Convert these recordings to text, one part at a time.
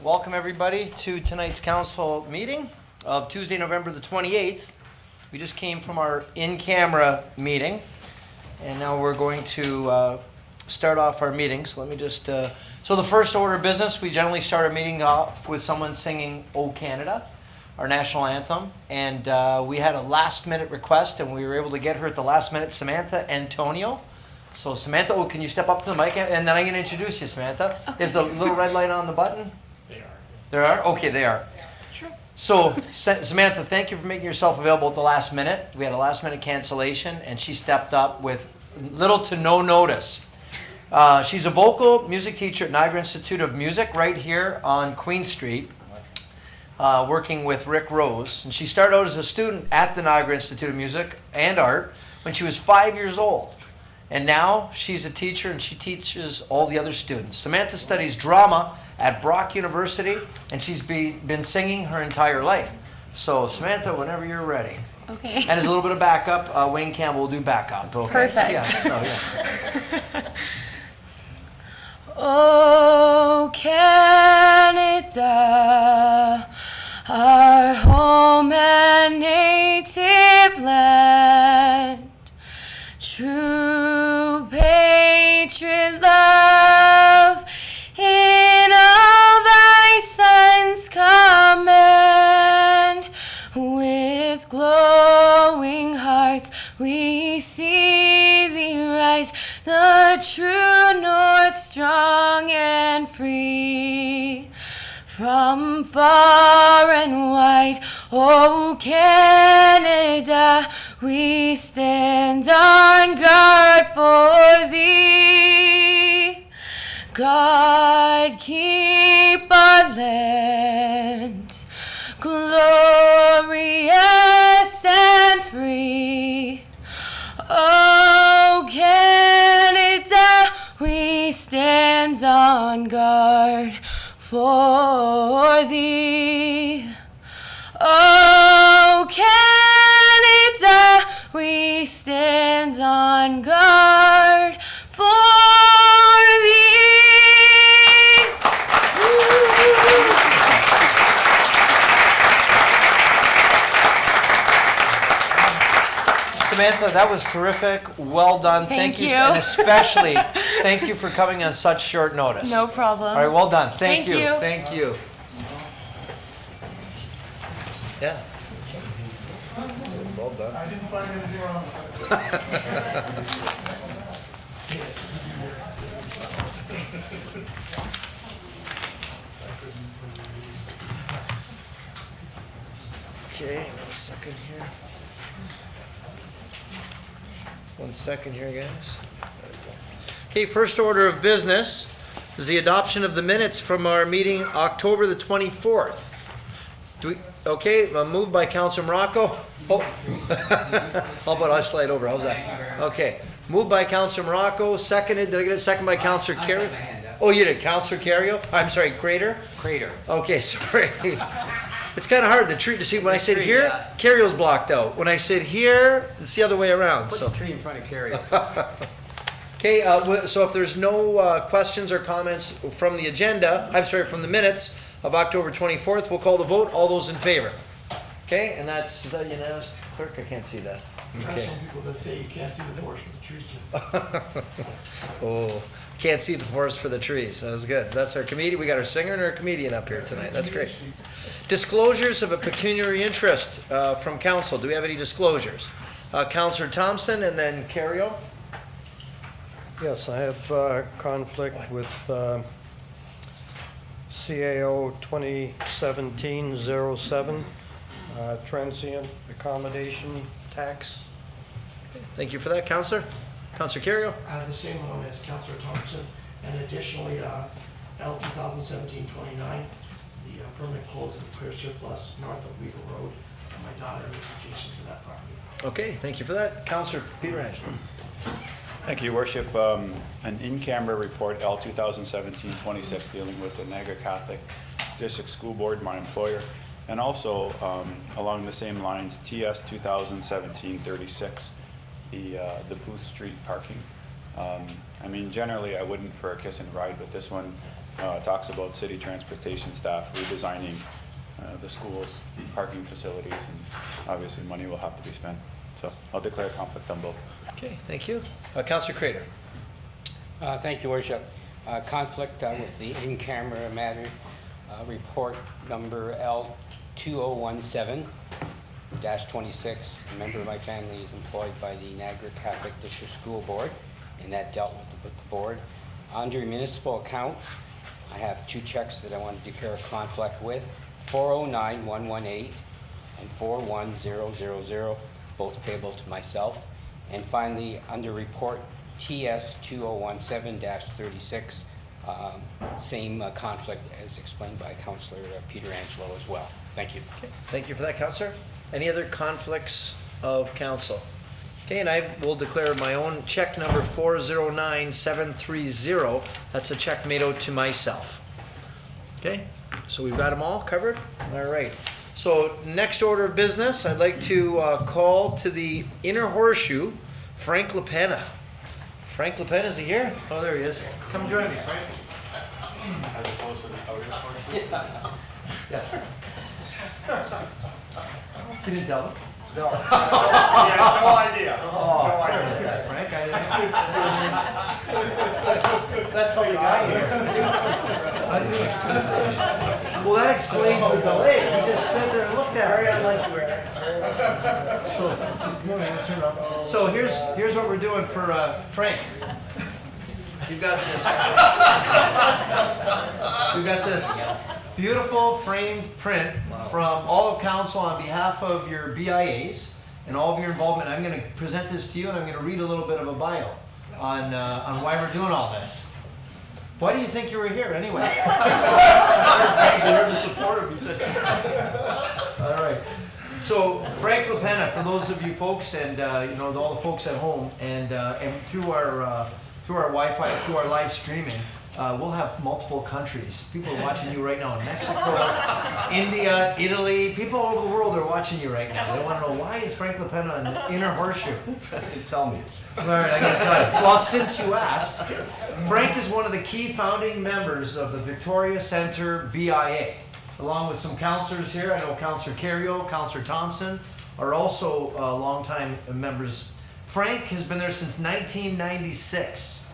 Welcome everybody to tonight's council meeting of Tuesday, November the 28th. We just came from our in-camera meeting and now we're going to start off our meetings. Let me just, so the first order of business, we generally start our meeting off with someone singing O Canada, our national anthem. And we had a last minute request and we were able to get her at the last minute, Samantha Antonio. So Samantha, can you step up to the mic? And then I'm going to introduce you, Samantha. Okay. Is the little red light on the button? They are. There are? Okay, they are. Sure. So Samantha, thank you for making yourself available at the last minute. We had a last minute cancellation and she stepped up with little to no notice. She's a vocal music teacher at Niagara Institute of Music right here on Queen Street, working with Rick Rose. And she started out as a student at the Niagara Institute of Music and Art when she was 5 years old. And now she's a teacher and she teaches all the other students. Samantha studies drama at Brock University and she's been singing her entire life. So Samantha, whenever you're ready. Okay. And as a little bit of backup, Wayne Campbell will do backup. Okay? Perfect. Yeah, so, yeah. Oh, Canada, our home and native land, true patriot love in all thy sons command. With glowing hearts we see thee rise, the true north strong and free. From far and wide, O Canada, we stand on guard for thee. God keep our land glorious and free. Oh, Canada, we stand on guard for thee. Oh, Canada, we stand on guard for thee. Samantha, that was terrific. Well done. Thank you. And especially, thank you for coming on such short notice. No problem. All right, well done. Thank you. you. Thank you. Yeah. Well done. I didn't find anything wrong Okay, 1 second here. 1 second here, guys. Okay, first order of business is the adoption of the minutes from our meeting October the 24th. Moved by Councilor Morocco. Oh. How about I slide over? How's that? Okay. Moved by Councilor Morocco, seconded. Did I get a second by Councilor Carey? Oh, you did. Councilor Carey? I'm sorry, Crater? Crater. Okay, sorry. It's kind of hard to see when I said here, Carrio's blocked out. When I said here, it's the other way around. Put So. the tree in front of Carrier. Okay, so if there's no questions or comments from the agenda, from the minutes of October 24th, we'll call the vote. All those in favor? Okay, and is that unanimous? Clerk, I can't see that. There are Okay. some people that say you can't see the forest for the trees. Oh, can't see the forest for the trees. That was good. That's our comedian. We got our singer and our comedian up here tonight. That's great. Disclosures of a pecuniary interest from council. Do we have any disclosures? Councilor Thompson and then Carrio. Yes, I have conflict with CAO 2017-07, transient accommodation tax. Thank you for that, Councilor. Councilor Carrio. The same one as Councilor Thompson, and additionally, L 2017-29, the permanent close and clear surplus north of Weaver Road. My daughter is adjacent to that property. Okay, thank you for that. Councilor Peter Angelo. Thank you, Your Worship. An in-camera report, L 2017-26, dealing with the Niagara Catholic District School Board, my employer, and also along the same lines, TS 2017-36, the Booth Street parking. I mean, generally, I wouldn't for a kiss and ride, but this one talks about city transportation staff redesigning the schools, parking facilities, and obviously money will have to be spent. So I'll declare conflict on both. Okay, thank you. Councillor Crater. Thank you, Worship. Conflict with the in-camera matter, report number L2017-26. A member of my family is employed by the Niagara Catholic District School Board, and that dealt with the board. Under municipal accounts, I have two checks that I want to declare a conflict with, 409-118 and 41000, both payable to myself. And finally, under report TS 2017-36, same conflict as explained by Councillor Peter Angelo as well. Thank you. Okay, thank you for that, Councillor. Any other conflicts of council? Okay, and I will declare my own check number 409730. That's a check made out to myself. Okay, so we've got them all covered? All right. So next order of business, I'd like to call to the inner horseshoe, Frank LaPena. Frank LaPena, is he here? Oh, there he is. Come join me, Frank. As opposed to the outer portion? Yeah. You didn't tell him? No. He has no idea. Frank, that's how you got here. Well, that explains the delay. You just sat there and looked at it. So here's what we're doing for Frank. We've got this beautiful framed print from all of council on behalf of your BIAs and all of your involvement. I'm going to present this to you, and I'm going to read a little bit of a bio on why we're doing all this. Why do you think you were here anyway? You're the supporter. All right. So Frank LaPena, for those of you folks, and all the folks at home, and through our Wi-Fi, through our live streaming, we'll have multiple countries. People are watching you right now in Mexico, India, Italy. People all over the world are watching you right now. They want to know, why is Frank LaPena in the inner horseshoe? Tell me. All right, I got to tell you. Well, since you asked, Frank is one of the key founding members of the Victoria Centre BIA, along with some councillors here. I know Councillor Carriot, Councillor Thompson are also longtime members. Frank has been there since 1996.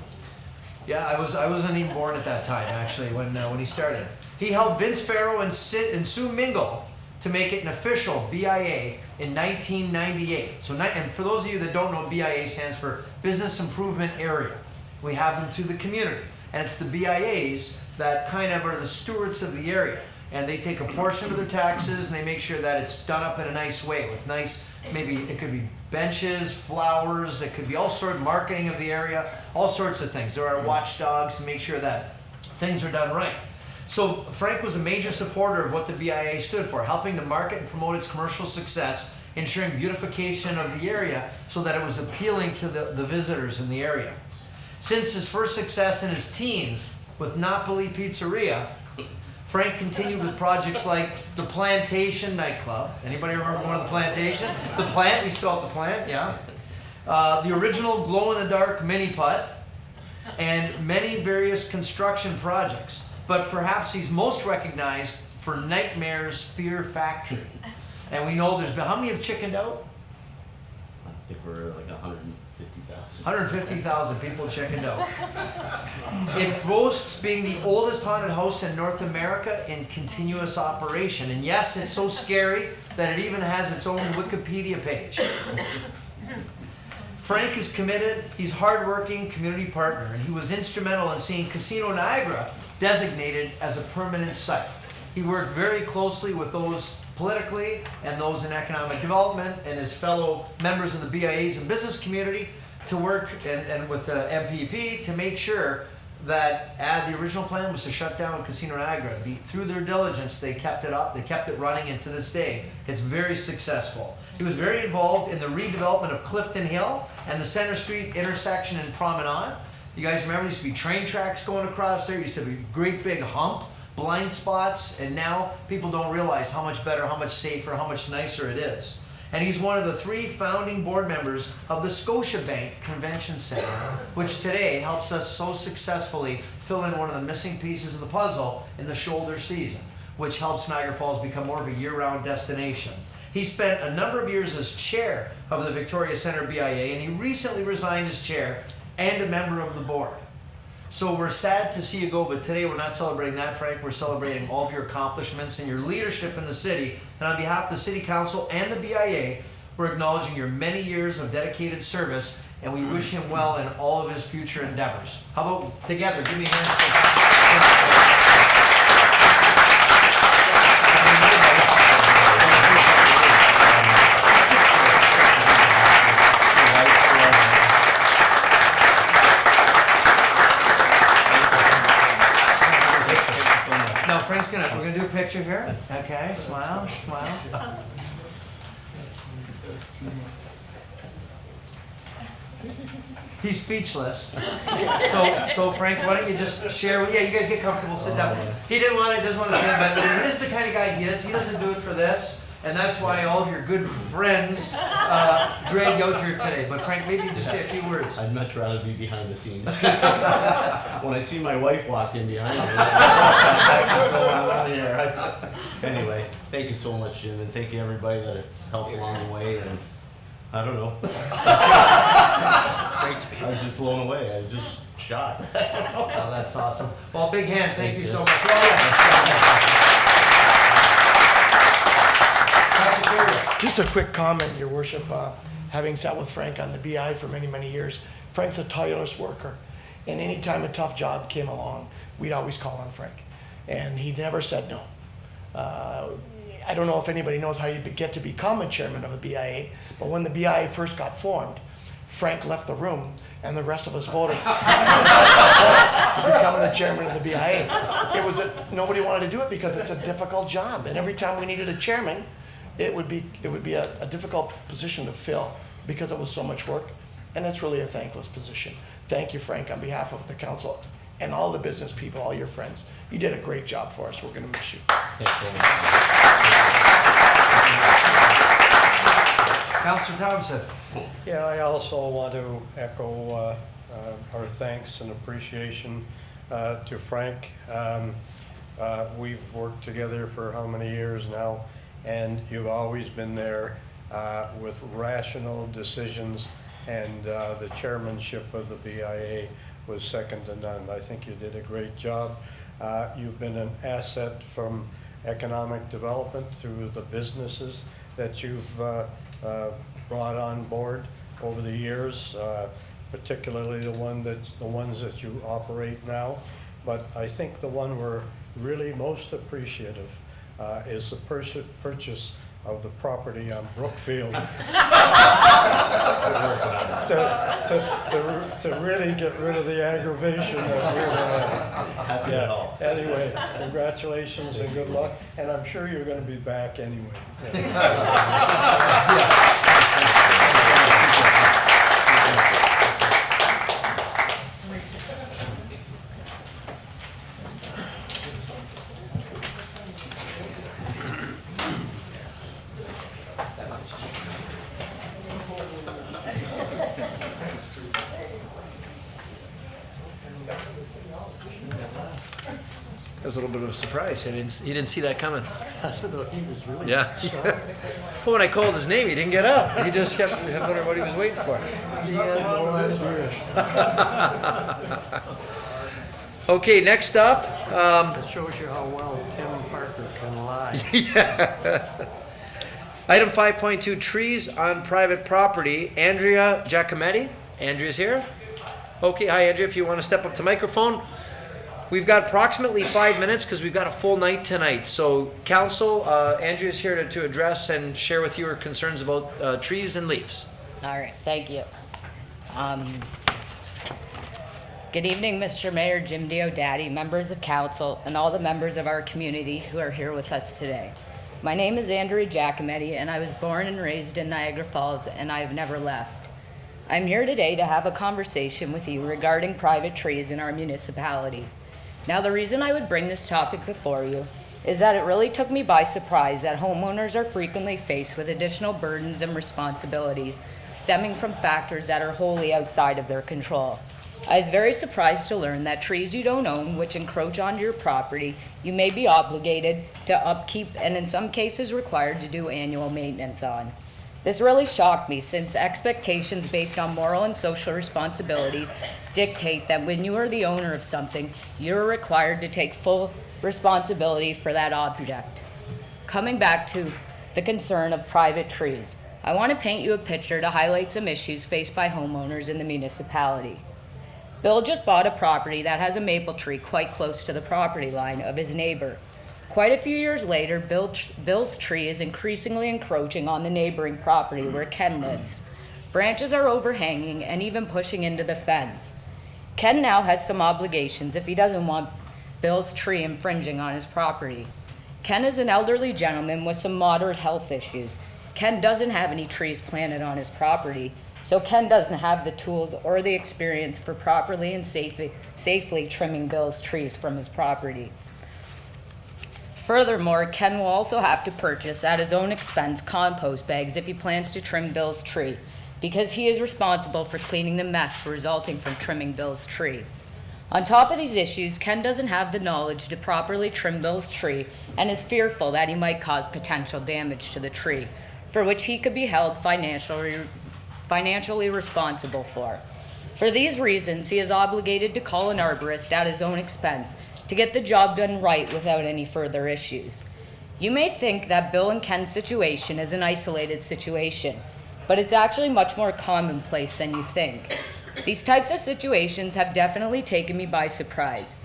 Yeah, I wasn't even born at that time, actually, when he started. He helped Vince Farrow and Sue Mingle to make it an official BIA in 1998. So, and for those of you that don't know, BIA stands for Business Improvement Area. We have them through the community, and it's the BIAs that kind of are the stewards of the area. And they take a portion of their taxes and they make sure that it's done up in a nice way with nice, maybe it could be benches, flowers, it could be all sorts of marketing of the area, all sorts of things. There are watchdogs to make sure that things are done right. So Frank was a major supporter of what the BIA stood for, helping to market and promote its commercial success, ensuring beautification of the area so that it was appealing to the visitors in the area. Since his first success in his teens with Napoli Pizzeria, Frank continued with projects like the Plantation nightclub. Anybody remember going to the Plantation? The Plant, we spelled the Plant, yeah. The original glow-in-the-dark mini-putt, and many various construction projects. But perhaps he's most recognized for Nightmares Fear Factory. And we know there's been, how many have chickened out? I think we're like 150,000. 150,000 people chickened out. It boasts being the oldest haunted house in North America in continuous operation. And yes, it's so scary that it even has its own Wikipedia page. Frank is committed, he's hardworking community partner, and he was instrumental in seeing Casino Niagara designated as a permanent site. He worked very closely with those politically and those in economic development and his fellow members of the BIAs and business community to work and with the MPP to make sure that the original plan was to shut down Casino Niagara. Through their diligence, they kept it up, they kept it running, and to this day, it's very successful. He was very involved in the redevelopment of Clifton Hill and the Center Street intersection and Promenade. You guys remember there used to be train tracks going across there, used to be a great big hump, blind spots, and now people don't realize how much better, how much safer, how much nicer it is. And he's one of the 3 founding board members of the Scotiabank Convention Center, which today helps us so successfully fill in one of the missing pieces of the puzzle in the shoulder season, which helps Niagara Falls become more of a year-round destination. He spent a number of years as chair of the Victoria Centre BIA, and he recently resigned as chair and a member of the board. So we're sad to see you go, but today we're not celebrating that, Frank. We're celebrating all of your accomplishments and your leadership in the city. And on behalf of the City Council and the BIA, we're acknowledging your many years of dedicated service, and we wish him well in all of his future endeavors. How about together, give me a hand. Now Frank's we're gonna do a picture here. Okay, smile, smile. He's speechless. So Frank, why don't you just share? Yeah, you guys get comfortable, sit down. He doesn't want to say, but this is the kind of guy he is. He doesn't do it for this, and that's why all of your good friends drag you out here today. But Frank, maybe you just say a few words. I'd much rather be behind the scenes. When I see my wife walk in behind me, what's going on here? Anyway, thank you so much, Jim, and thank you everybody that it's helped along the way. And I don't know. I was just blown away. I was just shocked. Oh, that's awesome. Well, big hand. Thank you Thanks, so Jim. much. Councilor. Just a quick comment, Your Worship. Having sat with Frank on the BI for many, many years, Frank's a tireless worker. And anytime a tough job came along, we'd always call on Frank. And he never said no. I don't know if anybody knows how you get to become a chairman of a BIA, but when the BIA first got formed, Frank left the room and the rest of us voted to become the chairman of the BIA. Nobody wanted to do it because it's a difficult job, and every time we needed a chairman, it would be a difficult position to fill because it was so much work, and it's really a thankless position. Thank you, Frank, on behalf of the council and all the business people, all your friends. You did a great job for us. We're going to miss you. Councilor Thompson. Yeah, I also want to echo our thanks and appreciation to Frank. We've worked together for how many years now, and you've always been there with rational decisions, and the chairmanship of the BIA was second to none. I think you did a great job. You've been an asset from economic development through the businesses that you've brought on board over the years, particularly the ones that you operate now. But I think the one we're really most appreciative is the purchase of the property on Brookfield to really get rid of the aggravation that we were having. Happy to help. Anyway, congratulations and good luck, and I'm sure you're going to be back anyway. That was a little bit of a surprise. He didn't see that coming. He was really Yeah. Well, when I called his name, he didn't get up. He just kept wondering what he was waiting for. He had no idea. Okay, next up. It shows you how well Tim Parker can lie. Item 5.2, trees on private property. Andrea Giacometti. Andrea's here. Okay, hi Andrea, if you want to step up to microphone. We've got approximately 5 minutes because we've got a full night tonight. So council, Andrea's here to address and share with you her concerns about trees and leaves. All right, thank you. Good evening, Mr. Mayor, Jim Diodati, members of council, and all the members of our community who are here with us today. My name is Andrea Giacometti, and I was born and raised in Niagara Falls, and I have never left. I'm here today to have a conversation with you regarding private trees in our municipality. Now, the reason I would bring this topic before you is that it really took me by surprise that homeowners are frequently faced with additional burdens and responsibilities stemming from factors that are wholly outside of their control. I was very surprised to learn that trees you don't own, which encroach onto your property, you may be obligated to upkeep and in some cases required to do annual maintenance on. This really shocked me, since expectations based on moral and social responsibilities dictate that when you are the owner of something, you're required to take full responsibility for that object. Coming back to the concern of private trees, I want to paint you a picture to highlight some issues faced by homeowners in the municipality. Bill just bought a property that has a maple tree quite close to the property line of his neighbor. Quite a few years later, Bill's tree is increasingly encroaching on the neighboring property where Ken lives. Branches are overhanging and even pushing into the fence. Ken now has some obligations if he doesn't want Bill's tree infringing on his property. Ken is an elderly gentleman with some moderate health issues. Ken doesn't have any trees planted on his property, so Ken doesn't have the tools or the experience for properly and safely trimming Bill's trees from his property. Furthermore, Ken will also have to purchase at his own expense compost bags if he plans to trim Bill's tree, because he is responsible for cleaning the mess resulting from trimming Bill's tree. On top of these issues, Ken doesn't have the knowledge to properly trim Bill's tree and is fearful that he might cause potential damage to the tree, for which he could be held financially responsible for. For these reasons, he is obligated to call an arborist at his own expense to get the job done right without any further issues. You may think that Bill and Ken's situation is an isolated situation, but it's actually much more commonplace than you think. These types of situations have definitely taken me by surprise.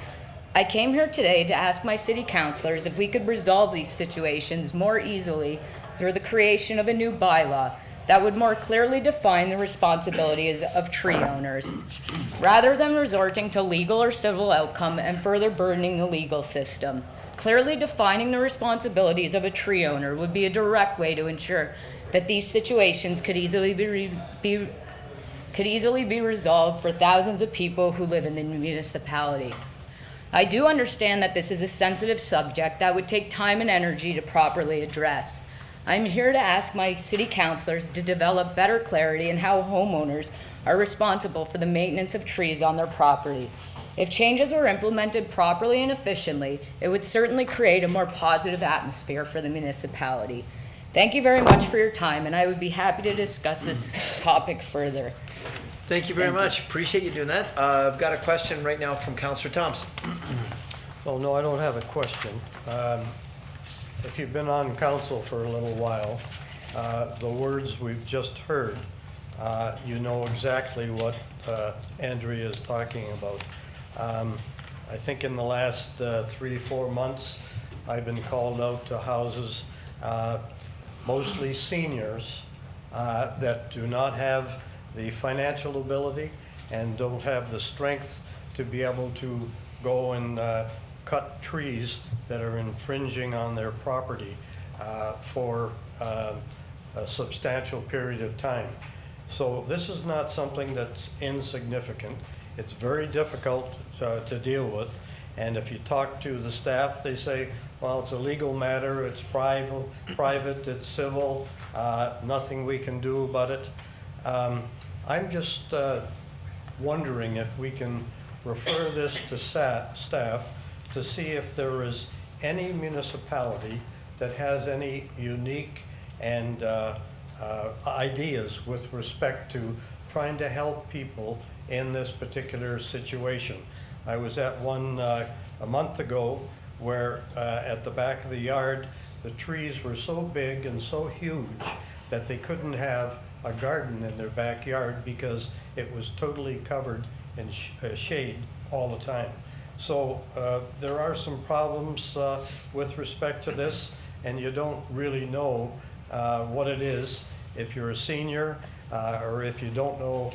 I came here today to ask my city councilors if we could resolve these situations more easily through the creation of a new bylaw that would more clearly define the responsibilities of tree owners, rather than resorting to legal or civil outcome and further burdening the legal system. Clearly defining the responsibilities of a tree owner would be a direct way to ensure that these situations could easily be resolved for thousands of people who live in the municipality. I do understand that this is a sensitive subject that would take time and energy to properly address. I'm here to ask my city councilors to develop better clarity in how homeowners are responsible for the maintenance of trees on their property. If changes were implemented properly and efficiently, it would certainly create a more positive atmosphere for the municipality. Thank you very much for your time, and I would be happy to discuss this topic further. Thank you very much. Appreciate you doing that. I've got a question right now from Councillor Thompson. Well, no, I don't have a question. If you've been on council for a little while, the words we've just heard, you know exactly what Andrea is talking about. I think in the last 3-4 months, I've been called out to houses, mostly seniors, that do not have the financial ability and don't have the strength to be able to go and cut trees that are infringing on their property for a substantial period of time. So this is not something that's insignificant. It's very difficult to deal with. And if you talk to the staff, they say, well, it's a legal matter, it's private, it's civil, nothing we can do about it. I'm just wondering if we can refer this to staff to see if there is any municipality that has any unique and ideas with respect to trying to help people in this particular situation. I was at one a month ago where at the back of the yard, the trees were so big and so huge that they couldn't have a garden in their backyard because it was totally covered in shade all the time. So there are some problems with respect to this, and you don't really know what it is if you're a senior or if you don't know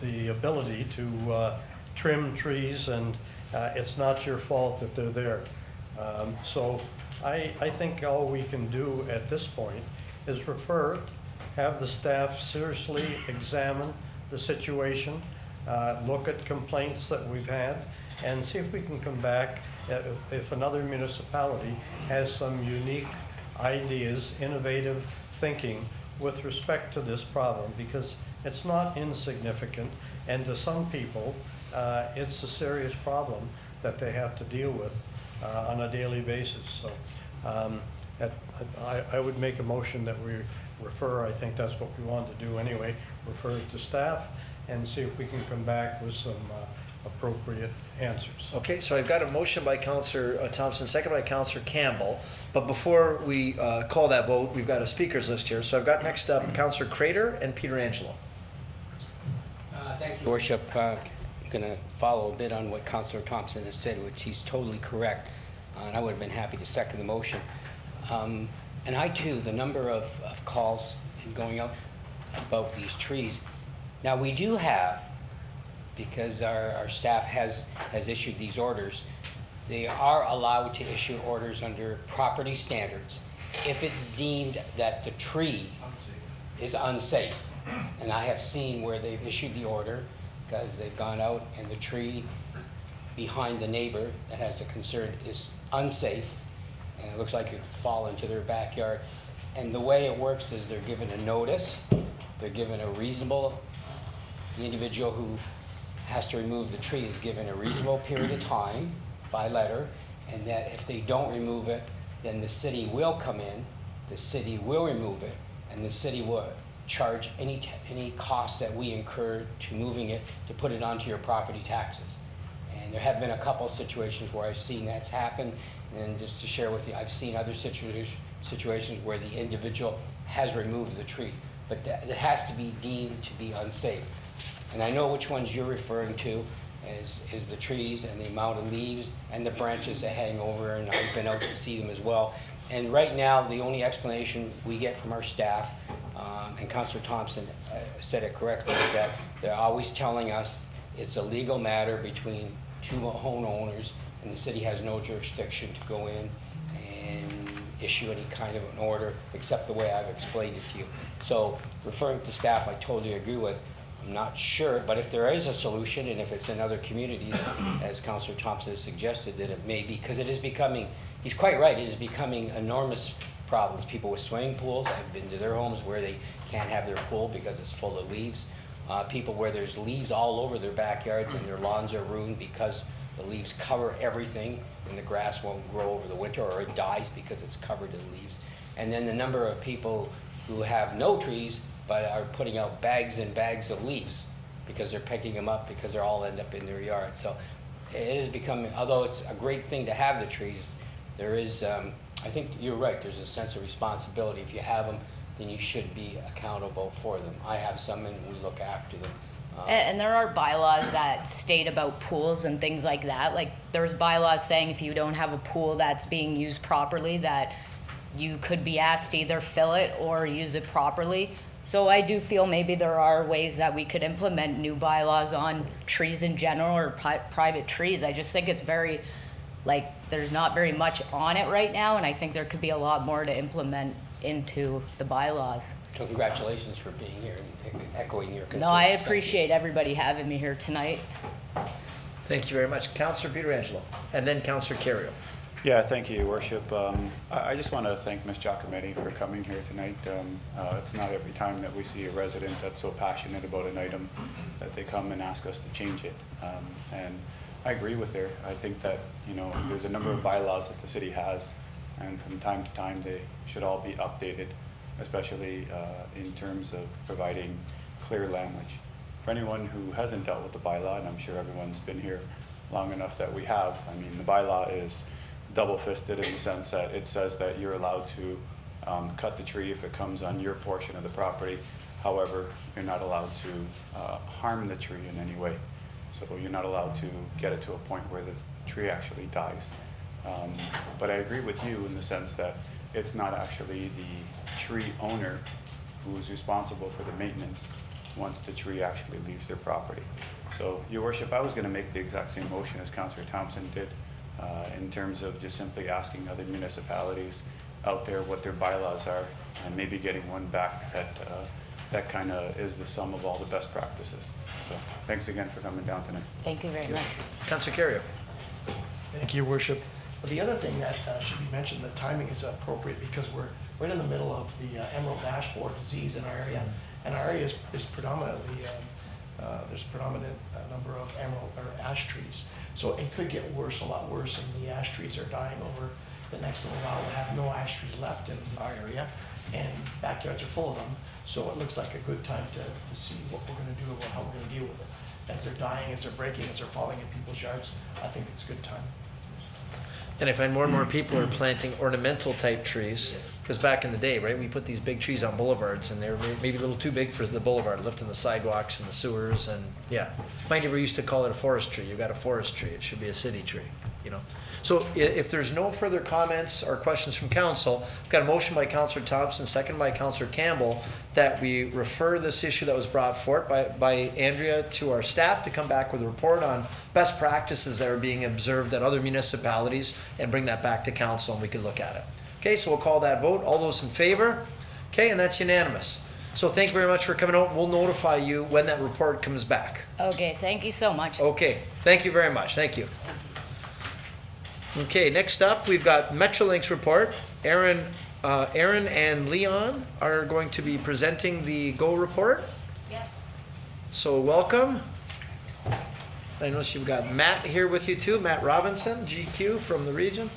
the ability to trim trees, and it's not your fault that they're there. So I think all we can do at this point is refer, have the staff seriously examine the situation, look at complaints that we've had, and see if we can come back, if another municipality has some unique ideas, innovative thinking with respect to this problem, because it's not insignificant, and to some people, it's a serious problem that they have to deal with on a daily basis. So I would make a motion that we refer, I think that's what we want to do anyway, refer it to staff and see if we can come back with some appropriate answers. Okay, so I've got a motion by Councillor Thompson, second by Councillor Campbell. But before we call that vote, we've got a speakers list here. So I've got next up Councillor Crater and Peter Angelo. Thank you, Worship. I'm going to follow a bit on what Councillor Thompson has said, which he's totally correct. And I would have been happy to second the motion. And I too, the number of calls going out about these trees. Now we do have, because our staff has issued these orders, they are allowed to issue orders under property standards if it's deemed that the tree is unsafe. And I have seen where they've issued the order because they've gone out and the tree behind the neighbor that has a concern is unsafe, and it looks like it could fall into their backyard. And the way it works is they're given a notice, they're given a reasonable, the individual who has to remove the tree is given a reasonable period of time by letter, and that if they don't remove it, then the city will come in, the city will remove it, and the city will charge any costs that we incur to moving it, to put it onto your property taxes. And there have been a couple of situations where I've seen that's happen, and just to share with you, I've seen other situations where the individual has removed the tree, but it has to be deemed to be unsafe. And I know which ones you're referring to is the trees and the amount of leaves and the branches that hang over, and I've been out to see them as well. And right now, the only explanation we get from our staff, and Councillor Thompson said it correctly, is that they're always telling us it's a legal matter between two homeowners, and the city has no jurisdiction to go in and issue any kind of an order except the way I've explained it to you. So referring to staff, I totally agree with. I'm not sure, but if there is a solution, and if it's in other communities, as Councillor Thompson has suggested, that it may be, because it is becoming, he's quite right, it is becoming enormous problems. People with swimming pools, I've been to their homes where they can't have their pool because it's full of leaves. People where there's leaves all over their backyards and their lawns are ruined because the leaves cover everything and the grass won't grow over the winter, or it dies because it's covered in leaves. And then the number of people who have no trees but are putting out bags and bags of leaves because they're picking them up because they all end up in their yard. So it is becoming, although it's a great thing to have the trees, there is, I think you're right, there's a sense of responsibility. If you have them, then you should be accountable for them. I have some and we look after them. And there are bylaws that state about pools and things like that. Like there's bylaws saying if you don't have a pool that's being used properly, that you could be asked to either fill it or use it properly. So I do feel maybe there are ways that we could implement new bylaws on trees in general, or private trees. I just think it's very, like, there's not very much on it right now, and I think there could be a lot more to implement into the bylaws. So congratulations for being here and echoing your concerns. No, I Thank you. appreciate everybody having me here tonight. Thank you very much. Councillor Peter Angelo, and then Councillor Carrier. Yeah, thank you, Your Worship. I just want to thank Ms. Giacometti for coming here tonight. It's not every time that we see a resident that's so passionate about an item that they come and ask us to change it. And I agree with her. I think that, you know, there's a number of bylaws that the city has, and from time to time they should all be updated, especially in terms of providing clear language. For anyone who hasn't dealt with the bylaw, and I'm sure everyone's been here long enough that we have, I mean, the bylaw is double-fisted in the sense that it says that you're allowed to cut the tree if it comes on your portion of the property. However, you're not allowed to harm the tree in any way. So you're not allowed to get it to a point where the tree actually dies. But I agree with you in the sense that it's not actually the tree owner who is responsible for the maintenance once the tree actually leaves their property. So, Your Worship, I was going to make the exact same motion as Councillor Thompson did, in terms of just simply asking other municipalities out there what their bylaws are, and maybe getting one back that that kind of is the sum of all the best practices. So thanks again for coming down tonight. Thank you very much. Councillor Carrier. Thank you, Worship. Well, the other thing that should be mentioned, the timing is appropriate because we're right in the middle of the emerald ash borer disease in our area. And our area is predominantly, there's predominant number of emerald or ash trees. So it could get worse, a lot worse, and the ash trees are dying over the next little while. We'll have no ash trees left in our area, and backyards are full of them. So it looks like a good time to see what we're gonna do about how we're gonna deal with it. As they're dying, as they're breaking, as they're falling in people's yards, I think it's a good time. And I find more and more people are planting ornamental type trees, because back in the day, right, we put these big trees on boulevards, and they're maybe a little too big for the boulevard, lifting the sidewalks and the sewers, and yeah. My neighbor used to call it a forest tree. You got a forest tree, it should be a city tree, you know. So if there's no further comments or questions from council, I've got a motion by Councillor Thompson, second by Councillor Campbell, that we refer this issue that was brought forth by Andrea to our staff to come back with a report on best practices that are being observed at other municipalities and bring that back to council and we can look at it. Okay, so we'll call that vote. All those in favor? Okay, and that's unanimous. So thank you very much for coming out. We'll notify you when that report comes back. Okay, thank you so much. Okay, thank you very much. Thank you. Okay, next up, we've got Metrolinx report. Aaron and Leon are going to be presenting the GO report. Yes. So welcome. I notice you've got Matt here with you too, Matt Robinson, GQ from the region.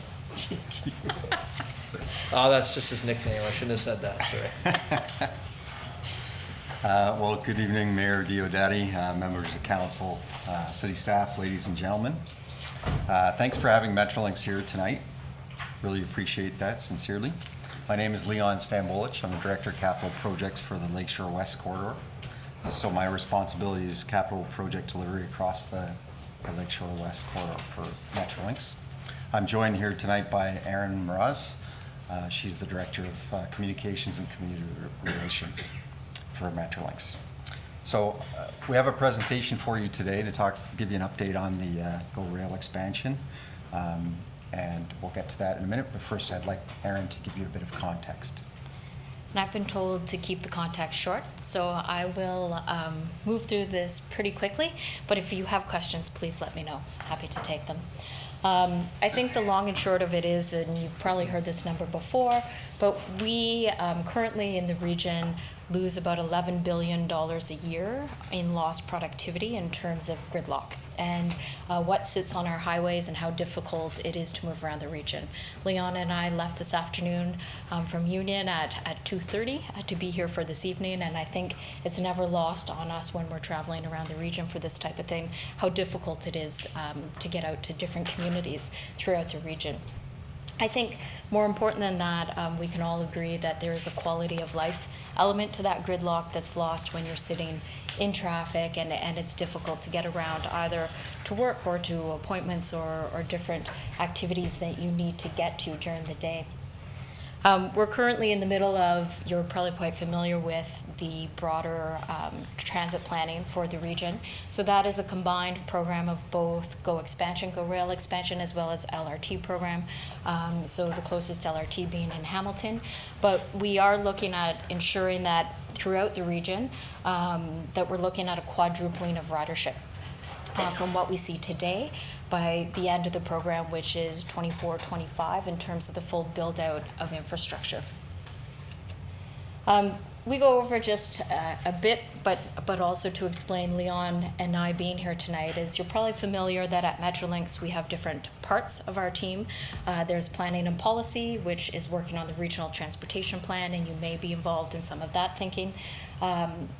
Oh, that's just his nickname. I shouldn't have said that, sorry. Well, good evening, Mayor Diodati, members of council, city staff, ladies and gentlemen. Thanks for having Metrolinx here tonight. Really appreciate that sincerely. My name is Leon Stambolich. I'm the Director of Capital Projects for the Lakeshore West Corridor. So my responsibility is capital project delivery across the Lakeshore West Corridor for Metrolinx. I'm joined here tonight by Erin Mraz. She's the Director of Communications and Community Relations for Metrolinx. So we have a presentation for you today to give you an update on the GO Rail expansion. And we'll get to that in a minute, but first I'd like Erin to give you a bit of context. And I've been told to keep the context short, so I will move through this pretty quickly, but if you have questions, please let me know. Happy to take them. I think the long and short of it is, and you've probably heard this number before, but we currently in the region lose about $11 billion a year in lost productivity in terms of gridlock and what sits on our highways and how difficult it is to move around the region. Leon and I left this afternoon from Union at 2:30 to be here for this evening, and I think it's never lost on us when we're traveling around the region for this type of thing, how difficult it is to get out to different communities throughout the region. I think more important than that, we can all agree that there is a quality of life element to that gridlock that's lost when you're sitting in traffic and it's difficult to get around either to work or to appointments or different activities that you need to get to during the day. We're currently in the middle of, you're probably quite familiar with the broader transit planning for the region. So that is a combined program of both GO expansion, GO Rail expansion, as well as LRT program. So the closest LRT being in Hamilton. But we are looking at ensuring that throughout the region, that we're looking at a quadrupling of ridership from what we see today by the end of the program, which is 24-25 in terms of the full build out of infrastructure. We go over just a bit, but also to explain Leon and I being here tonight is you're probably familiar that at Metrolinx we have different parts of our team. There's planning and policy, which is working on the regional transportation plan, and you may be involved in some of that thinking.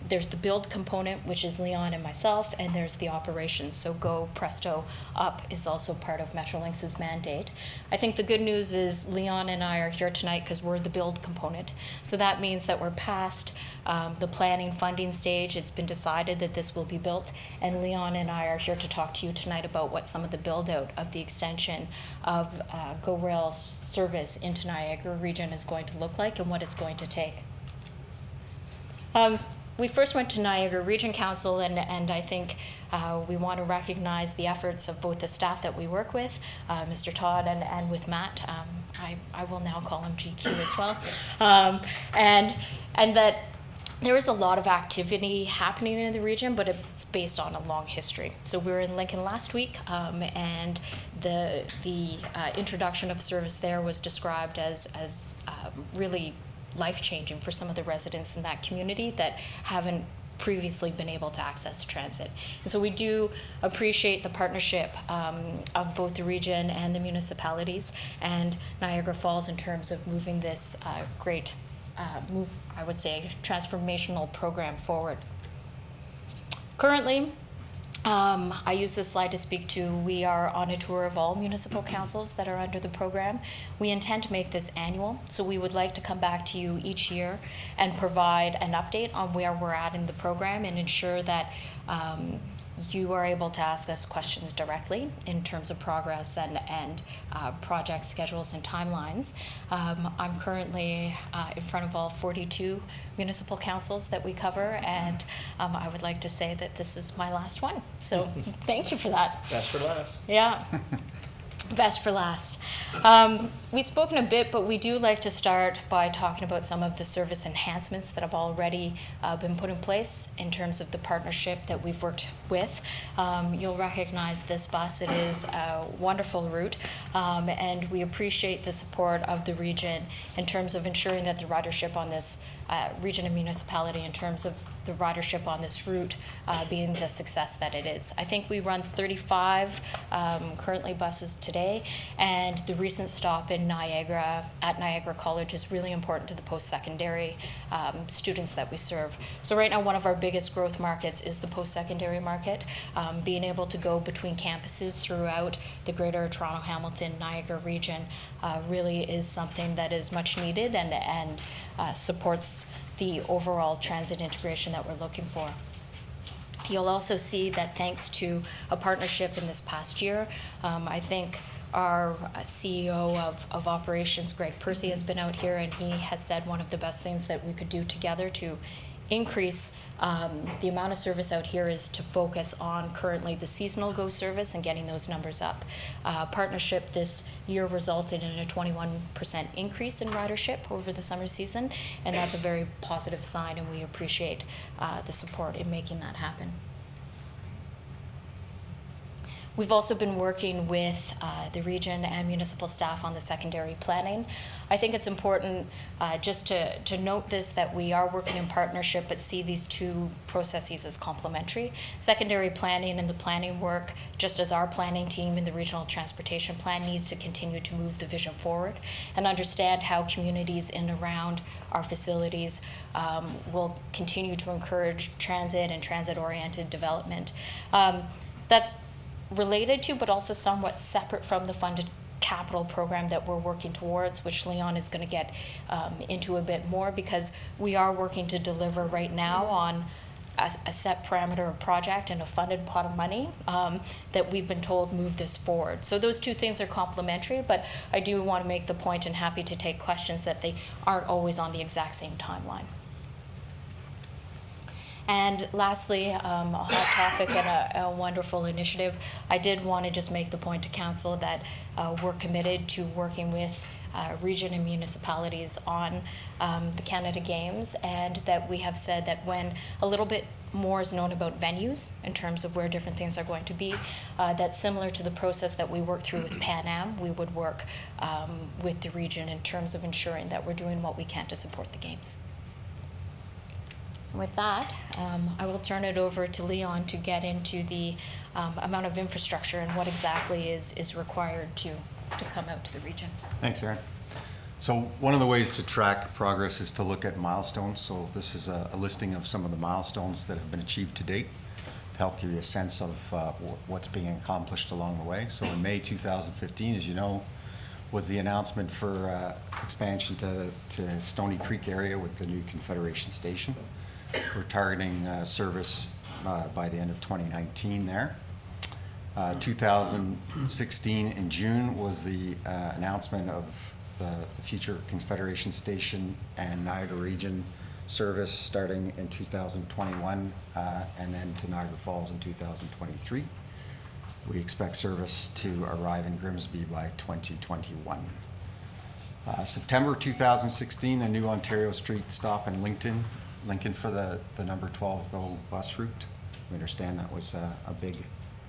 There's the build component, which is Leon and myself, and there's the operations. So Go, Presto, Up is also part of Metrolinx's mandate. I think the good news is Leon and I are here tonight because we're the build component. So that means that we're past the planning funding stage. It's been decided that this will be built, and Leon and I are here to talk to you tonight about what some of the build out of the extension of GO Rail service into Niagara region is going to look like and what it's going to take. We first went to Niagara Region Council, and I think we want to recognize the efforts of both the staff that we work with, Mr. Todd and with Matt. I will now call him GQ as well. And that there is a lot of activity happening in the region, but it's based on a long history. So we were in Lincoln last week, and the introduction of service there was described as really life-changing for some of the residents in that community that haven't previously been able to access transit. And so we do appreciate the partnership of both the region and the municipalities and Niagara Falls in terms of moving this great I would say, transformational program forward. Currently, I use this slide to speak to, we are on a tour of all municipal councils that are under the program. We intend to make this annual, so we would like to come back to you each year and provide an update on where we're at in the program and ensure that you are able to ask us questions directly in terms of progress and project schedules and timelines. I'm currently in front of all 42 municipal councils that we cover, and I would like to say that this is my last one. So thank you for that. Best for last. Yeah. Best for last. We've spoken a bit, but we do like to start by talking about some of the service enhancements that have already been put in place in terms of the partnership that we've worked with. You'll recognize this bus. It is a wonderful route, and we appreciate the support of the region in terms of ensuring that the ridership on this region and municipality in terms of the ridership on this route being the success that it is. I think we run 35 currently buses today, and the recent stop in Niagara, at Niagara College, is really important to the post-secondary students that we serve. So right now, one of our biggest growth markets is the post-secondary market. Being able to go between campuses throughout the greater Toronto, Hamilton, Niagara region really is something that is much needed and supports the overall transit integration that we're looking for. You'll also see that thanks to a partnership in this past year, I think our CEO of operations, Greg Percy, has been out here, and he has said one of the best things that we could do together to increase the amount of service out here is to focus on currently the seasonal GO service and getting those numbers up. Partnership this year resulted in a 21% increase in ridership over the summer season, and that's a very positive sign, and we appreciate the support in making that happen. We've also been working with the region and municipal staff on the secondary planning. I think it's important just to note this, that we are working in partnership but see these two processes as complementary. Secondary planning and the planning work, just as our planning team in the regional transportation plan, needs to continue to move the vision forward and understand how communities in and around our facilities will continue to encourage transit and transit-oriented development. That's related to, but also somewhat separate from, the funded capital program that we're working towards, which Leon is going to get into a bit more, because we are working to deliver right now on a set parameter of project and a funded pot of money that we've been told move this forward. So those two things are complementary, but I do want to make the point, and happy to take questions, that they aren't always on the exact same timeline. And lastly, a hot topic and a wonderful initiative, I did want to just make the point to council that we're committed to working with region and municipalities on the Canada Games, and that we have said that when a little bit more is known about venues in terms of where different things are going to be, that's similar to the process that we worked through with Pan Am. We would work with the region in terms of ensuring that we're doing what we can to support the Games. With that, I will turn it over to Leon to get into the amount of infrastructure and what exactly is required to come out to the region. Thanks, Aaron. So one of the ways to track progress is to look at milestones. So this is a listing of some of the milestones that have been achieved to date to help give you a sense of what's being accomplished along the way. So in May 2015, as you know, was the announcement for expansion to Stony Creek area with the new Confederation Station. We're targeting service by the end of 2019 there. 2016 in June was the announcement of the future Confederation Station and Niagara Region service starting in 2021 and then to Niagara Falls in 2023. We expect service to arrive in Grimsby by 2021. September 2016, a new Ontario Street stop in Lincoln Lincoln for the number 12 GO bus route. We understand that was a big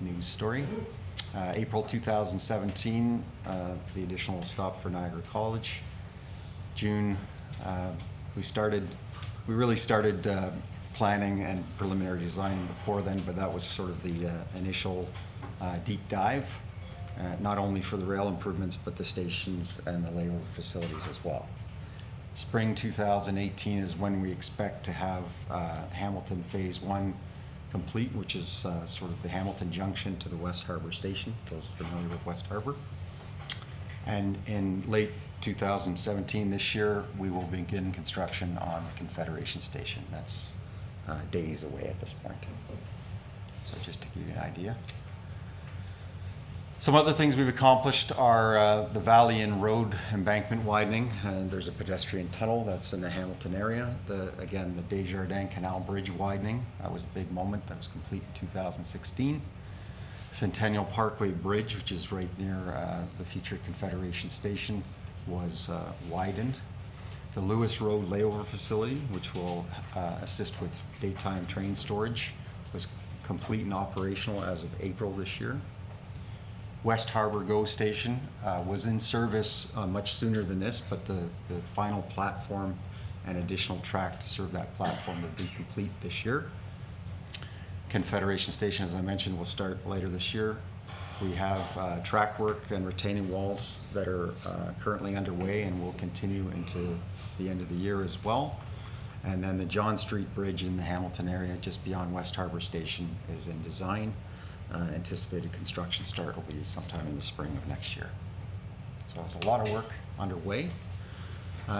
news story. April 2017, the additional stop for Niagara College. June, we really started planning and preliminary design before then, but that was sort of the initial deep dive, not only for the rail improvements, but the stations and the layover facilities as well. Spring 2018 is when we expect to have Hamilton Phase 1 complete, which is sort of the Hamilton Junction to the West Harbor Station, those familiar with West Harbor. And in late 2017, this year, we will begin construction on the Confederation Station. That's days away at this point. So just to give you an idea. Some other things we've accomplished are the Valley Inn Road embankment widening. There's a pedestrian tunnel that's in the Hamilton area. Again, the Desjardins Canal Bridge widening, that was a big moment. That was complete in 2016. Centennial Parkway Bridge, which is right near the future Confederation Station, was widened. The Lewis Road layover facility, which will assist with daytime train storage, was complete and operational as of April this year. West Harbor GO Station was in service much sooner than this, but the final platform and additional track to serve that platform will be complete this year. Confederation Station, as I mentioned, will start later this year. We have track work and retaining walls that are currently underway and will continue into the end of the year as well. And then the John Street Bridge in the Hamilton area, just beyond West Harbor Station, is in design. Anticipated construction start will be sometime in the spring of next year. So there's a lot of work underway.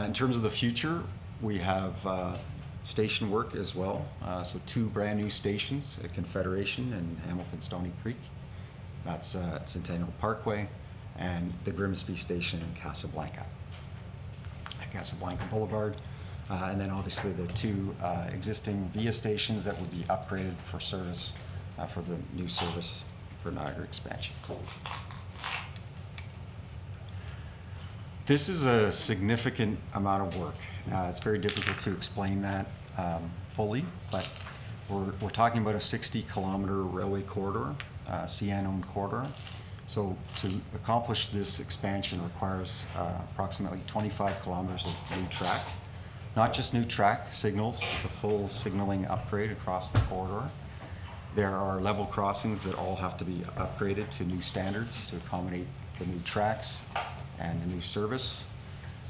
In terms of the future, we have station work as well. So 2 brand new stations at Confederation and Hamilton Stony Creek. That's Centennial Parkway and the Grimsby Station in Casablanca, at Casablanca Boulevard. And then obviously the 2 existing VIA stations that would be upgraded for service for the new service for Niagara expansion. This is a significant amount of work. It's very difficult to explain that fully, but we're talking about a 60-kilometer railway corridor, CN-owned corridor. So to accomplish this expansion requires approximately 25 kilometers of new track. Not just new track signals, it's a full signaling upgrade across the corridor. There are level crossings that all have to be upgraded to new standards to accommodate the new tracks and the new service.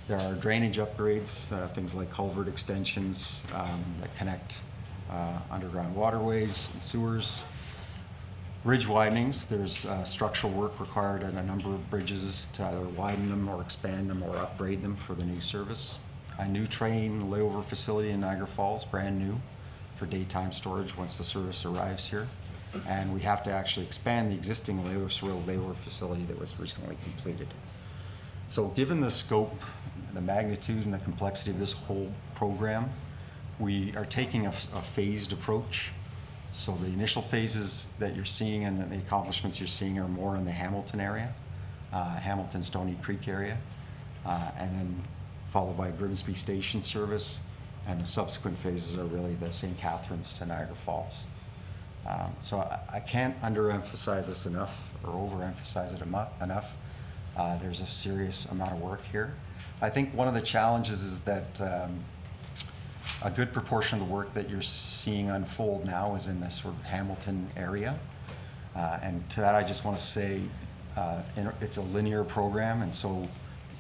There are drainage upgrades, things like culvert extensions that connect underground waterways and sewers. Bridge widenings, there's structural work required at a number of bridges to either widen them or expand them or upgrade them for the new service. A new train layover facility in Niagara Falls, brand new, for daytime storage once the service arrives here. And we have to actually expand the existing Lewis Road layover facility that was recently completed. So given the scope, the magnitude and the complexity of this whole program, we are taking a phased approach. So the initial phases that you're seeing and the accomplishments you're seeing are more in the Hamilton area, Hamilton Stony Creek area, and then followed by Grimsby Station service. And the subsequent phases are really the St. Catharines to Niagara Falls. So I can't underemphasize this enough or overemphasize it enough. There's a serious amount of work here. I think one of the challenges is that a good proportion of the work that you're seeing unfold now is in this sort of Hamilton area. And to that I just want to say it's a linear program, and so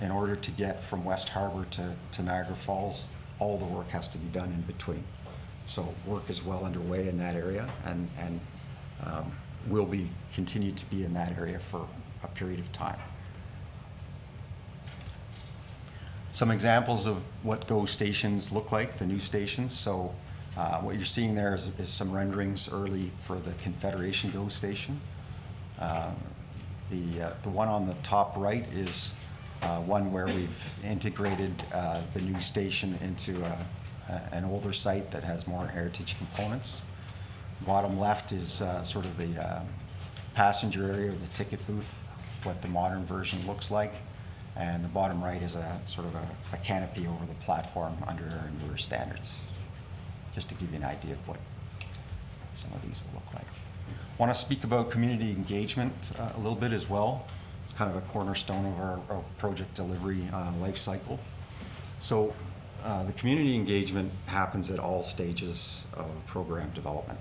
in order to get from West Harbor to Niagara Falls, all the work has to be done in between. So work is well underway in that area, and will be continue to be in that area for a period of time. Some examples of what GO stations look like, the new stations. So what you're seeing there is some renderings early for the Confederation GO station. The one on the top right is one where we've integrated the new station into an older site that has more heritage components. Bottom left is sort of the passenger area of the ticket booth, what the modern version looks like. And the bottom right is a sort of a canopy over the platform under our newer standards. just to give you an idea of what some of these will look like. Want to speak about community engagement a little bit as well. It's kind of a cornerstone of our project delivery life cycle. So the community engagement happens at all stages of program development.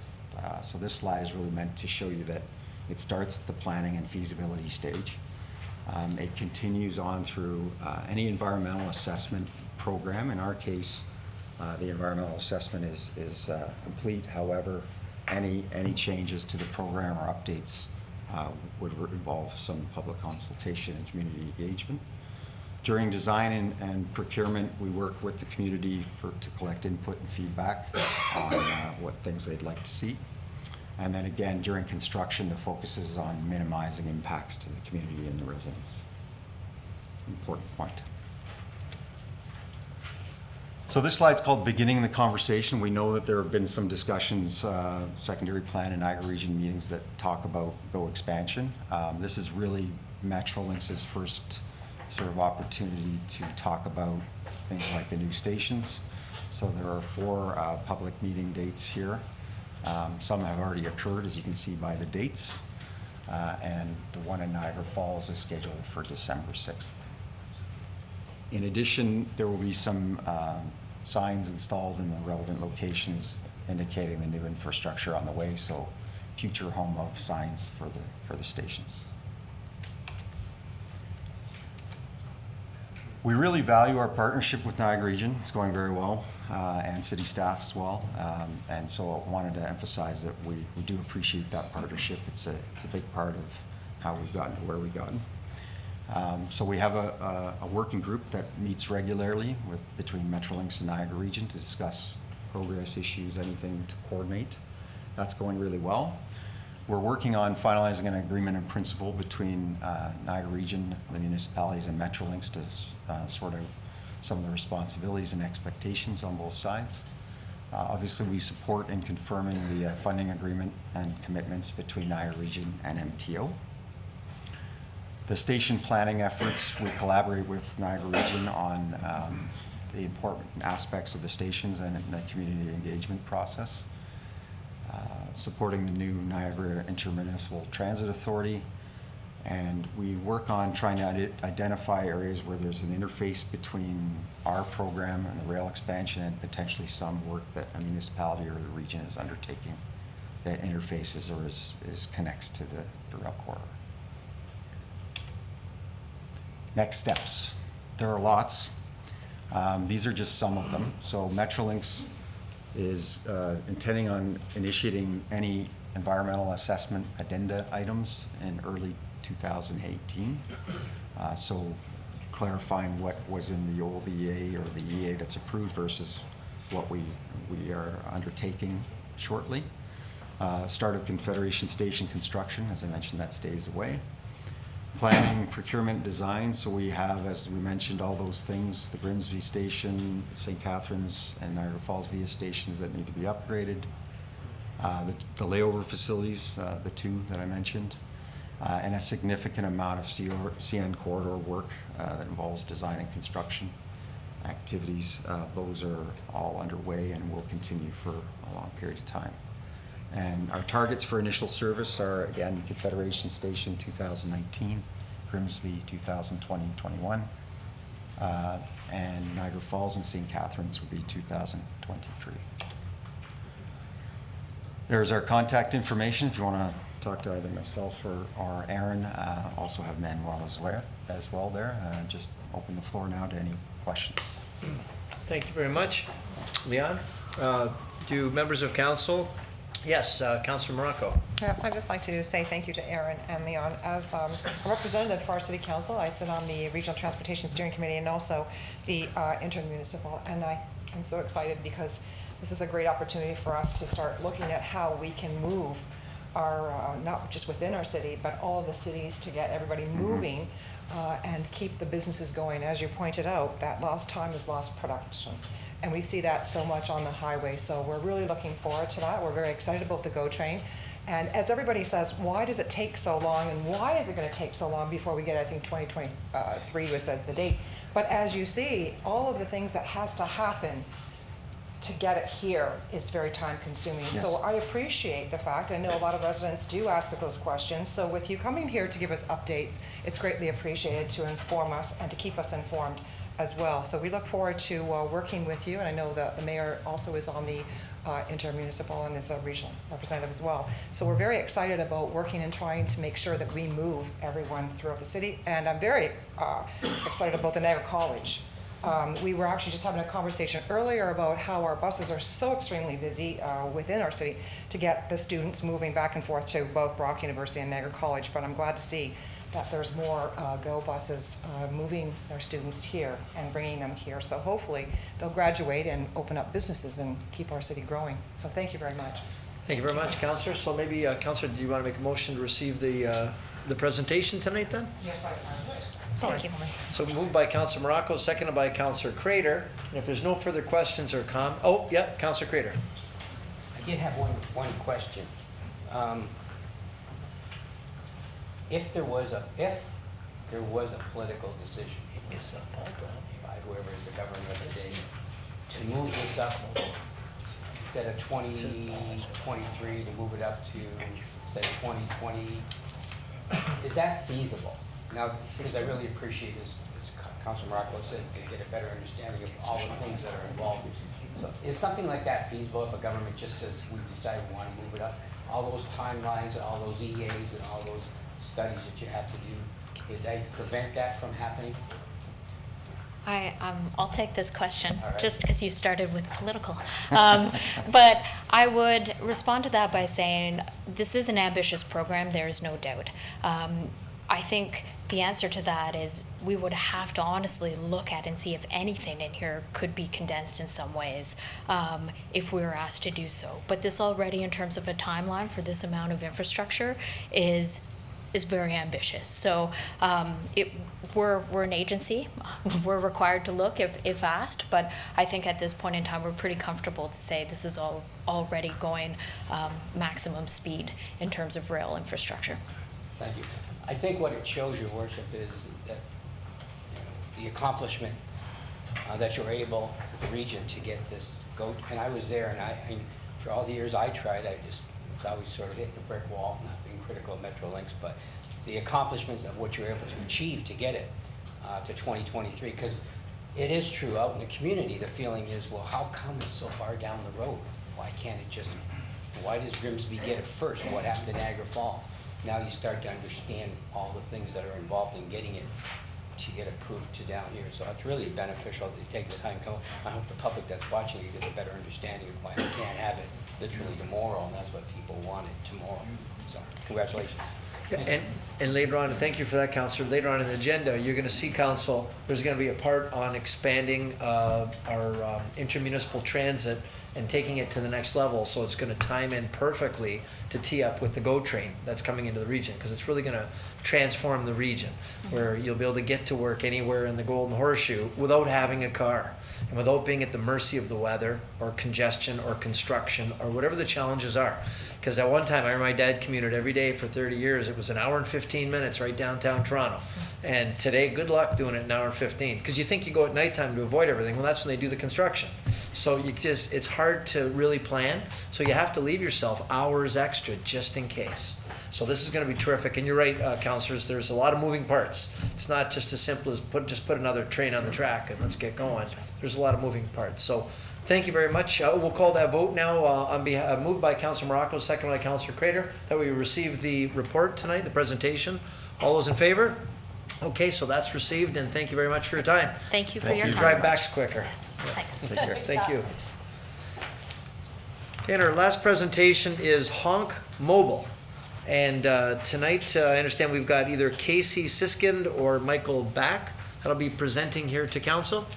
So this slide is really meant to show you that it starts at the planning and feasibility stage. It continues on through any environmental assessment program. In our case, the environmental assessment is complete. However, any changes to the program or updates would involve some public consultation and community engagement. During design and procurement, we work with the community to collect input and feedback on what things they'd like to see. And then again, during construction, the focus is on minimizing impacts to the community and the residents. Important point. So this slide's called Beginning the Conversation. We know that there have been some discussions, secondary plan and Niagara Region meetings that talk about GO expansion. This is really Metrolinx's first sort of opportunity to talk about things like the new stations. So there are 4 public meeting dates here. Some have already occurred, as you can see by the dates. And the one in Niagara Falls is scheduled for December 6th. In addition, there will be some signs installed in the relevant locations indicating the new infrastructure on the way, so future home of signs for the stations. We really value our partnership with Niagara Region. It's going very well, and city staff as well. And so I wanted to emphasize that we do appreciate that partnership. It's a big part of how we've gotten to where we've gotten. So we have a working group that meets regularly between Metrolinx and Niagara Region to discuss progress issues, anything to coordinate. That's going really well. We're working on finalizing an agreement in principle between Niagara Region, the municipalities, and Metrolinx to sort out some of the responsibilities and expectations on both sides. Obviously, we support in confirming the funding agreement and commitments between Niagara Region and MTO. The station planning efforts, we collaborate with Niagara Region on the important aspects of the stations and the community engagement process. Supporting the new Niagara Intermunicipal Transit Authority, and we work on trying to identify areas where there's an interface between our program and the rail expansion and potentially some work that a municipality or the region is undertaking that interfaces or is connects to the rail corridor. Next steps. There are lots. These are just some of them. So Metrolinx is intending on initiating any environmental assessment addenda items in early 2018. So clarifying what was in the old EA or the EA that's approved versus what we are undertaking shortly. Start of Confederation Station construction, as I mentioned, that stays away. Planning, procurement, design, so we have, as we mentioned, all those things, the Grimsby Station, St. Catharines, and Niagara Falls via stations that need to be upgraded. The layover facilities, the 2 that I mentioned, and a significant amount of CN corridor work that involves design and construction activities. Those are all underway and will continue for a long period of time. And our targets for initial service are, again, Confederation Station 2019, Grimsby 2020-21, and Niagara Falls and St. Catharines would be 2023. There's our contact information if you want to talk to either myself or Aaron. Also have Manuel as well there. Just open the floor now to any questions. Thank you very much. Leon, do members of council? Yes, Councilor Morocco. Yes, I'd just like to say thank you to Aaron and Leon. As a representative for our city council, I sit on the Regional Transportation Steering Committee and also the intermunicipal, and I'm so excited because this is a great opportunity for us to start looking at how we can move our, not just within our city, but all of the cities to get everybody moving and keep the businesses going. As you pointed out, that lost time is lost production. And we see that so much on the highway, so we're really looking forward to that. We're very excited about the GO train. And as everybody says, why does it take so long, and why is it going to take so long before we get, I think 2023 was the date. But as you see, all of the things that has to happen to get it here is very time consuming. So I appreciate the fact, I know a lot of residents do ask us those questions, so with you coming here to give us updates, it's greatly appreciated to inform us and to keep us informed as well. So we look forward to working with you, and I know that the mayor also is on the intermunicipal and is a regional representative as well. So we're very excited about working and trying to make sure that we move everyone throughout the city, and I'm very excited about the Niagara College. We were actually just having a conversation earlier about how our buses are so extremely busy within our city to get the students moving back and forth to both Brock University and Niagara College, but I'm glad to see that there's more GO buses moving their students here and bringing them here. So hopefully they'll graduate and open up businesses and keep our city growing. So thank you very much. Thank you very much, Councillor. So maybe, Councillor, do you want to make a motion to receive the presentation tonight then? Yes, I would. Thank you. So moved by Councillor Morocco, seconded by Councillor Crater. And if there's no further questions or Councillor Crater. I did have one question. If there was a political decision by whoever is the government of the day to move this up instead of 2023 to move it up to say 2020, is that feasible? Now, because I really appreciate this, as Councilor Morocco said, to get a better understanding of all the things that are involved. So is something like that feasible if a government just says we decided we want to move it up? All those timelines and all those EAs and all those studies that you have to do, does that prevent that from happening? I'll take this question, All right. just because you started with political. But I would respond to that by saying this is an ambitious program, there is no doubt. I think the answer to that is we would have to honestly look at and see if anything in here could be condensed in some ways, if we were asked to do so. But this already, in terms of a timeline for this amount of infrastructure, is very ambitious. So we're an agency. We're required to look if asked, but I think at this point in time, we're pretty comfortable to say this is already going maximum speed in terms of rail infrastructure. Thank you. I think what it shows, Your Worship, is that the accomplishment that you're able, with the region, to get this go. And I was there, and I for all the years I tried, I just was always sort of hitting the brick wall, not being critical of Metrolinx, but the accomplishments of what you're able to achieve to get it to 2023. Because it is true, out in the community, the feeling is, well, how come it's so far down the road? Why can't it just, why does Grimsby get it first? What happened to Niagara Falls? Now you start to understand all the things that are involved in getting it to get approved to down here. So it's really beneficial that you take the time. I hope the public that's watching it gets a better understanding of why we can't have it literally tomorrow, and that's what people want it tomorrow. So congratulations. And later on, and thank you for that, Councillor, later on in the agenda, you're going to see, Council, there's going to be a part on expanding our intermunicipal transit and taking it to the next level, so it's going to time in perfectly to tee up with the GO train that's coming into the region, because it's really going to transform the region, where you'll be able to get to work anywhere in the Golden Horseshoe without having a car, and without being at the mercy of the weather, or congestion, or construction, or whatever the challenges are. Because at one time, I remember my dad commuted every day for 30 years. It was an hour and 15 minutes right downtown Toronto. And today, good luck doing it an hour and 15. Because you think you go at nighttime to avoid everything. Well, that's when they do the construction. So it's hard to really plan. So you have to leave yourself hours extra just in case. So this is going to be terrific. And you're right, councillors, there's a lot of moving parts. It's not just as simple as put another train on the track and let's get going. There's a lot of moving parts. So thank you very much. We'll call that vote now on behalf, moved by Councillor Morocco, second by Councillor Crater, that we receive the report tonight, the presentation. All those in favor? Okay, so that's received, and thank you very much for your time. Thank you for your time. Drive back's quicker. Yes, thanks. Take care. Thank you. Okay, and our last presentation is Honk Mobile. And tonight, I understand we've got either Casey Siskind or Michael Back that'll be presenting here to council.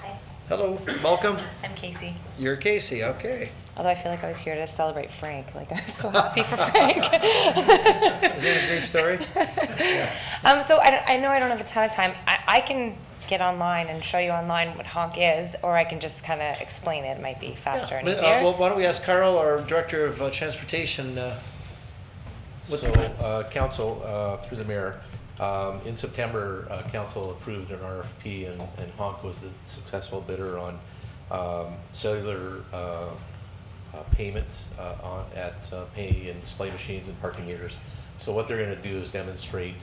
Hi, Hello, welcome. I'm Casey. You're Casey, okay. Although I feel like I was here to celebrate Frank. Like, I'm so happy for Frank. Isn't that a great story? So I know I don't have a ton of time. I can get online and show you online what Honk is, or I can just kind of explain it. It might be faster and easier. Well, why don't we ask Carl, our Director of Transportation, Council, through the mayor, in September, Council approved an RFP and Honk was the successful bidder on cellular payments at pay and display machines and parking meters. So what they're going to do is demonstrate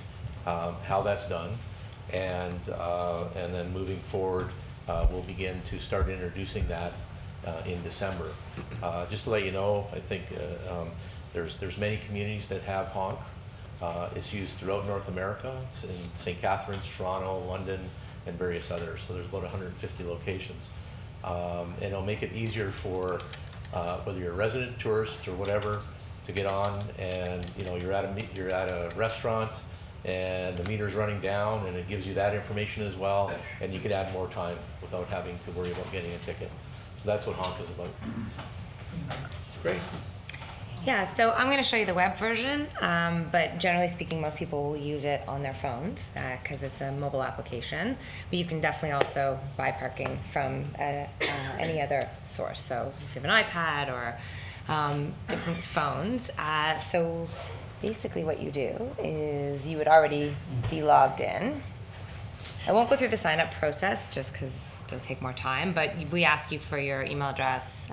how that's done, and then moving forward, we'll begin to start introducing that in December. Just to let you know, I think there's many communities that have honk. It's used throughout North America. It's in St. Catharines, Toronto, London, and various others. So there's about 150 locations. And it'll make it easier for whether you're a resident, tourist, or whatever, to get on, and you're at a restaurant and the meter's running down, and it gives you that information as well, and you could add more time without having to worry about getting a ticket. So that's what honk is about. Great. Yeah, so I'm going to show you the web version, but generally speaking, most people will use it on their phones because it's a mobile application. But you can definitely also buy parking from any other source. So if you have an iPad or different phones. So basically what you do is you would already be logged in. I won't go through the sign-up process just because it'll take more time, but we ask you for your email address,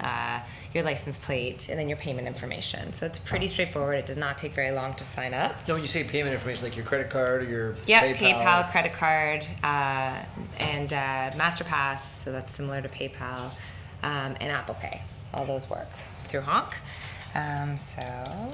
your license plate, and then your payment information. So it's pretty straightforward. It does not take very long to sign up. No, when you say payment information, like your credit card or your Yep, PayPal. PayPal, credit card, and MasterPass, so that's similar to PayPal, and Apple Pay. All those work through Honk. So...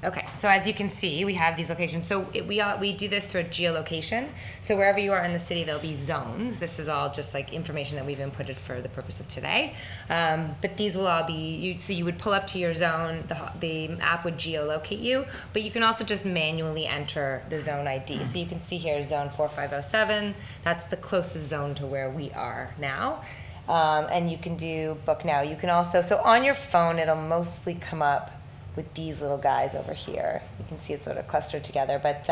Okay, so as you can see, we have these locations. So we do this through a geolocation. So wherever you are in the city, there'll be zones. This is all just like information that we've inputted for the purpose of today. But these will all be, so you would pull up to your zone, the app would geolocate you, but you can also just manually enter the zone ID. So you can see here, zone 4507, that's the closest zone to where we are now. And you can do book now. You can also, so on your phone, it'll mostly come up with these little guys over here. You can see it's sort of clustered together, but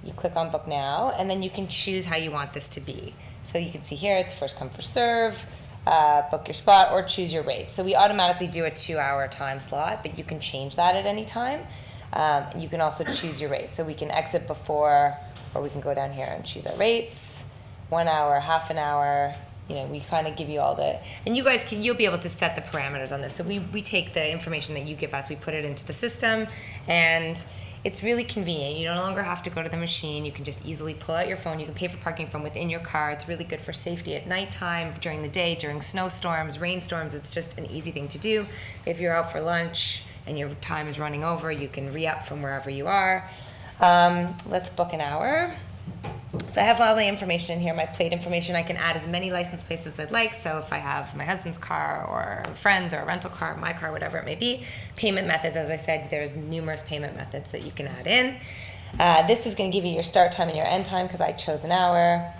you click on book now, and then you can choose how you want this to be. So you can see here, it's first come, first serve, book your spot, or choose your rate. So we automatically do a 2-hour time slot, but you can change that at any time. You can also choose your rate. So we can exit before, or we can go down here and choose our rates, 1 hour, half an hour. We kind of give you all the, and you guys you'll be able to set the parameters on this. So we take the information that you give us, we put it into the system, and it's really convenient. You no longer have to go to the machine. You can just easily pull out your phone. You can pay for parking from within your car. It's really good for safety at nighttime, during the day, during snowstorms, rainstorms. It's just an easy thing to do. If you're out for lunch and your time is running over, you can re-up from wherever you are. Let's book an hour. So I have all my information in here, my plate information. I can add as many license plates as I'd like. So if I have my husband's car or friends or a rental car, my car, whatever it may be. Payment methods, as I said, there's numerous payment methods that you can add in. This is going to give you your start time and your end time because I chose an hour.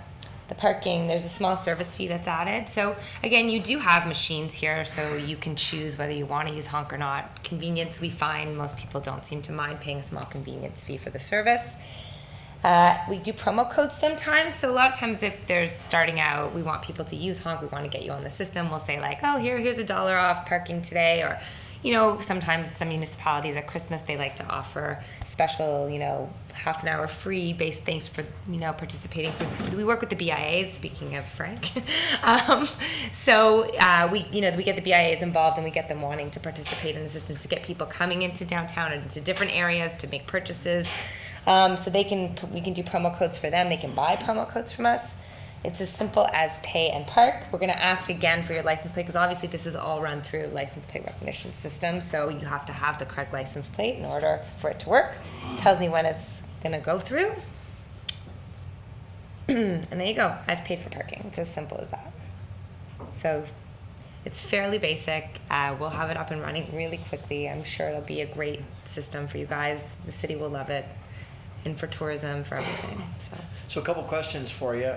The parking, there's a small service fee that's added. So again, you do have machines here, so you can choose whether you want to use Honk or not. Convenience, we find most people don't seem to mind paying a small convenience fee for the service. We do promo codes sometimes. So a lot of times if there's starting out, we want people to use Honk, we want to get you on the system. We'll say like, oh, here's $1 off parking today. Or, sometimes some municipalities at Christmas, they like to offer special, half an hour free thanks for, participating. We work with the BIAs, speaking of Frank. We get the BIAs involved and we get them wanting to participate in the systems to get people coming into downtown and into different areas to make purchases. So we can do promo codes for them. They can buy promo codes from us. It's as simple as pay and park. We're going to ask again for your license plate because obviously this is all run through license plate recognition system. So you have to have the correct license plate in order for it to work. It tells me when it's going to go through. And there you go. I've paid for parking. It's as simple as that. So it's fairly basic. We'll have it up and running really quickly. I'm sure it'll be a great system for you guys. The city will love it. and for tourism, for everything, so. So a couple questions for you.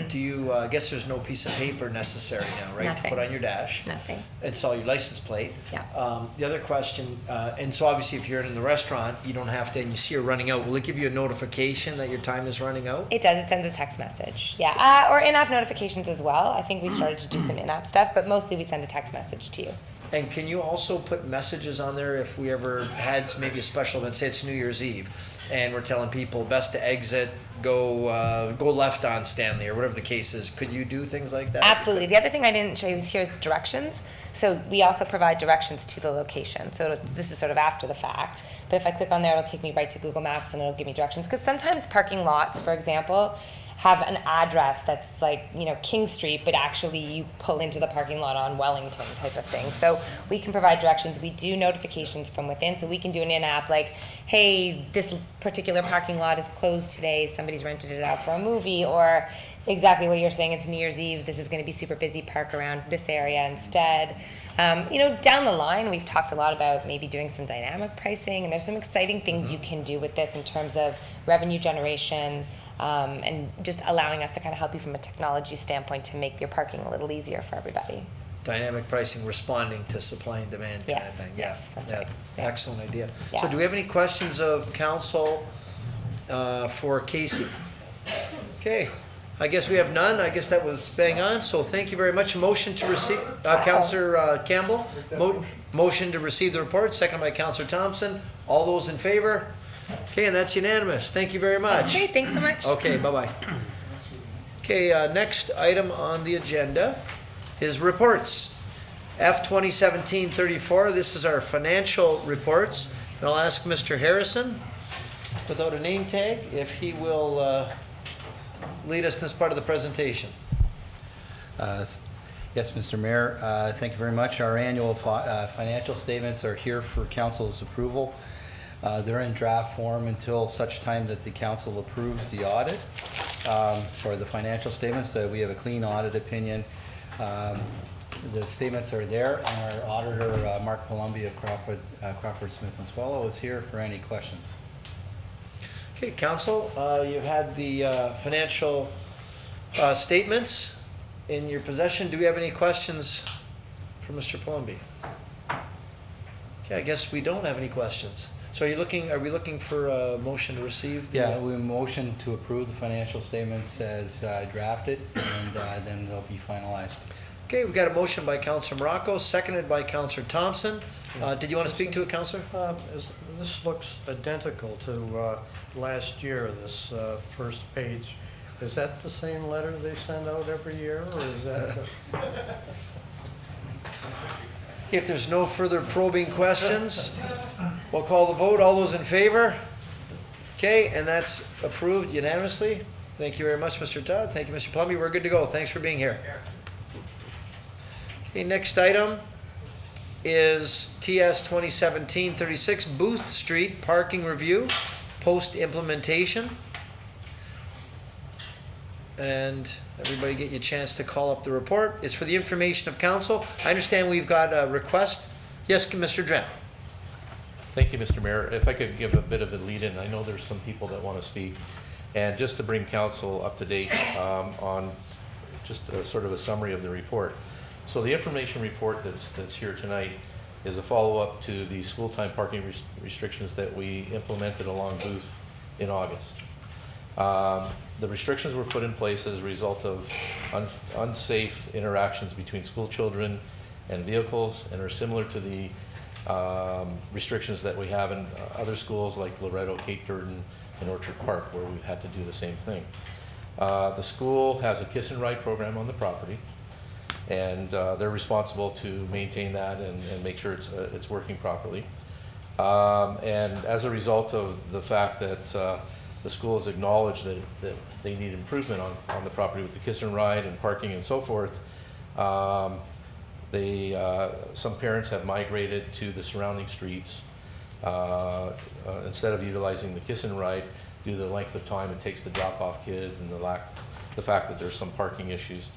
Do you, I guess there's no piece of paper necessary now, right? Nothing. To put on your dash? Nothing. It's all your license plate. Yeah. The other question, and so obviously if you're in the restaurant, you don't have to, and you see her running out, will it give you a notification that your time is running out? It does. It sends a text message. Yeah. Or in-app notifications as well. I think we started to do some in-app stuff, but mostly we send a text message to you. And can you also put messages on there if we ever had maybe a special event, say it's New Year's Eve, and we're telling people best to exit, go left on Stanley, or whatever the case is. Could you do things like that? Absolutely. The other thing I didn't show you here is the directions. So we also provide directions to the location. So this is sort of after the fact. But if I click on there, it'll take me right to Google Maps and it'll give me directions. Because sometimes parking lots, for example, have an address that's like, you know, King Street, but actually you pull into the parking lot on Wellington type of thing. So we can provide directions. We do notifications from within, so we can do an in-app like, hey, this particular parking lot is closed today, somebody's rented it out for a movie, or exactly what you're saying, it's New Year's Eve, this is going to be super busy, park around this area instead. You know, down the line, we've talked a lot about maybe doing some dynamic pricing, and there's some exciting things you can do with this in terms of revenue generation, and just allowing us to kind of help you from a technology standpoint to make your parking a little easier for everybody. Dynamic pricing, responding to supply and demand kind of Yes, thing. yes, that's Yeah. right. Yeah. Excellent idea. Yeah. So do we have any questions of council for Casey? Okay, I guess we have none. I guess that was bang on, so thank you very much. Motion to receive, Councillor Campbell? Motion to receive the report, second by Councillor Thompson. All those in favor? Okay, and that's unanimous. Thank you very much. That's great, thanks so much. Okay, bye-bye. Okay, next item on the agenda is reports. F 2017-34, this is our financial reports. And I'll ask Mr. Harrison, without a name tag, if he will lead us in this part of the presentation. Yes, Mr. Mayor, thank you very much. Our annual financial statements are here for council's approval. They're in draft form until such time that the council approves the audit for the financial statements. So we have a clean audit opinion. The statements are there, and our auditor, Mark Palumbi of Crawford Smith & Swallow, is here for any questions. Okay, council, you've had the financial statements in your possession. Do we have any questions for Mr. Palumbi? Okay, I guess we don't have any questions. So are we looking for a motion to receive? Yeah, we motion to approve the financial statements as drafted, and then they'll be finalized. Okay, we've got a motion by Councillor Morocco, seconded by Councillor Thompson. Did you want to speak to it, Councillor? This looks identical to last year, this first page. Is that the same letter they send out every year, or is that? If there's no further probing questions, we'll call the vote. All those in favor? Okay, and that's approved unanimously. Thank you very much, Mr. Todd. Thank you, Mr. Palumbi. We're good to go. Thanks for being here. Okay, next item is TS 2017-36, Booth Street Parking Review, post-implementation. And everybody get you a chance to call up the report. It's for the information of council. I understand we've got a request. Yes, Mr. Dren. Thank you, Mr. Mayor. If I could give a bit of a lead-in, I know there's some people that want to speak. And just to bring council up to date on just sort of a summary of the report. So the information report that's here tonight is a follow-up to the school time parking restrictions that we implemented along Booth in August. The restrictions were put in place as a result of unsafe interactions between school children and vehicles, and are similar to the restrictions that we have in other schools like Loretto, Cape Durden, and Orchard Park, where we've had to do the same thing. The school has a kiss and ride program on the property, and they're responsible to maintain that and make sure it's working properly. And as a result of the fact that the school has acknowledged that they need improvement on the property with the kiss and ride and parking and so forth, some parents have migrated to the surrounding streets instead of utilizing the kiss and ride due to the length of time it takes to drop off kids and the fact that there's some parking issues.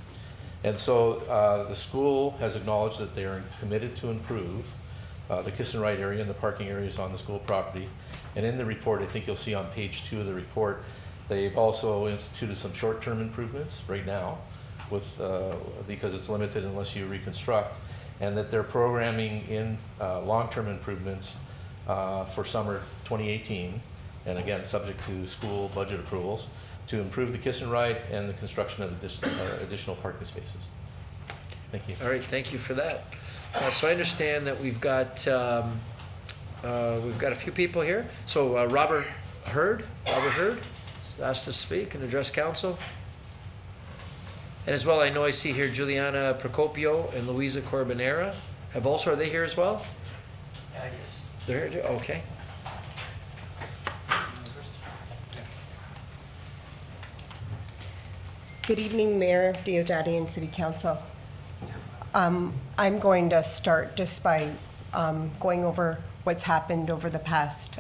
And so the school has acknowledged that they are committed to improve the kiss and ride area and the parking areas on the school property. And in the report, I think you'll see on page 2 of the report, they've also instituted some short-term improvements right now with, because it's limited unless you reconstruct, and that they're programming in long-term improvements for summer 2018, and again, subject to school budget approvals, to improve the kiss and ride and the construction of additional parking spaces. Thank you. All right, thank you for that. So I understand that we've got a few people here. So Robert Hurd is asked to speak and address council. And as well, I know I see here Juliana Procopio and Luisa Corbinera are they here as well? Yes. They're here too, okay. Good evening, Mayor Diodati and City Council. I'm going to start just by going over what's happened over the past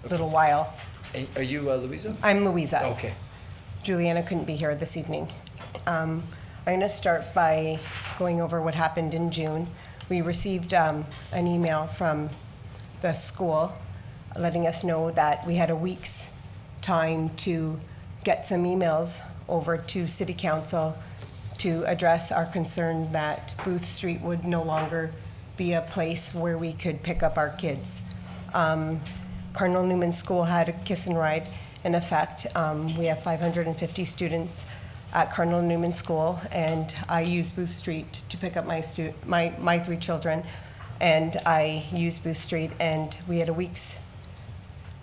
little while. And are you Louisa? I'm Louisa. Okay. Juliana couldn't be here this evening. I'm going to start by going over what happened in June. We received an email from the school letting us know that we had a week's time to get some emails over to City Council to address our concern that Booth Street would no longer be a place where we could pick up our kids. Cardinal Newman School had a kiss and ride in effect. We have 550 students at Cardinal Newman School, and I use Booth Street to pick up my 3 children, and I use Booth Street, and we had a week's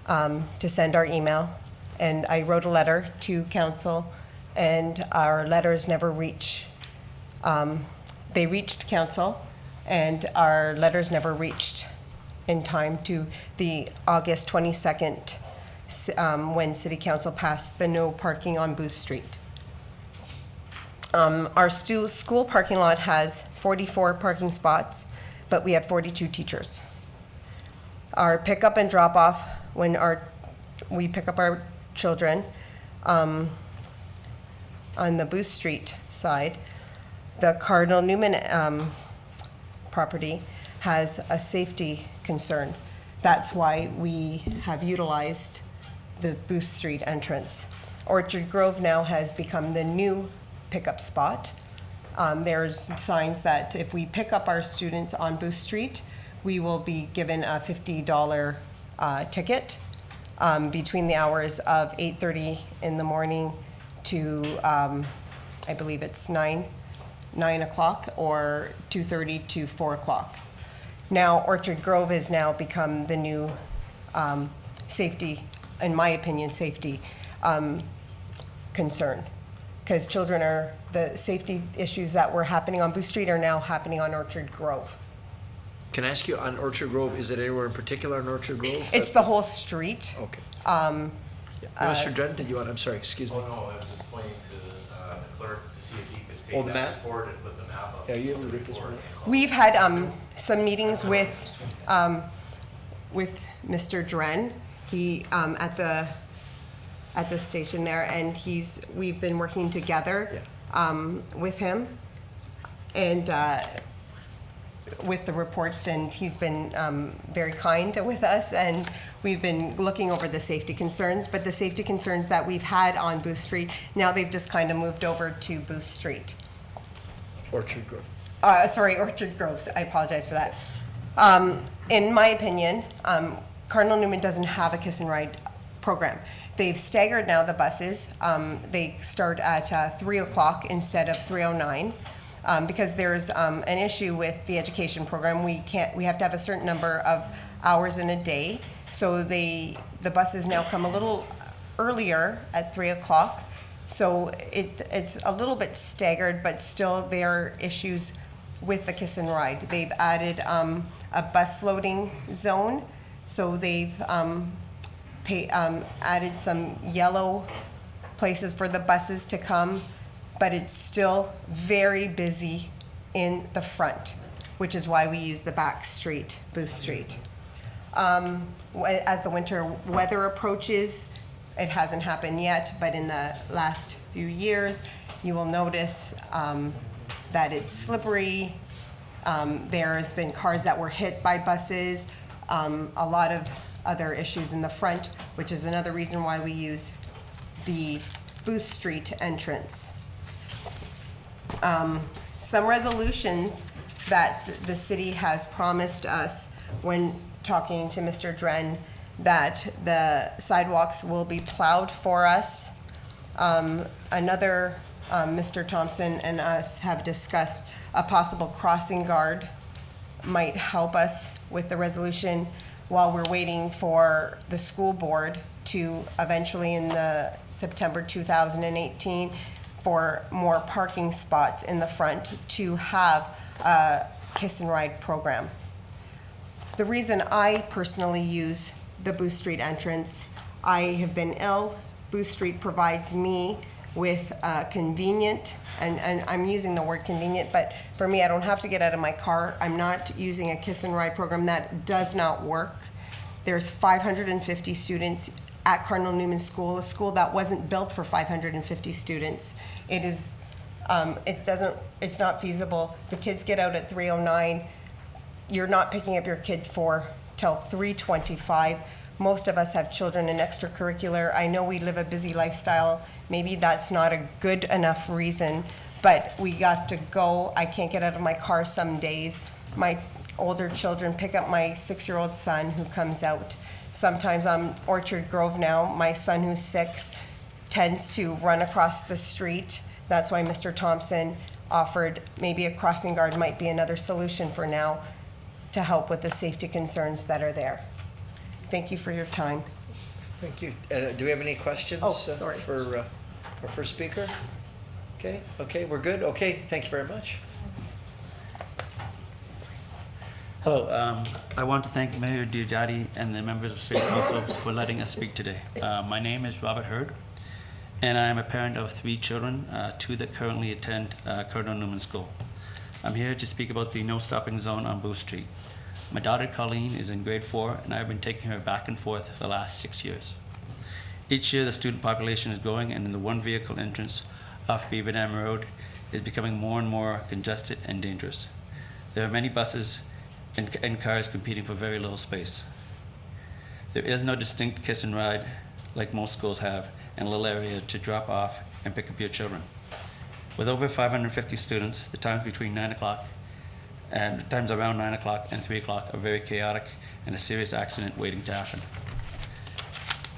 to send our email, and I wrote a letter to council, and our letters never reach. They reached council, and our letters never reached in time to the August 22nd, when City Council passed the no parking on Booth Street. Our school parking lot has 44 parking spots, but we have 42 teachers. Our pickup and drop off, when we pick up our children on the Booth Street side, the Cardinal Newman property has a safety concern. That's why we have utilized the Booth Street entrance. Orchard Grove now has become the new pickup spot. There's signs that if we pick up our students on Booth Street, we will be given a $50 ticket between the hours of 8:30 in the morning to, I believe it's 9 o'clock, or 2:30 to 4 o'clock. Now, Orchard Grove has now become the new safety, in my opinion, safety concern. Because the safety issues that were happening on Booth Street are now happening on Orchard Grove. Can I ask you, on Orchard Grove, is it anywhere in particular on Orchard Grove? It's the whole street. Okay. Mr. Drennan, did you want, I'm sorry, excuse me. Oh, no, I was just pointing to the clerk to see if he could Oh, take the that map? report and put the map up. Yeah, you able to read this one? We've had some meetings with Mr. Dren. He at the station there, and we've been working together with him and with the reports, and he's been very kind with us, and we've been looking over the safety concerns. But the safety concerns that we've had on Booth Street, now they've just kind of moved over to Booth Street. Orchard Grove. Orchard Groves. I apologize for that. In my opinion, Cardinal Newman doesn't have a kiss and ride program. They've staggered now the buses. They start at 3 o'clock instead of 3:09 because there's an issue with the education program. We have to have a certain number of hours in a day. So the buses now come a little earlier at 3 o'clock. So it's a little bit staggered, but still there are issues with the kiss and ride. They've added a bus loading zone, so they've added some yellow places for the buses to come, but it's still very busy in the front, which is why we use the back street, Booth Street. As the winter weather approaches, it hasn't happened yet, but in the last few years, you will notice that it's slippery. There's been cars that were hit by buses. A lot of other issues in the front, which is another reason why we use the Booth Street entrance. Some resolutions that the city has promised us when talking to Mr. Dren, that the sidewalks will be plowed for us. Mr. Thompson and us have discussed a possible crossing guard might help us with the resolution while we're waiting for the school board to eventually in the September 2018 for more parking spots in the front to have a kiss and ride program. The reason I personally use the Booth Street entrance, I have been ill. Booth Street provides me with convenient, and I'm using the word convenient, but for me, I don't have to get out of my car. I'm not using a kiss and ride program. That does not work. There's 550 students at Cardinal Newman School, a school that wasn't built for 550 students. It's not feasible. The kids get out at 3:09. You're not picking up your kid till 3:25. Most of us have children in extracurricular. I know we live a busy lifestyle. Maybe that's not a good enough reason, but we got to go. I can't get out of my car some days. My older children pick up my 6-year-old son who comes out. Sometimes I'm Orchard Grove now. My son who's 6 tends to run across the street. That's why Mr. Thompson offered maybe a crossing guard might be another solution for now to help with the safety concerns that are there. Thank you for your time. Thank you. Do we have any questions? Oh, sorry. For our first speaker? Okay, we're good? Okay, thank you very much. Hello, I want to thank Mayor Diodati and the members of City Council for letting us speak today. My name is Robert Hurd, and I am a parent of 3 children, 2 that currently attend Cardinal Newman School. I'm here to speak about the no stopping zone on Booth Street. My daughter Colleen is in grade 4, and I've been taking her back and forth for the last 6 years. Each year the student population is growing, and the one vehicle entrance off Beaver Dam Road is becoming more and more congested and dangerous. There are many buses and cars competing for very little space. There is no distinct kiss and ride like most schools have, and a little area to drop off and pick up your children. With over 550 students, the times between 9 o'clock and the times around 9 o'clock and 3 o'clock are very chaotic and a serious accident waiting to happen.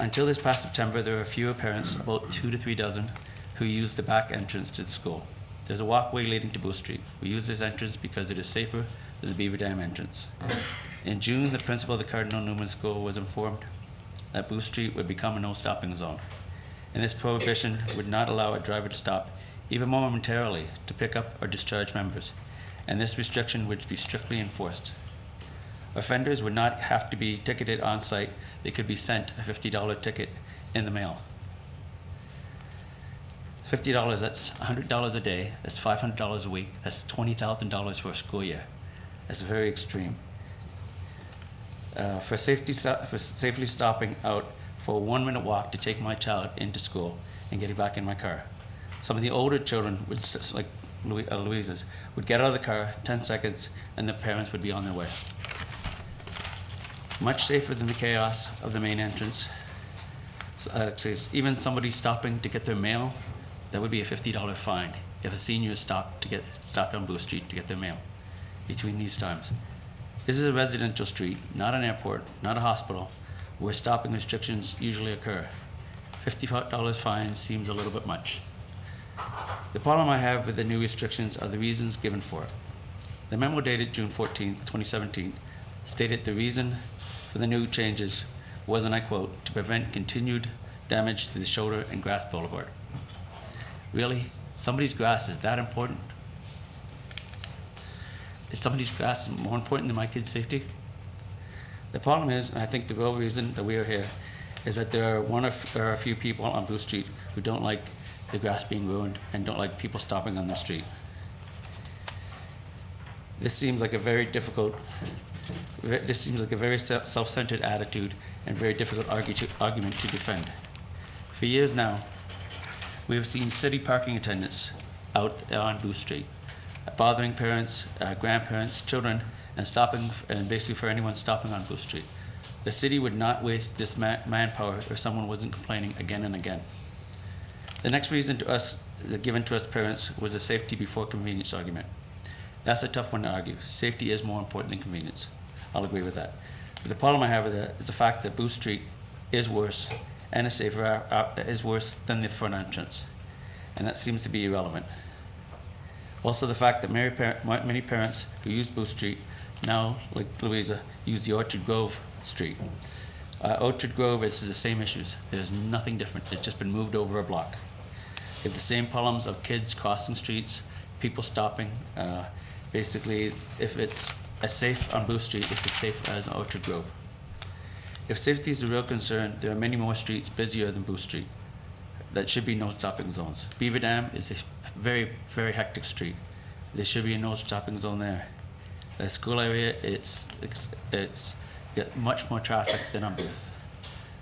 Until this past September, there were fewer parents, about 2 to 3 dozen, who used the back entrance to the school. There's a walkway leading to Booth Street. We use this entrance because it is safer than the Beaver Dam entrance. In June, the principal of the Cardinal Newman School was informed that Booth Street would become a no stopping zone, and this prohibition would not allow a driver to stop, even momentarily, to pick up or discharge members, and this restriction would be strictly enforced. Offenders would not have to be ticketed on site. They could be sent a $50 ticket in the mail. $50, that's $100 a day, that's $500 a week, that's $20,000 for a school year. That's very extreme. For safely stopping out for a 1-minute walk to take my child into school and getting back in my car. Some of the older children, like Louisa's, would get out of the car 10 seconds and the parents would be on their way. Much safer than the chaos of the main entrance. Even somebody stopping to get their mail, that would be a $50 fine if a senior stopped on Booth Street to get their mail between these times. This is a residential street, not an airport, not a hospital, where stopping restrictions usually occur. $50 fine seems a little bit much. The problem I have with the new restrictions are the reasons given for it. The memo dated June 14, 2017, stated the reason for the new changes was, and I quote, to prevent continued damage to the shoulder and grass boulevard. Really? Somebody's grass is that important? Is somebody's grass more important than my kid's safety? The problem is, and I think the real reason that we are here, is that there are a few people on Booth Street who don't like the grass being ruined and don't like people stopping on the street. This seems like a very self-centered attitude and very difficult argument to defend. For years now, we have seen city parking attendants out on Booth Street, bothering parents, grandparents, children, and basically for anyone stopping on Booth Street. The city would not waste this manpower if someone wasn't complaining again and again. The next reason given to us parents was the safety before convenience argument. That's a tough one to argue. Safety is more important than convenience. I'll agree with that. But the problem I have with that is the fact that Booth Street is worse and is worse than the front entrance. And that seems to be irrelevant. Also the fact that many parents who use Booth Street now, like Louisa, use the Orchard Grove Street. Orchard Grove is the same issues. There's nothing different. It's just been moved over a block. You have the same problems of kids crossing streets, people stopping. Basically, if it's as safe on Booth Street, it's as safe as Orchard Grove. If safety is a real concern, there are many more streets busier than Booth Street that should be no stopping zones. Beaver Dam is a very, very hectic street. There should be a no stopping zone there. The school area, it's got much more traffic than on Booth.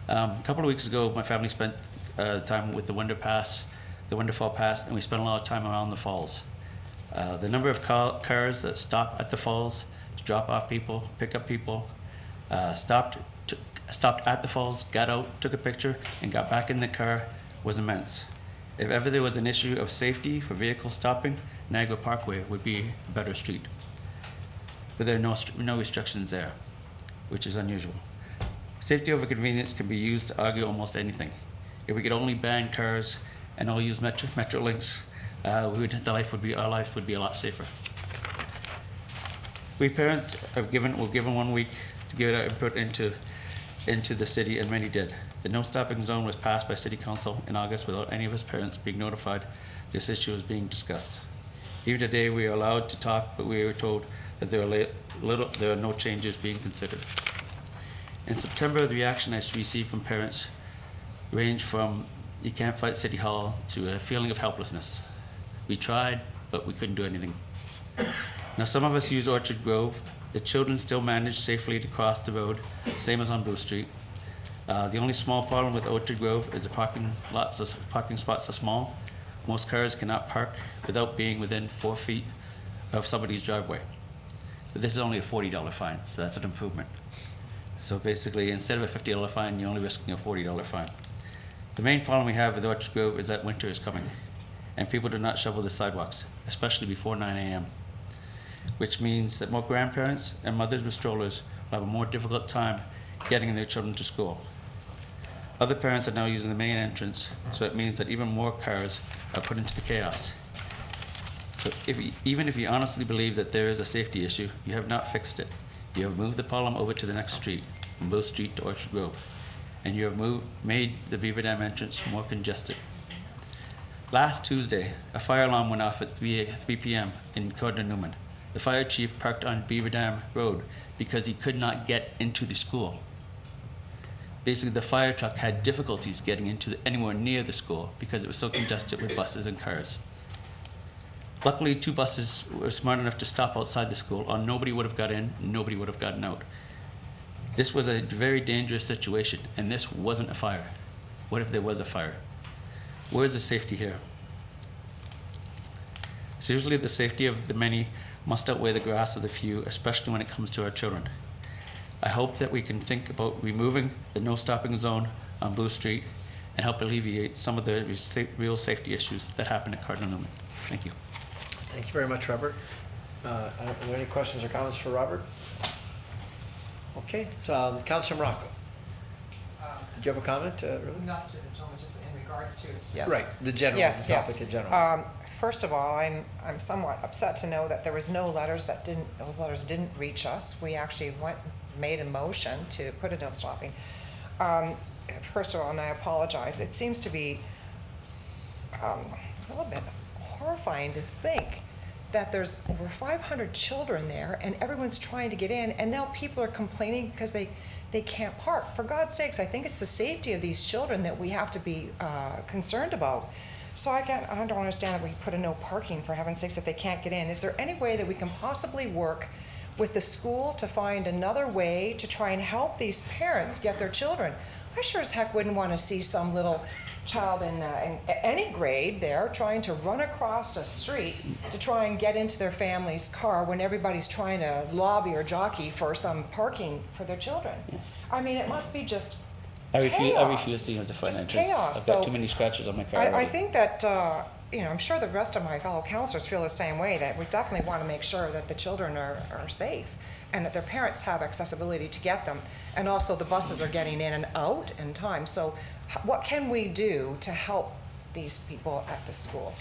A couple of weeks ago, my family spent time with the Wonderfall Pass, and we spent a lot of time around the falls. The number of cars that stop at the falls to drop off people, pick up people, stopped at the falls, got out, took a picture, and got back in the car was immense. If ever there was an issue of safety for vehicles stopping, Niagara Parkway would be a better street. But there are no restrictions there, which is unusual. Safety over convenience can be used to argue almost anything. If we could only ban cars and all use Metrolinx, our life would be a lot safer. We parents were given 1 week to give our input into the city, and many did. The no stopping zone was passed by City Council in August without any of us parents being notified this issue was being discussed. Even today, we are allowed to talk, but we were told that there are no changes being considered. In September, the reaction I received from parents ranged from "you can't fight City Hall" to a feeling of helplessness. We tried, but we couldn't do anything. Now, some of us use Orchard Grove. The children still manage safely to cross the road, same as on Booth Street. The only small problem with Orchard Grove is the parking spots are small. Most cars cannot park without being within 4 feet of somebody's driveway. But this is only a $40 fine, so that's an improvement. So basically, instead of a $50 fine, you're only risking a $40 fine. The main problem we have with Orchard Grove is that winter is coming, and people do not shovel the sidewalks, especially before 9 a.m., which means that more grandparents and mothers with strollers will have a more difficult time getting their children to school. Other parents are now using the main entrance, so it means that even more cars are put into the chaos. So even if you honestly believe that there is a safety issue, you have not fixed it. You have moved the problem over to the next street, from Booth Street to Orchard Grove, and you have made the Beaver Dam entrance more congested. Last Tuesday, a fire alarm went off at 3 p.m. in Cardinal Newman. The fire chief parked on Beaver Dam Road because he could not get into the school. Basically, the fire truck had difficulties getting into anywhere near the school because it was so congested with buses and cars. Luckily, 2 buses were smart enough to stop outside the school, or nobody would have got in, nobody would have gotten out. This was a very dangerous situation, and this wasn't a fire. What if there was a fire? Where's the safety here? Seriously, the safety of the many must outweigh the grass of the few, especially when it comes to our children. I hope that we can think about removing the no stopping zone on Blue Street and help alleviate some of the real safety issues that happen at Cardinal Newman. Thank you. Thank you very much, Robert. Are there any questions or comments for Robert? Okay, so Councilor Morocco. Did you have a comment? Really? Not to the gentleman, just in regards to, yes. Right, the general, Yes, the topic yes. in general. First of all, I'm somewhat upset to know that there was no letters those letters didn't reach us. We actually made a motion to put a no stopping. First of all, and I apologize, it seems to be a little bit horrifying to think that there's over 500 children there and everyone's trying to get in, and now people are complaining because they can't park. For God's sakes, I think it's the safety of these children that we have to be concerned about. So I don't understand that we put a no parking, for heaven's sakes, if they can't get in. Is there any way that we can possibly work with the school to find another way to try and help these parents get their children? I sure as heck wouldn't want to see some little child in any grade there trying to run across a street to try and get into their family's car when everybody's trying to lobby or jockey for some parking for their children. Yes. I mean, it must be just I chaos. refuse to use the Just financials. chaos. I've got So too many scratches on my car I already. think that, I'm sure the rest of my fellow counselors feel the same way, that we definitely want to make sure that the children are safe and that their parents have accessibility to get them. And also the buses are getting in and out in time. So what can we do to help these people at the school?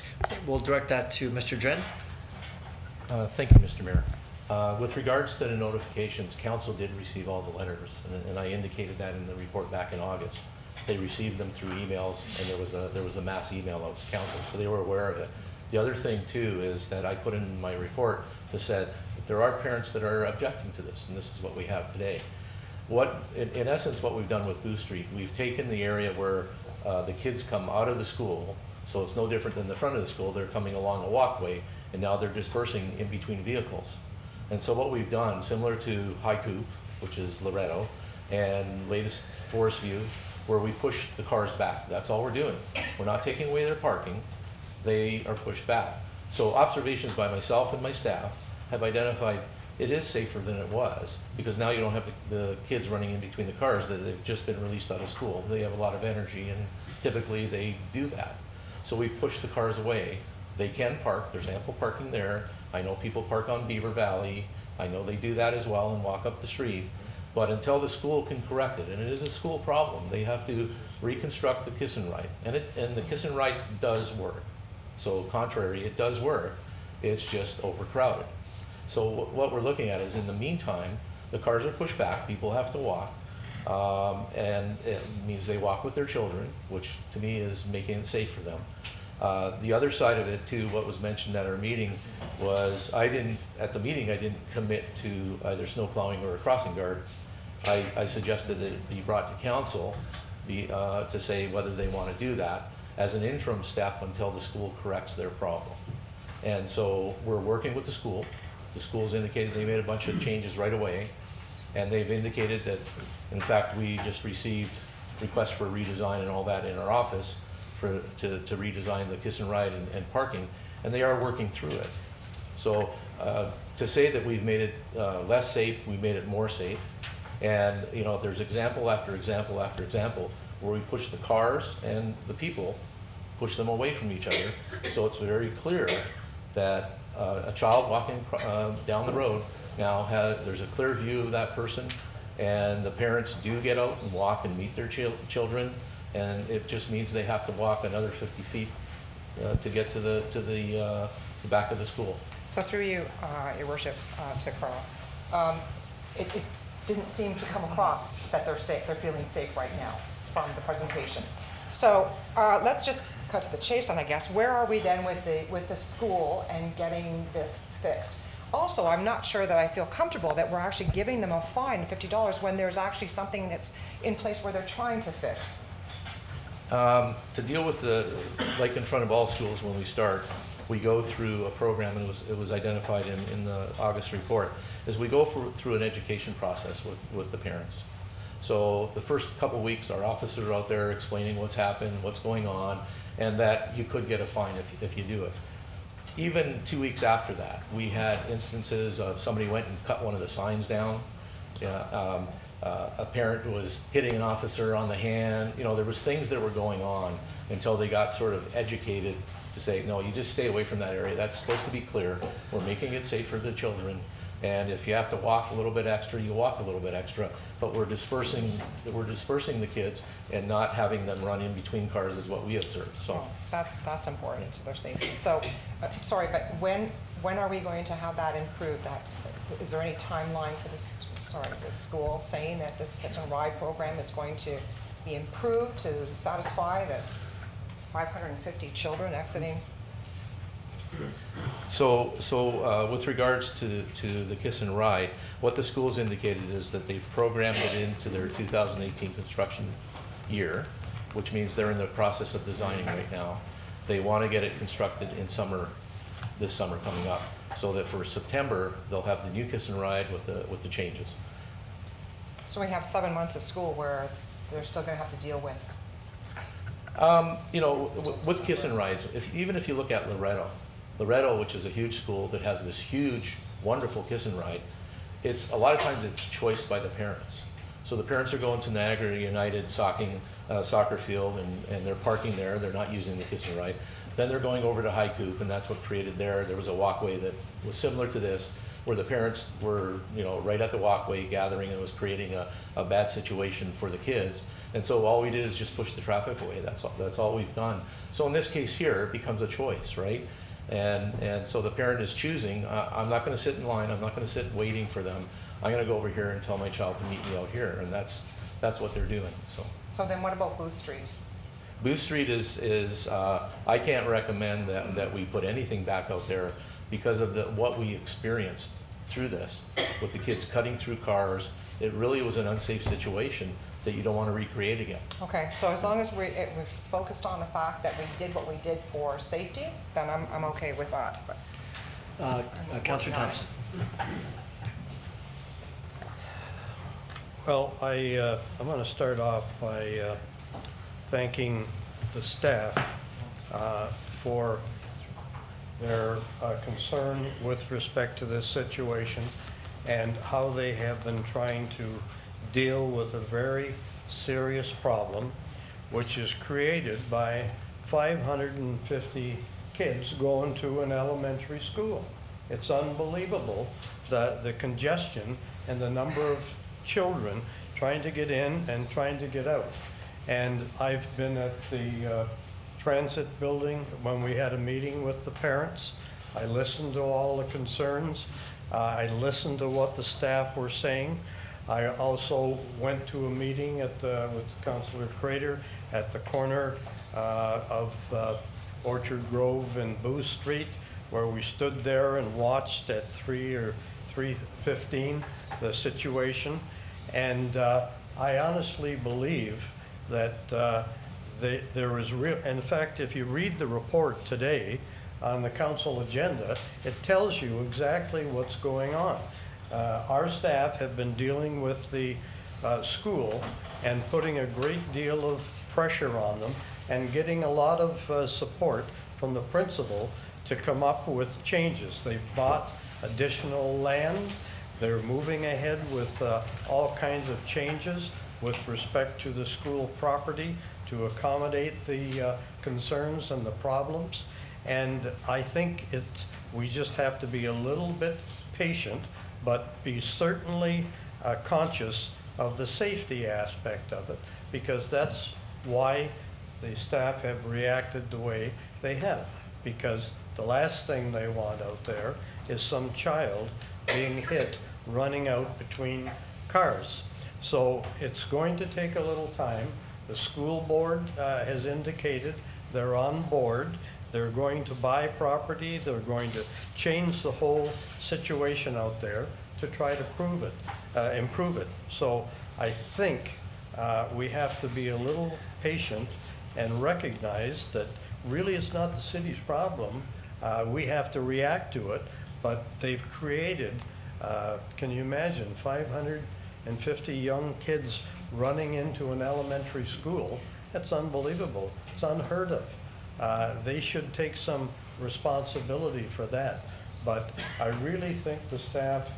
We'll direct that to Mr. Dren. Thank you, Mr. Mayor. With regards to the notifications, council did receive all the letters, and I indicated that in the report back in August. They received them through emails, and there was a mass email out to council, so they were aware of it. The other thing too is that I put in my report to said that there are parents that are objecting to this, and this is what we have today. In essence, what we've done with Booth Street, we've taken the area where the kids come out of the school, so it's no different than the front of the school. They're coming along a walkway, and now they're dispersing in between vehicles. And so what we've done, similar to High Coupe, which is Loretto, and latest Forest View, where we push the cars back. That's all we're doing. We're not taking away their parking. They are pushed back. So observations by myself and my staff have identified it is safer than it was, because now you don't have the kids running in between the cars that have just been released out of school. They have a lot of energy, and typically they do that. So we push the cars away. They can park. There's ample parking there. I know people park on Beaver Valley. I know they do that as well and walk up the street. But until the school can correct it, and it is a school problem, they have to reconstruct the kiss and ride. And the kiss and ride does work. So contrary, it does work. It's just overcrowded. So what we're looking at is, in the meantime, the cars are pushed back, people have to walk, and it means they walk with their children, which to me is making it safe for them. The other side of it too, what was mentioned at our meeting was, at the meeting I didn't commit to either snow plowing or a crossing guard. I suggested that it be brought to council to say whether they want to do that as an interim step until the school corrects their problem. And so we're working with the school. The school's indicated they made a bunch of changes right away, and they've indicated that, in fact, we just received requests for redesign and all that in our office to redesign the kiss and ride and parking, and they are working through it. So to say that we've made it less safe, we made it more safe. And there's example after example after example where we push the cars and the people, push them away from each other. So it's very clear that a child walking down the road now there's a clear view of that person, and the parents do get out and walk and meet their children, and it just means they have to walk another 50 feet to get to the back of the school. So through you, Your Worship, to Carl, it didn't seem to come across that they're safe, they're feeling safe right now from the presentation. So let's just cut to the chase, and I guess, where are we then with the school and getting this fixed? Also, I'm not sure that I feel comfortable that we're actually giving them a fine of $50 when there's actually something that's in place where they're trying to fix. To deal with like in front of all schools when we start, we go through a program, and it was identified in the August report, is we go through an education process with the parents. So the first couple weeks, our officers are out there explaining what's happened, what's going on, and that you could get a fine if you do it. Even 2 weeks after that, we had instances of somebody went and cut one of the signs down. A parent was hitting an officer on the hand. There was things that were going on until they got sort of educated to say, no, you just stay away from that area. That's supposed to be clear. We're making it safe for the children. And if you have to walk a little bit extra, you walk a little bit extra. But we're dispersing the kids and not having them run in between cars is what we observed. So That's important to their safety. So, sorry, but when are we going to have that improved? Is there any timeline for the school saying that this Kiss and Ride program is going to be improved to satisfy the 550 children exiting? So with regards to the Kiss and Ride, what the school's indicated is that they've programmed it into their 2018 construction year, which means they're in the process of designing right now. They want to get it constructed in this summer coming up, so that for September they'll have the new Kiss and Ride with the changes. So we have 7 months of school where they're still gonna have to deal with? You know, with Kiss and Rides, even if you look at Loretto, which is a huge school that has this huge, wonderful Kiss and Ride, a lot of times it's choice by the parents. So the parents are going to Niagara United soccer field and they're parking there, they're not using the Kiss and Ride. Then they're going over to High Coop, and that's what created there was a walkway that was similar to this, where the parents were, you know, right at the walkway gathering, and it was creating a bad situation for the kids. And so all we did is just push the traffic away. That's all we've done. So in this case here, it becomes a choice, right? And so the parent is choosing, I'm not gonna sit in line, I'm not gonna sit waiting for them. I'm gonna go over here and tell my child to meet me out here, and that's what they're doing, so. So then what about Booth Street? Booth Street is I can't recommend that we put anything back out there because of what we experienced through this, with the kids cutting through cars. It really was an unsafe situation that you don't want to recreate again. Okay, so as long as we're focused on the fact that we did what we did for safety, then I'm okay with that. But Councillor Thompson. Well, I'm going to start off by thanking the staff for their concern with respect to this situation and how they have been trying to deal with a very serious problem, which is created by 550 kids going to an elementary school. It's unbelievable, the congestion and the number of children trying to get in and trying to get out. And I've been at the transit building when we had a meeting with the parents. I listened to all the concerns. I listened to what the staff were saying. I also went to a meeting with Councillor Crater at the corner of Orchard Grove and Booth Street, where we stood there and watched at 3 or 3:15 the situation. And I honestly believe that there is real, in fact, if you read the report today on the council agenda, it tells you exactly what's going on. Our staff have been dealing with the school and putting a great deal of pressure on them and getting a lot of support from the principal to come up with changes. They've bought additional land. They're moving ahead with all kinds of changes with respect to the school property to accommodate the concerns and the problems. And I think we just have to be a little bit patient, but be certainly conscious of the safety aspect of it, because that's why the staff have reacted the way they have. Because the last thing they want out there is some child being hit running out between cars. So it's going to take a little time. The school board has indicated they're on board. They're going to buy property. They're going to change the whole situation out there to try to improve it. So I think we have to be a little patient and recognize that really it's not the city's problem. We have to react to it, but they've created, can you imagine, 550 young kids running into an elementary school? That's unbelievable. It's unheard of. They should take some responsibility for that. But I really think the staff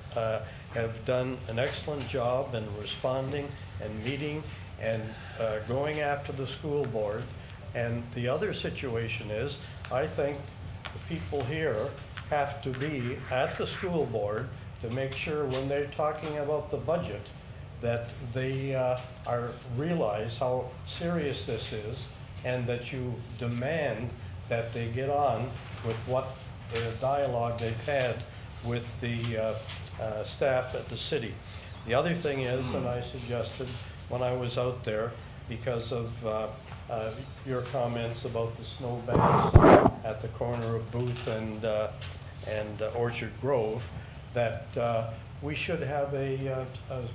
have done an excellent job in responding and meeting and going after the school board. And the other situation is, I think the people here have to be at the school board to make sure when they're talking about the budget that they realize how serious this is, and that you demand that they get on with what the dialogue they've had with the staff at the city. The other thing is, and I suggested when I was out there, because of your comments about the snowbanks at the corner of Booth and Orchard Grove, that we should have a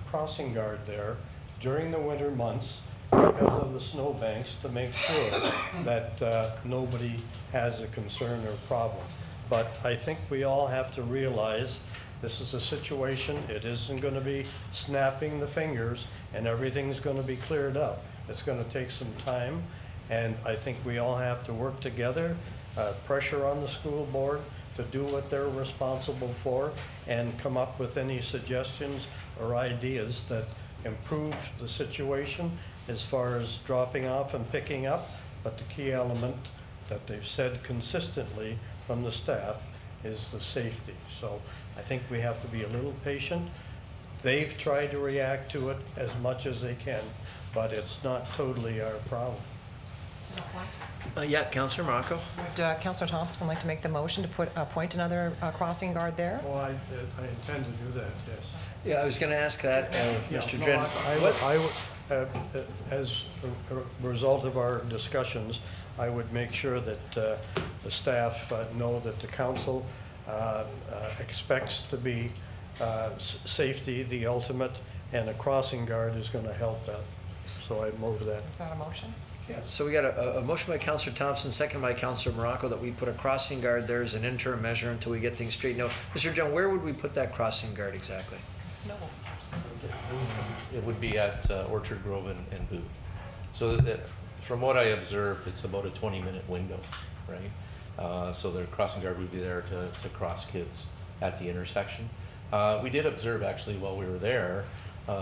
crossing guard there during the winter months because of the snowbanks, to make sure that nobody has a concern or problem. But I think we all have to realize This is a situation, it isn't going to be snapping the fingers and everything's going to be cleared up. It's going to take some time, and I think we all have to work together, pressure on the school board to do what they're responsible for, and come up with any suggestions or ideas that improve the situation as far as dropping off and picking up. But the key element that they've said consistently from the staff is the safety. So I think we have to be a little patient. They've tried to react to it as much as they can, but it's not totally our problem. Yeah, Councillor Morocco. Would Councillor Thompson like to make the motion to appoint another crossing guard there? Well, I intend to do that, yes. Yeah, I was going to ask that, Mr. No, Dren. I would, as a result of our discussions, I would make sure that the staff know that the council expects to be safety the ultimate, and a crossing guard is going to help that. So I move that. Is that a motion? So we got a motion by Councillor Thompson, second by Councillor Morocco, that we put a crossing guard there as an interim measure until we get things straightened out. Mr. Dren, where would we put that crossing guard exactly? Snow. It would be at Orchard Grove and Booth. So that, from what I observed, it's about a 20-minute window, right? So the crossing guard would be there to cross kids at the intersection. We did observe, actually, while we were there,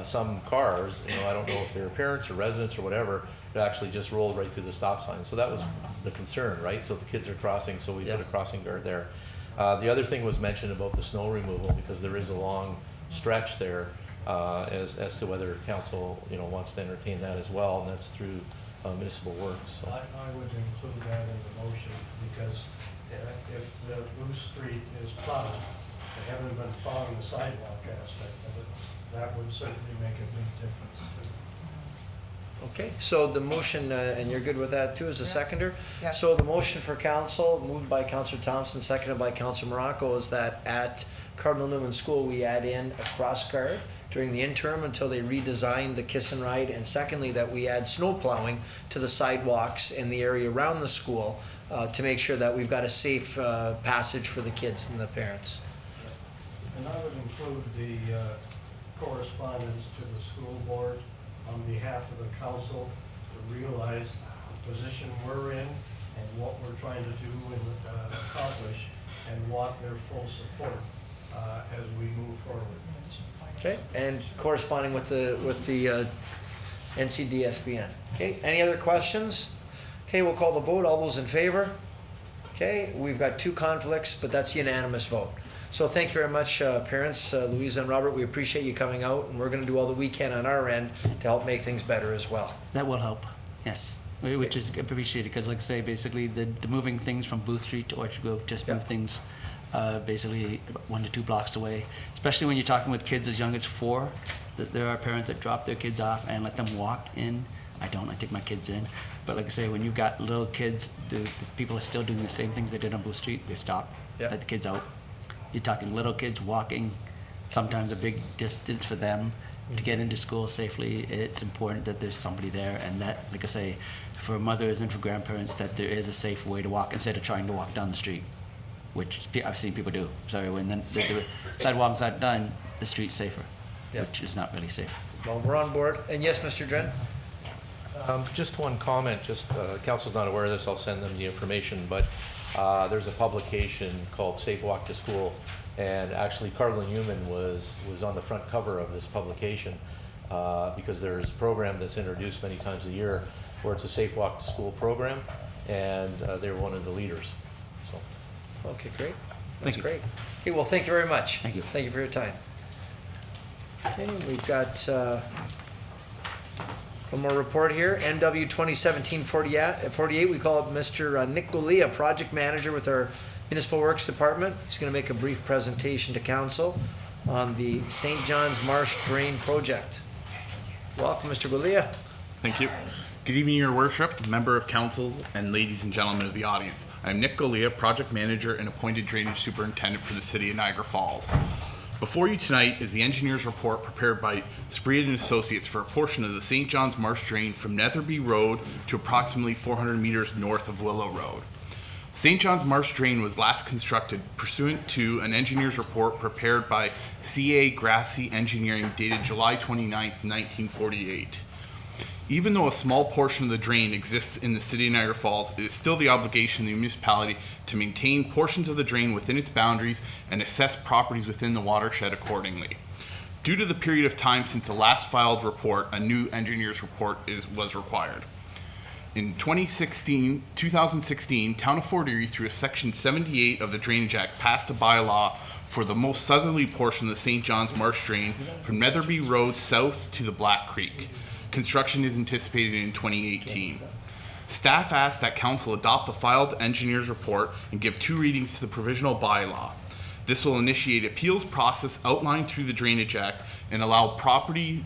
some cars, I don't know if they were parents or residents or whatever, that actually just rolled right through the stop sign. So that was the concern, right? So the kids are crossing, so we put a crossing guard there. The other thing was mentioned about the snow removal, because there is a long stretch there as to whether council wants to entertain that as well, and that's through municipal works. So. I would include that in the motion, because if the Bruce Street is plowed, they haven't been plowing the sidewalk aspect of it, that would certainly make a big difference too. Okay, so the motion, and you're good with that too, as a seconder? Yes. So the motion for council, moved by Councillor Thompson, seconded by Councillor Morocco, is that at Cardinal Newman School, we add in a cross guard during the interim until they redesign the kiss and ride, and secondly, that we add snow plowing to the sidewalks in the area around the school to make sure that we've got a safe passage for the kids and the parents. And I would include the correspondence to the school board on behalf of the council to realize the position we're in and what we're trying to do and accomplish, and want their full support as we move forward. Okay, and corresponding with the NCDSBN. Okay, any other questions? Okay, we'll call the vote. All those in favor? Okay, we've got 2 conflicts, but that's unanimous vote. So thank you very much, parents, Louisa and Robert. We appreciate you coming out, and we're going to do all that we can on our end to help make things better as well. That will help, yes. Which is appreciated, because like I say, basically the moving things from Booth Street to Orchard Grove just move things basically 1 to 2 blocks away. Especially when you're talking with kids as young as 4, that there are parents that drop their kids off and let them walk in. I take my kids in. But like I say, when you've got little kids, the people are still doing the same things they did on Booth Street. They stop, let the kids out. You're talking little kids walking, sometimes a big distance for them to get into school safely. It's important that there's somebody there, and that, like I say, for mothers and for grandparents, that there is a safe way to walk instead of trying to walk down the street, which I've seen people do. Sorry, when the sidewalk's not done, the street's safer, which is not really safe. Well, we're on board. And yes, Mr. Dren? Just one comment, council's not aware of this, I'll send them the information, but there's a publication called Safe Walk to School, and actually Cardinal Newman was on the front cover of this publication because there's a program that's introduced many times a year where it's a Safe Walk to School program, and they were one of the leaders. So. Okay, great. That's great. Okay, well, thank you very much. Thank you. Thank you for your time. Okay, we've got one more report here. NW 2017-48. We call it Mr. Nick Golia, Project Manager with our Municipal Works Department. He's going to make a brief presentation to Council on the St. John's Marsh Drain Project. Welcome, Mr. Golia. Thank you. Good evening, Your Worship, member of council, and ladies and gentlemen of the audience. I'm Nick Golia, Project Manager and appointed Drainage Superintendent for the City of Niagara Falls. Before you tonight is the engineer's report prepared by Spreed and Associates for a portion of the St. John's Marsh Drain from Netherby Road to approximately 400 meters north of Willow Road. St. John's Marsh Drain was last constructed pursuant to an engineer's report prepared by C.A. Grassi Engineering dated July 29th, 1948. Even though a small portion of the drain exists in the city of Niagara Falls, it is still the obligation of the municipality to maintain portions of the drain within its boundaries and assess properties within the watershed accordingly. Due to the period of time since the last filed report, a new engineer's report was required. In 2016, Town of Fort Erie, through a Section 78 of the Drainage Act, passed a bylaw for the most southerly portion of the St. John's Marsh Drain from Netherby Road south to the Black Creek. Construction is anticipated in 2018. Staff asked that Council adopt the filed engineer's report and give 2 readings to the provisional bylaw. This will initiate appeals process outlined through the Drainage Act and allows property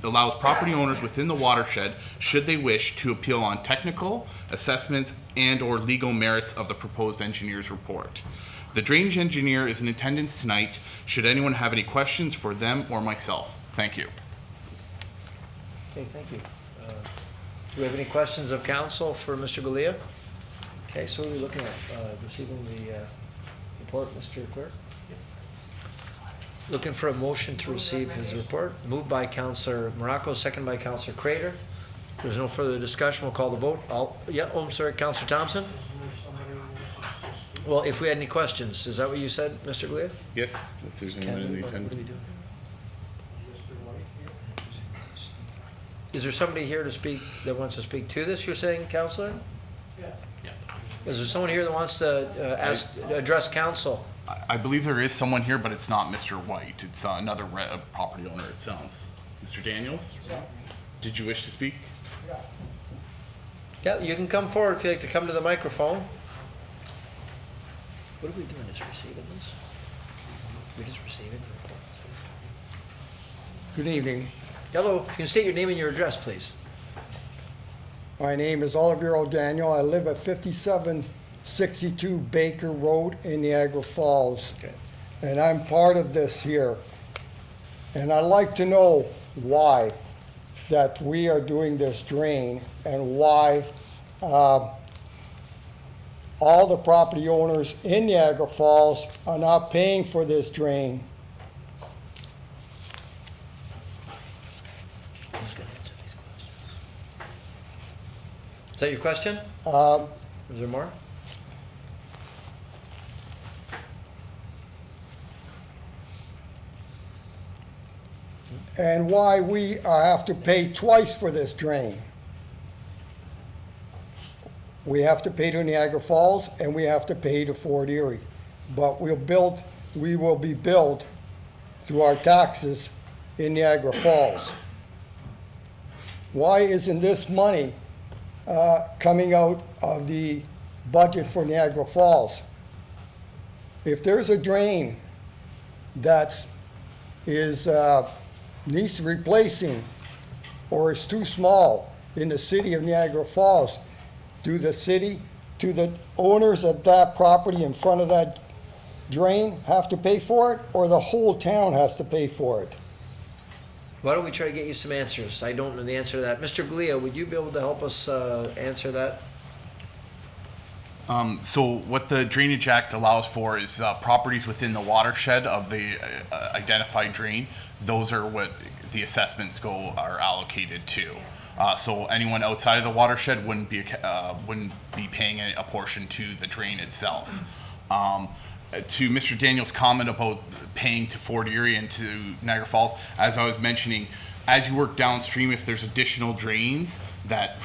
owners within the watershed, should they wish, to appeal on technical, assessments, and/or legal merits of the proposed engineer's report. The drainage engineer is in attendance tonight. Should anyone have any questions for them or myself? Thank you. Okay, thank you. Do we have any questions of council for Mr. Galea? Okay, so what are we looking at? Receiving the report, Mr. Clerk? Looking for a motion to receive his report. Moved by Councillor Morocco, second by Councillor Crater. If there's no further discussion, we'll call the vote. I'm sorry, Councillor Thompson? Well, if we had any questions, is that what you said, Mr. Galea? Yes, if there's anyone in the attendance. Is there somebody here to speak, that wants to speak to this, you're saying, Councillor? Yeah. Is there someone here that wants to address council? I believe there is someone here, but it's not Mr. White. It's another property owner, it sounds. Mr. Daniels? Did you wish to speak? Yeah, you can come forward if you'd like to come to the microphone. What are we doing, just receiving this? We just receiving the report? Good evening. Hello, you can state your name and your address, please. My name is Olivier O'Daniel. I live at 5762 Baker Road in Niagara Falls. Okay. And I'm part of this here. And I'd like to know why that we are doing this drain and why all the property owners in Niagara Falls are not paying for this drain. Who's going to answer these questions? Is that your question? Is there more? And why we have to pay twice for this drain. We have to pay to Niagara Falls and we have to pay to Fort Erie. But we will be billed through our taxes in Niagara Falls. Why isn't this money coming out of the budget for Niagara Falls? If there's a drain that needs replacing or is too small in the city of Niagara Falls, do the owners of that property in front of that drain have to pay for it, or the whole town has to pay for it? Why don't we try to get you some answers? I don't know the answer to that. Mr. Galea, would you be able to help us answer that? So what the Drainage Act allows for is properties within the watershed of the identified drain. Those are what the assessments are allocated to. So anyone outside of the watershed wouldn't be paying a portion to the drain itself. To Mr. Daniels' comment about paying to Fort Erie and to Niagara Falls, as I was mentioning, as you work downstream, if there's additional drains that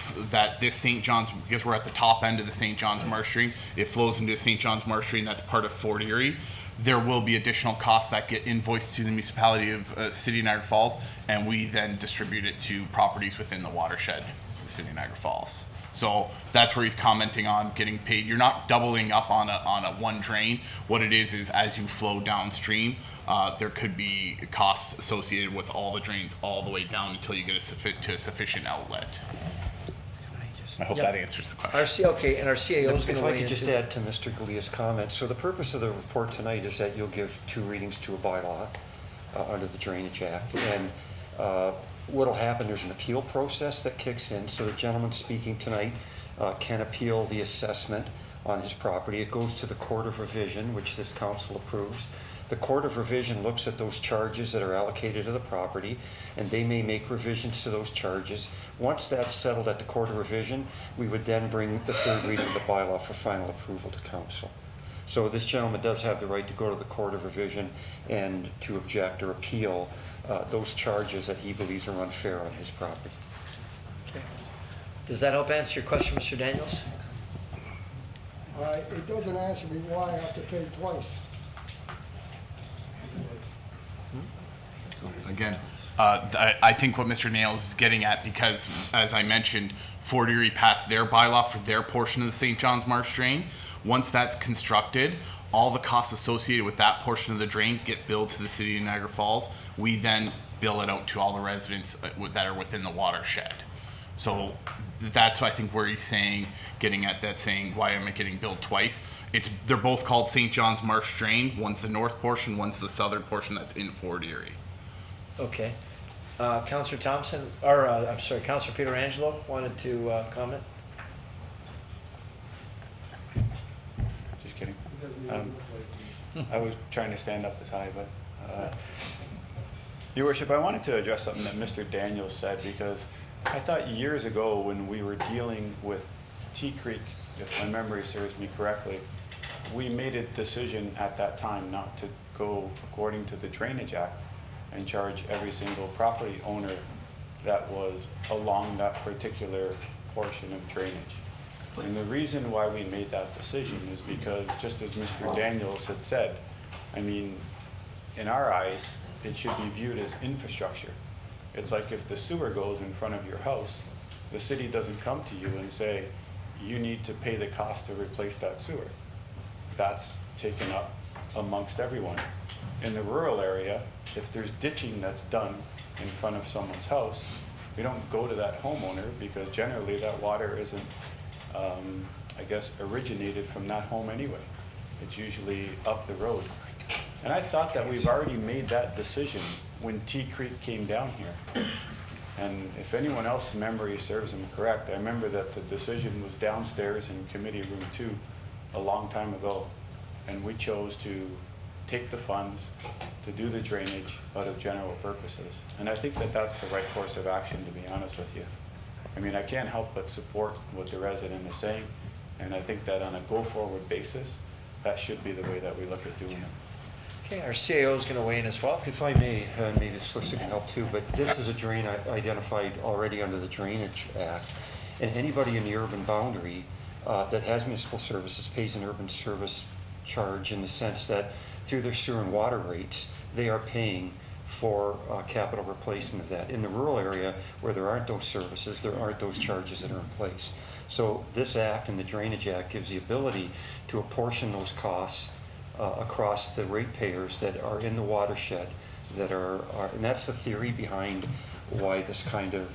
this St. John's, because we're at the top end of the St. John's Marsh Drain, it flows into St. John's Marsh Drain, that's part of Fort Erie. There will be additional costs that get invoiced to the municipality of City of Niagara Falls, and we then distribute it to properties within the watershed, the City of Niagara Falls. So that's where he's commenting on getting paid. You're not doubling up on a one drain. What it is as you flow downstream, there could be costs associated with all the drains all the way down until you get to a sufficient outlet. I hope that answers the question. And our CAO is going to If I weigh could just into- add to Mr. Galea's comment. So the purpose of the report tonight is that you'll give 2 readings to a bylaw under the Drainage Act. And what'll happen, there's an appeal process that kicks in. So the gentleman speaking tonight can appeal the assessment on his property. It goes to the Court of Revision, which this council approves. The Court of Revision looks at those charges that are allocated to the property, and they may make revisions to those charges. Once that's settled at the Court of Revision, we would then bring the third reading of the bylaw for final approval to council. So this gentleman does have the right to go to the Court of Revision and to object or appeal those charges that he believes are unfair on his property. Okay. Does that help answer your question, Mr. Daniels? It doesn't answer me why I have to pay twice. Again, I think what Mr. Nails is getting at, because as I mentioned, Fort Erie passed their bylaw for their portion of the St. John's Marsh drain. Once that's constructed, all the costs associated with that portion of the drain get billed to the city of Niagara Falls. We then bill it out to all the residents that are within the watershed. So that's I think where he's saying, getting at that, saying, why am I getting billed twice? They're both called St. John's Marsh drain. One's the north portion, one's the southern portion that's in Fort Erie. Okay. Councillor Thompson, or I'm sorry, Councillor Pietrangelo wanted to comment. Just kidding. I was trying to stand up this high, but Your Worship, I wanted to address something that Mr. Daniels said, because I thought years ago when we were dealing with Tea Creek, if my memory serves me correctly, we made a decision at that time not to go according to the Drainage Act and charge every single property owner that was along that particular portion of drainage. And the reason why we made that decision is because, just as Mr. Daniels had said, I mean, in our eyes, it should be viewed as infrastructure. It's like if the sewer goes in front of your house, the city doesn't come to you and say, you need to pay the cost to replace that sewer. That's taken up amongst everyone. In the rural area, if there's ditching that's done in front of someone's house, we don't go to that homeowner, because generally that water isn't, I guess, originated from that home anyway. It's usually up the road. And I thought that we've already made that decision when Tea Creek came down here. And if anyone else's memory serves them correct, I remember that the decision was downstairs in Committee Room 2 a long time ago. And we chose to take the funds to do the drainage out of general purposes. And I think that that's the right course of action, to be honest with you. I mean, I can't help but support what the resident is saying. And I think that on a go-forward basis, that should be the way that we look at doing it. Okay, our CAO is going to weigh in as well. If I may, maybe this solicitor can help too, but this is a drain identified already under the Drainage Act. And anybody in the urban boundary that has municipal services pays an urban service charge, in the sense that through their sewer and water rates, they are paying for capital replacement of that. In the rural area where there aren't those services, there aren't those charges that are in place. So this act and the Drainage Act gives the ability to apportion those costs across the ratepayers that are in the watershed, that are, and that's the theory behind why this kind of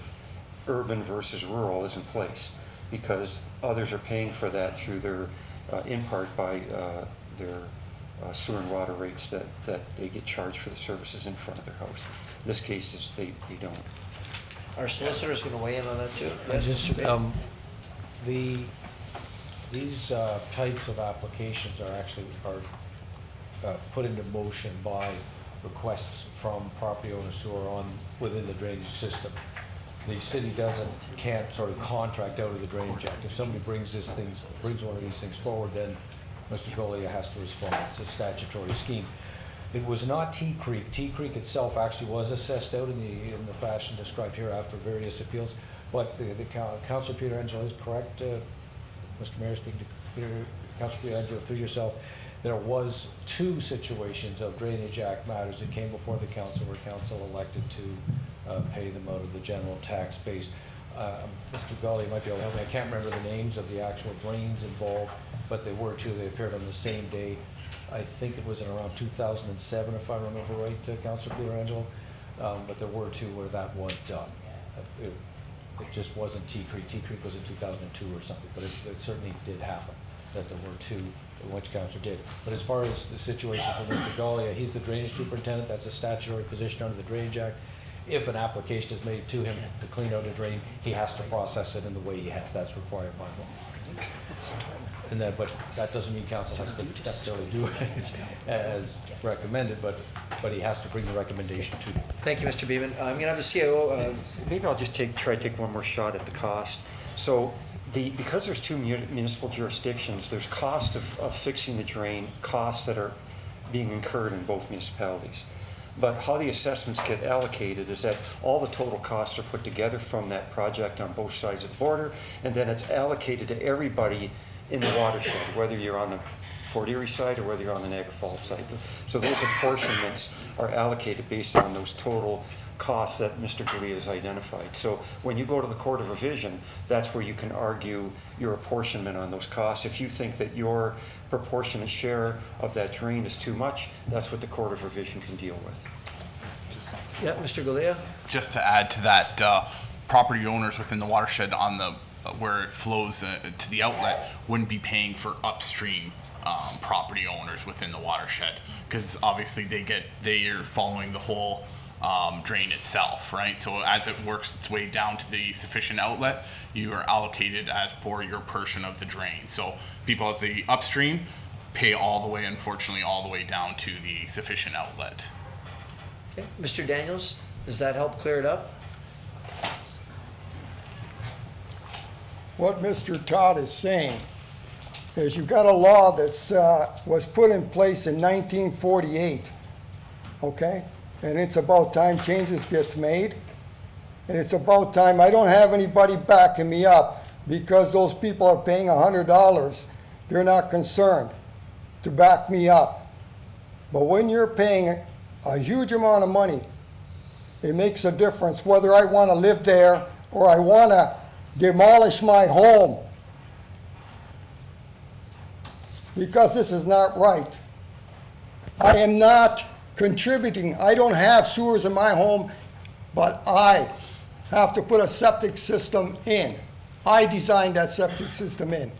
urban versus rural is in place, because others are paying for that through their, in part by their sewer and water rates that they get charged for the services in front of their house. In this case, they don't. Our solicitor is going to weigh in on that too. Yes, Just, Mr. Bain? these types of applications are actually put into motion by requests from property owners who are within the drainage system. The city can't sort of contract out of the Drainage Act. If somebody brings one of these things forward, then Mr. Golia has to respond. It's a statutory scheme. It was not Tea Creek. Tea Creek itself actually was assessed out in the fashion described here after various appeals. But Councilor Pietrangelo is correct. Mr. Mayor, speaking to Councilor Pietrangelo through yourself, there was 2 situations of Drainage Act matters that came before the council where council elected to pay them out of the general tax base. Mr. Gully might be able to help me. I can't remember the names of the actual drains involved, but there were 2. They appeared on the same day. I think it was in around 2007, if I remember right, Councilor Pietrangelo. But there were 2 where that was done. It just wasn't Tea Creek. Tea Creek was in 2002 or something, but it certainly did happen that there were 2 which council did. But as far as the situation for Mr. Golia, he's the drainage superintendent. That's a statutory position under the Drainage Act. If an application is made to him to clean out a drain, he has to process it in the way he has. That's required by law. And then, but that doesn't mean council has to necessarily do it as recommended, but he has to bring the recommendation to you. Thank you, Mr. Beeman. I'm gonna have the CIO, Maybe I'll just try to take one more shot at the cost. So because there's two municipal jurisdictions, there's cost of fixing the drain, costs that are being incurred in both municipalities. But how the assessments get allocated is that all the total costs are put together from that project on both sides of the border, and then it's allocated to everybody in the watershed, whether you're on the Fort Erie side or whether you're on the Niagara Falls side. So those apportionments are allocated based on those total costs that Mr. Galea has identified. So when you go to the Court of Revision, that's where you can argue your apportionment on those costs. If you think that your proportionate share of that drain is too much, that's what the Court of Revision can deal with. yeah, Mr. Galea? Just to add to that, property owners within the watershed on the where it flows to the outlet wouldn't be paying for upstream property owners within the watershed, because obviously they are following the whole drain itself, right? So as it works its way down to the sufficient outlet, you are allocated as per your portion of the drain. So people at the upstream pay all the way, unfortunately, all the way down to the sufficient outlet. Okay. Mr. Daniels, does that help clear it up? What Mr. Todd is saying is you've got a law that's was put in place in 1948, okay? And it's about time changes gets made. And it's about time, I don't have anybody backing me up because those people are paying $100. They're not concerned to back me up. But when you're paying a huge amount of money, it makes a difference whether I want to live there or I want to demolish my home. Because this is not right. I am not contributing. I don't have sewers in my home, but I have to put a septic system in. I designed that septic system in.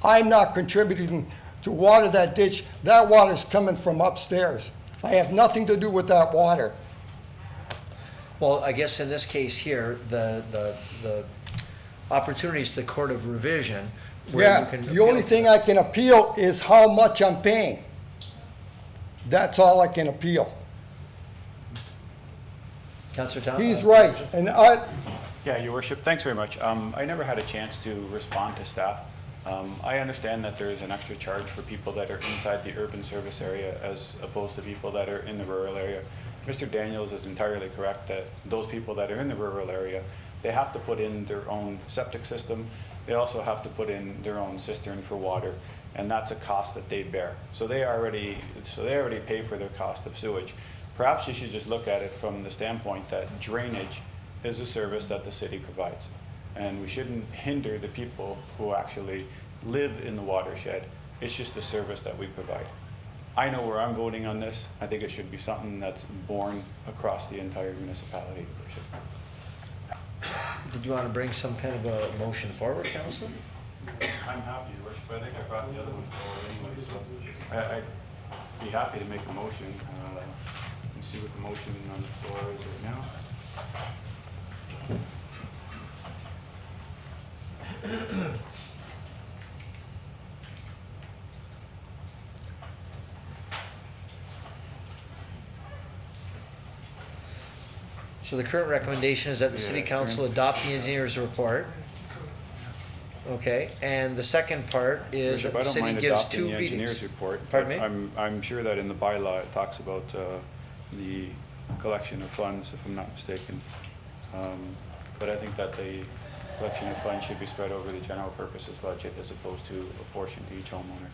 I'm not contributing to water that ditch. That water's coming from upstairs. I have nothing to do with that water. Well, I guess in this case here, the opportunities to the Court of Revision where you can Yeah, the only thing I can appeal is how much I'm paying. That's all I can appeal. Councilor Tom? He's right, and Yeah, Your Worship, thanks very much. I never had a chance to respond to staff. I understand that there is an extra charge for people that are inside the urban service area as opposed to people that are in the rural area. Mr. Daniels is entirely correct that those people that are in the rural area, they have to put in their own septic system. They also have to put in their own cistern for water, and that's a cost that they bear. So they already pay for their cost of sewage. Perhaps you should just look at it from the standpoint that drainage is a service that the city provides. And we shouldn't hinder the people who actually live in the watershed. It's just a service that we provide. I know where I'm voting on this. I think it should be something that's borne across the entire municipality, Your Worship. Did you want to bring some kind of a motion forward, Councilor? I'm happy, Your Worship. I think I brought the other one forward anyway, so I'd be happy to make a motion. And see what the motion on the floor is right now. So the current recommendation is that the city council adopt the engineer's report. Okay, and the second part is that Bishop, I the don't city mind gives adopting two the engineer's readings. report. Pardon me? I'm sure that in the bylaw it talks about the collection of funds, if I'm not mistaken. But I think that the collection of funds should be spread over the general purposes budget as opposed to a portion to each homeowner.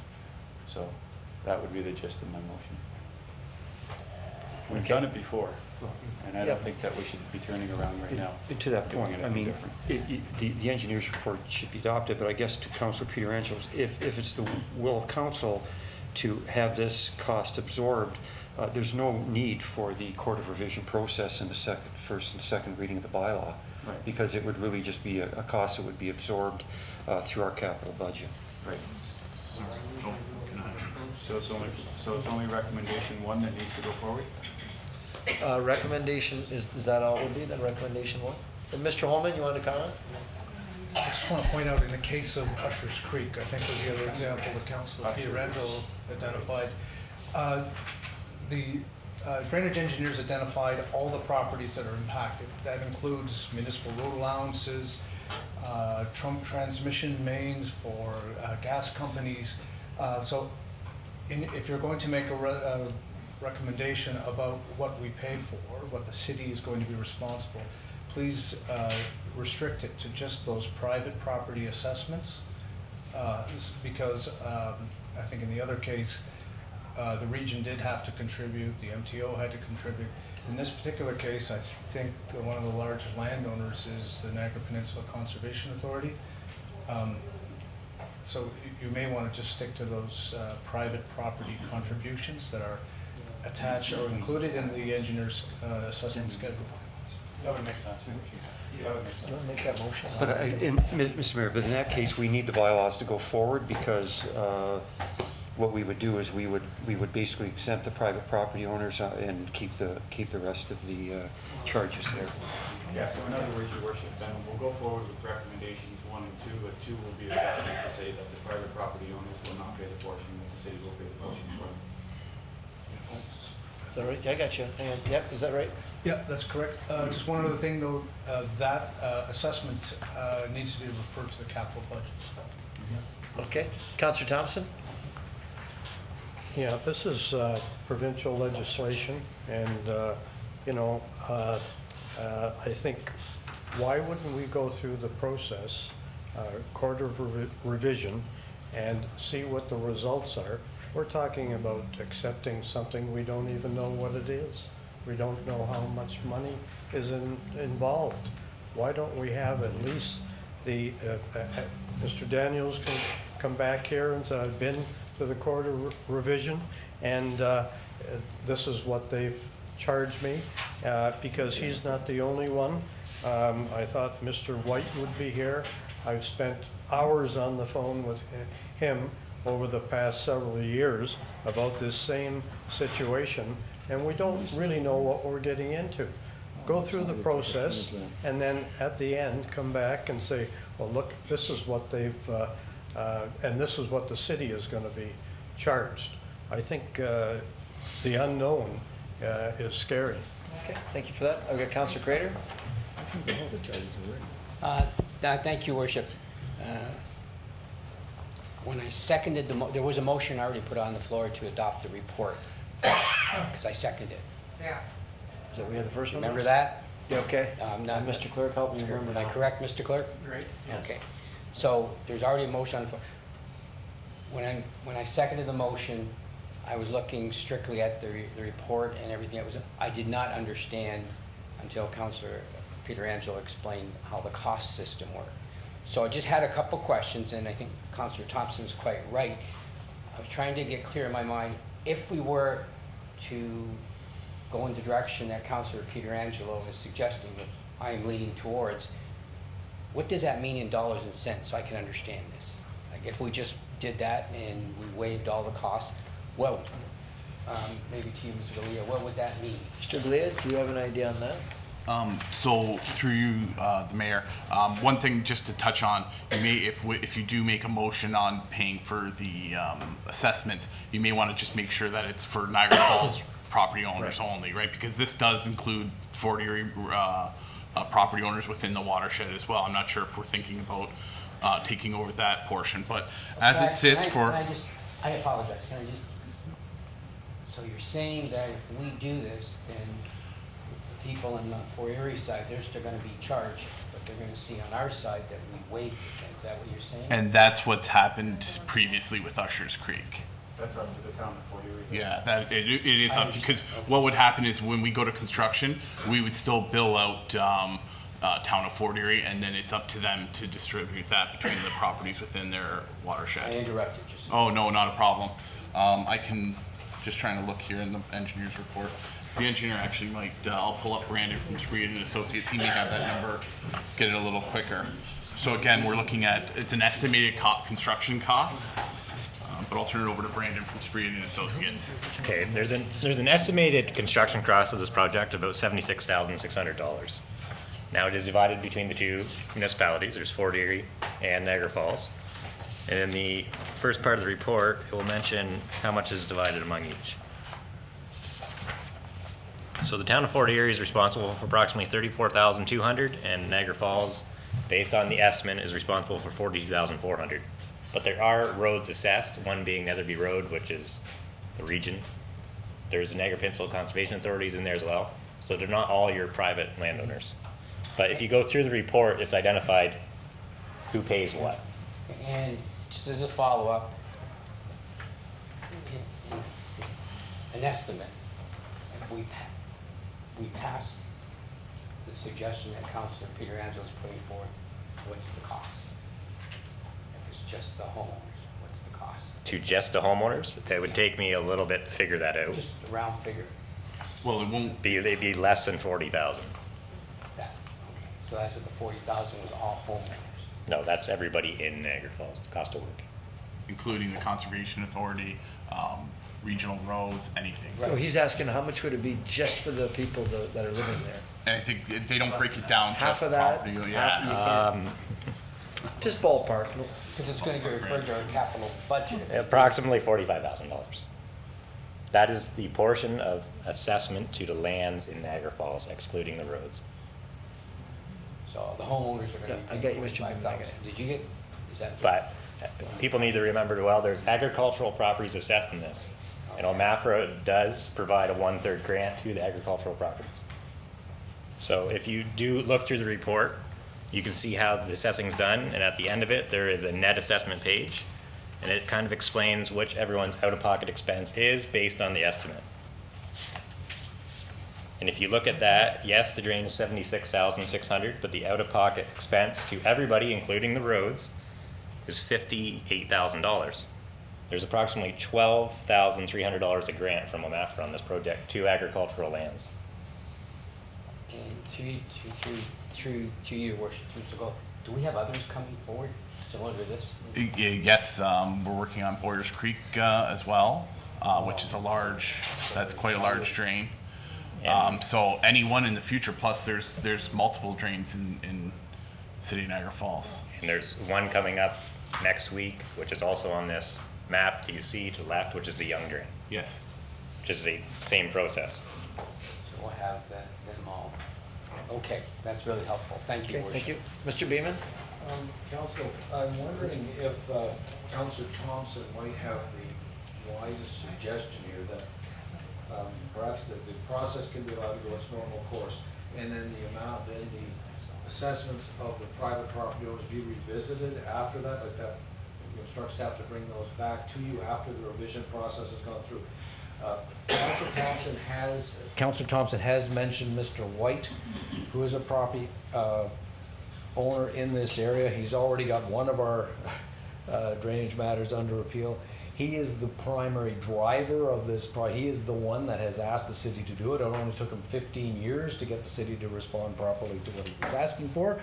So that would be the gist of my motion. We've done it before, and I don't think that we should be turning around right now. And to that doing point, it I any mean, different. the engineer's report should be adopted, but I guess to Councilor Pietrangelo, if it's the will of council to have this cost absorbed, there's no need for the Court of Revision process in the first and second reading of the bylaw, Right. because it would really just be a cost that would be absorbed through our capital budget. Right. So it's only recommendation one that needs to go forward? Recommendation, is that all it would be, then recommendation one? And Mr. Holman, you want to comment? I just want to point out, in the case of Usher's Creek, I think was the other example that Councilor Pietrangelo identified. The drainage engineers identified all the properties that are impacted. That includes municipal road allowances, trunk transmission mains for gas companies. So if you're going to make a recommendation about what we pay for, what the city is going to be responsible, please restrict it to just those private property assessments, because I think in the other case, the region did have to contribute, the MTO had to contribute. In this particular case, I think one of the largest landowners is the Niagara Peninsula Conservation Authority. So you may want to just stick to those private property contributions that are attached or included in the engineer's assessment schedule. That would make sense. Make that motion. But, Mr. Mayor, but in that case, we need the bylaws to go forward, because what we would do is we would basically exempt the private property owners and keep the rest of the charges there. Yeah, so in other words, Your Worship, then we'll go forward with recommendations 1 and 2, but 2 will be adjusted to say that the private property owners will not pay the portion, that the city will pay the portion for them. Is that right? I got you. Hang on. Yep, is that right? Yeah, that's correct. Just one other thing though, that assessment needs to be referred to the capital budget. Okay. Councillor Thompson? Yeah, this is provincial legislation, and, you know, I think, why wouldn't we go through the process, quarter of revision, and see what the results are? We're talking about accepting something we don't even know what it is. We don't know how much money is involved. Why don't we have at least the, Mr. Daniels can come back here and say, I've been to the quarter revision, and this is what they've charged me, because he's not the only one. I thought Mr. White would be here. I've spent hours on the phone with him over the past several years about this same situation, and we don't really know what we're getting into. Go through the process, and then at the end, come back and say, well, look, this is what they've, and this is what the city is going to be charged. I think the unknown is scary. Okay, thank you for that. I've got Councillor Crater. Thank you, Worship. When I seconded there was a motion already put on the floor to adopt the report, because I seconded it. Yeah. Is that we had the first one? Remember that? Yeah, okay. Mr. Clerk, help me remember Am I now. correct, Mr. Clerk? Right? Yes. Okay. So there's already a motion on the floor. When I seconded the motion, I was looking strictly at the report and everything that was, I did not understand until Councillor Pietrangelo explained how the cost system worked. So I just had a couple questions, and I think Councillor Thompson's quite right. I was trying to get clear in my mind, if we were to go in the direction that Councillor Pietrangelo is suggesting, that I am leaning towards, what does that mean in dollars and cents, so I can understand this? Like, if we just did that and we waived all the costs, well, maybe to you, Mr. Galea, what would that mean? Mr. Galea, do you have an idea on that? So through you, the mayor, one thing just to touch on, you may, if you do make a motion on paying for the assessments, you may want to just make sure that it's for Niagara Falls property owners only, right? Because this does include 40 property owners within the watershed as well. I'm not sure if we're thinking about taking over that portion, but as it sits I apologize, can I just, so you're saying that if we do this, then the people on the Fort Erie side, they're still gonna be charged, but they're gonna see on our side that we waived it, is that what you're saying? and that's what's happened previously with Usher's Creek. That's up to the town of Fort Erie. Yeah, that it is up to, because what would happen is when we go to construction, we would still bill out town of Fort Erie, and then it's up to them to distribute that between the properties within their watershed. I interrupted you. Oh, no, not a problem. I can, just trying to look here in the engineer's report. The engineer actually might, I'll pull up Brandon from Screed and Associates. He may have that number, get it a little quicker. So again, we're looking at, it's an estimated construction cost, but I'll turn it over to Brandon from Screed and Associates. Okay, there's an estimated construction cost of this project of about $76,600. Now it is divided between the two municipalities. There's Fort Erie and Niagara Falls. And in the first part of the report, it will mention how much is divided among each. So the town of Fort Erie is responsible for approximately $34,200, and Niagara Falls, based on the estimate, is responsible for $42,400. But there are roads assessed, one being Netherby Road, which is the region. There's the Niagara Peninsula Conservation Authorities in there as well. So they're not all your private landowners. But if you go through the report, it's identified who pays what. And just as a follow-up, an estimate, if we pass the suggestion that Councilor Pietrangelo is putting forward, what's the cost? If it's just the homeowners, what's the cost? To just the homeowners, it would take me a little bit to figure that out. Just a round figure. Well, it won't be, they'd be less than 40,000. That's, okay. So that's what the 40,000 was, all homeowners. No, that's everybody in Niagara Falls, the cost of work. Including the Conservation Authority, regional roads, anything. Oh, he's asking how much would it be just for the people that are living there? And I think they don't break it down Half just of the that? property, Half- you yeah. can't- Just ballpark. Because it's going to get referred to our capital budget. Approximately $45,000. That is the portion of assessment to the lands in Niagara Falls, excluding the roads. So the homeowners are going to be. I got you, Mr. Beaman, I got it. Did you get, is that? But people need to remember, well, there's agricultural properties assessed in this. And OMAFRA does provide a 1/3 grant to the agricultural properties. So if you do look through the report, you can see how the assessing's done, and at the end of it, there is a net assessment page, and it kind of explains which everyone's out-of-pocket expense is based on the estimate. And if you look at that, yes, the drain is $76,600, but the out-of-pocket expense to everybody, including the roads, is $58,000. There's approximately $12,300 a grant from OMAFRA on this project to agricultural lands. And through your worship, Mr. Gold, do we have others coming forward similar to this? Yes, we're working on Boyers Creek as well, which is that's quite a large drain. So anyone in the future, plus there's multiple drains in City of Niagara Falls. And there's one coming up next week, which is also on this map that you see to the left, which is the Young Drain. Yes. Which is the same process. So we'll have them all. Okay, that's really helpful. Thank you, Okay, Worship. thank you. Mr. Beaman? Council, I'm wondering if Councilor Thompson might have the wisest suggestion here that perhaps the process can be allowed to go its normal course, and then the assessments of the private property owners be revisited after that, like that, you instruct staff to bring those back to you after the revision process has gone through. Councilor Thompson has mentioned Mr. White, who is a property owner in this area. He's already got one of our drainage matters under appeal. He is the primary driver of this he is the one that has asked the city to do it. It only took him 15 years to get the city to respond properly to what he was asking for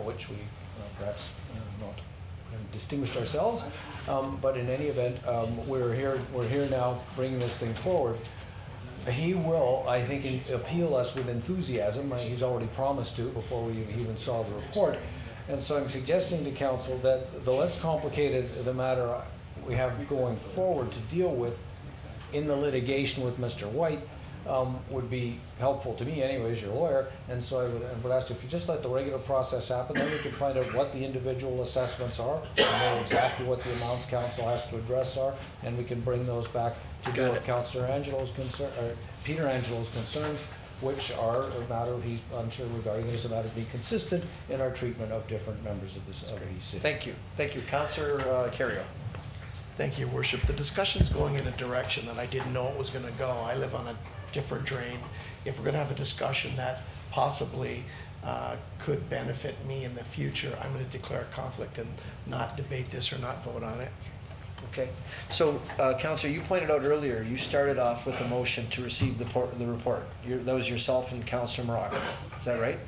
which we perhaps not distinguished ourselves. But in any event, we're here now bringing this thing forward. He will, I think, appeal us with enthusiasm. He's already promised to before we even saw the report. And so I'm suggesting to council that the less complicated the matter we have going forward to deal with in the litigation with Mr. White would be helpful to me anyway as your lawyer. And so I would ask if you just let the regular process happen, then we could find out what the individual assessments are, and know exactly what the amounts council has to address are, and we can bring those back to deal with Councilor Pietrangelo's concerns, which are a matter of, I'm sure regarding this, a matter of being consistent in our treatment of different members of the city. Thank you. Thank you. Councilor Kerrio. Thank you, Worship. The discussion's going in a direction that I didn't know it was gonna go. I live on a different drain. If we're gonna have a discussion that possibly could benefit me in the future, I'm gonna declare a conflict and not debate this or not vote on it. Okay. So, Councilor, you pointed out earlier, you started off with a motion to receive the report. That was yourself and Councilor Morocco. Is that right?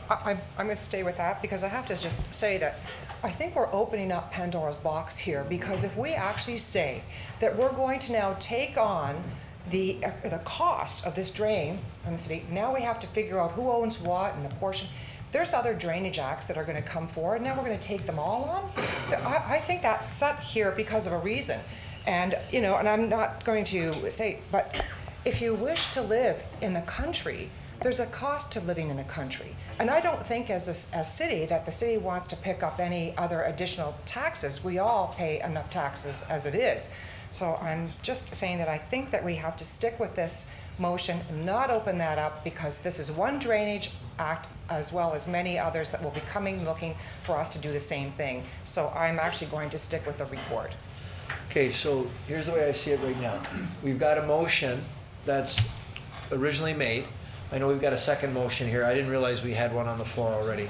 I'm going to stay with that because I have to just say that I think we're opening up Pandora's box here, because if we actually say that we're going to now take on the cost of this drain from the city. Now we have to figure out who owns what and the portion. There's other drainage acts that are gonna come forward. Now we're gonna take them all on? I think that's set here because of a reason. And, and I'm not going to say, but if you wish to live in the country, there's a cost to living in the country. And I don't think as a city that the city wants to pick up any other additional taxes. We all pay enough taxes as it is. So I'm just saying that I think that we have to stick with this motion and not open that up, because this is one drainage act as well as many others that will be coming looking for us to do the same thing. So I'm actually going to stick with the report. Okay, so here's the way I see it right now. We've got a motion that's originally made. I know we've got a second motion here. I didn't realize we had one on the floor already.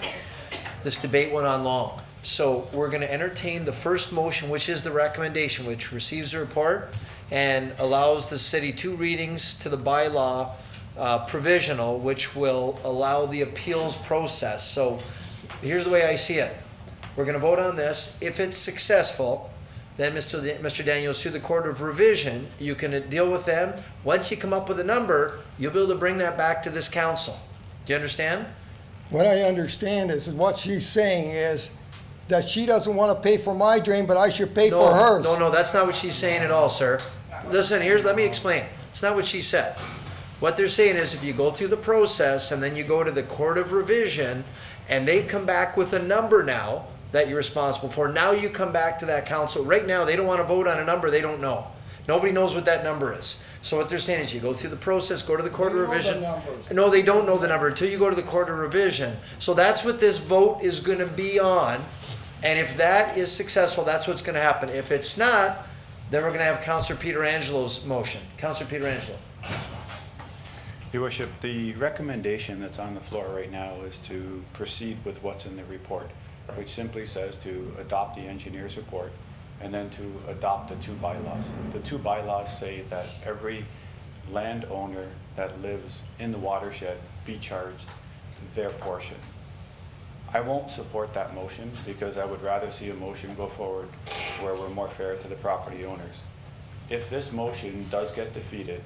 This debate went on long. So we're going to entertain the first motion, which is the recommendation, which receives the report and allows the city 2 readings to the bylaw provisional, which will allow the appeals process. So here's the way I see it. We're going to vote on this. If it's successful, then Mr. Daniels, through the Court of Revision, you can deal with them. Once you come up with a number, you'll be able to bring that back to this council. Do you understand? What I understand is what she's saying is that she doesn't want to pay for my drain, but I should pay for hers. No, that's not what she's saying at all, sir. Listen, let me explain. It's not what she said. What they're saying is if you go through the process and then you go to the Court of Revision and they come back with a number now that you're responsible for, now you come back to that council. Right now, they don't want to vote on a number they don't know. Nobody knows what that number is. So what they're saying is you go through the process, go to the Court of Revision. No, they don't know the number until you go to the Court of Revision. So that's what this vote is going to be on. And if that is successful, that's what's going to happen. If it's not, then we're going to have Councillor Pietrangelo's motion. Councillor Pietrangelo. Your Worship, the recommendation that's on the floor right now is to proceed with what's in the report, which simply says to adopt the engineer's report and then to adopt the 2 bylaws. The 2 bylaws say that every landowner that lives in the watershed be charged their portion. I won't support that motion because I would rather see a motion go forward where we're more fair to the property owners. If this motion does get defeated,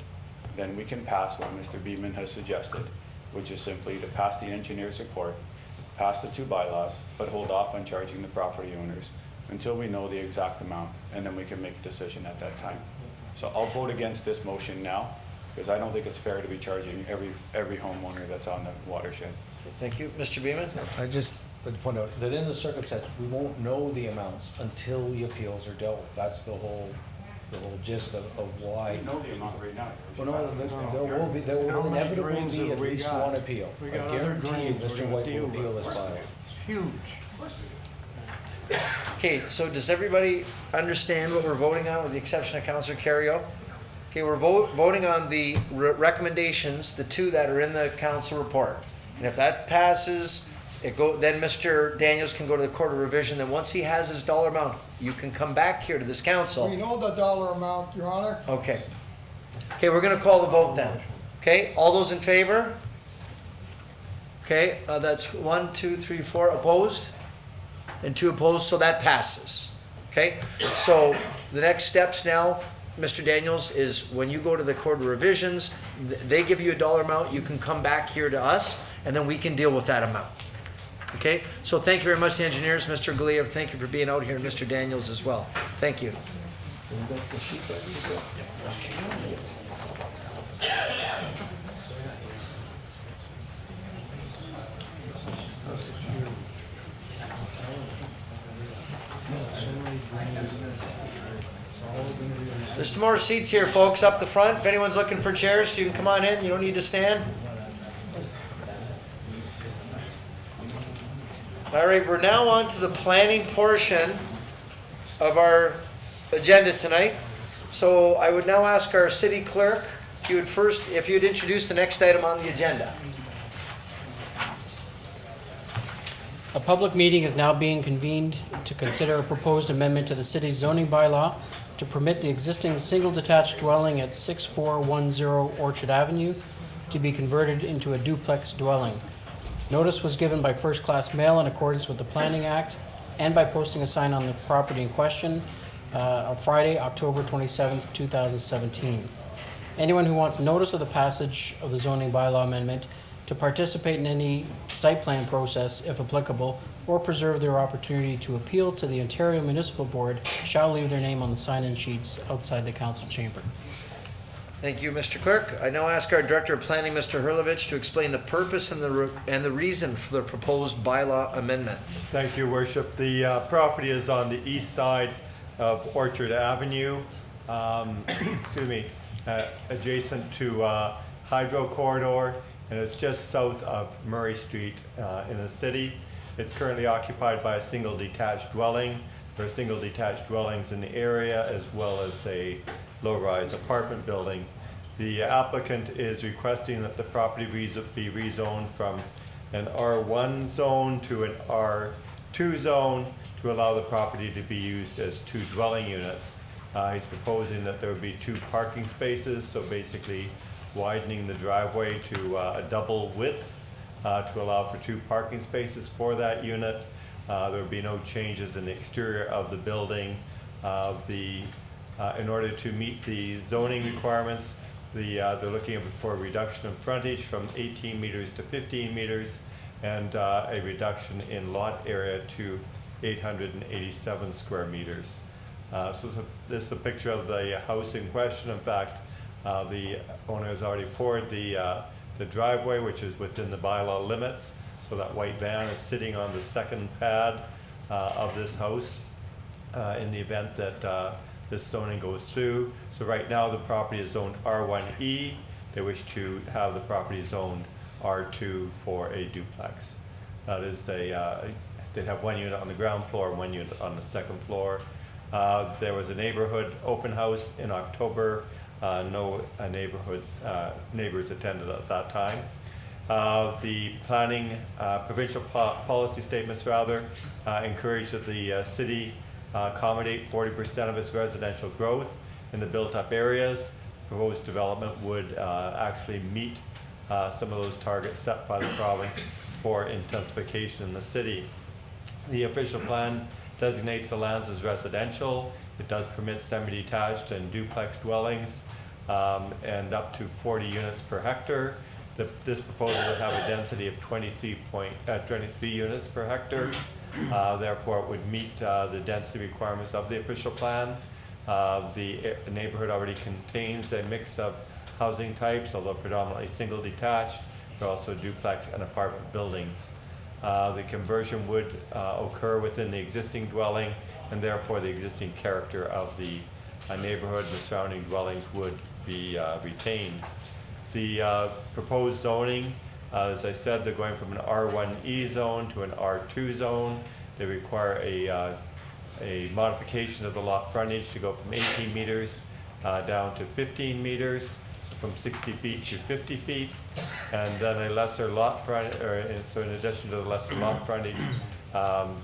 then we can pass what Mr. Beeman has suggested, which is simply to pass the engineer's report, pass the 2 bylaws, but hold off on charging the property owners until we know the exact amount, and then we can make a decision at that time. So I'll vote against this motion now, because I don't think it's fair to be charging every homeowner that's on the watershed. Thank you. Mr. Beeman? I just would point out that in the circumstance, we won't know the amounts until the appeals are dealt with. That's the whole gist of why. We know the amount right now. Well, no, there will inevitably be at least one appeal. I guarantee you Mr. White will appeal this bylaw. Huge. Okay, so does everybody understand what we're voting on with the exception of Councillor Carrio? Okay, we're voting on the recommendations, the 2 that are in the council report. And if that passes, then Mr. Daniels can go to the Court of Revision. Then once he has his dollar amount, you can come back here to this council. We know the dollar amount, Your Honor. Okay. Okay, we're going to call the vote then. Okay, all those in favor? Okay, that's 1, 2, 3, 4 opposed, and 2 opposed, so that passes. Okay, so the next steps now, Mr. Daniels, is when you go to the Court of Revisions, they give you a dollar amount, you can come back here to us, and then we can deal with that amount. Okay, so thank you very much, the engineers, Mr. Galea, thank you for being out here, and Mr. Daniels as well. Thank you. There's some more seats here, folks, up the front. If anyone's looking for chairs, you can come on in. You don't need to stand. All right, we're now on to the planning portion of our agenda tonight. So I would now ask our city clerk if you'd introduce the next item on the agenda. A public meeting is now being convened to consider a proposed amendment to the city's zoning bylaw to permit the existing single detached dwelling at 6410 Orchard Avenue to be converted into a duplex dwelling. Notice was given by first-class mail in accordance with the Planning Act and by posting a sign on the property in question on Friday, October 27, 2017. Anyone who wants notice of the passage of the zoning bylaw amendment to participate in any site plan process, if applicable, or preserve their opportunity to appeal to the Ontario Municipal Board shall leave their name on the sign-in sheets outside the council chamber. Thank you, Mr. Clerk. I now ask our Director of Planning, Mr. Hurlovich, to explain the purpose and the reason for the proposed bylaw amendment. Thank you, Worship. The property is on the east side of Orchard Avenue, excuse me, adjacent to Hydro Corridor, and it's just south of Murray Street in the city. It's currently occupied by a single detached dwelling. There are single detached dwellings in the area as well as a low-rise apartment building. The applicant is requesting that the property be rezoned from an R1 zone to an R2 zone to allow the property to be used as 2 dwelling units. He's proposing that there would be 2 parking spaces, so basically widening the driveway to a double width to allow for 2 parking spaces for that unit. There would be no changes in the exterior of the building. In order to meet the zoning requirements, they're looking for a reduction in frontage from 18 meters to 15 meters and a reduction in lot area to 887 square meters. So this is a picture of the house in question. In fact, the owner has already poured the driveway, which is within the bylaw limits. So that white van is sitting on the second pad of this house in the event that this zoning goes through. So right now the property is zoned R1E. They wish to have the property zoned R2 for a duplex. That is they'd have 1 unit on the ground floor and 1 unit on the second floor. There was a neighborhood open house in October. No neighbors attended at that time. The planning, provincial policy statements rather, encourage that the city accommodate 40% of its residential growth in the built-up areas. Proposed development would actually meet some of those targets set by the province for intensification in the city. The official plan designates the lands as residential. It does permit semi-detached and duplex dwellings and up to 40 units per hectare. This proposal would have a density of 23 units per hectare. Therefore, it would meet the density requirements of the official plan. The neighborhood already contains a mix of housing types, although predominantly single detached, but also duplex and apartment buildings. The conversion would occur within the existing dwelling, and therefore the existing character of the neighborhood and the surrounding dwellings would be retained. The proposed zoning, as I said, they're going from an R1E zone to an R2 zone. They require a modification of the lot frontage to go from 18 meters down to 15 meters, so from 60 feet to 50 feet, and then a lesser lot frontage, so in addition to the lesser lot frontage,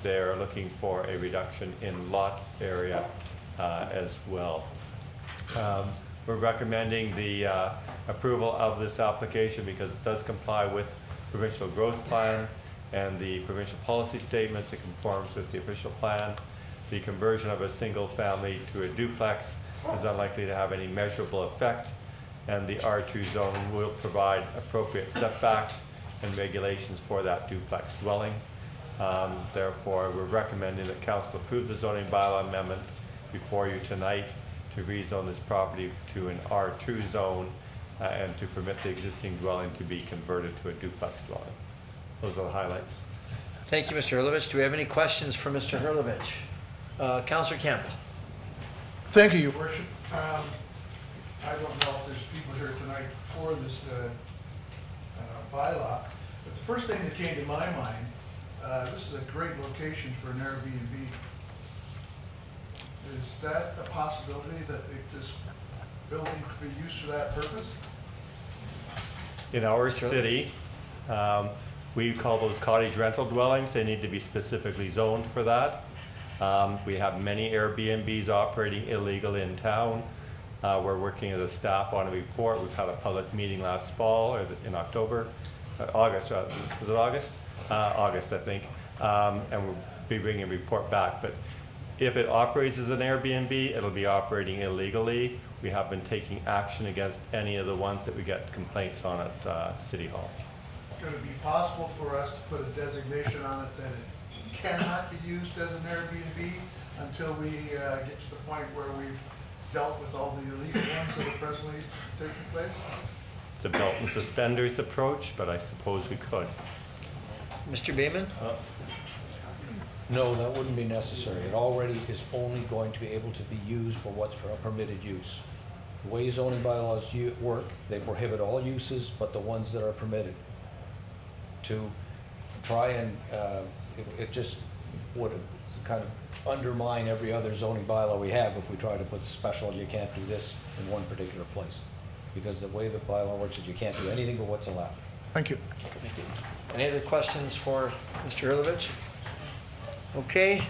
they're looking for a reduction in lot area as well. We're recommending the approval of this application because it does comply with provincial growth plan and the provincial policy statements. It conforms with the official plan. The conversion of a single family to a duplex is unlikely to have any measurable effect, and the R2 zone will provide appropriate setback and regulations for that duplex dwelling. Therefore, we're recommending that council approve the zoning bylaw amendment before you tonight to rezone this property to an R2 zone and to permit the existing dwelling to be converted to a duplex dwelling. Those are the highlights. Thank you, Mr. Hurlovich. Do we have any questions for Mr. Hurlovich? Councillor Campbell. Thank you, Your Worship. I don't know if there's people here tonight for this bylaw, but the first thing that came to my mind, this is a great location for an Airbnb. Is that a possibility that this building could be used for that purpose? In our city, we call those cottage rental dwellings. They need to be specifically zoned for that. We have many Airbnbs operating illegally in town. We're working as a staff on a report. We've had a public meeting last fall, or in October, August, was it August? August, I think. And we'll be bringing a report back. But if it operates as an Airbnb, it'll be operating illegally. We have been taking action against any of the ones that we get complaints on at City Hall. Could it be possible for us to put a designation on it that it cannot be used as an Airbnb until we get to the point where we've dealt with all the illegal ones that are presently taking place? It's a belt and suspenders approach, but I suppose we could. Mr. Beeman? No, that wouldn't be necessary. It already is only going to be able to be used for what's a permitted use. The way zoning bylaws work, they prohibit all uses but the ones that are permitted. To try and, it just would kind of undermine every other zoning bylaw we have if we try to put special, you can't do this in one particular place. Because the way the bylaw works is you can't do anything but what's allowed. Thank you. Any other questions for Mr. Hurlovich? Okay.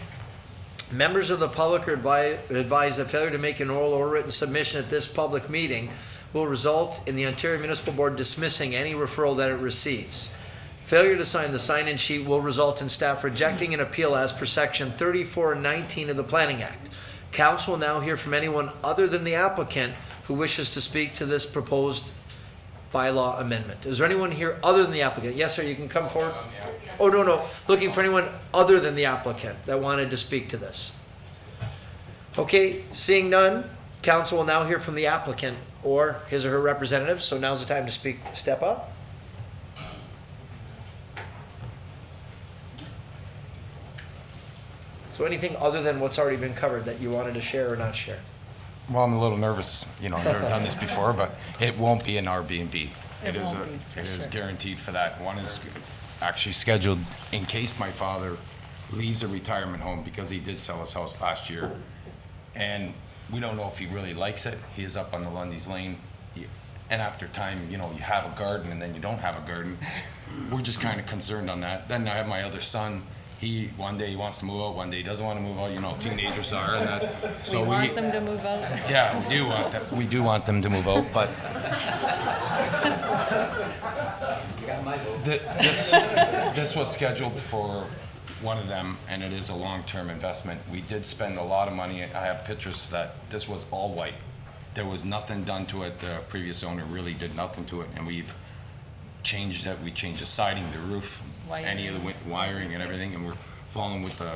Members of the public are advised that failure to make an oral or written submission at this public meeting will result in the Ontario Municipal Board dismissing any referral that it receives. Failure to sign the sign-in sheet will result in staff rejecting an appeal as per section 3419 of the Planning Act. Council will now hear from anyone other than the applicant who wishes to speak to this proposed bylaw amendment. Is there anyone here other than the applicant? Yes, sir, you can come forward. Oh, no. Looking for anyone other than the applicant that wanted to speak to this. Okay, seeing none, council will now hear from the applicant or his or her representative. So now's the time to speak. Step up. So anything other than what's already been covered that you wanted to share or not share? Well, I'm a little nervous, I've never done this before, but it won't be an Airbnb. It is guaranteed for that. One is actually scheduled in case my father leaves a retirement home because he did sell his house last year. And we don't know if he really likes it. He is up on the Lundy's Lane. And after time, you have a garden and then you don't have a garden. We're just kind of concerned on that. Then I have my other son. One day he wants to move out, one day he doesn't want to move out, teenagers are and that. So we want them to move out? Yeah, we do want them. We do want them to move out, but this was scheduled for one of them, and it is a long-term investment. We did spend a lot of money. I have pictures that this was all white. There was nothing done to it. The previous owner really did nothing to it, and we've changed it. We changed the siding, the roof, any of the wiring and everything, and we're following with the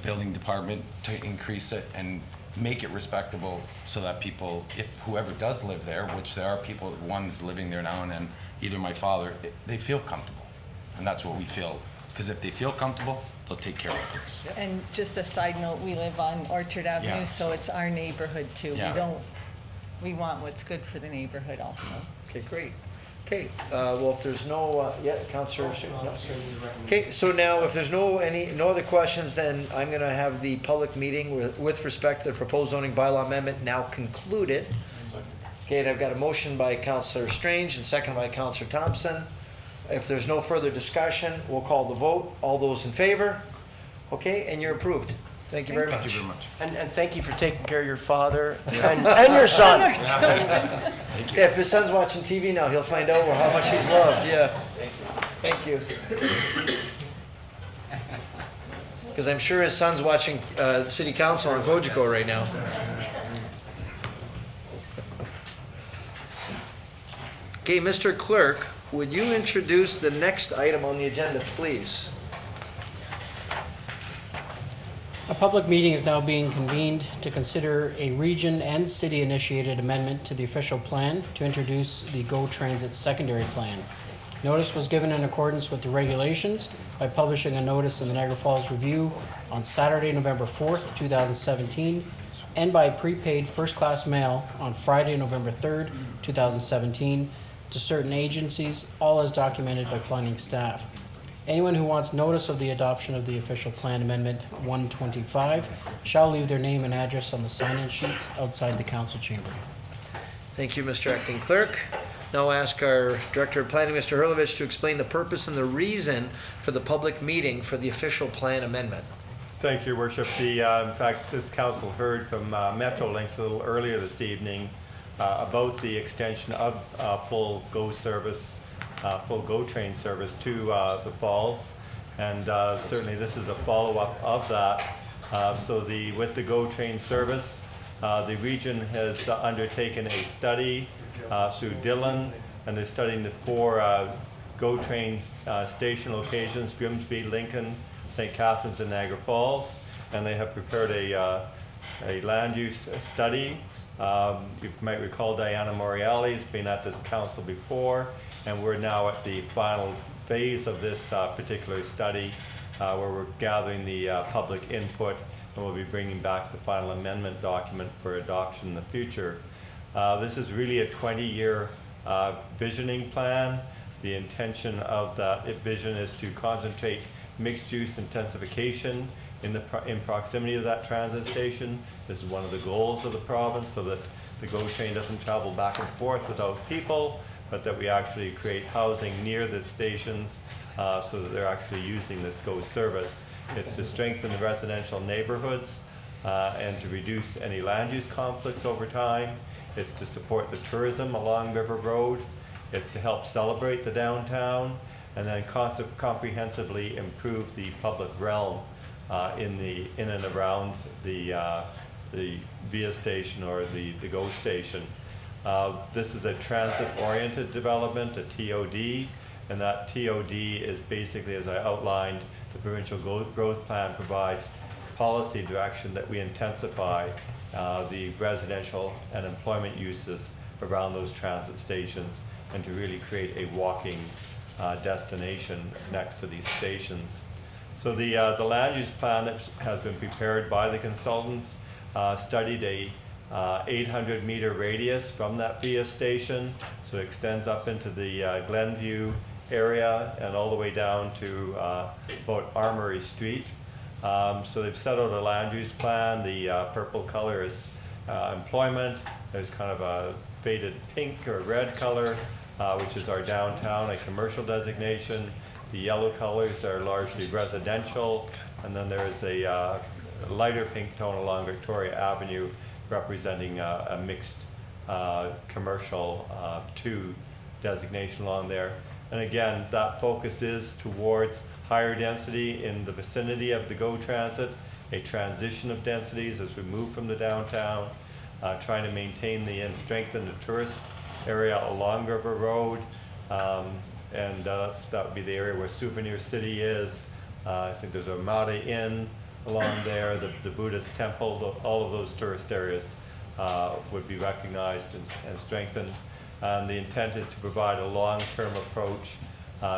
building department to increase it and make it respectable so that people, if whoever does live there, which there are people, one is living there now and then, either my father, they feel comfortable. And that's what we feel. Because if they feel comfortable, they'll take care of things. And just a side note, we live on Orchard Avenue, Yeah, so it's our neighborhood too. Yeah. We want what's good for the neighborhood also. Okay, great. Okay, well, if there's no, Councilor. No. Okay, so now if there's no other questions, then I'm gonna have the public meeting with respect to the proposed zoning bylaw amendment now concluded. Okay, and I've got a motion by Councilor Strange and second by Councilor Thompson. If there's no further discussion, we'll call the vote. All those in favor? Okay, and you're approved. Thank you very much. Thank you very much. And thank you for taking care of your father and your son. If his son's watching TV now, he'll find out how much he's loved, yeah. Thank you. Because I'm sure his son's watching City Council on Cogeco right now. Okay, Mr. Clerk, would you introduce the next item on the agenda, please? A public meeting is now being convened to consider a region and city-initiated amendment to the official plan to introduce the GO Transit secondary plan. Notice was given in accordance with the regulations by publishing a notice in the Niagara Falls Review on Saturday, November 4th, 2017, and by prepaid first-class mail on Friday, November 3rd, 2017, to certain agencies, all as documented by planning staff. Anyone who wants notice of the adoption of the official plan amendment 125 shall leave their name and address on the sign-in sheets outside the council chamber. Thank you, Mr. Acting Clerk. Now I'll ask our Director of Planning, Mr. Hurlovich, to explain the purpose and the reason for the public meeting for the official plan amendment. Thank you, Your Worship. In fact, this council heard from Metrolinx a little earlier this evening about the extension of full GO service, full GO train service to the Falls, and certainly this is a follow-up of that. So with the GO train service, The region has undertaken a study through Dillon, and they're studying the 4 GO train station locations: Grimsby, Lincoln, St. Catharines, and Niagara Falls. And they have prepared a land use study. You might recall Diana Moriali has been at this council before, and we're now at the final phase of this particular study where we're gathering the public input, and we'll be bringing back the final amendment document for adoption in the future. This is really a 20-year visioning plan. The intention of that vision is to concentrate mixed-use intensification in proximity to that transit station. This is one of the goals of the province, so that the GO train doesn't travel back and forth without people, but that we actually create housing near the stations so that they're actually using this GO service. It's to strengthen the residential neighborhoods and to reduce any land use conflicts over time. It's to support the tourism along River Road. It's to help celebrate the downtown, and then comprehensively improve the public realm in and around the VIA station or the GO station. This is a transit-oriented development, a TOD, and that TOD is basically, as I outlined, the provincial growth plan provides policy direction that we intensify the residential and employment uses around those transit stations, and to really create a walking destination next to these stations. So the land use plan that has been prepared by the consultants studied a 800-meter radius from that VIA station, so it extends up into the Glenview area and all the way down to about Armory Street. So they've set out a land use plan. The purple color is employment. There's kind of a faded pink or red color, which is our downtown, a commercial designation. The yellow colors are largely residential, and then there is a lighter pink tone along Victoria Avenue representing a mixed commercial 2 designation along there. And again, that focus is towards higher density in the vicinity of the GO Transit, a transition of densities as we move from the downtown, trying to maintain and strengthen the tourist area along River Road, and that would be the area where Souvenir City is. I think there's a Ramada Inn along there, the Buddhist temple. All of those tourist areas would be recognized and strengthened. And the intent is to provide a long-term approach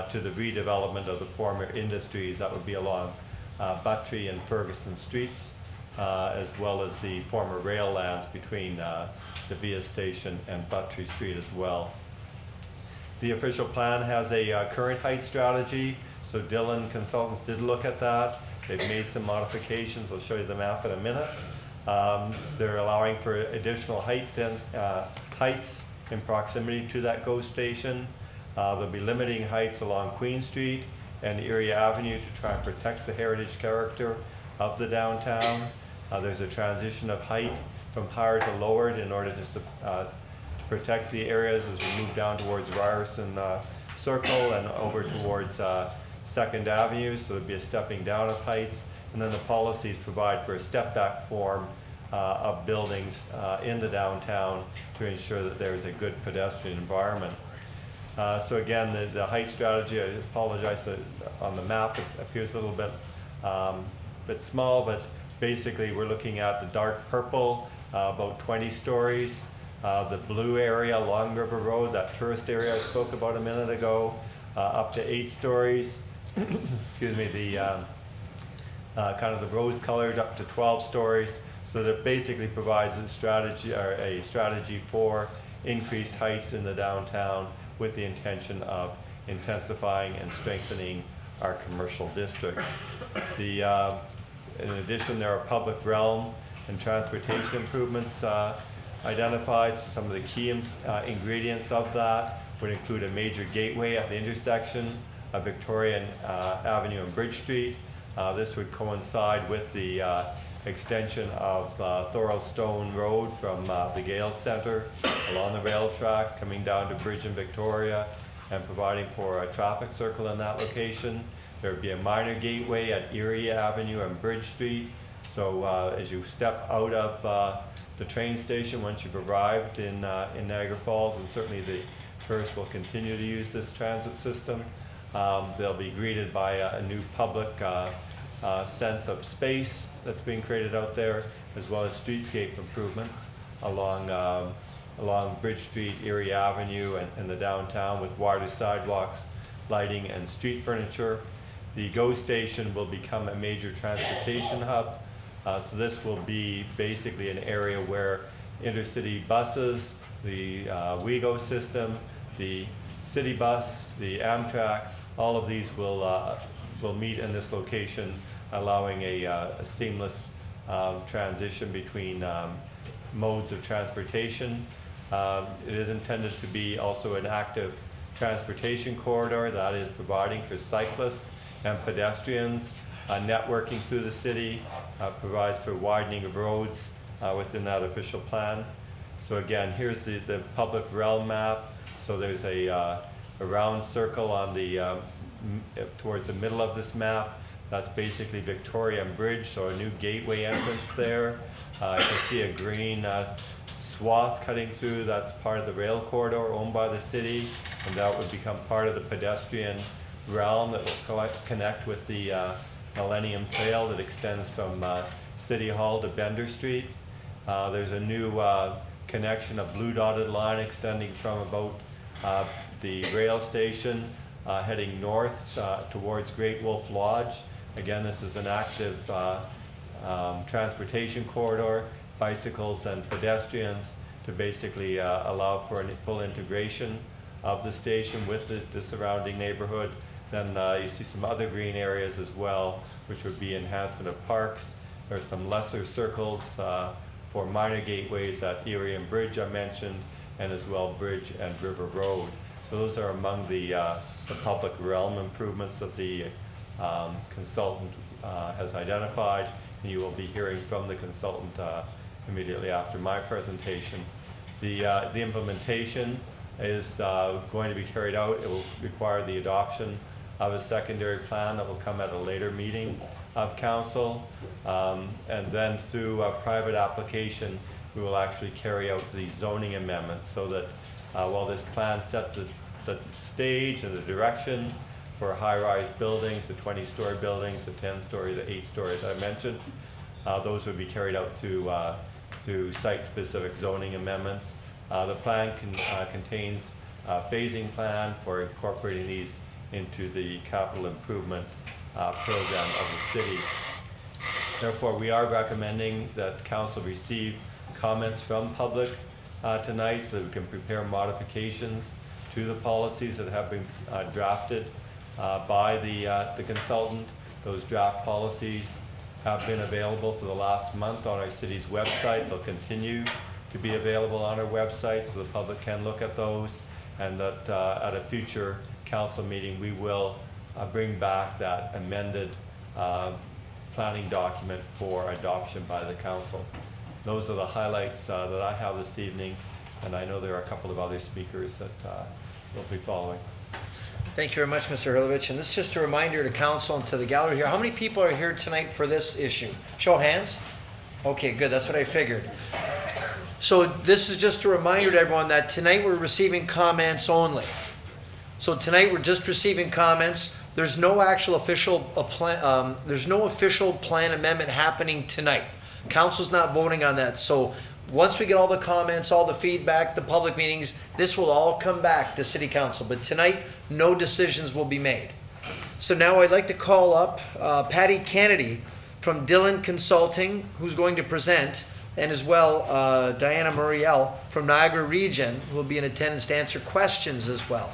to the redevelopment of the former industries. That would be along Buttry and Ferguson Streets, as well as the former rail lands between the VIA station and Buttry Street as well. The official plan has a current height strategy, so Dillon Consultants did look at that. They've made some modifications. I'll show you the map in a minute. They're allowing for additional heights in proximity to that GO station. They'll be limiting heights along Queen Street and Erie Avenue to try and protect the heritage character of the downtown. There's a transition of height from higher to lowered in order to protect the areas as we move down towards Ryerson Circle and over towards 2nd Avenue, so there'll be a stepping down of heights. And then the policies provide for a step-back form of buildings in the downtown to ensure that there's a good pedestrian environment. So again, the height strategy, I apologize that on the map it appears a little bit small, but basically we're looking at the dark purple, about 20 stories. The blue area along River Road, that tourist area I spoke about a minute ago, up to 8 stories. Excuse me, the kind of the rose colored up to 12 stories. So that basically provides a strategy for increased heights in the downtown with the intention of intensifying and strengthening our commercial district. In addition, there are public realm and transportation improvements identified. So some of the key ingredients of that would include a major gateway at the intersection of Victoria Avenue and Bridge Street. This would coincide with the extension of Thorolstone Road from the Gale Centre along the rail tracks coming down to Bridge and Victoria and providing for a traffic circle in that location. There would be a minor gateway at Erie Avenue and Bridge Street So as you step out of the train station, once you've arrived in Niagara Falls, and certainly the tourists will continue to use this transit system, they'll be greeted by a new public sense of space that's being created out there, as well as streetscape improvements along Bridge Street, Erie Avenue, and the downtown with wider sidewalks, lighting, and street furniture. The GO station will become a major transportation hub. So this will be basically an area where intercity buses, the WeGo system, the city bus, the Amtrak, all of these will meet in this location, allowing a seamless transition between modes of transportation. It is intended to be also an active transportation corridor that is providing for cyclists and pedestrians, networking through the city, provides for widening of roads within that official plan. So again, here's the public realm map. So there's a round circle on the towards the middle of this map. That's basically Victoria and Bridge, so a new gateway entrance there. You can see a green swath cutting through. That's part of the rail corridor owned by the city, and that would become part of the pedestrian realm that will connect with the Millennium Trail that extends from City Hall to Bender Street. There's a new connection, a blue dotted line extending from about the rail station heading north towards Great Wolf Lodge. Again, this is an active transportation corridor, bicycles and pedestrians, to basically allow for a full integration of the station with the surrounding neighborhood. Then you see some other green areas as well, which would be enhancement of parks. There's some lesser circles for minor gateways at Erie and Bridge I mentioned, and as well Bridge and River Road. So those are among the public realm improvements that the consultant has identified, and you will be hearing from the consultant immediately after my presentation. The implementation is going to be carried out. It will require the adoption of a secondary plan that will come at a later meeting of council, and then through a private application we will actually carry out the zoning amendments, so that while this plan sets the stage and the direction for high-rise buildings, the 20-story buildings, the 10-story, the 8-story that I mentioned, those would be carried out through site-specific zoning amendments. The plan contains a phasing plan for incorporating these into the capital improvement program of the city. Therefore, we are recommending that council receive comments from public tonight, so that we can prepare modifications to the policies that have been drafted by the consultant. Those draft policies have been available for the last month on our city's website. They'll continue to be available on our website so the public can look at those, and that at a future council meeting we will bring back that amended planning document for adoption by the council. Those are the highlights that I have this evening, and I know there are a couple of other speakers that will be following. Thank you very much, Mr. Hurlovich. And this is just a reminder to council and to the gallery here. How many people are here tonight for this issue? Show of hands. Okay, good. That's what I figured. So this is just a reminder to everyone that tonight we're receiving comments only. So tonight we're just receiving comments. There's no actual official plan. There's no official plan amendment happening tonight. Council's not voting on that. So once we get all the comments, all the feedback, the public meetings, this will all come back to City Council. But tonight, no decisions will be made. So now I'd like to call up Patty Kennedy from Dillon Consulting, who's going to present, and as well Diana Muriel from Niagara Region, who will be in attendance to answer questions as well.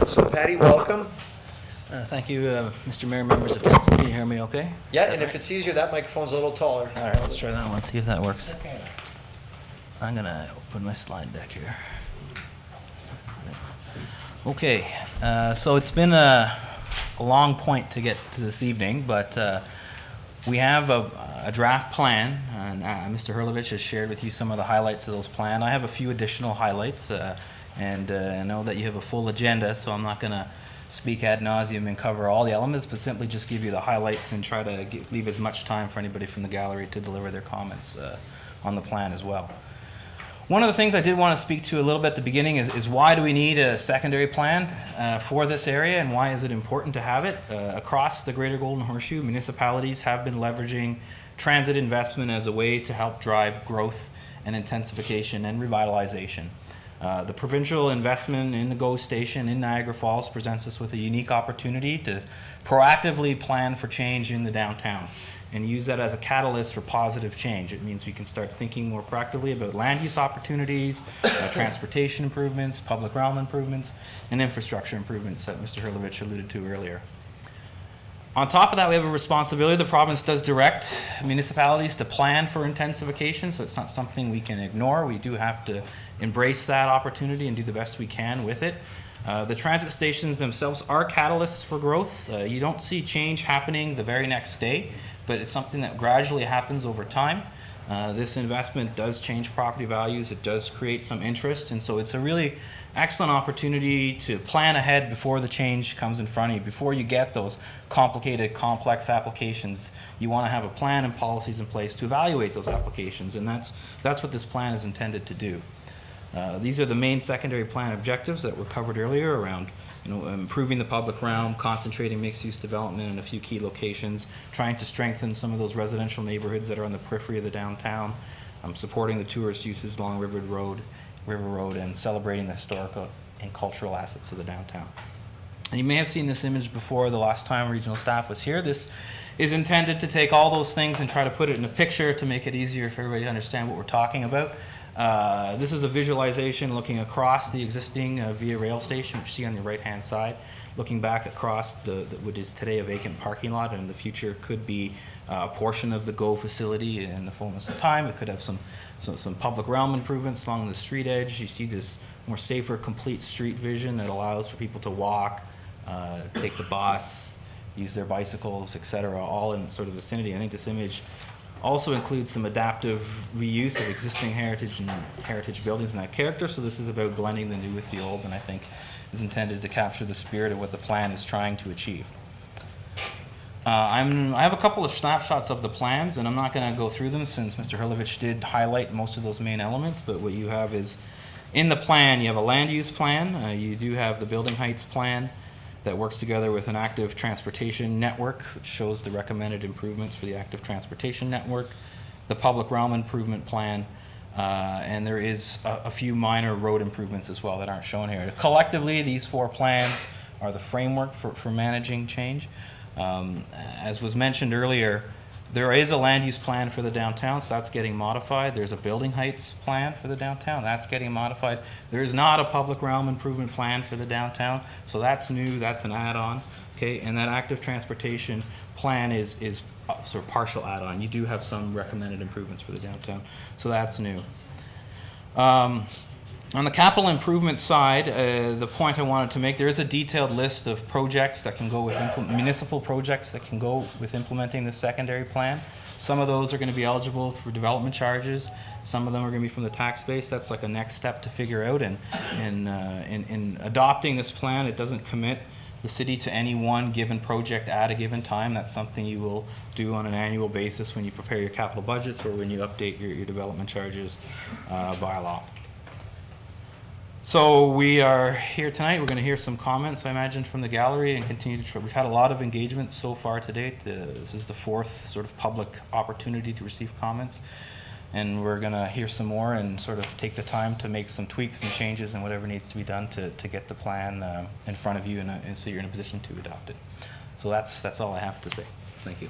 So Patty, welcome. Thank you, Mr. Mayor, members of council. Can you hear me okay? Yeah, and if it's easier, that microphone's a little taller. All right, let's try that one, see if that works. I'm gonna open my slide deck here. This is it. Okay, so it's been a long point to get to this evening, but we have a draft plan, and Mr. Hurlovich has shared with you some of the highlights of those plans. I have a few additional highlights, and I know that you have a full agenda, so I'm not gonna speak ad nauseum and cover all the elements, but simply just give you the highlights and try to leave as much time for anybody from the gallery to deliver their comments on the plan as well. One of the things I did want to speak to a little bit at the beginning is why do we need a secondary plan for this area, and why is it important to have it? Across the Greater Golden Horseshoe, municipalities have been leveraging transit investment as a way to help drive growth and intensification and revitalization. The provincial investment in the GO station in Niagara Falls presents us with a unique opportunity to proactively plan for change in the downtown and use that as a catalyst for positive change. It means we can start thinking more proactively about land use opportunities, transportation improvements, public realm improvements, and infrastructure improvements that Mr. Herlovich alluded to earlier. On top of that, we have a responsibility. The province does direct municipalities to plan for intensification, so it's not something we can ignore. We do have to embrace that opportunity and do the best we can with it. The transit stations themselves are catalysts for growth. You don't see change happening the very next day, but it's something that gradually happens over time. This investment does change property values. It does create some interest, and so it's a really excellent opportunity to plan ahead before the change comes in front of you. Before you get those complicated, complex applications, you want to have a plan and policies in place to evaluate those applications, and that's what this plan is intended to do. These are the main secondary plan objectives that were covered earlier around improving the public realm, concentrating mixed-use development in a few key locations, trying to strengthen some of those residential neighborhoods that are on the periphery of the downtown, supporting the tourist uses along River Road, and celebrating the historical and cultural assets of the downtown. And you may have seen this image before the last time regional staff was here. This is intended to take all those things and try to put it in a picture to make it easier for everybody to understand what we're talking about. This is a visualization looking across the existing Via Rail station, which you see on the right-hand side, looking back across what is today a vacant parking lot, and in the future could be a portion of the GO facility in the fullness of time. It could have some public realm improvements along the street edge. You see this more safer, complete street vision that allows for people to walk, take the bus, use their bicycles, etc., all in sort of vicinity. I think this image also includes some adaptive reuse of existing heritage buildings in that character. So this is about blending the new with the old, and I think is intended to capture the spirit of what the plan is trying to achieve. I have a couple of snapshots of the plans, and I'm not going to go through them since Mr. Herlovich did highlight most of those main elements, but what you have is, in the plan, you have a land use plan, you do have the building heights plan that works together with an active transportation network, which shows the recommended improvements for the active transportation network, the public realm improvement plan, and there is a few minor road improvements as well that aren't shown here. Collectively, these four plans are the framework for managing change. As was mentioned earlier, there is a land use plan for the downtown, so that's getting modified. There's a building heights plan for the downtown, that's getting modified. There is not a public realm improvement plan for the downtown, so that's new, that's an add-on. Okay, and that active transportation plan is sort of partial add-on. You do have some recommended improvements for the downtown, so that's new. On the capital improvement side, the point I wanted to make, there is a detailed list of projects that can go with municipal projects that can go with implementing the secondary plan. Some of those are going to be eligible for development charges. Some of them are going to be from the tax base. That's like a next step to figure out. And in adopting this plan, it doesn't commit the city to any one given project at a given time. That's something you will do on an annual basis when you prepare your capital budgets or when you update your development charges by law. So we are here tonight. We're going to hear some comments, I imagine, from the gallery and continue to try. We've had a lot of engagement so far to date. This is the fourth sort of public opportunity to receive comments. And we're going to hear some more and sort of take the time to make some tweaks and changes and whatever needs to be done to get the plan in front of you and so you're in a position to adopt it. So that's all I have to say. Thank you.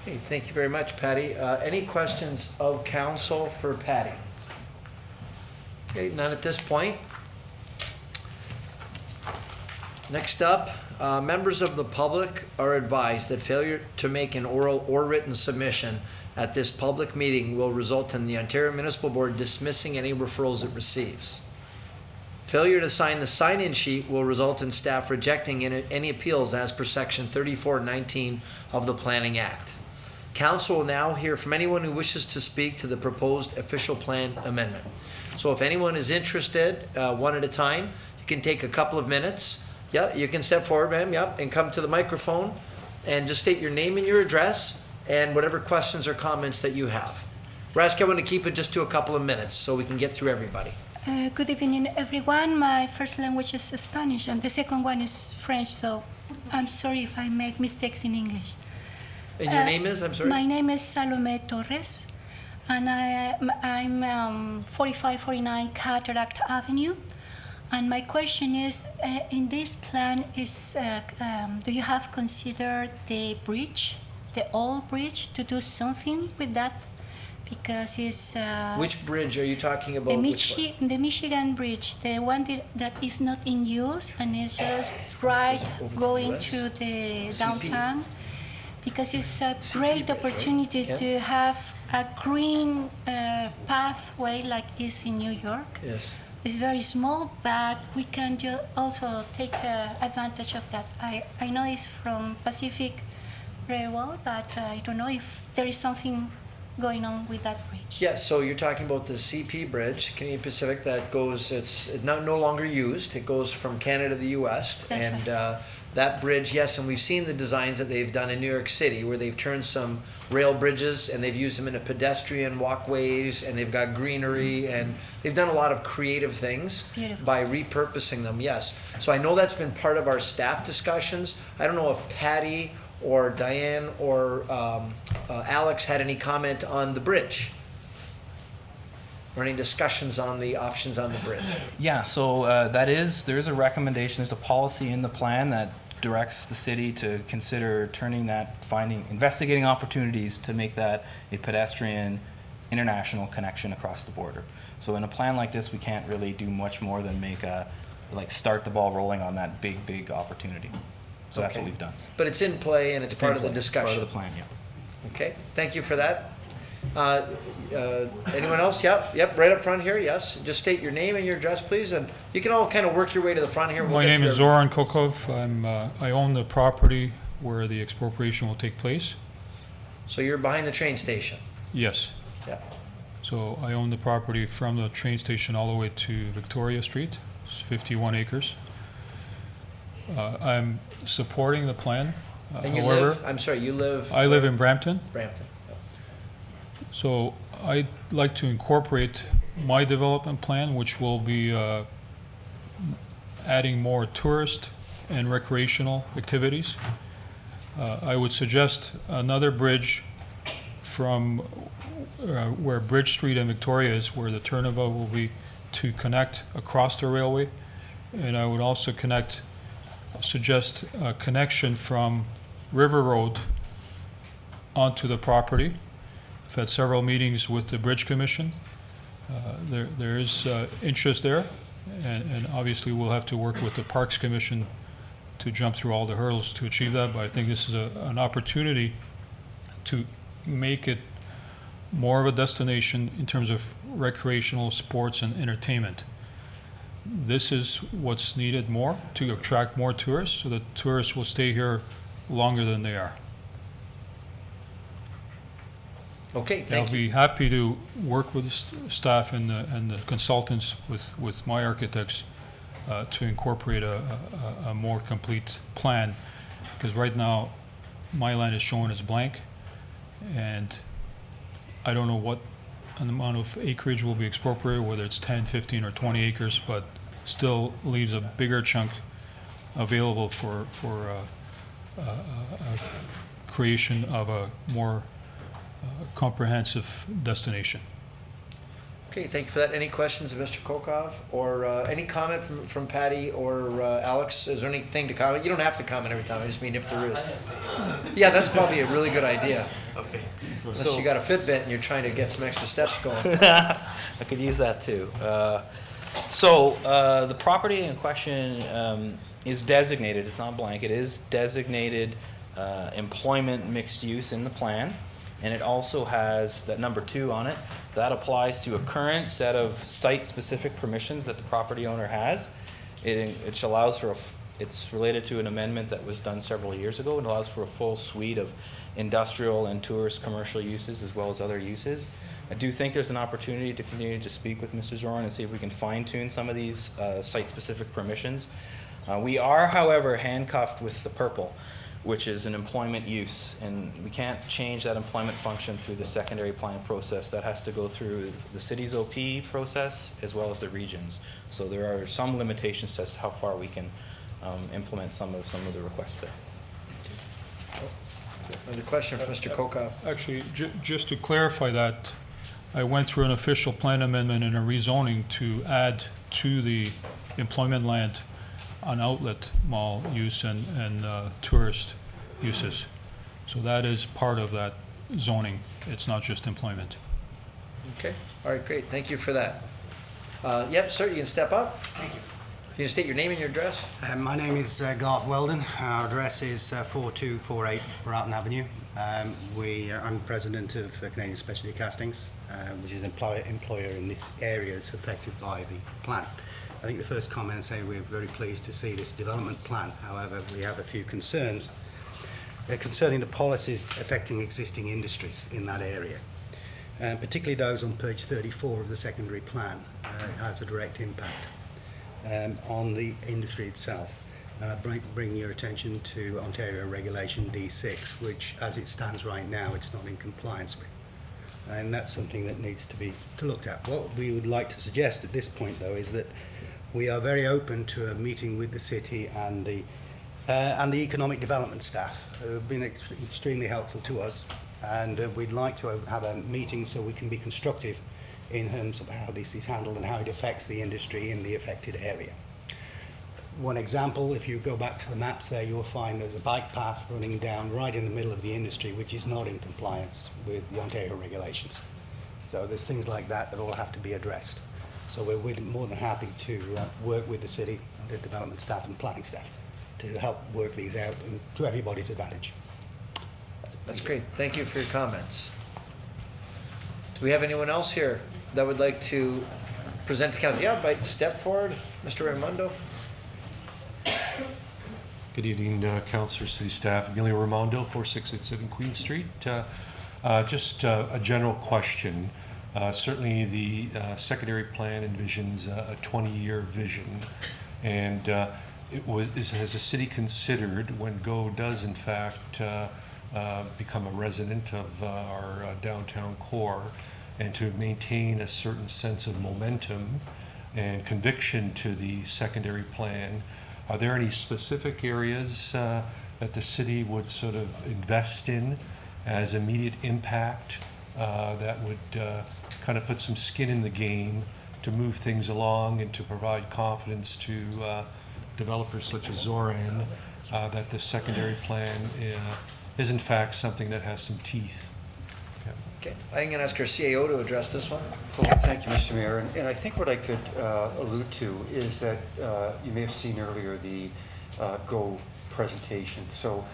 Hey, thank you very much, Patty. Any questions of council for Patty? Okay, none at this point. Next up, members of the public are advised that failure to make an oral or written submission at this public meeting will result in the Ontario Municipal Board dismissing any referrals it receives. Failure to sign the sign-in sheet will result in staff rejecting any appeals as per section 3419 of the Planning Act. Council will now hear from anyone who wishes to speak to the proposed official plan amendment. So if anyone is interested, one at a time, you can take a couple of minutes. Yeah, you can step forward, ma'am, yep, and come to the microphone and just state your name and your address and whatever questions or comments that you have. We're asking everyone to keep it just to a couple of minutes so we can get through everybody. Good evening, everyone. My first language is Spanish, and the second one is French, so I'm sorry if I make mistakes in English. And your name is, I'm sorry? My name is Salome Torres, and I'm 4549 Cataract Avenue. And my question is, in this plan, do you have considered the bridge, the old bridge, to do something with that? Because it's... Which bridge are you talking about? The Michigan Bridge, the one that is not in use and is just right going to the downtown. Because it's a great opportunity to have a green pathway like is in New York. Yes. It's very small, but we can also take advantage of that. I know it's from Pacific Railroad, but I don't know if there is something going on with that bridge. Yes, so you're talking about the CP Bridge, Canadian Pacific, that goes, it's no longer used. It goes from Canada to the US. That's and right. That bridge, yes, and we've seen the designs that they've done in New York City where they've turned some rail bridges and they've used them into pedestrian walkways and they've got greenery and they've done a lot of creative things Beautiful. by repurposing them, yes. So I know that's been part of our staff discussions. I don't know if Patty or Diane or Alex had any comment on the bridge or any discussions on the options on the bridge. Yeah, so there is a recommendation, there's a policy in the plan that directs the city to consider investigating opportunities to make that a pedestrian international connection across the border. So in a plan like this, we can't really do much more than start the ball rolling on that big opportunity. So that's what we've done. But it's in play and it's part of the discussion. It's part of the plan, yeah. Okay, thank you for that. Anyone else? Yep, right up front here, yes. Just state your name and your address, please, and you can all kind of work your way to the front here. My name is Zoran Kokov. I own the property where the expropriation will take place. So you're behind the train station? Yes. Yeah. So I own the property from the train station all the way to Victoria Street. It's 51 acres. I'm supporting the plan. And you however, live, I'm sorry, you live? I live in Brampton. Brampton. So I'd like to incorporate my development plan, which will be adding more tourist and recreational activities. I would suggest another bridge from where Bridge Street and Victoria is, where the turnabout will be, to connect across the railway. And I would also suggest a connection from River Road onto the property. I've had several meetings with the Bridge Commission. There is interest there, and obviously we'll have to work with the Parks Commission to jump through all the hurdles to achieve that, but I think this is an opportunity to make it more of a destination in terms of recreational sports and entertainment. This is what's needed more to attract more tourists, so that tourists will stay here longer than they are. Okay, I'll thank you. be happy to work with the staff and the consultants with my architects to incorporate a more complete plan, because right now my land is shown as blank, and I don't know what an amount of acreage will be expropriated, whether it's 10, 15, or 20 acres, but still leaves a bigger chunk available for creation of a more comprehensive destination. Okay, thank you for that. Any questions of Mr. Kokov? Or any comment from Patty or Alex? Is there anything to comment? You don't have to comment every time, I just mean if there is. Yeah, that's probably a really good idea. Okay. Unless you got a Fitbit and you're trying to get some extra steps going. I could use that too. The property in question is designated, it's not blank, it is designated employment mixed use in the plan, and it also has that number 2 on it. That applies to a current set of site-specific permissions that the property owner has. It allows for it's related to an amendment that was done several years ago. It allows for a full suite of industrial and tourist commercial uses as well as other uses. I do think there's an opportunity to continue to speak with Mr. Zoran and see if we can fine-tune some of these site-specific permissions. We are, however, handcuffed with the purple, which is an employment use, and we can't change that employment function through the secondary plan process. That has to go through the city's OP process as well as the regions. So there are some limitations as to how far we can implement some of the requests there. Another question from Mr. Kokop. Actually, just to clarify that, I went through an official plan amendment and a rezoning to add to the employment land an outlet mall use and tourist uses. So that is part of that zoning. It's not just employment. Okay, all right, great, thank you for that. Yep, sir, you can step up. Thank you. Can you state your name and your address? My name is Garth Weldon. Our address is 4248 Broughton Avenue. I'm president of Canadian Specialty Castings, which is an employer in this area that's affected by the plan. I think the first comment, say we're very pleased to see this development plan. However, we have a few concerns concerning the policies affecting existing industries in that area. Particularly those on page 34 of the secondary plan. It has a direct impact on the industry itself. And I bring your attention to Ontario Regulation D6, which as it stands right now, it's not in compliance with. And that's something that needs to be looked at. What we would like to suggest at this point, though, is that we are very open to a meeting with the city and the economic development staff, who have been extremely helpful to us. And we'd like to have a meeting so we can be constructive in terms of how this is handled and how it affects the industry in the affected area. One example, if you go back to the maps there, you'll find there's a bike path running down right in the middle of the industry, which is not in compliance with the Ontario regulations. So there's things like that that all have to be addressed. So we're more than happy to work with the city, the development staff and planning staff to help work these out and to everybody's advantage. That's great, thank you for your comments. Do we have anyone else here that would like to present to council? Yeah, but step forward, Mr. Raimondo. Good evening, Councillor, City Staff. Emilio Raimondo, 4687 Queen Street. Just a general question. Certainly the secondary plan envisions a 20-year vision, and has the city considered, when GO does in fact become a resident of our downtown core, and to maintain a certain sense of momentum and conviction to the secondary plan, are there any specific areas that the city would sort of invest in as immediate impact that would kind of put some skin in the game to move things along and to provide confidence to developers such as Zoran that the secondary plan is in fact something that has some teeth? Okay, I'm going to ask our CAO to address this one. Well, thank you, Mr. Mayor. And I think what I could allude to is that you may have seen earlier the GO presentation. So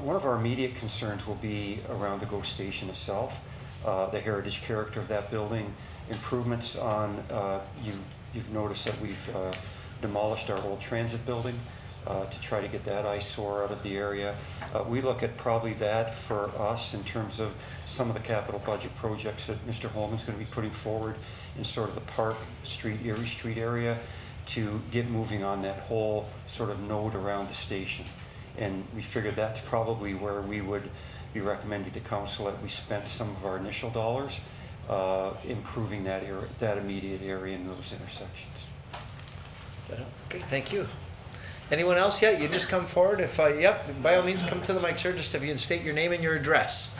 one of our immediate concerns will be around the GO station itself, the heritage character of that building, improvements on, you've noticed that we've demolished our old transit building to try to get that eyesore out of the area. We look at probably that for us in terms of some of the capital budget projects that Mr. Holman's going to be putting forward in sort of the Park Street, Erie Street area to get moving on that whole sort of node around the station. And we figured that's probably where we would be recommending to council that we spent some of our initial dollars improving that area, that immediate area in those intersections. Okay, thank you. Anyone else yet? You just come forward. If yep, by all means come to the mic, sir. Just if you can state your name and your address.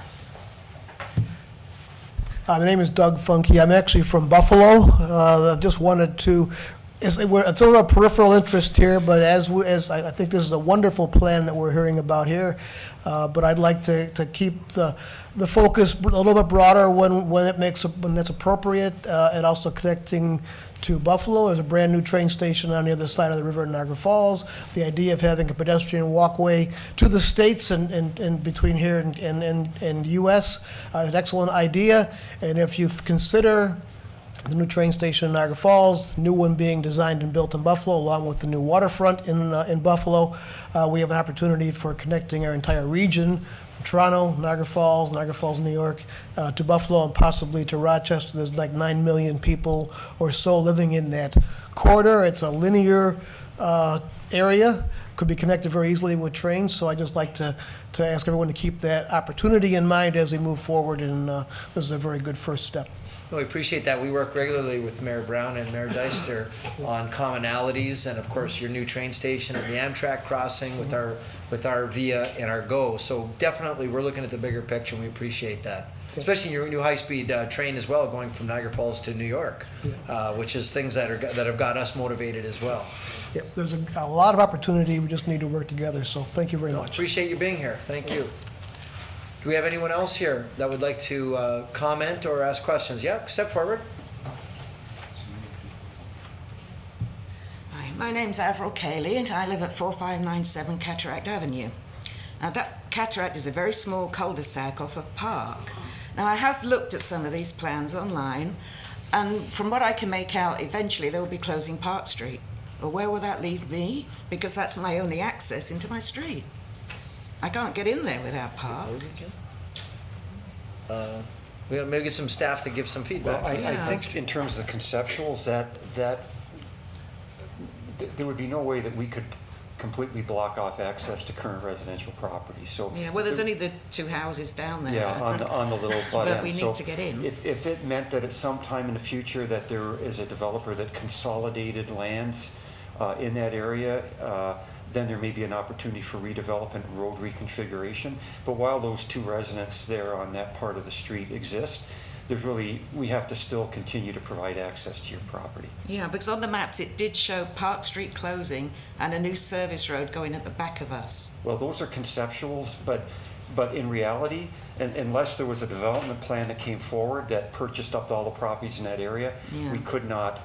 My name is Doug Funky. I'm actually from Buffalo. I just wanted to, it's sort of a peripheral interest here, but as I think this is a wonderful plan that we're hearing about here, but I'd like to keep the focus a little bit broader when it's appropriate, and also connecting to Buffalo. There's a brand new train station on the other side of the river in Niagara Falls. The idea of having a pedestrian walkway to the States and between here and US, an excellent idea. And if you consider the new train station in Niagara Falls, new one being designed and built in Buffalo, along with the new waterfront in Buffalo, we have an opportunity for connecting our entire region, from Toronto, Niagara Falls, New York, to Buffalo, and possibly to Rochester. There's like 9 million people or so living in that corridor. It's a linear area, could be connected very easily with trains, so I'd just like to ask everyone to keep that opportunity in mind as we move forward, and this is a very good first step. No, we appreciate that. We work regularly with Mayor Brown and Mayor Deister on commonalities, and of course, your new train station and the Amtrak crossing with our VIA and our GO. So definitely, we're looking at the bigger picture, and we appreciate that. Especially your new high-speed train as well, going from Niagara Falls to New York, which is things that have got us motivated as well. Yep, there's a lot of opportunity, we just need to work together, so thank you very much. Appreciate you being here. Thank you. Do we have anyone else here that would like to comment or ask questions? Yeah, step forward. Hi, my name's Avril Cayley and I live at 4597 Cataract Avenue. Now that Cataract is a very small cul-de-sac off a park. Now I have looked at some of these plans online, and from what I can make out, eventually they will be closing Park Street. Well, where will that leave me? Because that's my only access into my street. I can't get in there without park. We'll maybe get some staff to give some feedback. Well, I think in terms of the conceptuals, that there would be no way that we could completely block off access to current residential property, so. Yeah, well, there's only the 2 houses down there. Yeah, on the little butt end. But we need to get in. If it meant that at some time in the future that there is a developer that consolidated lands in that area, then there may be an opportunity for redevelopment and road reconfiguration. But while those 2 residents there on that part of the street exist, we have to still continue to provide access to your property. Yeah, because on the maps it did show Park Street closing and a new service road going at the back of us. Well, those are conceptuals, but in reality, unless there was a development plan that came forward that purchased up all the properties in that area, we could not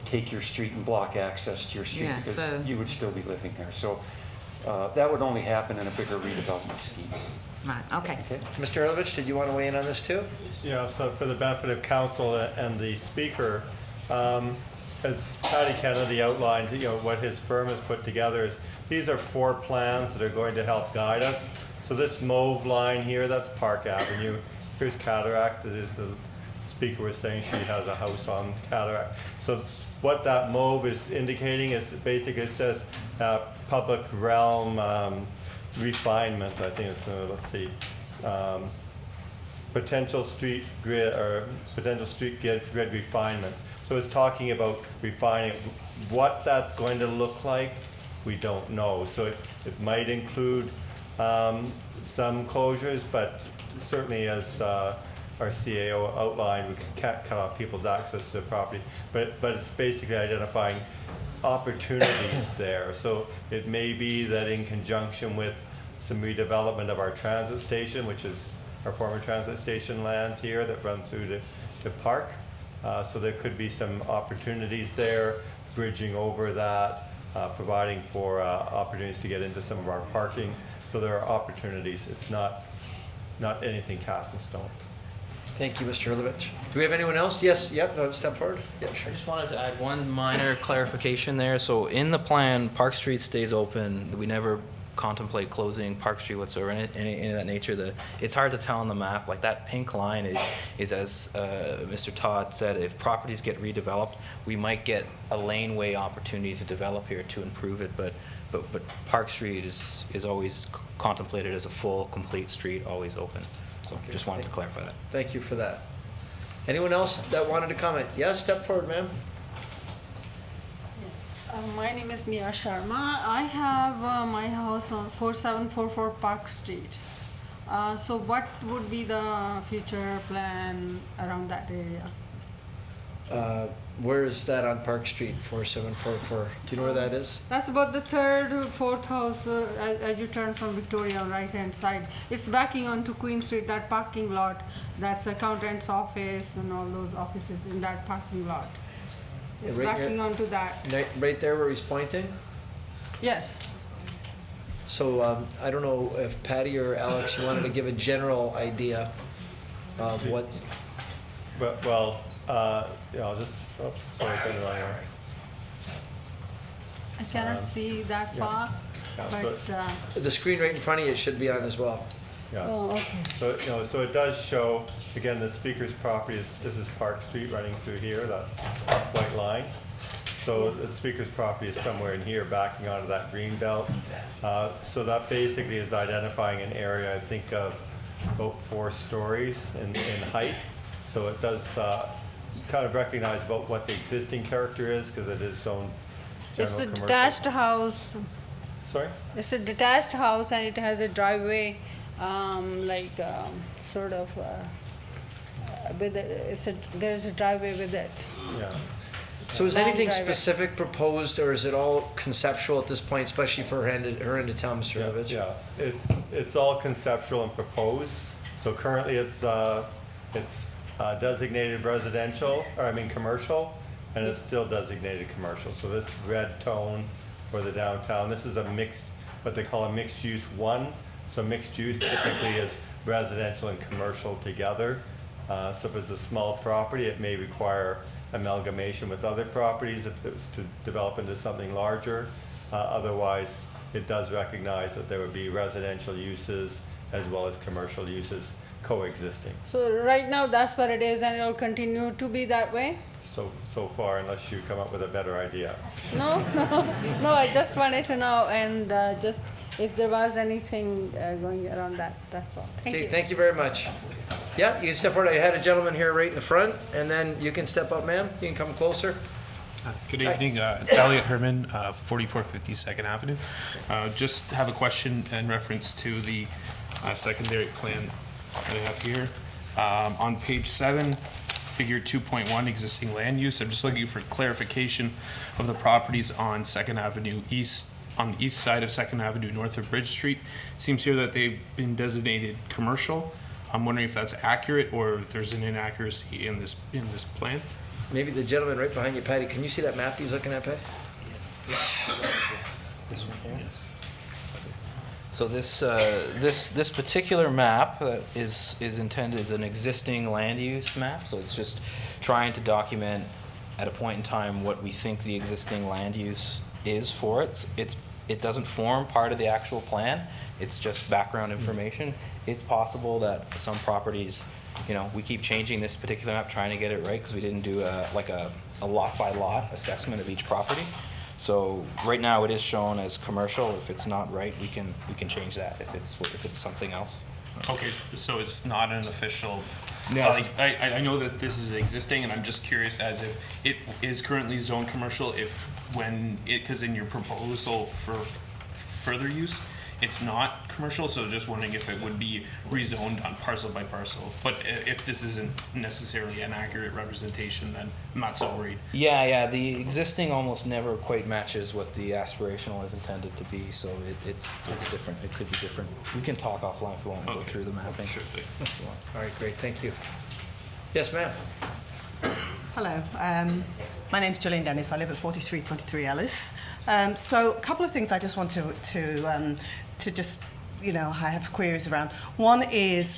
take your street and block access to your street, because you would still be living there. So that would only happen in a bigger redevelopment scheme. Right, okay. Mr. Erlovich, did you want to weigh in on this too? Yeah, so for the benefit of council and the speaker, as Patty Kennedy outlined, what his firm has put together is, these are 4 plans that are going to help guide us. So this mauve line here, that's Park Avenue. Here's Cataract. The speaker was saying she has a house on Cataract. So what that mauve is indicating is basically, it says public realm refinement. I think it's, let's see, potential street grid grid refinement. So it's talking about refining. What that's going to look like, we don't know. So it might include some closures, but certainly as our CAO outlined, we can't cut off people's access to the property. But it's basically identifying opportunities there. So it may be that in conjunction with some redevelopment of our transit station, which is our former transit station lands here that run through to Park. So there could be some opportunities there, bridging over that, providing for opportunities to get into some of our parking. So there are opportunities. It's not anything cast in stone. Thank you, Mr. Erlovich. Do we have anyone else? Yes, yep, step forward. Yeah, sure. I just wanted to add one minor clarification there. So in the plan, Park Street stays open. We never contemplate closing Park Street whatsoever, any of that nature. It's hard to tell on the map. Like that pink line is as Mr. Todd said, if properties get redeveloped, we might get a laneway opportunity to develop here to improve it. But Park Street is always contemplated as a full, complete street, always open. So just wanted to clarify that. Thank you for that. Anyone else that wanted to comment? Yes, step forward, ma'am. Yes, my name is Mia Sharma. I have my house on 4744 Park Street. So what would be the future plan around that area? Where is that on Park Street, 4744? Do you know where that is? That's about the 3rd, 4th house as you turn from Victoria on right-hand side. It's backing onto Queen Street, that parking lot. That's accountant's office and all those offices in that parking lot. It's backing onto that. Right there where he's pointing? Yes. So I don't know if Patty or Alex, you wanted to give a general idea of what... Well, I'll just, oops, sorry, got it wrong here. I cannot see that far, but... the screen right in front of you should be on as well. Yeah. Oh, okay. So it does show, again, the speaker's property this is Park Street running through here, that white line. So the speaker's property is somewhere in here, backing onto that green belt. So that basically is identifying an area, I think, of about 4 stories in height. So it does kind of recognize about what the existing character is, because it is zoned general It's a commercial. detached house. Sorry? It's a detached house and it has a driveway, sort of, with it, there's a driveway with it. Yeah. So is Long anything driveway. specific proposed, or is it all conceptual at this point, especially for her end of town, Mr. Evans? Yeah, it's all conceptual and proposed. So currently it's designated residential, commercial, and it's still designated commercial. So this red tone for the downtown, this is a mixed, what they call a mixed use 1. So mixed use typically is residential and commercial together. So if it's a small property, it may require amalgamation with other properties if it was to develop into something larger. Otherwise, it does recognize that there would be residential uses as well as commercial uses coexisting. So right now, that's what it is and it'll continue to be that way? So far, unless you come up with a better idea. No, I just wanted to know and just if there was anything going around that, that's all. Thank Okay, you. thank you very much. Yeah, you can step forward. I had a gentleman here right in the front, and then you can step up, ma'am. You can come closer. Good evening, Elliot Herman, 4450 Second Avenue. Just have a question in reference to the secondary plan that I have here. On page 7, figure 2.1, existing land use. I'm just looking for clarification of the properties on Second Avenue East, on the east side of Second Avenue, north of Bridge Street. It seems here that they've been designated commercial. I'm wondering if that's accurate or if there's an inaccuracy in this plan. Maybe the gentleman right behind you, Patty. Can you see that map he's looking at, Patty? This one here? So this particular map is intended as an existing land use map. So it's just trying to document at a point in time what we think the existing land use is for it. It doesn't form part of the actual plan. It's just background information. It's possible that some properties, we keep changing this particular map, trying to get it right because we didn't do a lot by lot assessment of each property. So right now it is shown as commercial. If it's not right, we can change that if it's something else. Okay, so it's not an official. Yes. I know that this is existing, and I'm just curious as if it is currently zoned commercial. Because in your proposal for further use, it's not commercial. So just wondering if it would be rezoned on parcel by parcel. But if this isn't necessarily an accurate representation, then I'm not so worried. Yeah. The existing almost never quite matches what the aspirational is intended to be. So it's different. It could be different. We can talk offline if we want to go through the mapping. Sure thing. All right, great. Thank you. Yes, ma'am. Hello, my name's Jolene Dennis. I live at 4323 Ellis. So a couple of things I just want to just, I have queries around. One is,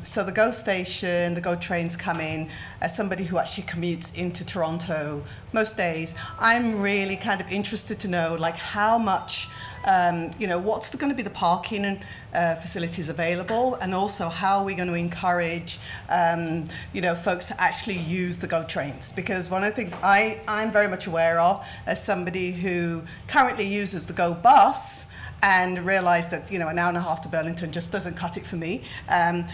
so the GO station, the GO trains come in, as somebody who actually commutes into Toronto most days, I'm really kind of interested to know, how much, what's going to be the parking facilities available, and also how are we going to encourage, folks to actually use the GO trains? Because one of the things I'm very much aware of as somebody who currently uses the GO bus, and realised that an hour and a half to Burlington just doesn't cut it for me.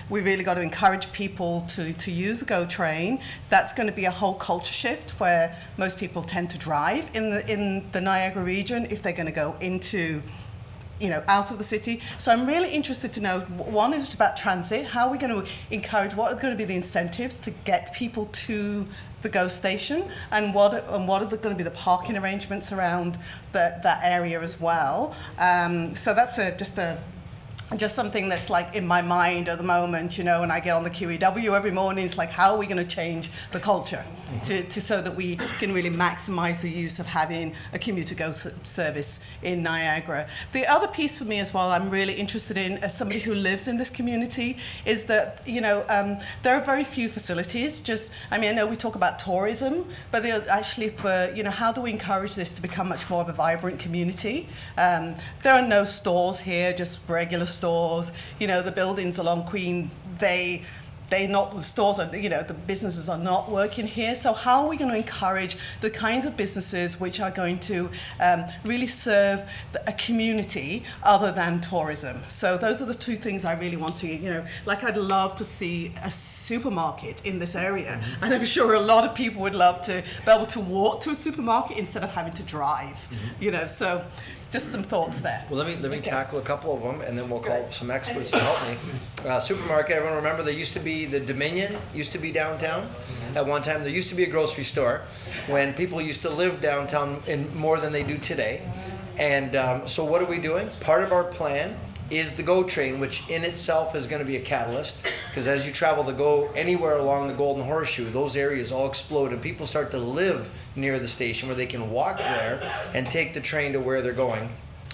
We really got to encourage people to use the GO train. That's going to be a whole culture shift where most people tend to drive in the Niagara region if they're going to go into out of the city. So I'm really interested to know, one is about transit. How are we going to encourage, what are going to be the incentives to get people to the GO station, and what are going to be the parking arrangements around that area as well? So that's just something that's in my mind at the moment, when I get on the QEW every morning. It's how are we going to change the culture so that we can really maximize the use of having a commuter GO service in Niagara. The other piece for me as well, I'm really interested in, as somebody who lives in this community, is that, there are very few facilities. I know we talk about tourism, but they're actually for, how do we encourage this to become much more of a vibrant community? There are no stores here, just regular stores. The buildings along Queen, the stores are, the businesses are not working here. So how are we going to encourage the kinds of businesses which are going to really serve a community other than tourism? So those are the two things I really want to, like I'd love to see a supermarket in this area. And I'm sure a lot of people would love to be able to walk to a supermarket instead of having to drive, so just some thoughts there. Well, let me tackle a couple of them, and then we'll call some experts to help me. Supermarket, everyone remember there used to be the Dominion, used to be downtown. At one time, there used to be a grocery store when people used to live downtown in more than they do today. And so what are we doing? Part of our plan is the GO train, which in itself is going to be a catalyst, because as you travel the GO anywhere along the Golden Horseshoe, those areas all explode and people start to live near the station where they can walk there and take the train to where they're going.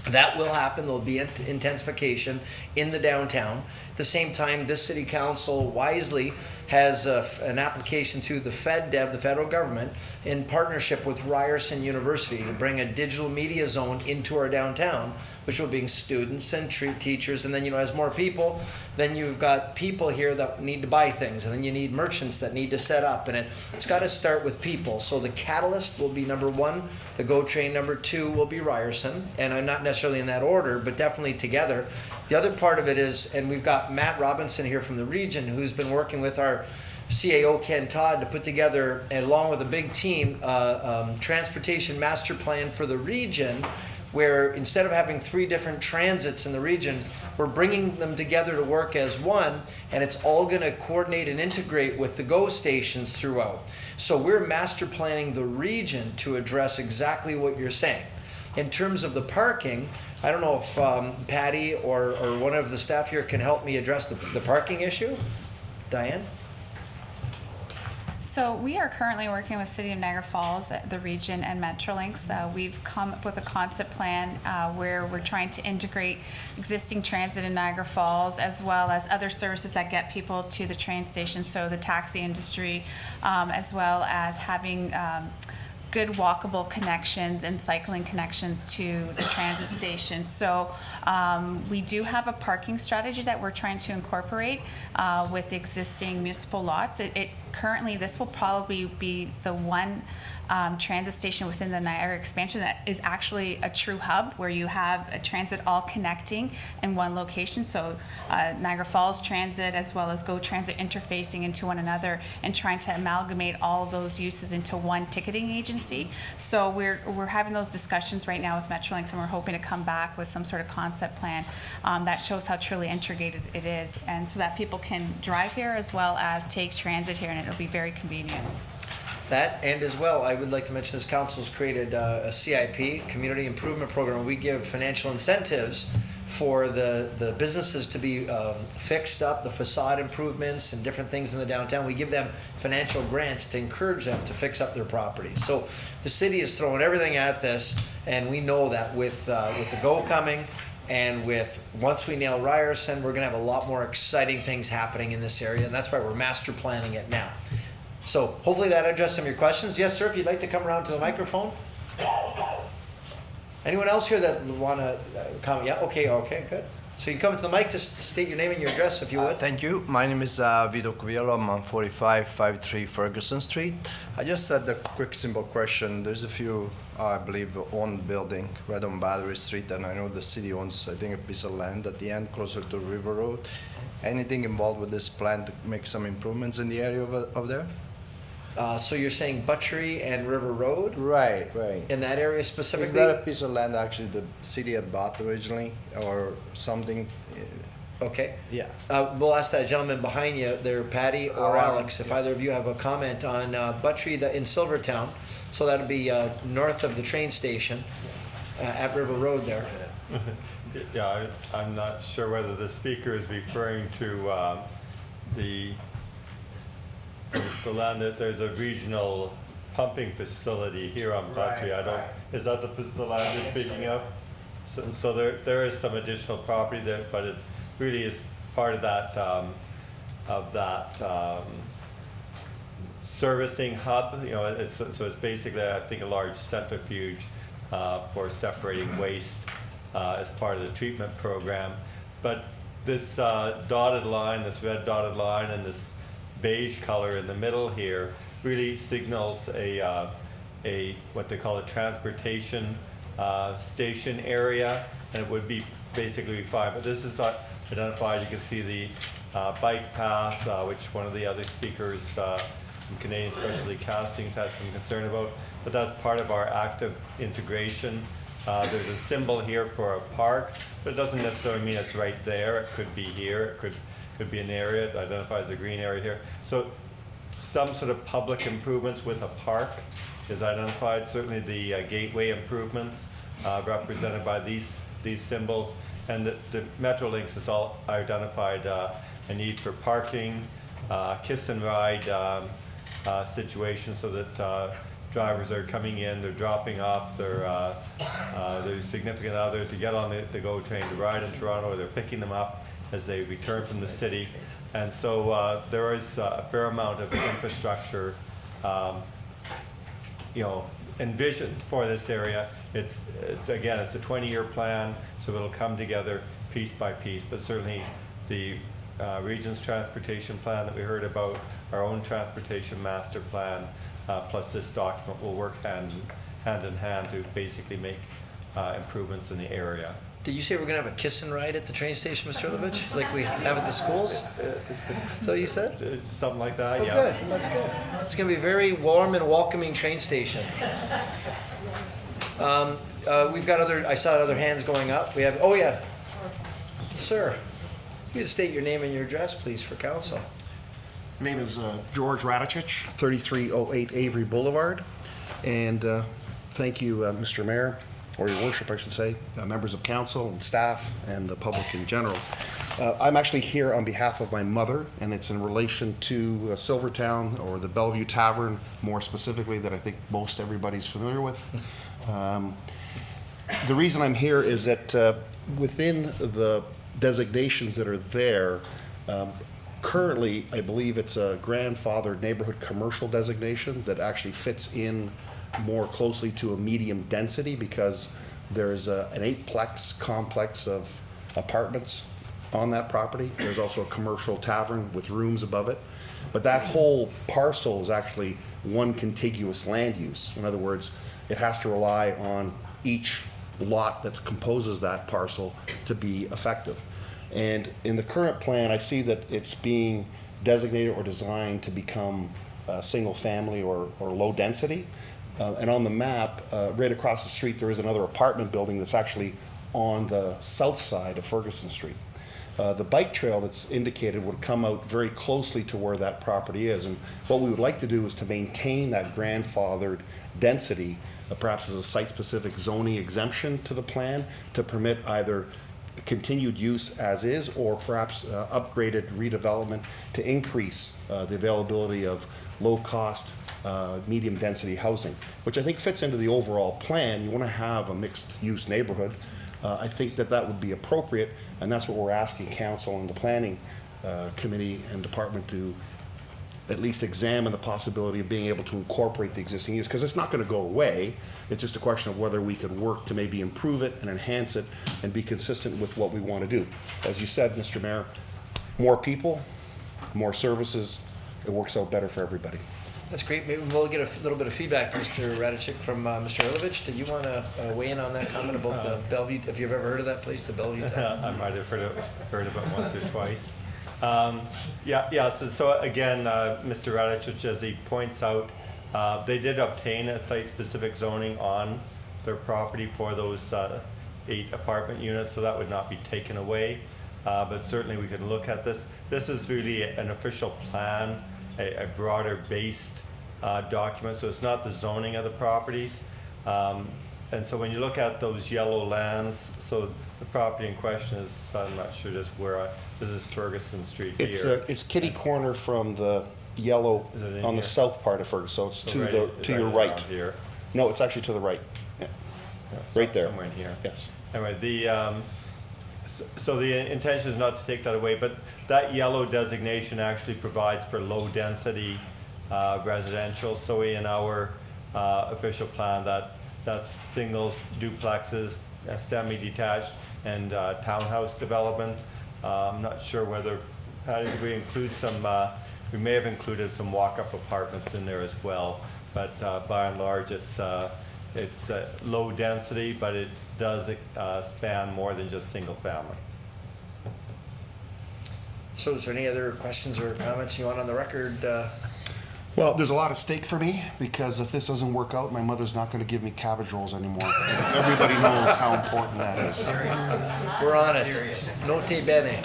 That will happen. There'll be intensification in the downtown. At the same time, this city council wisely has an application to the FedDev, the federal government, in partnership with Ryerson University to bring a digital media zone into our downtown, which will bring students and teachers. And then, as more people, then you've got people here that need to buy things. And then you need merchants that need to set up. And it's got to start with people. So the catalyst will be number one, the GO train. Number two will be Ryerson. And I'm not necessarily in that order, but definitely together. The other part of it is, and we've got Matt Robinson here from the region who's been working with our CAO Ken Todd to put together, along with a big team, transportation master plan for the region, where instead of having 3 different transits in the region, we're bringing them together to work as one, and it's all going to coordinate and integrate with the GO stations throughout. So we're master planning the region to address exactly what you're saying. In terms of the parking, I don't know if Patty or one of the staff here can help me address the parking issue. Diane? So we are currently working with City of Niagara Falls, the region, and Metrolinx. We've come up with a concept plan where we're trying to integrate existing transit in Niagara Falls as well as other services that get people to the train station, so the taxi industry, as well as having good walkable connections and cycling connections to the transit station. So we do have a parking strategy that we're trying to incorporate with the existing municipal lots. Currently, this will probably be the one transit station within the Niagara expansion that is actually a true hub where you have a transit all connecting in one location. So Niagara Falls Transit as well as GO Transit interfacing into one another and trying to amalgamate all of those uses into one ticketing agency. So we're having those discussions right now with Metrolinx, and we're hoping to come back with some sort of concept plan that shows how truly integrated it is, and so that people can drive here as well as take transit here, and it'll be very convenient. That, and as well, I would like to mention this council has created a CIP, Community Improvement Program. We give financial incentives for the businesses to be fixed up, the facade improvements and different things in the downtown. We give them financial grants to encourage them to fix up their properties. So the city is throwing everything at this, and we know that with the GO coming, and once we nail Ryerson, we're going to have a lot more exciting things happening in this area, and that's why we're master planning it now. So hopefully that addressed some of your questions. Yes, sir, if you'd like to come around to the microphone. Anyone else here that want to comment? Yeah, okay, good. So you come to the mic, just state your name and your address if you would. Thank you. My name is Vito Cuviello. I'm on 4553 Ferguson Street. I just had a quick, simple question. There's a few, I believe, owned building right on Battery Street, and I know the city owns, I think, a piece of land at the end closer to River Road. Anything involved with this plan to make some improvements in the area of there? So you're saying Butchery and River Road? Right. In that area specifically? Is that a piece of land actually the city had bought originally or something? Okay. Yeah. We'll ask that gentleman behind you there, Patty or Alex, if either of you have a comment on Butchery in Silvertown. So that would be north of the train station at River Road there. Yeah, I'm not sure whether the speaker is referring to the land that there's a regional pumping facility here on Butchery. Is that the land you're speaking of? So there is some additional property there, but it really is part of that servicing hub. So it's basically, I think, a large centrifuge for separating waste as part of the treatment program. But this dotted line, this red dotted line, and this beige color in the middle here really signals a what they call a transportation station area, and it would be basically fine. But this is identified. You can see the bike path, which one of the other speakers from Canadian Specialty Castings had some concern about. But that's part of our active integration. There's a symbol here for a park, but it doesn't necessarily mean it's right there. It could be here. It could be an area. It identifies a green area here. So some sort of public improvements with a park is identified. Certainly the gateway improvements represented by these symbols. And the Metrolinx has all identified a need for parking, kiss and ride situation, so that drivers are coming in, they're dropping off their significant other to get on the GO train to ride in Toronto, or they're picking them up as they return from the city. And so there is a fair amount of infrastructure envisioned for this area. It's again, it's a 20-year plan, so it'll come together piece by piece. But certainly the region's transportation plan that we heard about, our own transportation master plan, plus this document will work hand in hand to basically make improvements in the area. Did you say we're going to have a kiss and ride at the train station, Mr. Ilovich, like we have at the schools? So you said? Something like that, Oh, yes. good. That's good. It's going to be a very warm and welcoming train station. We've got I saw other hands going up. We have, oh yeah. Sir, you could state your name and your address, please, for council. My name is George Radicic, 3308 Avery Boulevard. And thank you, Mr. Mayor, or your worship, I should say, members of council and staff and the public in general. I'm actually here on behalf of my mother, and it's in relation to Silvertown, or the Bellevue Tavern, more specifically, that I think most everybody's familiar with. The reason I'm here is that within the designations that are there, currently, I believe it's a grandfathered neighborhood commercial designation that actually fits in more closely to a medium density, because there's an 8-plex complex of apartments on that property. There's also a commercial tavern with rooms above it. But that whole parcel is actually one contiguous land use. In other words, it has to rely on each lot that composes that parcel to be effective. And in the current plan, I see that it's being designated or designed to become single family or low density. And on the map, right across the street, there is another apartment building that's actually on the south side of Ferguson Street. The bike trail that's indicated would come out very closely to where that property is. And what we would like to do is to maintain that grandfathered density, perhaps as a site-specific zoning exemption to the plan, to permit either continued use as is, or perhaps upgraded redevelopment to increase the availability of low-cost, medium-density housing, which I think fits into the overall plan. You want to have a mixed-use neighborhood. I think that would be appropriate, and that's what we're asking council and the planning committee and department to at least examine the possibility of being able to incorporate the existing use, because it's not going to go away. It's just a question of whether we could work to maybe improve it and enhance it and be consistent with what we want to do. As you said, Mr. Mayor, more people, more services, it works out better for everybody. That's great. Maybe we'll get a little bit of feedback, Mr. Radicic, from Mr. Ilovich. Did you want to weigh in on that comment about the Bellevue? Have you ever heard of that place, the Bellevue? I might have heard of it once or twice. So again, Mr. Radicic, as he points out, they did obtain a site-specific zoning on their property for those 8 apartment units, so that would not be taken away. But certainly we could look at this. This is really an official plan, a broader based document, so it's not the zoning of the properties. And so when you look at those yellow lands, so the property in question is, I'm not sure just where, this is Ferguson Street here. It's kitty corner from the yellow on the south part of Ferguson, so it's to your right. Here. No, it's actually to the right. Yeah. Right there. Somewhere in here. Yes. Anyway, so the intention is not to take that away, but that yellow designation actually provides for low density residential. So in our official plan, that's singles, duplexes, semi-detached, and townhouse development. I'm not sure whether, Patty, did we include some We may have included some walk-up apartments in there as well, but by and large, it's low density, but it does span more than just single family. So is there any other questions or comments you want on the record? Well, there's a lot at stake for me, because if this doesn't work out, my mother's not going to give me cabbage rolls anymore. Everybody knows how important that is. We're on it. Noti bene.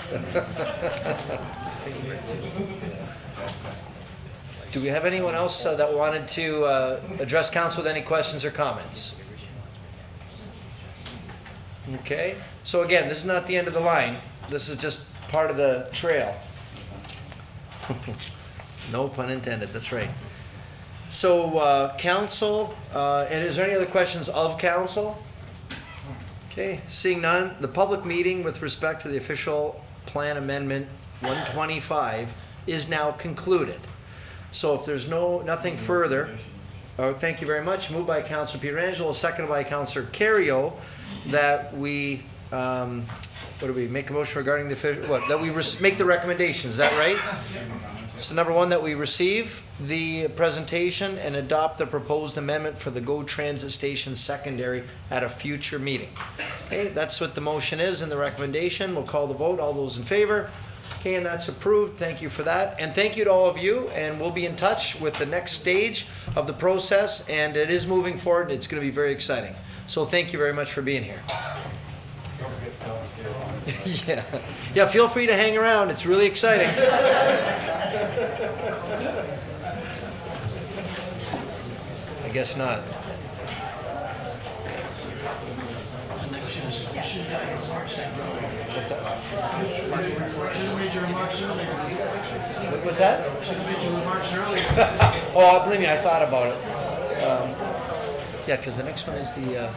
Do we have anyone else that wanted to address council with any questions or comments? Okay, so again, this is not the end of the line. This is just part of the trail. No pun intended, that's right. So, council, and is there any other questions of council? Okay, seeing none, the public meeting with respect to the official plan amendment 125 is now concluded. So if there's nothing further, thank you very much. Moved by Councilor Pietrangelo, seconded by Councilor Carrio, that we, what do we, make a motion regarding the, that we make the recommendation, is that right? So number one, that we receive the presentation and adopt the proposed amendment for the GO Transit Station Secondary at a future meeting. Okay, that's what the motion is and the recommendation. We'll call the vote. All those in favor? Okay, and that's approved. Thank you for that. And thank you to all of you, and we'll be in touch with the next stage of the process, and it is moving forward, and it's going to be very exciting. So thank you very much for being here. Yeah, feel free to hang around. It's really exciting. I guess not. What's that? Oh, believe me, I thought about it. Yeah, because the next one is the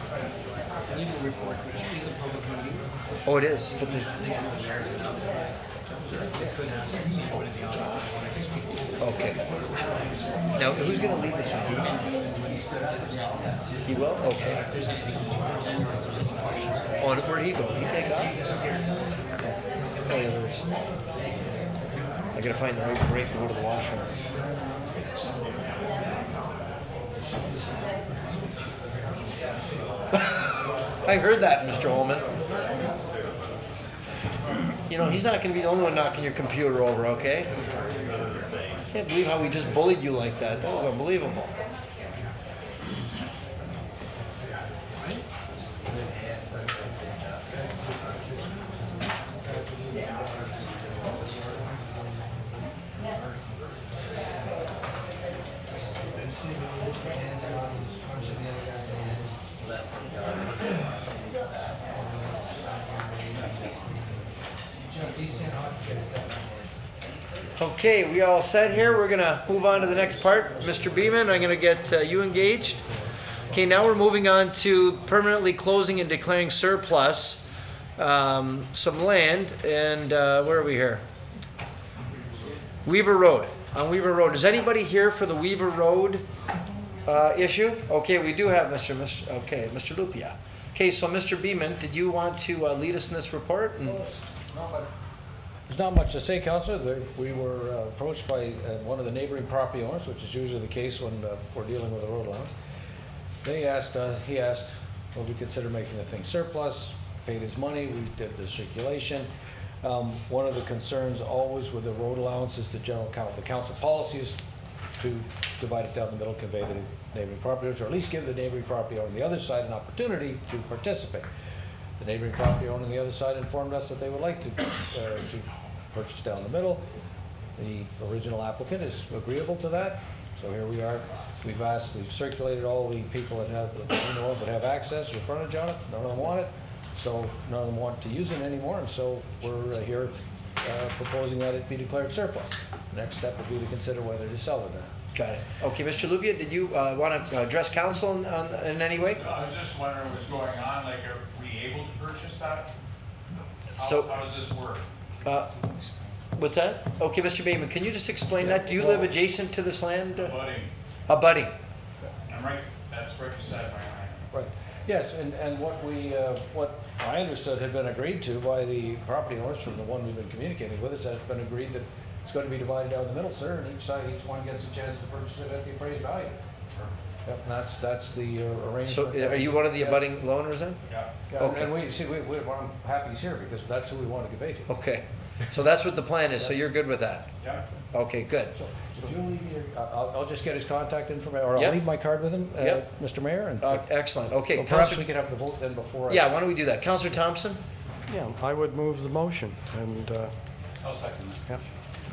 legal report, which is a public meeting. Oh, it is. But okay. Now, who's going to lead this one? He will? Okay. Oh, and where'd he go? Did he take off? Oh, yeah, there's... I gotta find the right break to go to the washroom. I heard that, Mr. Holman. You know, he's not gonna be the only one knocking your computer over, okay? Can't believe how we just bullied you like that. That was unbelievable. Okay, we all set here. We're gonna move on to the next part. Mr. Beeman, I'm gonna get you engaged. Okay, now we're moving on to permanently closing and declaring surplus some land, and where are we here? Weaver Road, on Weaver Road. Is anybody here for the Weaver Road issue? Okay, we do have Mr. Lupia. Okay, so Mr. Beeman, did you want to lead us in this report? There's not much to say, Councillor. We were approached by one of the neighboring property owners, which is usually the case when we're dealing with a road allowance. He asked, will we consider making the thing surplus, paid his money, we did the circulation. One of the concerns always with the road allowance is the council policy is to divide it down the middle, convey to the neighboring property owners, or at least give the neighboring property owner on the other side an opportunity to participate. The neighboring property owner on the other side informed us that they would like to purchase down the middle. The original applicant is agreeable to that, so here we are. We've circulated all the people that have access or frontage on it. None of them want it, so none of them want to use it anymore, and so we're here proposing that it be declared surplus. The next step would be to consider whether to sell it or not. Got it. Okay, Mr. Lupia, did you want to address council in any way? I was just wondering what's going on, like, are we able to purchase that? So, how does this work? What's that? Okay, Mr. Bateman, can you just explain that? Do you live adjacent to this land? Abutting. Abutting. I'm right, that's right beside my land. Right. Yes, and what I understood had been agreed to by the property owners from the one we've been communicating with, is that it's been agreed that it's going to be divided down the middle, sir, and each one gets a chance to purchase it at the appraised value. Yep, and that's the arrangement. So are you one of the abutting loaners then? Yeah. Okay. And I'm happy he's here because that's who we want to convey to. Okay, so that's what the plan is, so you're good with that? Yeah. Okay, good. If you leave your, I'll just get his contact information, or I'll Yep. leave my card with him, Yep. Mr. Mayor. And Excellent, okay. well, perhaps Councillor- we could have the vote then before. Yeah, why don't we do that? Councillor Thompson? Yeah, I would move the motion, and, I'll second that.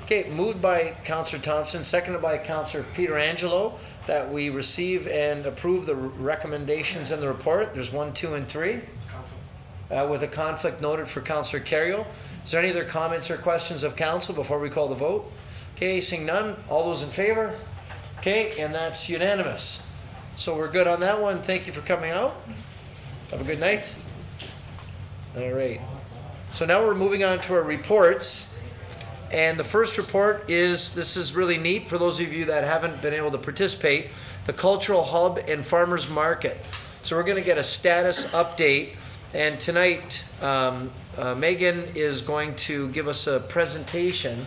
Okay, moved by Councillor Thompson, seconded by Councillor Peter Angelo, that we receive and approve the recommendations in the report. There's 1, 2, and 3. With a conflict noted for Councillor Kerrio. Is there any other comments or questions of council before we call the vote? Okay, seeing none. All those in favor? Okay, and that's unanimous. So we're good on that one. Thank you for coming out. Have a good night. All right. So now we're moving on to our reports. And the first report is, this is really neat for those of you that haven't been able to participate, the Cultural Hub and Farmers Market. So we're going to get a status update. And tonight, Megan is going to give us a presentation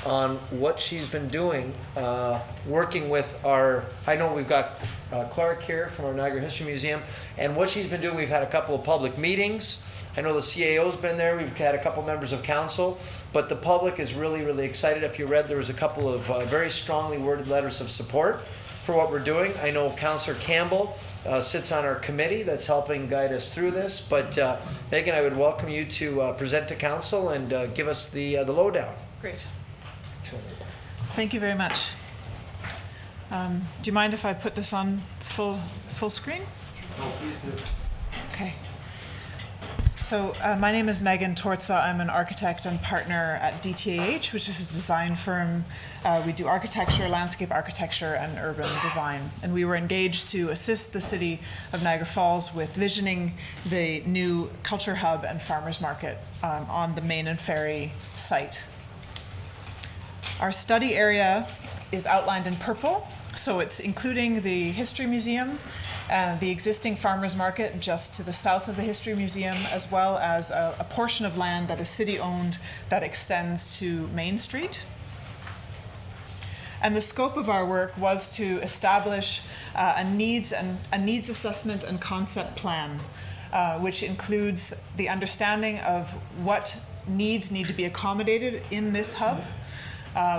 on what she's been doing, working with I know we've got Clark here from our Niagara History Museum, and what she's been doing, we've had a couple of public meetings. I know the CAO's been there, we've had a couple members of council, but the public is really, really excited. If you read, there was a couple of very strongly worded letters of support for what we're doing. I know Councillor Campbell sits on our committee that's helping guide us through this, but Megan, I would welcome you to present to council and give us the lowdown. Great. Thank you very much. Do you mind if I put this on full screen? No, please do. Okay. So my name is Megan Torza. I'm an architect and partner at DTAH, which is a design firm. We do architecture, landscape architecture, and urban design. And we were engaged to assist the city of Niagara Falls with visioning the new Culture Hub and Farmers Market on the Main and Ferry site. Our study area is outlined in purple, so it's including the History Museum and the existing farmers market just to the south of the History Museum, as well as a portion of land that is city-owned that extends to Main Street. And the scope of our work was to establish a needs assessment and concept plan, which includes the understanding of what needs need to be accommodated in this hub,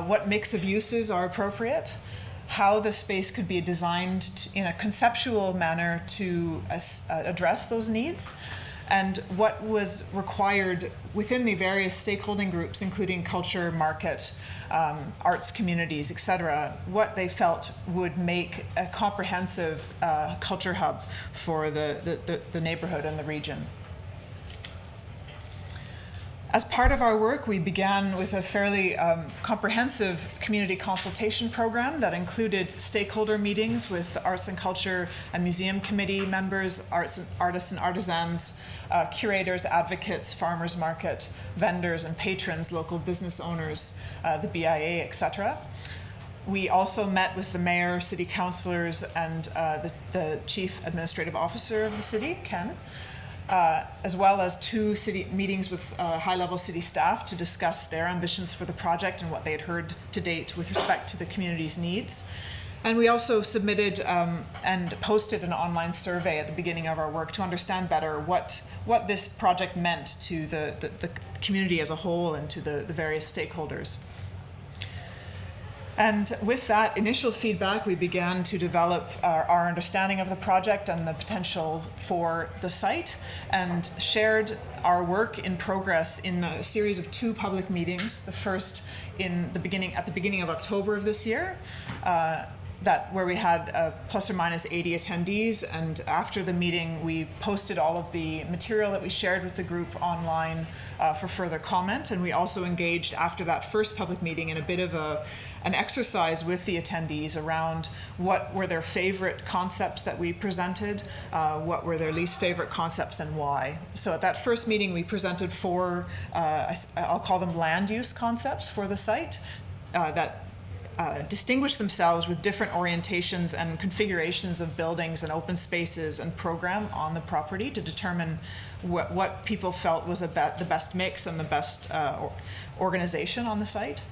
what mix of uses are appropriate, how the space could be designed in a conceptual manner to address those needs, and what was required within the various stakeholding groups, including culture, market, arts communities, etc., what they felt would make a comprehensive culture hub for the neighborhood and the region. As part of our work, we began with a fairly comprehensive community consultation program that included stakeholder meetings with arts and culture and museum committee members, artists and artisans, curators, advocates, farmers market, vendors and patrons, local business owners, the BIA, etc. We also met with the mayor, city councillors, and the chief administrative officer of the city, Ken. As well as 2 city meetings with high-level city staff to discuss their ambitions for the project and what they had heard to date with respect to the community's needs. And we also submitted and posted an online survey at the beginning of our work to understand better what this project meant to the community as a whole and to the various stakeholders. And with that initial feedback, we began to develop our understanding of the project and the potential for the site, and shared our work in progress in a series of 2 public meetings. The first at the beginning of October of this year, where we had plus or minus 80 attendees, and after the meeting we posted all of the material that we shared with the group online for further comment. And we also engaged after that first public meeting in a bit of an exercise with the attendees around what were their favorite concepts that we presented, what were their least favorite concepts, and why. So at that first meeting we presented 4, I'll call them land use concepts for the site that distinguish themselves with different orientations and configurations of buildings and open spaces and program on the property to determine what people felt was the best mix and the best organization on the site.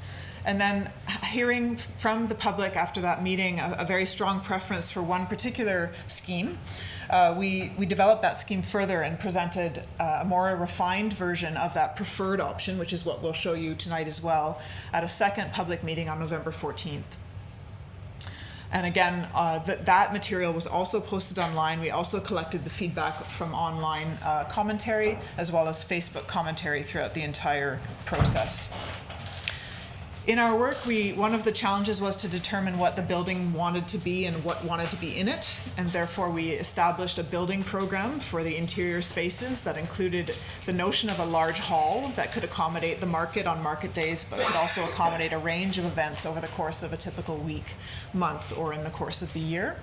And then hearing from the public after that meeting a very strong preference for one particular scheme, we developed that scheme further and presented a more refined version of that preferred option, which is what we'll show you tonight as well, at a second public meeting on November 14th. And again, that material was also posted online. We also collected the feedback from online commentary, as well as Facebook commentary throughout the entire process. In our work, one of the challenges was to determine what the building wanted to be and what wanted to be in it, and therefore we established a building program for the interior spaces that included the notion of a large hall that could accommodate the market on market days, but could also accommodate a range of events over the course of a typical week, month, or in the course of the year.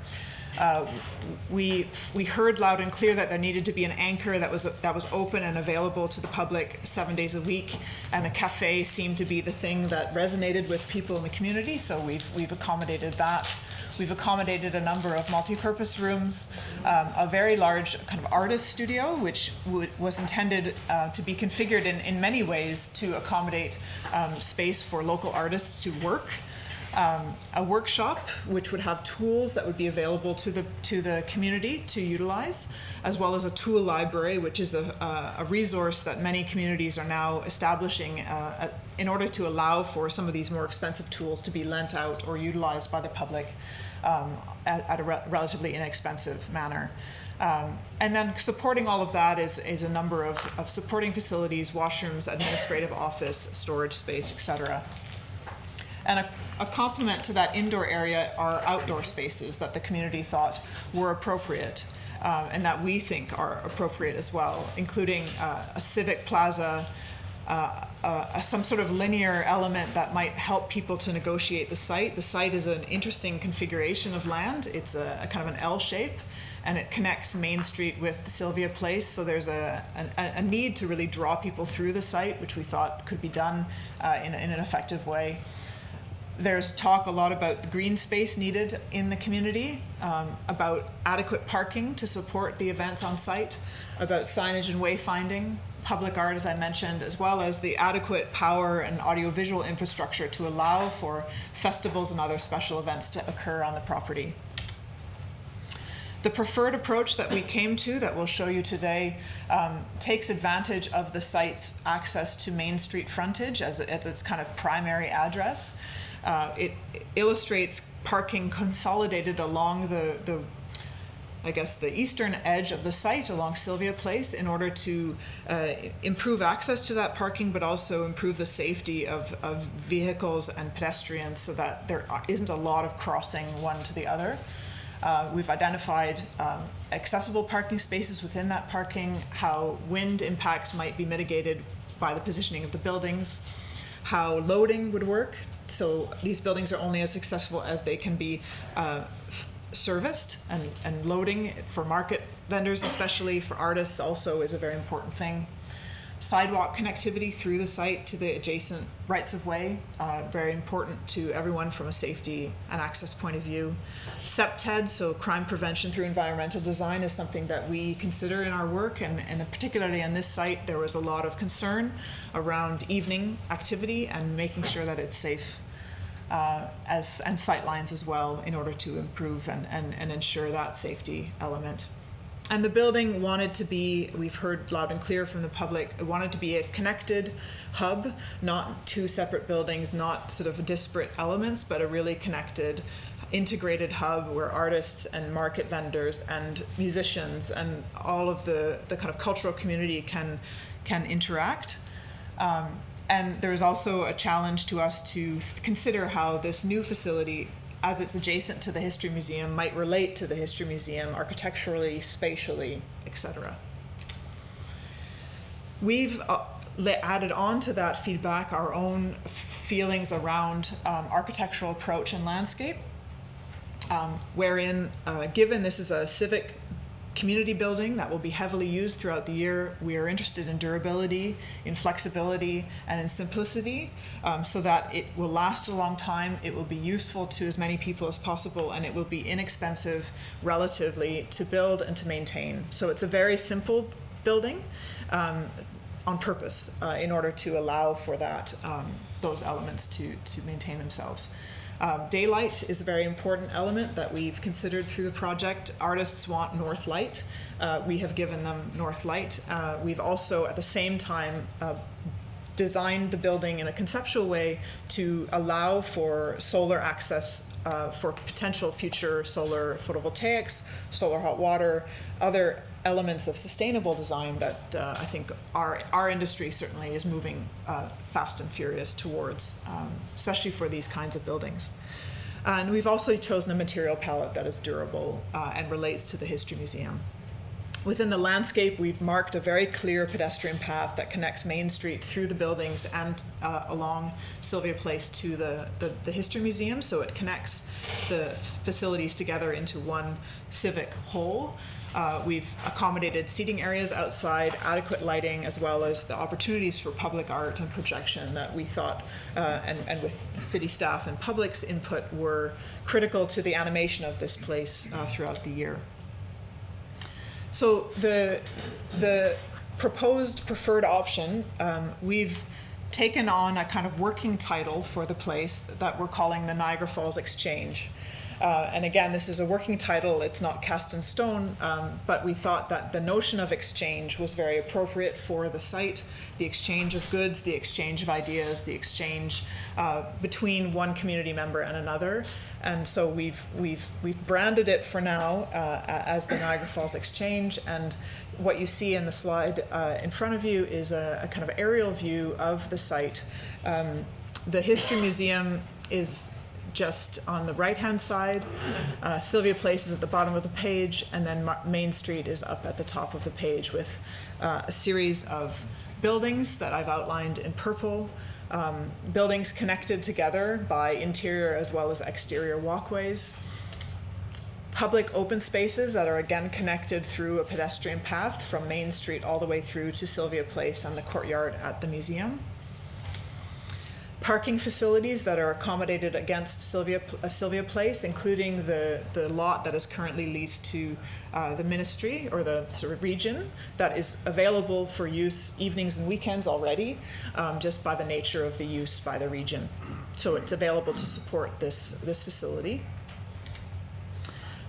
We heard loud and clear that there needed to be an anchor that was open and available to the public 7 days a week, and a cafe seemed to be the thing that resonated with people in the community, so we've accommodated that. We've accommodated a number of multi-purpose rooms, a very large kind of artist studio, which was intended to be configured in many ways to accommodate space for local artists to work. A workshop which would have tools that would be available to the community to utilize, as well as a tool library, which is a resource that many communities are now establishing in order to allow for some of these more expensive tools to be lent out or utilized by the public at a relatively inexpensive manner. And then supporting all of that is a number of supporting facilities, washrooms, administrative office, storage space, etc. And a complement to that indoor area are outdoor spaces that the community thought were appropriate and that we think are appropriate as well, including a civic plaza, some sort of linear element that might help people to negotiate the site. The site is an interesting configuration of land. It's a kind of an L shape, and it connects Main Street with Sylvia Place, so there's a need to really draw people through the site, which we thought could be done in an effective way. There's talk a lot about the green space needed in the community, about adequate parking to support the events on site, about signage and wayfinding, public art, as I mentioned, as well as the adequate power and audiovisual infrastructure to allow for festivals and other special events to occur on the property. The preferred approach that we came to, that we'll show you today, takes advantage of the site's access to Main Street frontage as its kind of primary address. It illustrates parking consolidated along the eastern edge of the site along Sylvia Place in order to improve access to that parking, but also improve the safety of vehicles and pedestrians so that there isn't a lot of crossing one to the other. We've identified accessible parking spaces within that parking, how wind impacts might be mitigated by the positioning of the buildings, how loading would work. So these buildings are only as successful as they can be serviced, and loading for market vendors, especially for artists, also is a very important thing. Sidewalk connectivity through the site to the adjacent rights of way, very important to everyone from a safety and access point of view. CPTED, so crime prevention through environmental design, is something that we consider in our work, and particularly on this site, there was a lot of concern around evening activity and making sure that it's safe, and sight lines as well, in order to improve and ensure that safety element. And the building wanted to be, we've heard loud and clear from the public, it wanted to be a connected hub, not two separate buildings, not sort of disparate elements, but a really connected, integrated hub where artists and market vendors and musicians and all of the kind of cultural community can interact. And there's also a challenge to us to consider how this new facility, as it's adjacent to the History Museum, might relate to the History Museum architecturally, spatially, etc. We've added on to that feedback our own feelings around architectural approach and landscape, wherein, given this is a civic community building that will be heavily used throughout the year, we are interested in durability, in flexibility, and in simplicity, so that it will last a long time, it will be useful to as many people as possible, and it will be inexpensive relatively to build and to maintain. So it's a very simple building. on purpose in order to allow for that, those elements to maintain themselves. Daylight is a very important element that we've considered through the project. Artists want north light. We have given them north light. We've also, at the same time, designed the building in a conceptual way to allow for solar access for potential future solar photovoltaics, solar hot water, other elements of sustainable design that I think our industry certainly is moving fast and furious towards, especially for these kinds of buildings. And we've also chosen a material palette that is durable and relates to the History Museum. Within the landscape, we've marked a very clear pedestrian path that connects Main Street through the buildings and along Sylvia Place to the History Museum, so it connects the facilities together into one civic whole. We've accommodated seating areas outside, adequate lighting, as well as the opportunities for public art and projection that we thought, and with the city staff and public's input, were critical to the animation of this place throughout the year. So the proposed preferred option, we've taken on a kind of working title for the place that we're calling the Niagara Falls Exchange. And again, this is a working title, it's not cast in stone, but we thought that the notion of exchange was very appropriate for the site, the exchange of goods, the exchange of ideas, the exchange between one community member and another. And so we've branded it for now as the Niagara Falls Exchange, and what you see in the slide in front of you is a kind of aerial view of the site. The History Museum is just on the right-hand side. Sylvia Place is at the bottom of the page, and then Main Street is up at the top of the page with a series of buildings that I've outlined in purple. Buildings connected together by interior as well as exterior walkways. Public open spaces that are again connected through a pedestrian path from Main Street all the way through to Sylvia Place and the courtyard at the museum. Parking facilities that are accommodated against Sylvia Place, including the lot that is currently leased to the ministry or the sort of region, that is available for use evenings and weekends already, just by the nature of the use by the region. So it's available to support this facility.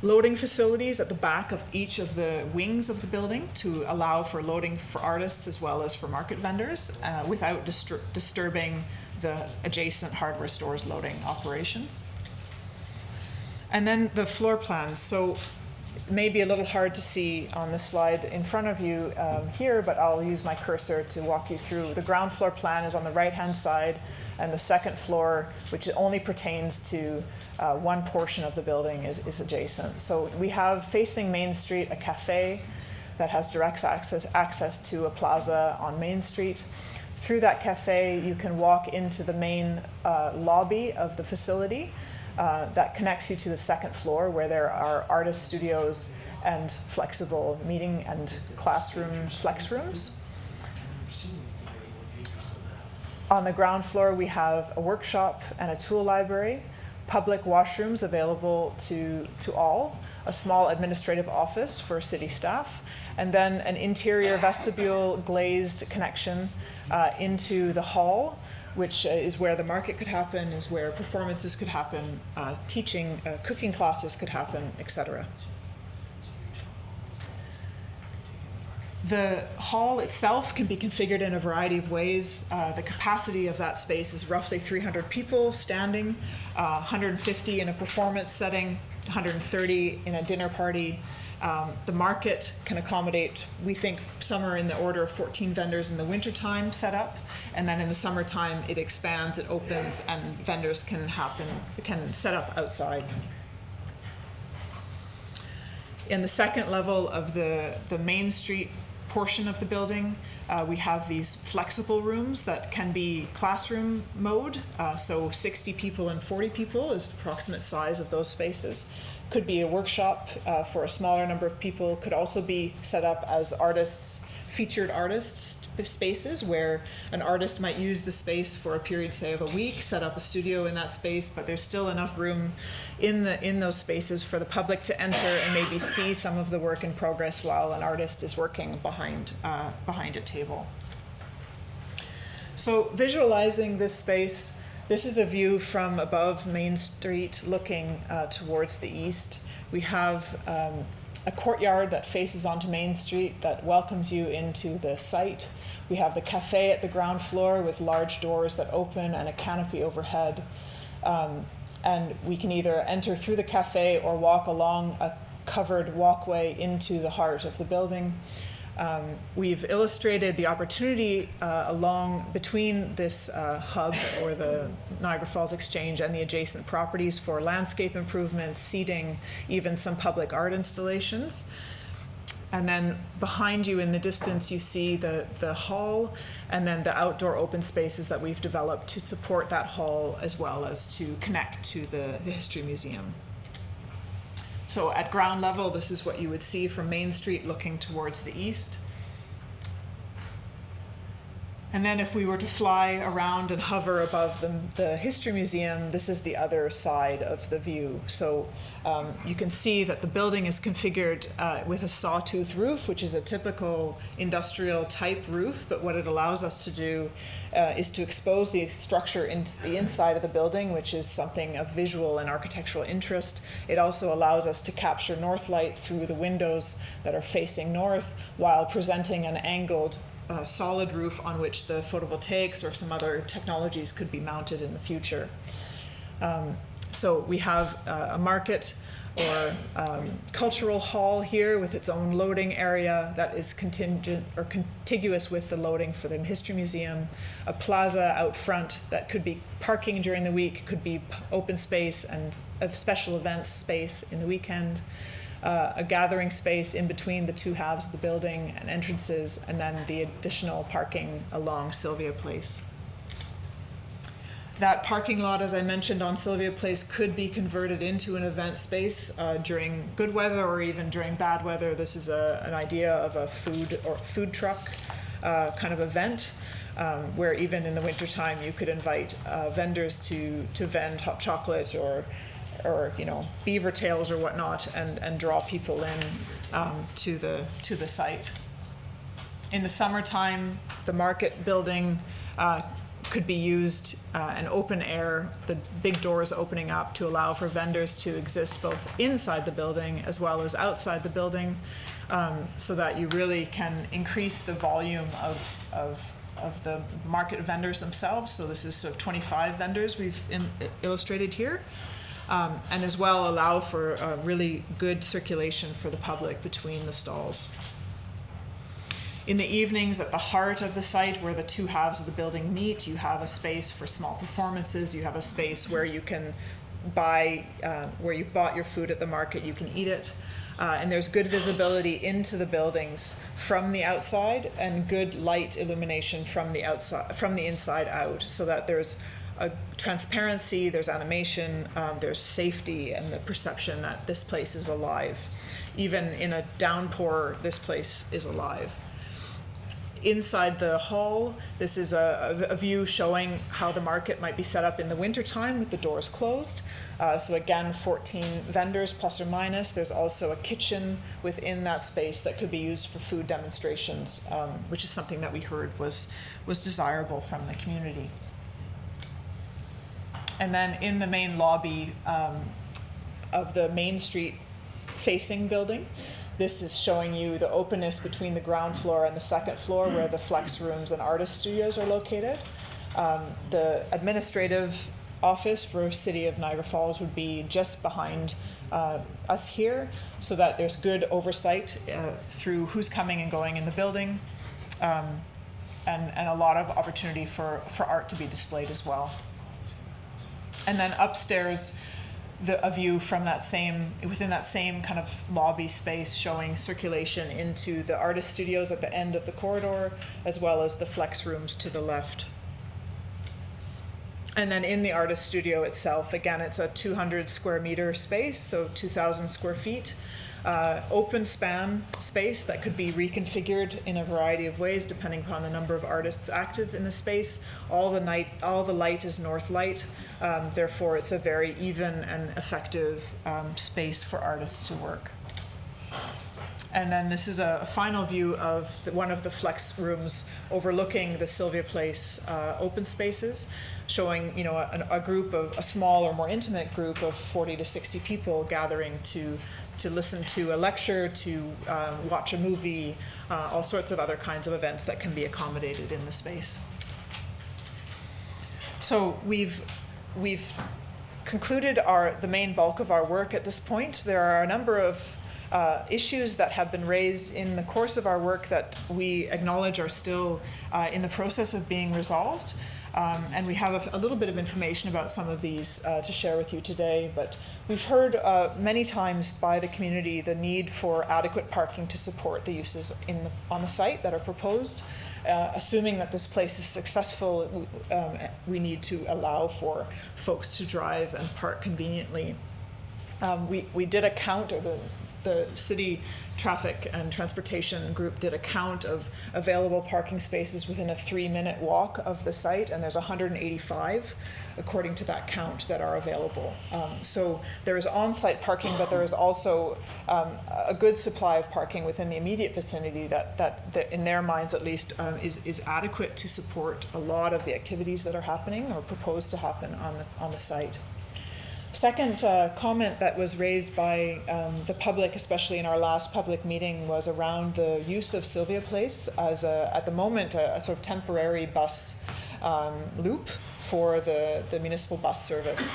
Loading facilities at the back of each of the wings of the building to allow for loading for artists as well as for market vendors without disturbing the adjacent hardware stores loading operations. And then the floor plans. So it may be a little hard to see on the slide in front of you here, but I'll use my cursor to walk you through. The ground floor plan is on the right-hand side, and the second floor, which only pertains to one portion of the building, is adjacent. So we have, facing Main Street, a cafe that has direct access to a plaza on Main Street. Through that cafe, you can walk into the main lobby of the facility that connects you to the second floor, where there are artist studios and flexible meeting and classroom flex rooms. On the ground floor, we have a workshop and a tool library, public washrooms available to all, a small administrative office for city staff, and then an interior vestibule glazed connection into the hall, which is where the market could happen, is where performances could happen, teaching, cooking classes could happen, etc. The hall itself can be configured in a variety of ways. The capacity of that space is roughly 300 people standing, 150 in a performance setting, 130 in a dinner party. The market can accommodate, we think, somewhere in the order of 14 vendors in the wintertime set up, and then in the summertime it expands, it opens, and vendors can set up outside. In the second level of the Main Street portion of the building, we have these flexible rooms that can be classroom mode, so 60 people and 40 people is the approximate size of those spaces. Could be a workshop for a smaller number of people, could also be set up as featured artists spaces, where an artist might use the space for a period, say, of a week, set up a studio in that space, but there's still enough room in those spaces for the public to enter and maybe see some of the work in progress while an artist is working behind a table. So visualizing this space, this is a view from above Main Street looking towards the east. We have a courtyard that faces onto Main Street that welcomes you into the site. We have the cafe at the ground floor with large doors that open and a canopy overhead. And we can either enter through the cafe or walk along a covered walkway into the heart of the building. We've illustrated the opportunity along between this hub or the Niagara Falls Exchange and the adjacent properties for landscape improvements, seating, even some public art installations. And then behind you in the distance, you see the hall and then the outdoor open spaces that we've developed to support that hall as well as to connect to the History Museum. So at ground level, this is what you would see from Main Street looking towards the east. And then if we were to fly around and hover above the History Museum, this is the other side of the view. So you can see that the building is configured with a sawtooth roof, which is a typical industrial type roof, but what it allows us to do is to expose the structure into the inside of the building, which is something of visual and architectural interest. It also allows us to capture north light through the windows that are facing north while presenting an angled solid roof on which the photovoltaics or some other technologies could be mounted in the future. So we have a market or cultural hall here with its own loading area that is contingent or contiguous with the loading for the History Museum, a plaza out front that could be parking during the week, could be open space and a special events space in the weekend, a gathering space in between the two halves of the building and entrances, and then the additional parking along Sylvia Place. That parking lot, as I mentioned, on Sylvia Place could be converted into an event space during good weather or even during bad weather. This is an idea of a food truck kind of event where even in the wintertime you could invite vendors to vend hot chocolate or beaver tails or whatnot, and draw people in to the site. In the summertime, the market building could be used an open air, the big doors opening up to allow for vendors to exist both inside the building as well as outside the building, so that you really can increase the volume of the market vendors themselves. So this is sort of 25 vendors we've illustrated here. And as well allow for really good circulation for the public between the stalls. In the evenings, at the heart of the site where the two halves of the building meet, you have a space for small performances. You have a space where you can buy, where you've bought your food at the market, you can eat it. And there's good visibility into the buildings from the outside and good light illumination from the outside, from the inside out, so that there's a transparency, there's animation, there's safety, and the perception that this place is alive. Even in a downpour, this place is alive. Inside the hall, this is a view showing how the market might be set up in the wintertime with the doors closed. So again, 14 vendors plus or minus. There's also a kitchen within that space that could be used for food demonstrations, which is something that we heard was desirable from the community. And then in the main lobby of the Main Street facing building, this is showing you the openness between the ground floor and the second floor where the flex rooms and artist studios are located. The administrative office for City of Niagara Falls would be just behind us here, so that there's good oversight through who's coming and going in the building, and a lot of opportunity for art to be displayed as well. And then upstairs, a view from within that same kind of lobby space, showing circulation into the artist studios at the end of the corridor, as well as the flex rooms to the left. And then in the artist studio itself, again, it's a 200 square meter space, so 2,000 square feet. Open span space that could be reconfigured in a variety of ways depending upon the number of artists active in the space. All the light is north light, therefore it's a very even and effective space for artists to work. And then this is a final view of one of the flex rooms overlooking the Sylvia Place open spaces, showing a group of a small or more intimate group of 40 to 60 people gathering to listen to a lecture, to watch a movie, all sorts of other kinds of events that can be accommodated in the space. So we've concluded the main bulk of our work at this point. There are a number of issues that have been raised in the course of our work that we acknowledge are still in the process of being resolved. And we have a little bit of information about some of these to share with you today, but we've heard many times by the community the need for adequate parking to support the uses on the site that are proposed. Assuming that this place is successful, we need to allow for folks to drive and park conveniently. We did a count, or the city traffic and transportation group did a count of available parking spaces within a 3-minute walk of the site, and there's 185 according to that count that are available. So there is on-site parking, but there is also a good supply of parking within the immediate vicinity that in their minds at least is adequate to support a lot of the activities that are happening or proposed to happen on the site. Second comment that was raised by the public, especially in our last public meeting, was around the use of Sylvia Place as at the moment, a sort of temporary bus loop for the municipal bus service.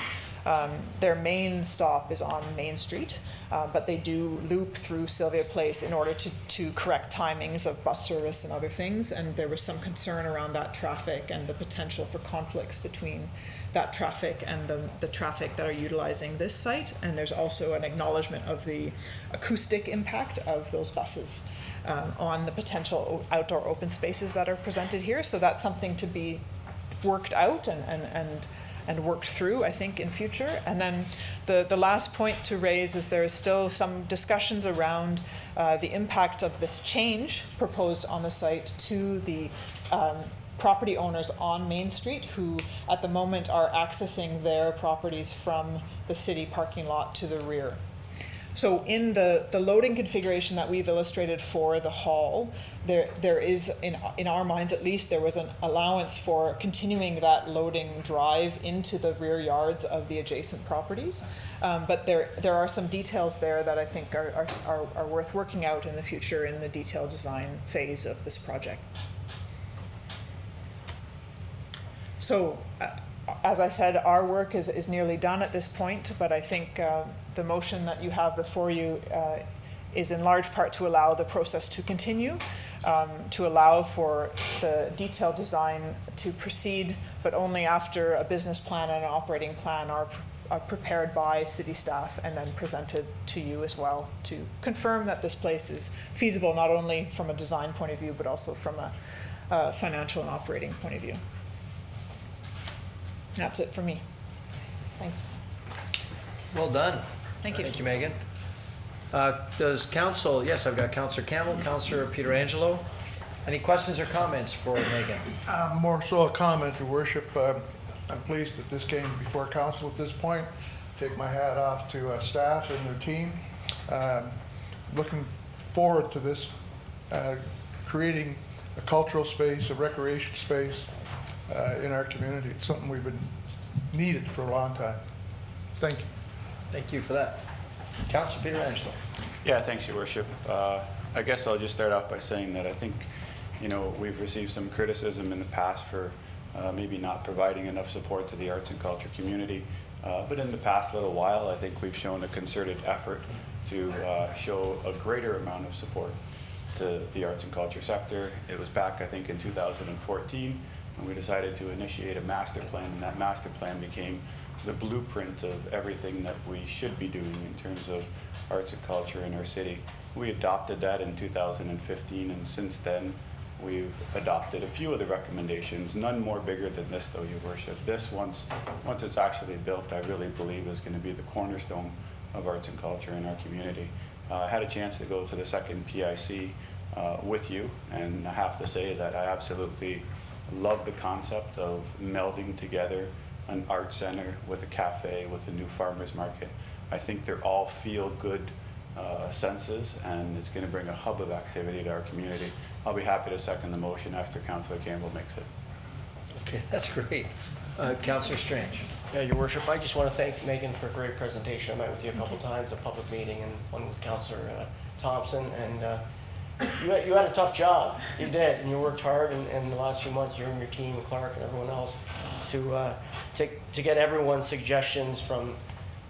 Their main stop is on Main Street, but they do loop through Sylvia Place in order to correct timings of bus service and other things, and there was some concern around that traffic and the potential for conflicts between that traffic and the traffic that are utilizing this site. And there's also an acknowledgement of the acoustic impact of those buses on the potential outdoor open spaces that are presented here. So that's something to be worked out and worked through, I think, in future. And then the last point to raise is there is still some discussions around the impact of this change proposed on the site to the property owners on Main Street, who at the moment are accessing their properties from the city parking lot to the rear. So in the loading configuration that we've illustrated for the hall, there is, in our minds at least, there was an allowance for continuing that loading drive into the rear yards of the adjacent properties. But there are some details there that I think are worth working out in the future in the detailed design phase of this project. So, as I said, our work is nearly done at this point, but I think the motion that you have before you is in large part to allow the process to continue, to allow for the detailed design to proceed, but only after a business plan and an operating plan are prepared by city staff and then presented to you as well, to confirm that this place is feasible not only from a design point of view, but also from a financial and operating point of view. That's it for me. Thanks. Well done. Thank you. Thank you, Megan. Does council, yes, I've got Councillor Campbell, Councillor Pietrangelo. Any questions or comments for Megan? More so a comment, Your Worship. I'm pleased that this came before council at this point. Take my hat off to staff and their team. Looking forward to this, creating a cultural space, a recreation space in our community. It's something we've been needed for a long time. Thank you. Thank you for that. Councillor Pietrangelo. Yeah, thanks, Your Worship. I guess I'll just start off by saying that I think, we've received some criticism in the past for maybe not providing enough support to the arts and culture community. But in the past little while, I think we've shown a concerted effort to show a greater amount of support to the arts and culture sector. It was back, I think, in 2014 when we decided to initiate a master plan, and that master plan became the blueprint of everything that we should be doing in terms of arts and culture in our city. We adopted that in 2015, and since then we've adopted a few of the recommendations, none more bigger than this though, Your Worship. This, once it's actually built, I really believe is going to be the cornerstone of arts and culture in our community. I had a chance to go to the second PIC with you, and I have to say that I absolutely love the concept of melding together an art center with a cafe, with a new farmer's market. I think they're all feel-good senses, and it's going to bring a hub of activity to our community. I'll be happy to second the motion after Councillor Campbell makes it. Okay, that's great. Councillor Strange. Yeah, Your Worship, I just want to thank Megan for a great presentation. I met with you a couple times, a public meeting, and one with Councillor Thompson, and you had a tough job. You did, and you worked hard in the last few months, you and your team, Clark and everyone else, to get everyone's suggestions from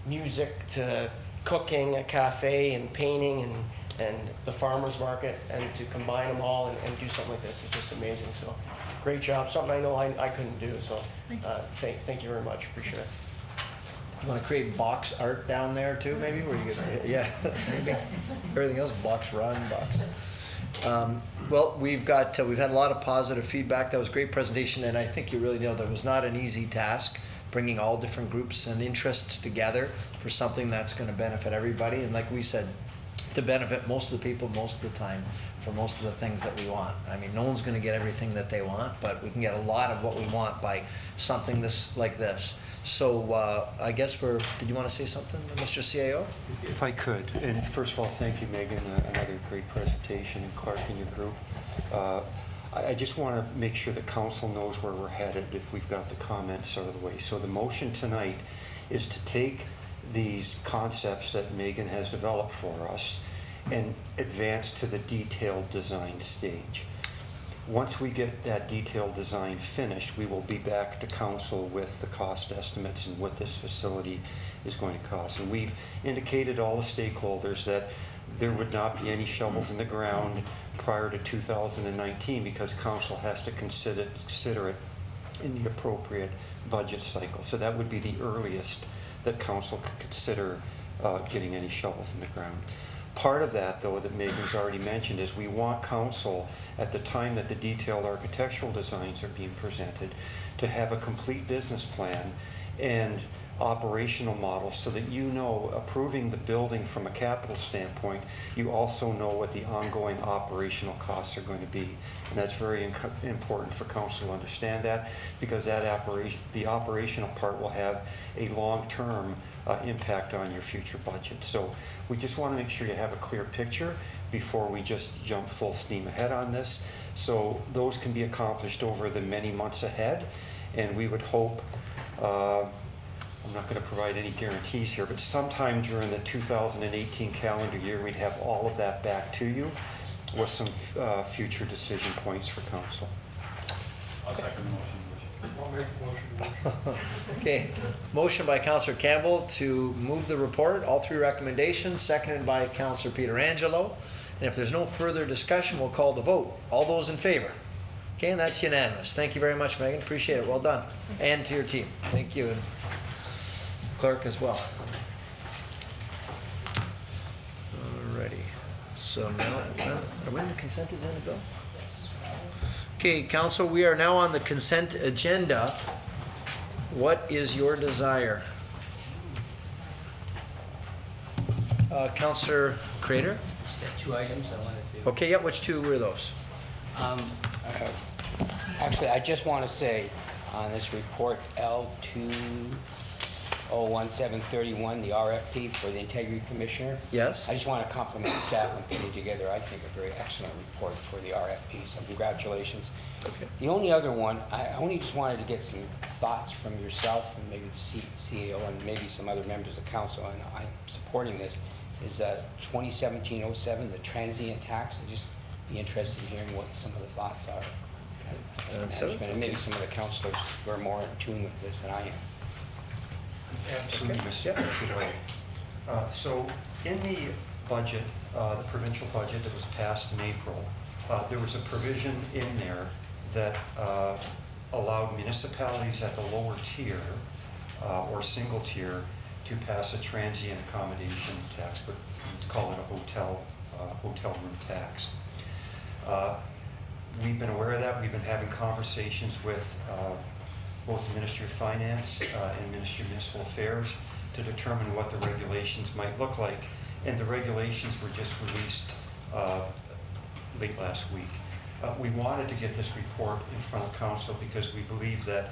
music to cooking, a cafe, and painting, and the farmer's market, and to combine them all and do something like this is just amazing. So great job, something I know I couldn't do, so thank you very much, appreciate it. You want to create box art down there too, maybe, where you could, yeah, maybe. Everything else, box run, box. Well, we've had a lot of positive feedback. That was a great presentation, and I think you really nailed it. It was not an easy task, bringing all different groups and interests together for something that's going to benefit everybody. And like we said, to benefit most of the people most of the time for most of the things that we want. I mean, no one's going to get everything that they want, but we can get a lot of what we want by something like this. So I guess did you want to say something, Mr. CAO? If I could, and first of all, thank you, Megan, another great presentation, and Clark and your group. I just want to make sure that council knows where we're headed if we've got the comments out of the way. So the motion tonight is to take these concepts that Megan has developed for us and advance to the detailed design stage. Once we get that detailed design finished, we will be back to council with the cost estimates and what this facility is going to cost. And we've indicated all the stakeholders that there would not be any shovels in the ground prior to 2019 because council has to consider it in the appropriate budget cycle. So that would be the earliest that council could consider getting any shovels in the ground. Part of that, though, that Megan's already mentioned is we want council, at the time that the detailed architectural designs are being presented, to have a complete business plan and operational model so that you know, approving the building from a capital standpoint, you also know what the ongoing operational costs are going to be. And that's very important for council to understand that, because the operational part will have a long-term impact on your future budget. So we just want to make sure you have a clear picture before we just jump full steam ahead on this. So those can be accomplished over the many months ahead, and we would hope, I'm not going to provide any guarantees here, but sometime during the 2018 calendar year, we'd have all of that back to you with some future decision points for council. I'll second the motion. Okay, motion by Councillor Campbell to move the report, all three recommendations, seconded by Councillor Pietrangelo. And if there's no further discussion, we'll call the vote. All those in favor? Okay, and that's unanimous. Thank you very much, Megan. Appreciate it. Well done. And to your team. Thank you. And clerk as well. Alrighty. So now, are we on the consent agenda, Bill? Yes. Okay, council, we are now on the consent agenda. What is your desire? Councillor Crater? Just have two items I wanted to. Okay, yeah, which two were those? Actually, I just want to say on this report L201731, the RFP for the Integrity Commissioner. Yes. I just want to compliment staff on putting together, I think, a very excellent report for the RFP, so congratulations. Okay. The only other one, I only just wanted to get some thoughts from yourself and maybe the CEO and maybe some other members of council, and I'm supporting this, is 2017-07, the transient tax. I'd just be interested in hearing what some of the thoughts are. And maybe some of the councilors who are more in tune with this than I am. Absolutely, Mr. President. So in the budget, the provincial budget that was passed in April, there was a provision in there that allowed municipalities at the lower tier or single tier to pass a transient accommodation tax, but let's call it a hotel room tax. We've been aware of that. We've been having conversations with both the Ministry of Finance and Ministry of Municipal Affairs to determine what the regulations might look like. And the regulations were just released late last week. We wanted to get this report in front of council because we believe that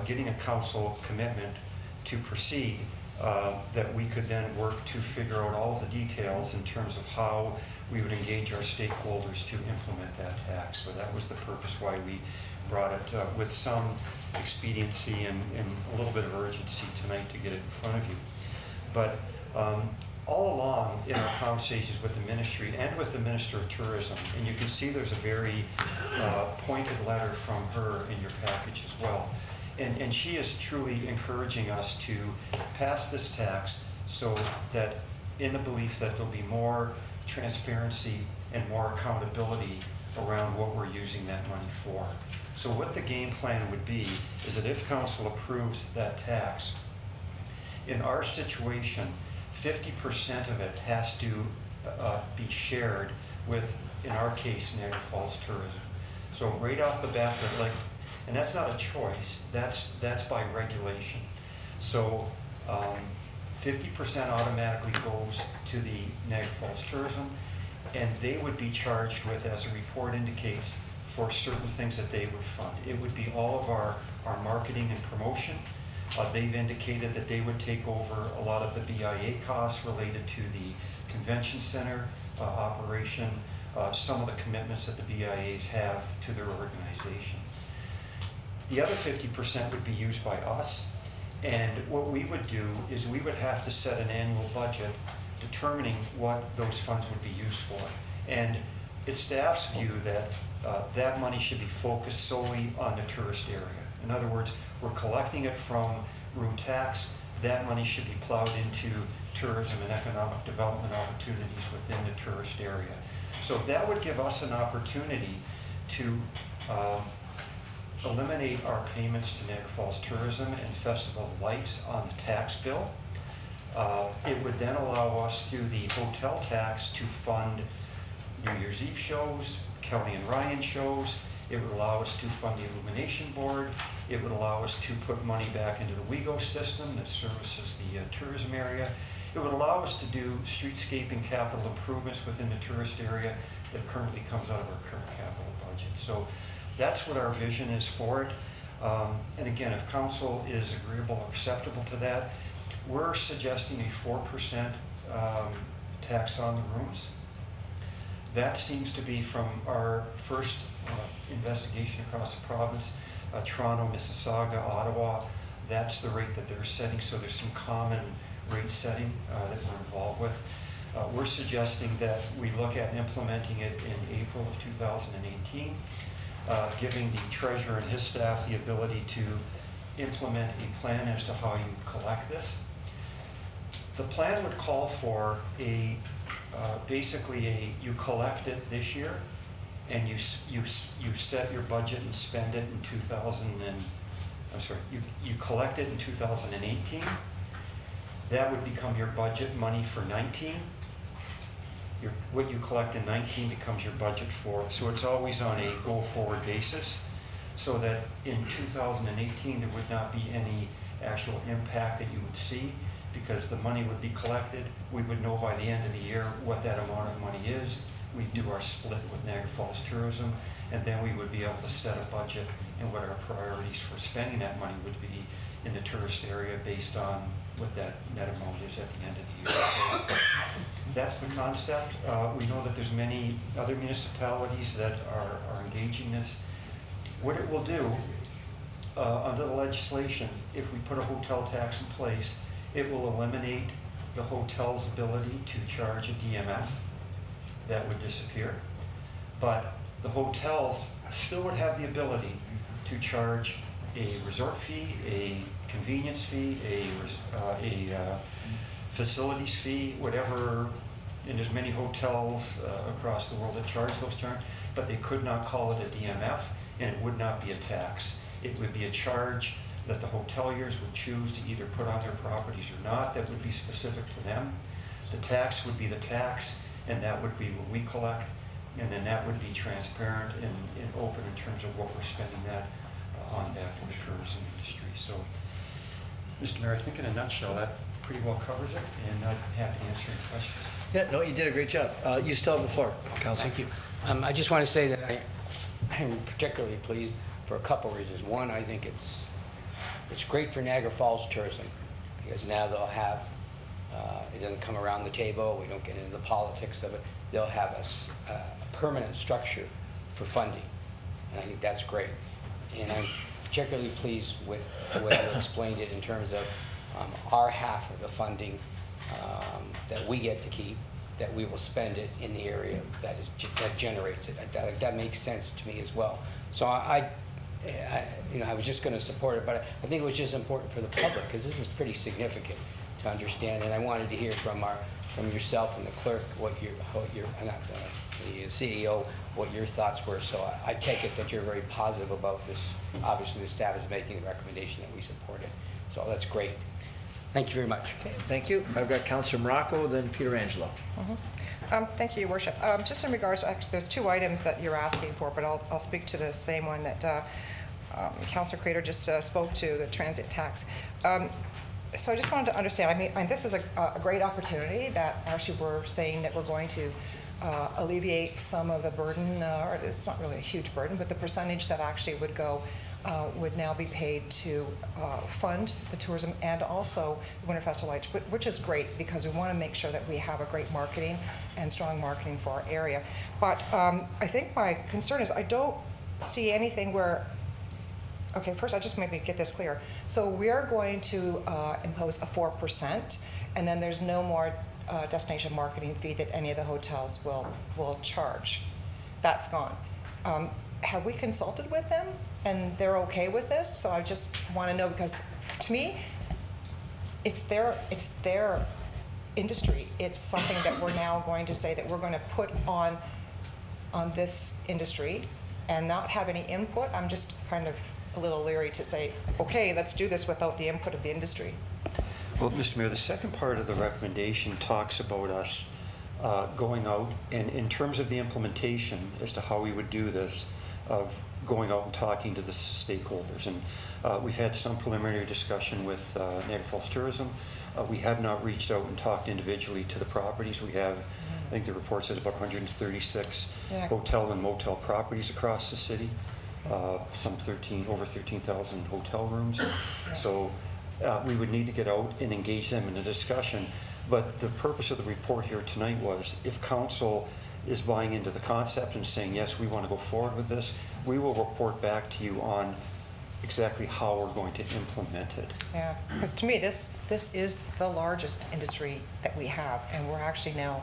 getting a council commitment to proceed that we could then work to figure out all of the details in terms of how we would engage our stakeholders to implement that tax. So that was the purpose why we brought it with some expediency and a little bit of urgency tonight to get it in front of you. But all along in our conversations with the ministry and with the Minister of Tourism, and you can see there's a very pointed letter from her in your package as well. And she is truly encouraging us to pass this tax so that in the belief that there'll be more transparency and more accountability around what we're using that money for. So what the game plan would be is that if council approves that tax, in our situation, 50% of it has to be shared with, in our case, Niagara Falls Tourism. So right off the bat, and that's not a choice, that's by regulation. So 50% automatically goes to the Niagara Falls Tourism, and they would be charged with, as the report indicates, for certain things that they would fund. It would be all of our marketing and promotion. They've indicated that they would take over a lot of the BIA costs related to the convention center operation, some of the commitments that the BIAs have to their organization. The other 50% would be used by us, and what we would do is we would have to set an annual budget determining what those funds would be used for. And it's staff's view that that money should be focused solely on the tourist area. In other words, we're collecting it from room tax. That money should be plowed into tourism and economic development opportunities within the tourist area. So that would give us an opportunity to eliminate our payments to Niagara Falls Tourism and Festival of Lights on the tax bill. It would then allow us through the hotel tax to fund New Year's Eve shows, Kelly and Ryan shows. It would allow us to fund the Illumination Board. It would allow us to put money back into the WeGo system that services the tourism area. It would allow us to do streetscaping capital improvements within the tourist area that currently comes out of our current capital budget. So that's what our vision is for it. And again, if council is agreeable or acceptable to that, we're suggesting a 4% tax on the rooms. That seems to be from our first investigation across the province, Toronto, Mississauga, Ottawa. That's the rate that they're setting, so there's some common rate setting that we're involved with. We're suggesting that we look at implementing it in April of 2018, giving the treasurer and his staff the ability to implement a plan as to how you collect this. The plan would call for basically you collect it this year, and you set your budget and spend it in you collect it in 2018. That would become your budget money for 19. What you collect in 19 becomes your budget for, so it's always on a go-forward basis, so that in 2018 there would not be any actual impact that you would see, because the money would be collected. We would know by the end of the year what that amount of money is. We'd do our split with Niagara Falls Tourism, and then we would be able to set a budget and what our priorities for spending that money would be in the tourist area based on what that net amount is at the end of the year. So that's the concept. We know that there's many other municipalities that are engaging this. What it will do, under the legislation, if we put a hotel tax in place, it will eliminate the hotel's ability to charge a DMF. That would disappear. But the hotels still would have the ability to charge a resort fee, a convenience fee, a facilities fee, whatever, and there's many hotels across the world that charge those terms, but they could not call it a DMF, and it would not be a tax. It would be a charge that the hoteliers would choose to either put on their properties or not. That would be specific to them. The tax would be the tax, and that would be what we collect, and then that would be transparent and open in terms of what we're spending that on back to the tourism industry. So, Mr. Mayor, I think in a nutshell that pretty well covers it, and I'm happy to answer any questions. Yeah, no, you did a great job. You still have the floor, Councilor. Thank you. I just want to say that I'm particularly pleased for a couple reasons. One, I think it's great for Niagara Falls tourism. because now they'll have, it doesn't come around the table, we don't get into the politics of it, they'll have a permanent structure for funding, and I think that's great. And I'm particularly pleased with the way you explained it in terms of our half of the funding that we get to keep, that we will spend it in the area that generates it. That makes sense to me as well. So I was just going to support it, but I think it was just important for the public, because this is pretty significant to understand. And I wanted to hear from yourself and the clerk the CEO, what your thoughts were. So I take it that you're very positive about this. Obviously, the staff is making the recommendation that we support it. So that's great. Thank you very much. Okay, thank you. I've got Councillor Morocco, then Peter Angelo. Thank you, Your Worship. Just in regards, actually, there's two items that you're asking for, but I'll speak to the same one that Councillor Crater just spoke to, the transit tax. So I just wanted to understand, I mean, this is a great opportunity that actually we're saying that we're going to alleviate some of the burden, or it's not really a huge burden, but the percentage that actually would go would now be paid to fund the tourism and also the Winterfest of Lights, which is great because we want to make sure that we have a great marketing and strong marketing for our area. But I think my concern is I don't see anything where, okay, first I just maybe get this clear. So we're going to impose a 4%, and then there's no more destination marketing fee that any of the hotels will charge. That's gone. Have we consulted with them and they're okay with this? So I just want to know, because to me, it's their industry. It's something that we're now going to say that we're going to put on this industry and not have any input. I'm just kind of a little leery to say, okay, let's do this without the input of the industry. Well, Mr. Mayor, the second part of the recommendation talks about us going out, and in terms of the implementation as to how we would do this, of going out and talking to the stakeholders. And we've had some preliminary discussion with Niagara Falls Tourism. We have not reached out and talked individually to the properties. We have, I think the report says about 136 hotel and motel properties across the city, over 13,000 hotel rooms. So we would need to get out and engage them in a discussion. But the purpose of the report here tonight was, if council is buying into the concept and saying, yes, we want to go forward with this, we will report back to you on exactly how we're going to implement it. Yeah, because to me, this is the largest industry that we have, and we're actually now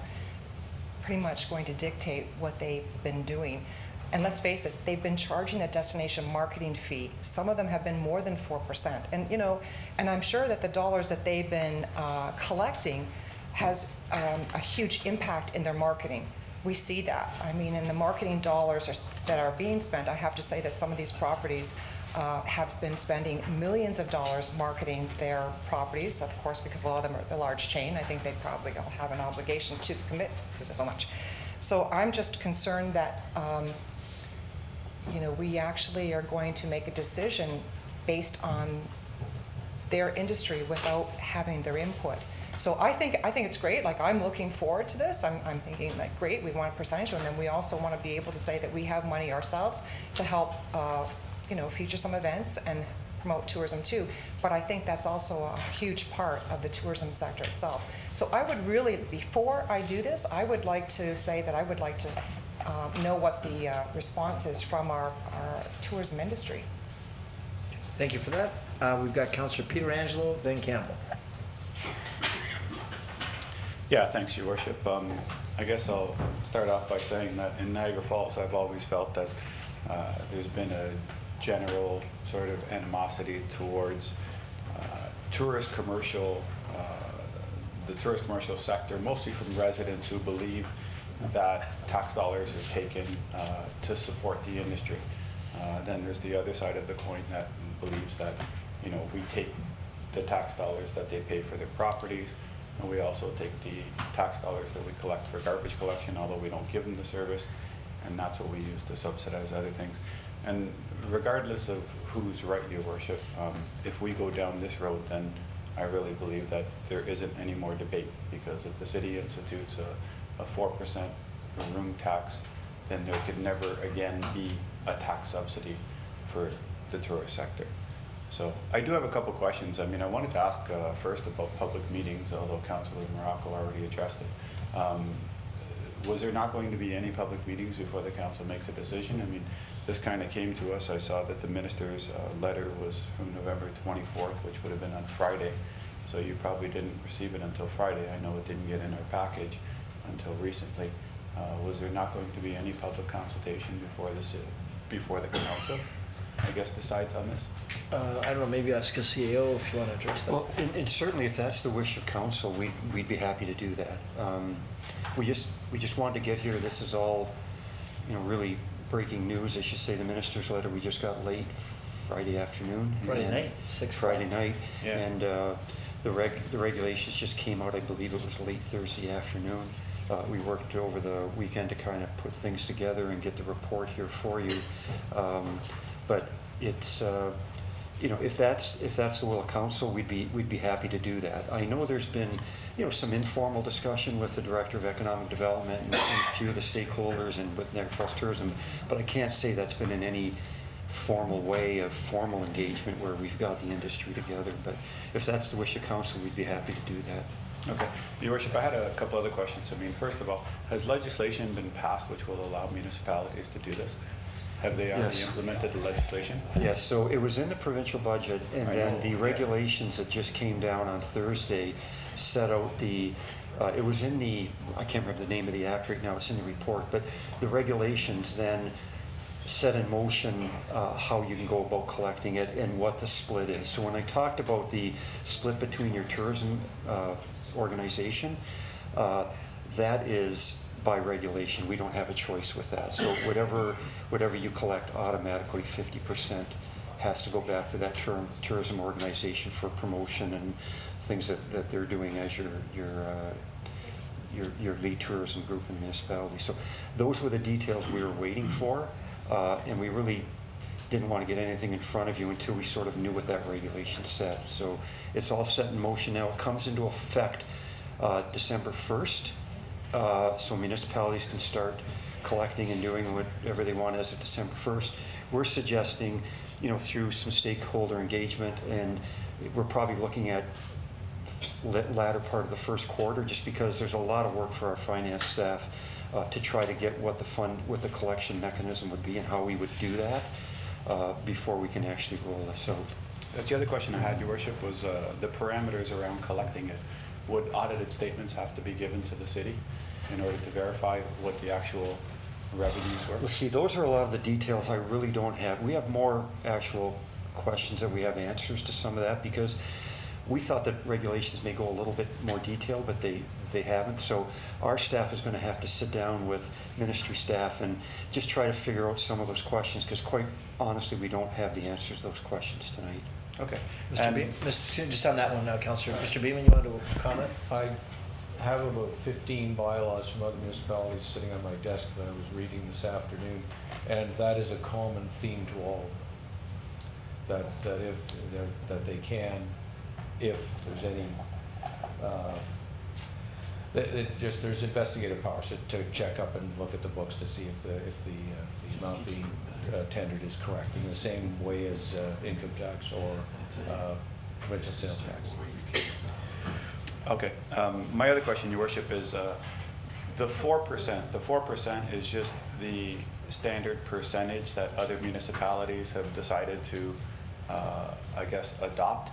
pretty much going to dictate what they've been doing. And let's face it, they've been charging the destination marketing fee. Some of them have been more than 4%. And, you know, and I'm sure that the dollars that they've been collecting has a huge impact in their marketing. We see that. I mean, in the marketing dollars that are being spent, I have to say that some of these properties have been spending millions of dollars marketing their properties, of course, because a lot of them are the large chain. I think they probably all have an obligation to commit to so much. So I'm just concerned that, you know, we actually are going to make a decision based on their industry without having their input. So I think it's great. Like, I'm looking forward to this. I'm thinking, like, great, we want a percentage, and then we also want to be able to say that we have money ourselves to help, you know, feature some events and promote tourism too. But I think that's also a huge part of the tourism sector itself. So I would really, before I do this, I would like to say that I would like to know what the response is from our tourism industry. Thank you for that. We've got Councillor Peter Angelo, then Campbell. Yeah, thanks, Your Worship. I guess I'll start off by saying that in Niagara Falls, I've always felt that there's been a general sort of animosity towards tourist commercial, the tourist commercial sector, mostly from residents who believe that tax dollars are taken to support the industry. Then there's the other side of the coin that believes that, you know, we take the tax dollars that they pay for their properties, and we also take the tax dollars that we collect for garbage collection, although we don't give them the service, and that's what we use to subsidize other things. And regardless of who's right, Your Worship, if we go down this road, then I really believe that there isn't any more debate, because if the city institutes a 4% room tax, then there could never again be a tax subsidy for the tourist sector. So I do have a couple questions. I mean, I wanted to ask first about public meetings, although Councilor Morocco already addressed it. Was there not going to be any public meetings before the council makes a decision? I mean, this kind of came to us. I saw that the minister's letter was from November 24th, which would have been on Friday. So you probably didn't receive it until Friday. I know it didn't get in our package until recently. Was there not going to be any public consultation before the council? I guess decides on this? I don't know, maybe ask a CEO if you want to address that. Well, and certainly if that's the wish of council, we'd be happy to do that. We just wanted to get here. This is all, really breaking news. I should say the minister's letter we just got late Friday afternoon. Friday night, 6 o'clock. Friday night. Yeah. And the regulations just came out, I believe it was late Thursday afternoon. We worked over the weekend to kind of put things together and get the report here for you. But it's, if that's the will of council, we'd be happy to do that. I know there's been, some informal discussion with the Director of Economic Development and a few of the stakeholders and with Niagara Falls Tourism, but I can't say that's been in any formal way of formal engagement where we've got the industry together. But if that's the wish of council, we'd be happy to do that. Okay. Your Worship, I had a couple other questions. I mean, first of all, has legislation been passed which will allow municipalities to do this? Have they already implemented the legislation? Yes, so it was in the provincial budget, and then the regulations that just came down on Thursday set out it was in the, I can't remember the name of the act right now, it's in the report, but the regulations then set in motion how you can go about collecting it and what the split is. So when I talked about the split between your tourism organization, that is by regulation. We don't have a choice with that. So whatever you collect, automatically 50% has to go back to that tourism organization for promotion and things that they're doing as your lead tourism group and municipality. So those were the details we were waiting for, and we really didn't want to get anything in front of you until we sort of knew what that regulation said. So it's all set in motion now. It comes into effect December 1st. So municipalities can start collecting and doing whatever they want as of December 1st. We're suggesting, through some stakeholder engagement, and we're probably looking at latter part of the first quarter, just because there's a lot of work for our finance staff to try to get what the collection mechanism would be and how we would do that before we can actually roll this out. That's the other question I had, Your Worship, was the parameters around collecting it. Would audited statements have to be given to the city in order to verify what the actual revenues were? Well, see, those are a lot of the details I really don't have. We have more actual questions than we have answers to some of that, because we thought that regulations may go a little bit more detailed, but they haven't. So our staff is going to have to sit down with ministry staff and just try to figure out some of those questions, because quite honestly, we don't have the answers to those questions tonight. Okay. Mr. Beam, just on that one now, Councillor. Mr. Beeman, you wanted to comment? I have about 15 bylaws from other municipalities sitting on my desk that I was reading this afternoon, and that is a common theme to all of them. That they can, if there's any, there's investigative powers to check up and look at the books to see if the amount being tendered is correct, in the same way as income tax or provincial sales tax. Okay. My other question, Your Worship, is the 4%. The 4% is just the standard percentage that other municipalities have decided to, I guess, adopt.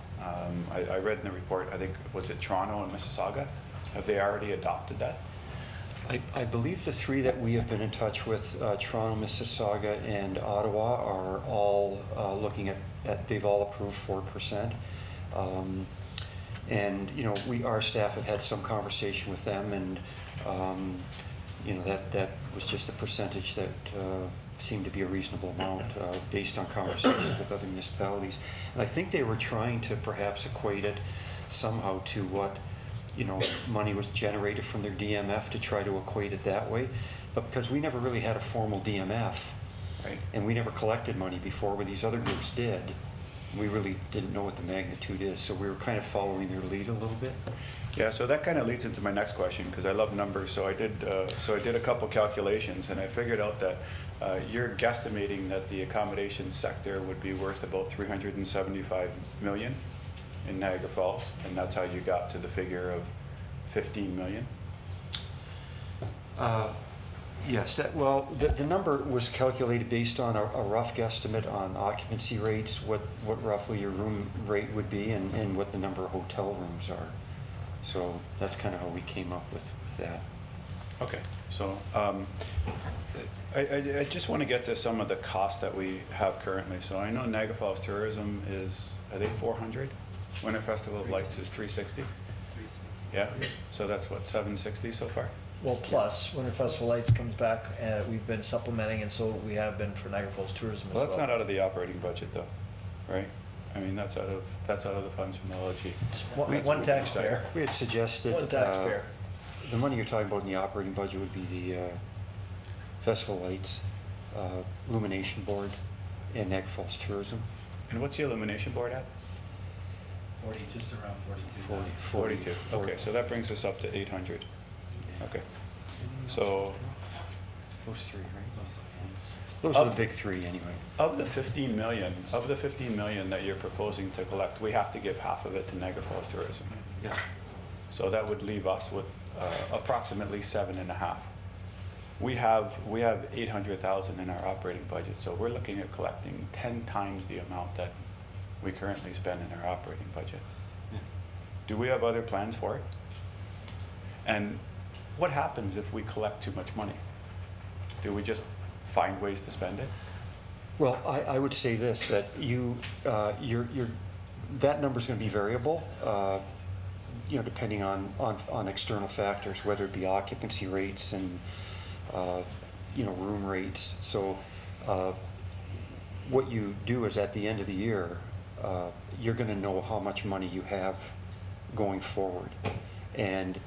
I read in the report, I think, was it Toronto and Mississauga? Have they already adopted that? I believe the three that we have been in touch with, Toronto, Mississauga, and Ottawa, are all looking at they've all approved 4%. And, our staff have had some conversation with them, and, that was just a percentage that seemed to be a reasonable amount based on conversations with other municipalities. And I think they were trying to perhaps equate it somehow to what money was generated from their DMF, to try to equate it that way. But because we never really had a formal DMF, right, and we never collected money before, where these other groups did, we really didn't know what the magnitude is. So we were kind of following their lead a little bit. Yeah, so that kind of leads into my next question, because I love numbers. So I did a couple calculations, and I figured out that You're guesstimating that the accommodations sector would be worth about 375 million in Niagara Falls, and that's how you got to the figure of 15 million? Yes, well, the number was calculated based on a rough guesstimate on occupancy rates, what roughly your room rate would be, and what the number of hotel rooms are. So that's kind of how we came up with that. Okay, so I just want to get to some of the costs that we have currently. So I know Niagara Falls Tourism is, are they 400? Winter Festival of Lights is 360? Yeah, so that's what, 760 so far? Well, plus, Winter Festival Lights comes back, we've been supplementing, and so we have been for Niagara Falls Tourism as well. Well, that's not out of the operating budget though, right? I mean, that's out of the funds from the LG. One taxpayer. We had suggested. One taxpayer. The money you're talking about in the operating budget would be the Festival Lights, Illumination Board, and Niagara Falls Tourism. And what's the Illumination Board at? 40, just around 42. 42, okay, so that brings us up to 800. Okay, so. Those three, right? Those are the big three anyway. Of the 15 million that you're proposing to collect, we have to give half of it to Niagara Falls Tourism. Yeah. So that would leave us with approximately 7.5. We have 800,000 in our operating budget, so we're looking at collecting 10 times the amount that we currently spend in our operating budget. Yeah. Do we have other plans for it? And what happens if we collect too much money? Do we just find ways to spend it? Well, I would say this, that that number's going to be variable, depending on external factors, whether it be occupancy rates and, room rates. So what you do is at the end of the year, you're going to know how much money you have going forward. And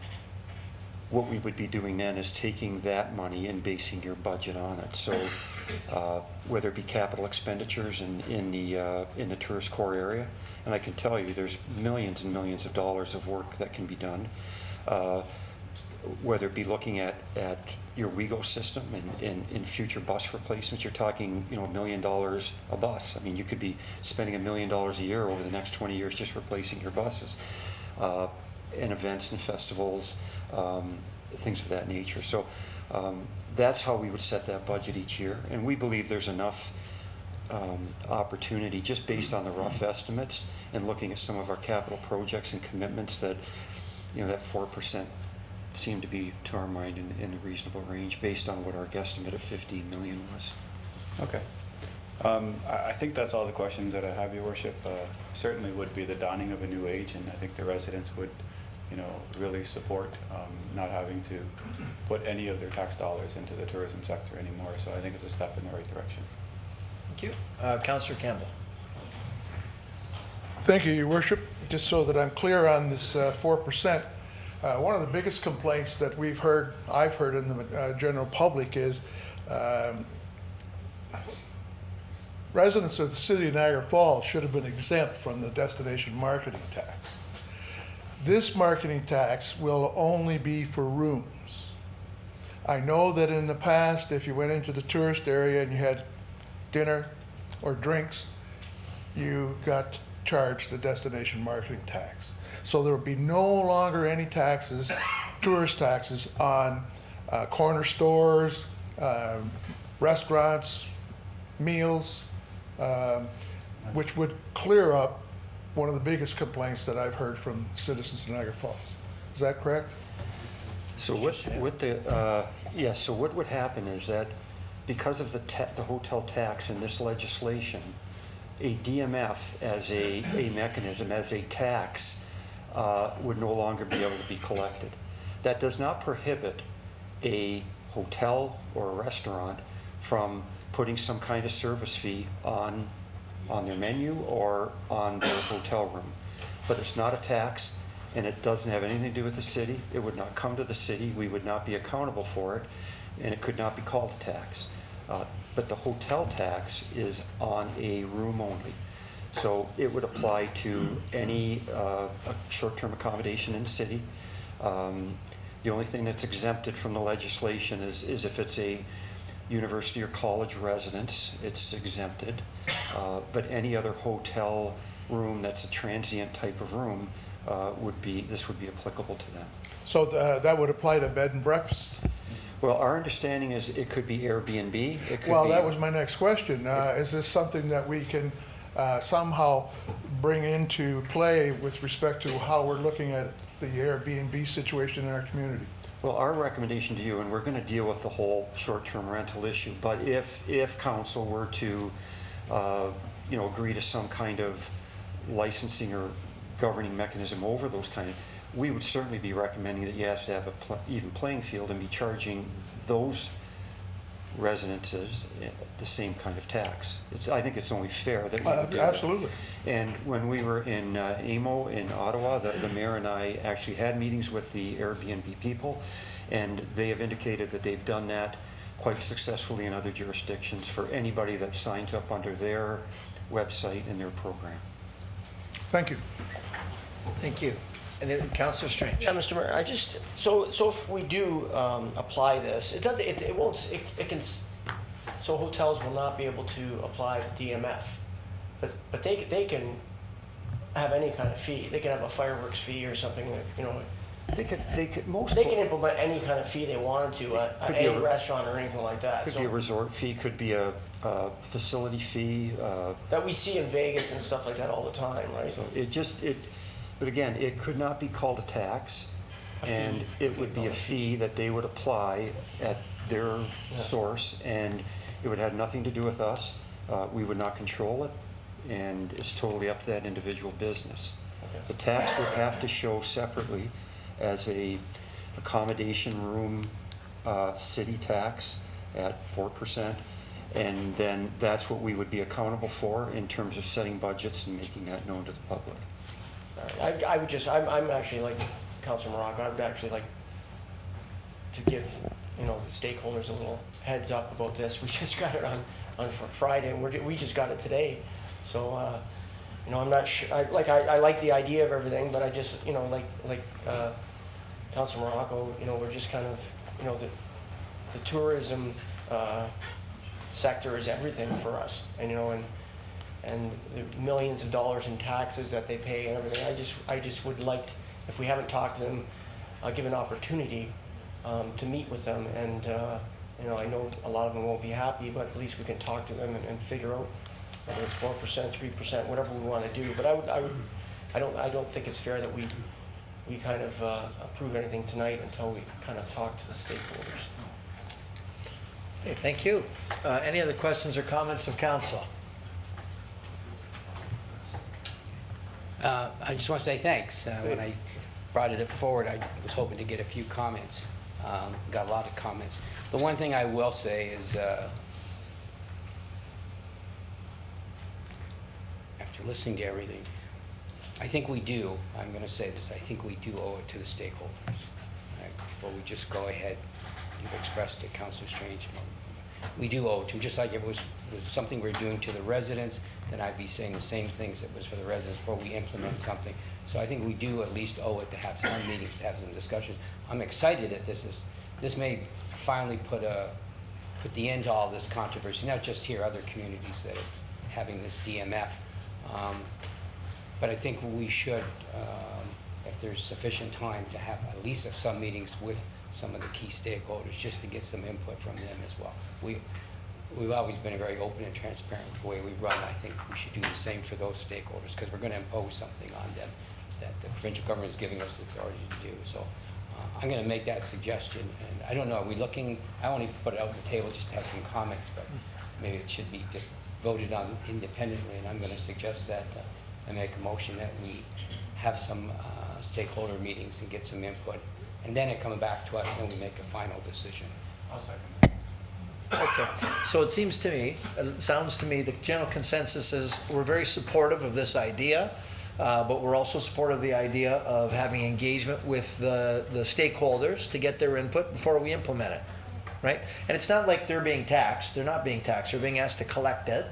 what we would be doing then is taking that money and basing your budget on it. So whether it be capital expenditures in the tourist core area, and I can tell you there's millions and millions of dollars of work that can be done. Whether it be looking at your WeGo system and in future bus replacements, you're talking $1 million a bus. I mean, you could be spending $1 million a year over the next 20 years just replacing your buses. And events and festivals, things of that nature. So that's how we would set that budget each year. And we believe there's enough opportunity just based on the rough estimates and looking at some of our capital projects and commitments that, that 4% seemed to be, to our mind, in a reasonable range based on what our guesstimate of 15 million was. Okay. I think that's all the questions that I have, Your Worship. Certainly would be the dawning of a new age, and I think the residents would really support not having to put any of their tax dollars into the tourism sector anymore. So I think it's a step in the right direction. Thank you. Councillor Campbell. Thank you, Your Worship. Just so that I'm clear on this 4%, one of the biggest complaints that I've heard in the general public is residents of the city of Niagara Falls should have been exempt from the destination marketing tax. This marketing tax will only be for rooms. I know that in the past, if you went into the tourist area and you had dinner or drinks, you got charged the destination marketing tax. So there will be no longer any taxes, tourist taxes, on corner stores, restaurants, meals, which would clear up one of the biggest complaints that I've heard from citizens of Niagara Falls. Is that correct? So what would happen is that because of the hotel tax in this legislation, a DMF as a mechanism, as a tax, would no longer be able to be collected. That does not prohibit a hotel or a restaurant from putting some kind of service fee on their menu or on their hotel room. But it's not a tax, and it doesn't have anything to do with the city. It would not come to the city. We would not be accountable for it, and it could not be called a tax. But the hotel tax is on a room only. So it would apply to any short-term accommodation in the city. The only thing that's exempted from the legislation is if it's a university or college residents, it's exempted. But any other hotel room that's a transient type of room this would be applicable to them. So that would apply to bed and breakfasts? Well, our understanding is it could be Airbnb. It could Well, be, that was my next question. Is this something that we can somehow bring into play with respect to how we're looking at the Airbnb situation in our community? Well, our recommendation to you, and we're going to deal with the whole short-term rental issue, but if council were to, agree to some kind of licensing or governing mechanism over those kind of, we would certainly be recommending that you have to have a even playing field and be charging those residences the same kind of tax. I think it's only fair that we would do that. Absolutely. And when we were in AMO in Ottawa, the mayor and I actually had meetings with the Airbnb people, and they have indicated that they've done that quite successfully in other jurisdictions for anybody that signs up under their website and their program. Thank you. Thank you. And then Councillor Strange. Yeah, Mr. Mayor, so if we do apply this, so hotels will not be able to apply the DMF, but they can have any kind of fee. They can have a fireworks fee or something, They can implement any kind of fee they wanted to at any restaurant or anything like that. Could be a resort fee, could be a facility fee. That we see in Vegas and stuff like that all the time, right? So but again, it could not be called a tax, and it would be a fee that they would apply at their source, and it would have nothing to do with us. We would not control it, and it's totally up to that individual business. Okay. The tax would have to show separately as a accommodation room city tax at 4%, and then that's what we would be accountable for in terms of setting budgets and making that known to the public. I'm actually like Councilor Morocco, I would actually like to give, the stakeholders a little heads up about this. We just got it on Friday, and we just got it today. So, I'm not sure, I like the idea of everything, but I just, like Councilor Morocco, we're just kind of, the tourism sector is everything for us, and the millions of dollars in taxes that they pay and everything. I just would like, if we haven't talked to them, give an opportunity to meet with them. And I know a lot of them won't be happy, but at least we can talk to them and figure out whether it's 4%, 3%, whatever we want to do. But I don't think it's fair that we kind of approve anything tonight until we kind of talk to the stakeholders. Okay, thank you. Any other questions or comments of council? I just want to say thanks. When I brought it forward, I was hoping to get a few comments. Got a lot of comments. The one thing I will say is, after listening to everything, I think we do, I'm going to say this, I think we do owe it to the stakeholders. Right? Before we just go ahead, you've expressed it, Councilor Strange. We do owe it to them, just like it was something we're doing to the residents, then I'd be saying the same things that was for the residents before we implement something. So I think we do at least owe it to have some meetings, to have some discussions. I'm excited that this may finally put the end to all this controversy, not just here, other communities that are having this DMF. But I think we should, if there's sufficient time, to have at least some meetings with some of the key stakeholders, just to get some input from them as well. We've always been very open and transparent with the way we run. I think we should do the same for those stakeholders, because we're going to impose something on them that the provincial government is giving us the authority to do. So I'm going to make that suggestion. And I don't know, are we looking, I only put it out on the table just to have some comments, but maybe it should be just voted on independently. And I'm going to suggest that I make a motion that we have some stakeholder meetings and get some input, and then it coming back to us, and we make a final decision. I'll second. Okay, so it seems to me, it sounds to me, the general consensus is we're very supportive of this idea, but we're also supportive of the idea of having engagement with the stakeholders to get their input before we implement it, right? And it's not like they're being taxed. They're not being taxed. They're being asked to collect it.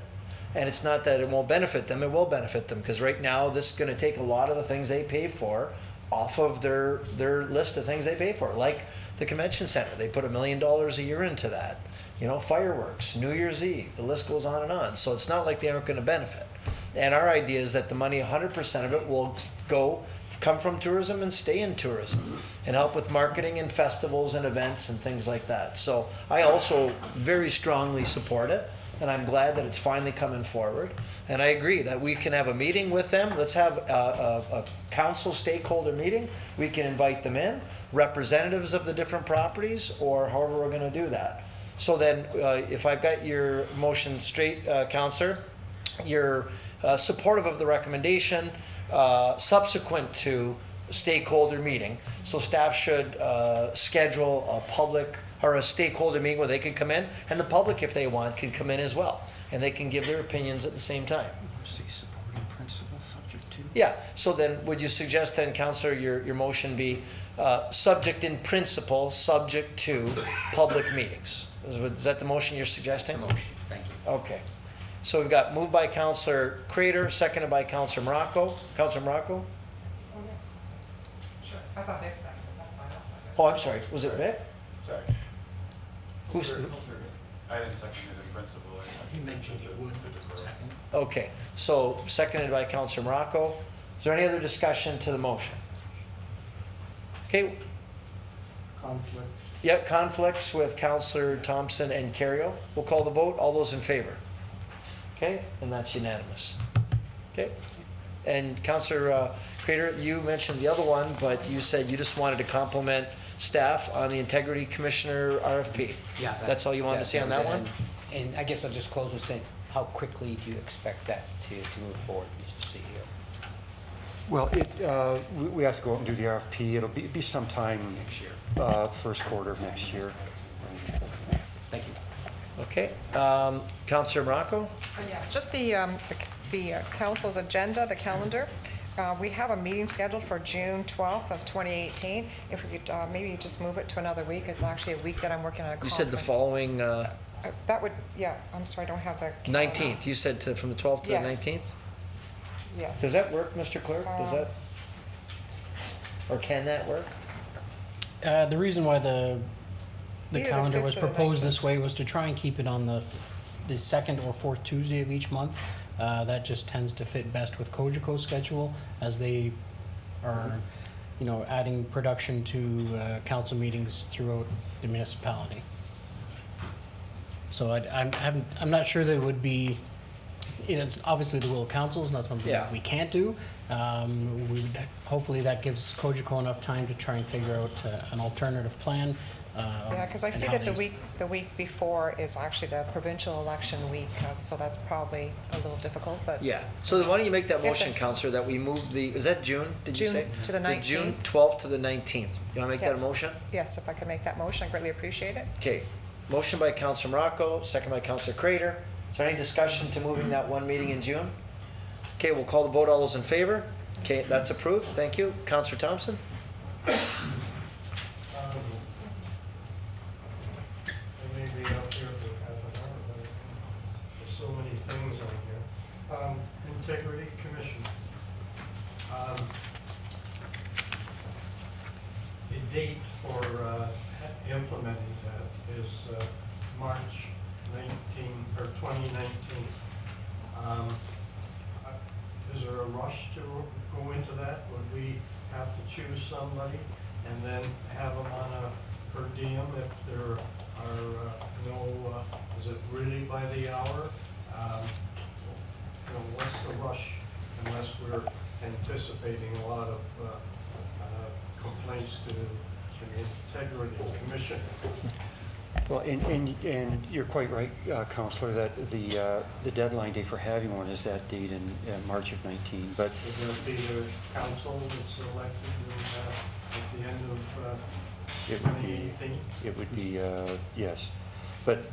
And it's not that it won't benefit them. It will benefit them, because right now this is going to take a lot of the things they pay for off of their list of things they pay for, like the convention center. They put $1 million a year into that. you know, fireworks, New Year's Eve, the list goes on and on. So it's not like they aren't going to benefit. And our idea is that the money, 100% of it will come from tourism and stay in tourism and help with marketing and festivals and events and things like that. So I also very strongly support it, and I'm glad that it's finally coming forward. And I agree that we can have a meeting with them. Let's have a council stakeholder meeting. We can invite them in, representatives of the different properties, or however we're going to do that. So then, if I've got your motion straight, Councillor, you're supportive of the recommendation subsequent to stakeholder meeting. So staff should schedule a public or a stakeholder meeting where they can come in, and the public, if they want, can come in as well, and they can give their opinions at the same time. Supporting principle subject to? Yeah, so then would you suggest then, Councillor, your motion be subject in principle, subject to public meetings? Is that the motion you're suggesting? That's the motion, thank you. Okay. So we've got moved by Councillor Crater, seconded by Councillor Morocco. Councillor Morocco? Oh, yes. Sure. I thought Vic seconded, that's fine, I'll second. Oh, I'm sorry, was it Vic? Sorry. Who's? I didn't second it in principle. He mentioned he would, second. Okay, so seconded by Councillor Morocco. Is there any other discussion to the motion? Okay. Conflict. Yep, conflicts with Councillor Thompson and Kerrio. We'll call the vote. All those in favor? Okay, and that's unanimous. Okay. And Councillor Crater, you mentioned the other one, but you said you just wanted to compliment staff on the Integrity Commissioner RFP. Yeah. That's all you wanted to say on that one? And I guess I'll just close with saying, how quickly do you expect that to move forward, Mr. CEO? Well, we have to go out and do the RFP. It'll be sometime next year, first quarter of next year. Thank you. Okay. Councillor Morocco? Yes, just the council's agenda, the calendar. We have a meeting scheduled for June 12th of 2018. If we could maybe just move it to another week. It's actually a week that I'm working on a You conference. said the following That would, yeah, I'm sorry, I don't have the. 19th. You said from the 12th to Yes. the 19th? Yes. Does that work, Mr. Clerk? Does that? Or can that work? The reason why the Either the calendar 5th was or the proposed 19th. this way was to try and keep it on the second or fourth Tuesday of each month. That just tends to fit best with Cogeco's schedule, as they are, you know, adding production to council meetings throughout the municipality. So I'm not sure that it would be, you know, it's obviously the will of council, it's not something Yeah. that we can't do. Hopefully that gives Cogeco enough time to try and figure out an alternative plan. Yeah, because I and see how that they- the week before is actually the provincial election week, so that's probably a little difficult, but. Yeah. So then why don't you make that If motion, it- Councillor, that we move the, is that June, did you June say? to the June 19th. 12th to the 19th. You want to make that a Yeah. motion? Yes, if I could make that motion, I greatly appreciate it. Okay. Motion by Councillor Morocco, second by Councillor Crater. Is there any discussion to moving that one meeting in June? Okay, we'll call the vote. All those in favor? Okay, that's approved. Thank you. Councillor Thompson? I may be up here for half an hour, but there's so many things on here. Integrity Commission. The date for implementing that is March 2019. Is there a rush to go into that? Would we have to choose somebody and then have them on a per diem if there are no, is it really by the hour? You know, what's the rush unless we're anticipating a lot of complaints to the Integrity Commission? Well, and you're quite right, Councillor, that the deadline date for having one is that date in March of 19. But Would there be the council that's elected at the end of it would be, 2018? it would be, yes. But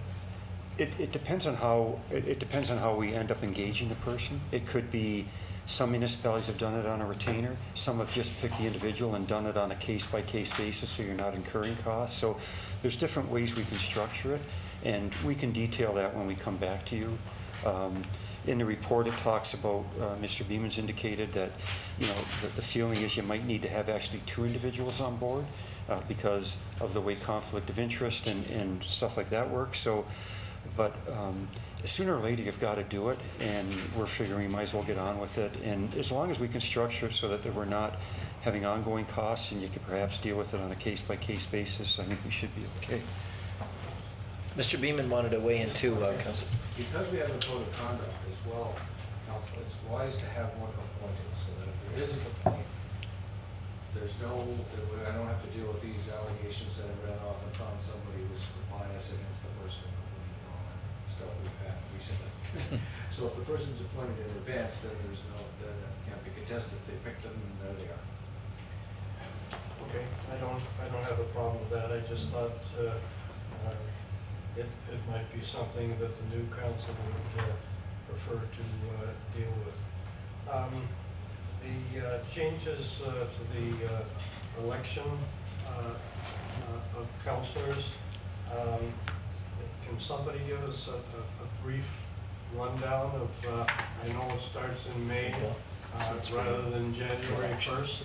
it depends on how, it depends on how we end up engaging the person. It could be, some municipalities have done it on a retainer. Some have just picked the individual and done it on a case-by-case basis, so you're not incurring costs. So there's different ways we can structure it, and we can detail that when we come back to you. In the report, it talks about, Mr. Beeman's indicated that, you know, the feeling is you might need to have actually two individuals on board. because of the way conflict of interest and stuff like that works. So, but sooner or later, you've got to do it, and we're figuring we might as well get on with it. And as long as we can structure it so that we're not having ongoing costs, and you can perhaps deal with it on a case-by-case basis, I think we should be okay. Mr. Beeman wanted to weigh in too, Council. Because we have a code of conduct as well, Council, it's wise to have one appointed, so that if there is a complaint, there's no, I don't have to deal with these allegations that I ran off and found somebody was biased against the person and all that stuff we've had recently. So if the person's appointed in advance, then there's no, that can't be contested. They picked them and there they are. Okay, I don't have a problem with that. I just thought it might be something that the new council would prefer to deal with. The changes to the election of councillors, can somebody give us a brief rundown of, I know it starts in May rather than January 1st.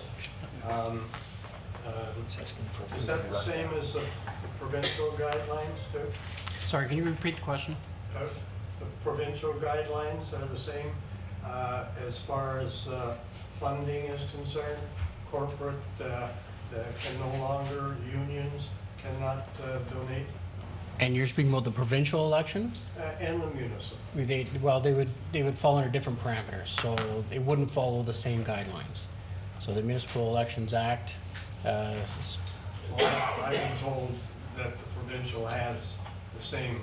Is that the same as the provincial guidelines too? Sorry, can you repeat the question? The provincial guidelines are the same as far as funding is concerned? Corporate can no longer, unions cannot donate? And you're speaking about the provincial election? And the municipal. They would fall under different parameters, so it wouldn't follow the same guidelines. So the Municipal Elections Act. I've been told that the provincial has the same.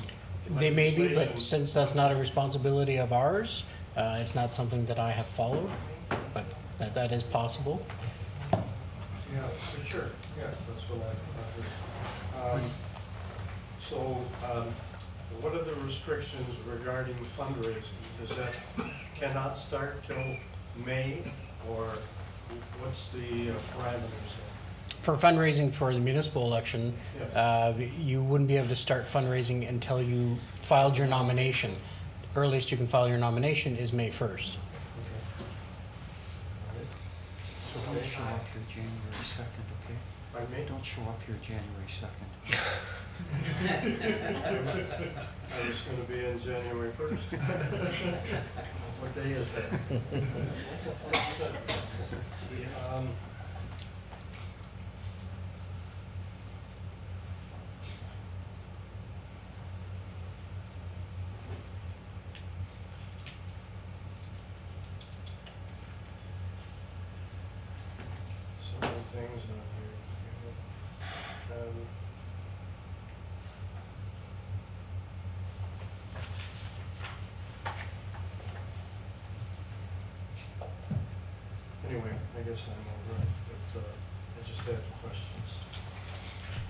They may be, but legislation. since that's not a responsibility of ours, it's not something that I have followed, but that is possible. Yeah, for sure. Yeah, that's what I heard. So, what are the restrictions regarding fundraising? Is that cannot start till May, or what's the parameters? For fundraising for the municipal election, Yes. you wouldn't be able to start fundraising until you filed your nomination. Earliest you can file your nomination is May 1st. So don't show up here January 2nd, okay? Pardon me? Don't show up here January 2nd. I was going to be in January 1st. What day is that? Some of the things on here. Anyway, I guess I'm over it, but I just had questions.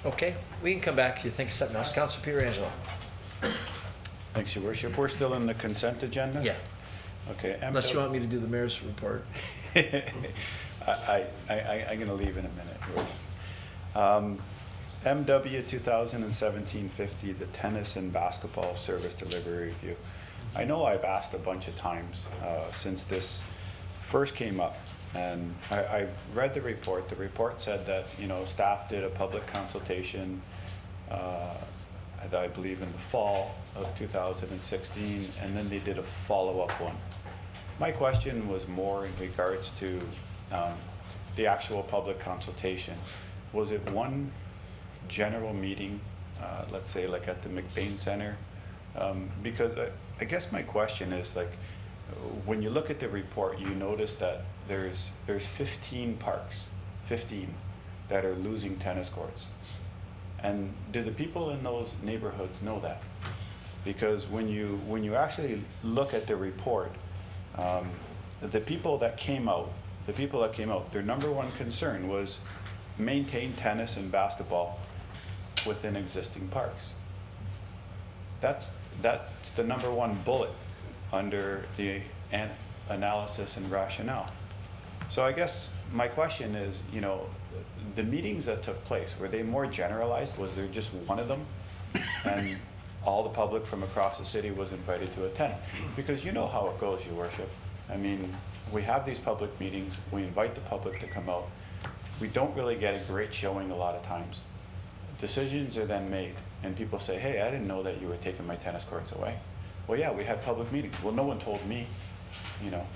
Okay, we can come back to you. Think of something else. Councilor Pietrangelo. Thanks, Your Worship. We're still in the consent agenda? Yeah. Okay. Unless you want me to do the mayor's report. I'm going to leave in a minute, Your Worship. MW 2017-50, the tennis and basketball service delivery review. I know I've asked a bunch of times since this first came up, and I read the report. The report said that, you know, staff did a public consultation, I believe in the fall of 2016, and then they did a follow-up one. My question was more in regards to the actual public consultation. Was it one general meeting, let's say like at the McBain Center? Because I guess my question is, like, when you look at the report, you notice that there's 15 parks, 15 that are losing tennis courts. And do the people in those neighborhoods know that? Because when you actually look at the report, the people that came out, their number one concern was maintain tennis and basketball within existing parks. That's the number one bullet under the analysis and rationale. So I guess my question is, you know, the meetings that took place, were they more generalized? Was there just one of them? And all the public from across the city was invited to attend? Because you know how it goes, Your Worship. I mean, we have these public meetings, we invite the public to come out. we don't really get a great showing a lot of times. Decisions are then made, and people say, hey, I didn't know that you were taking my tennis courts away. Well, yeah, we had public meetings. Well, no one told me, you know.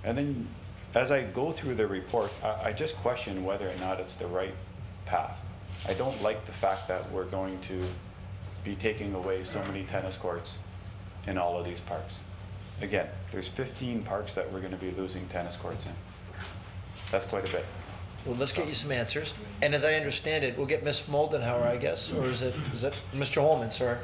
And then as I go through the report, I just question whether or not it's the right path. I don't like the fact that we're going to be taking away so many tennis courts in all of these parks. Again, there's 15 parks that we're going to be losing tennis courts in. That's quite a bit. Well, let's get you some answers. And as I understand it, we'll get Ms. Moldenhauer, I guess, or is it Mr. Holman, sir?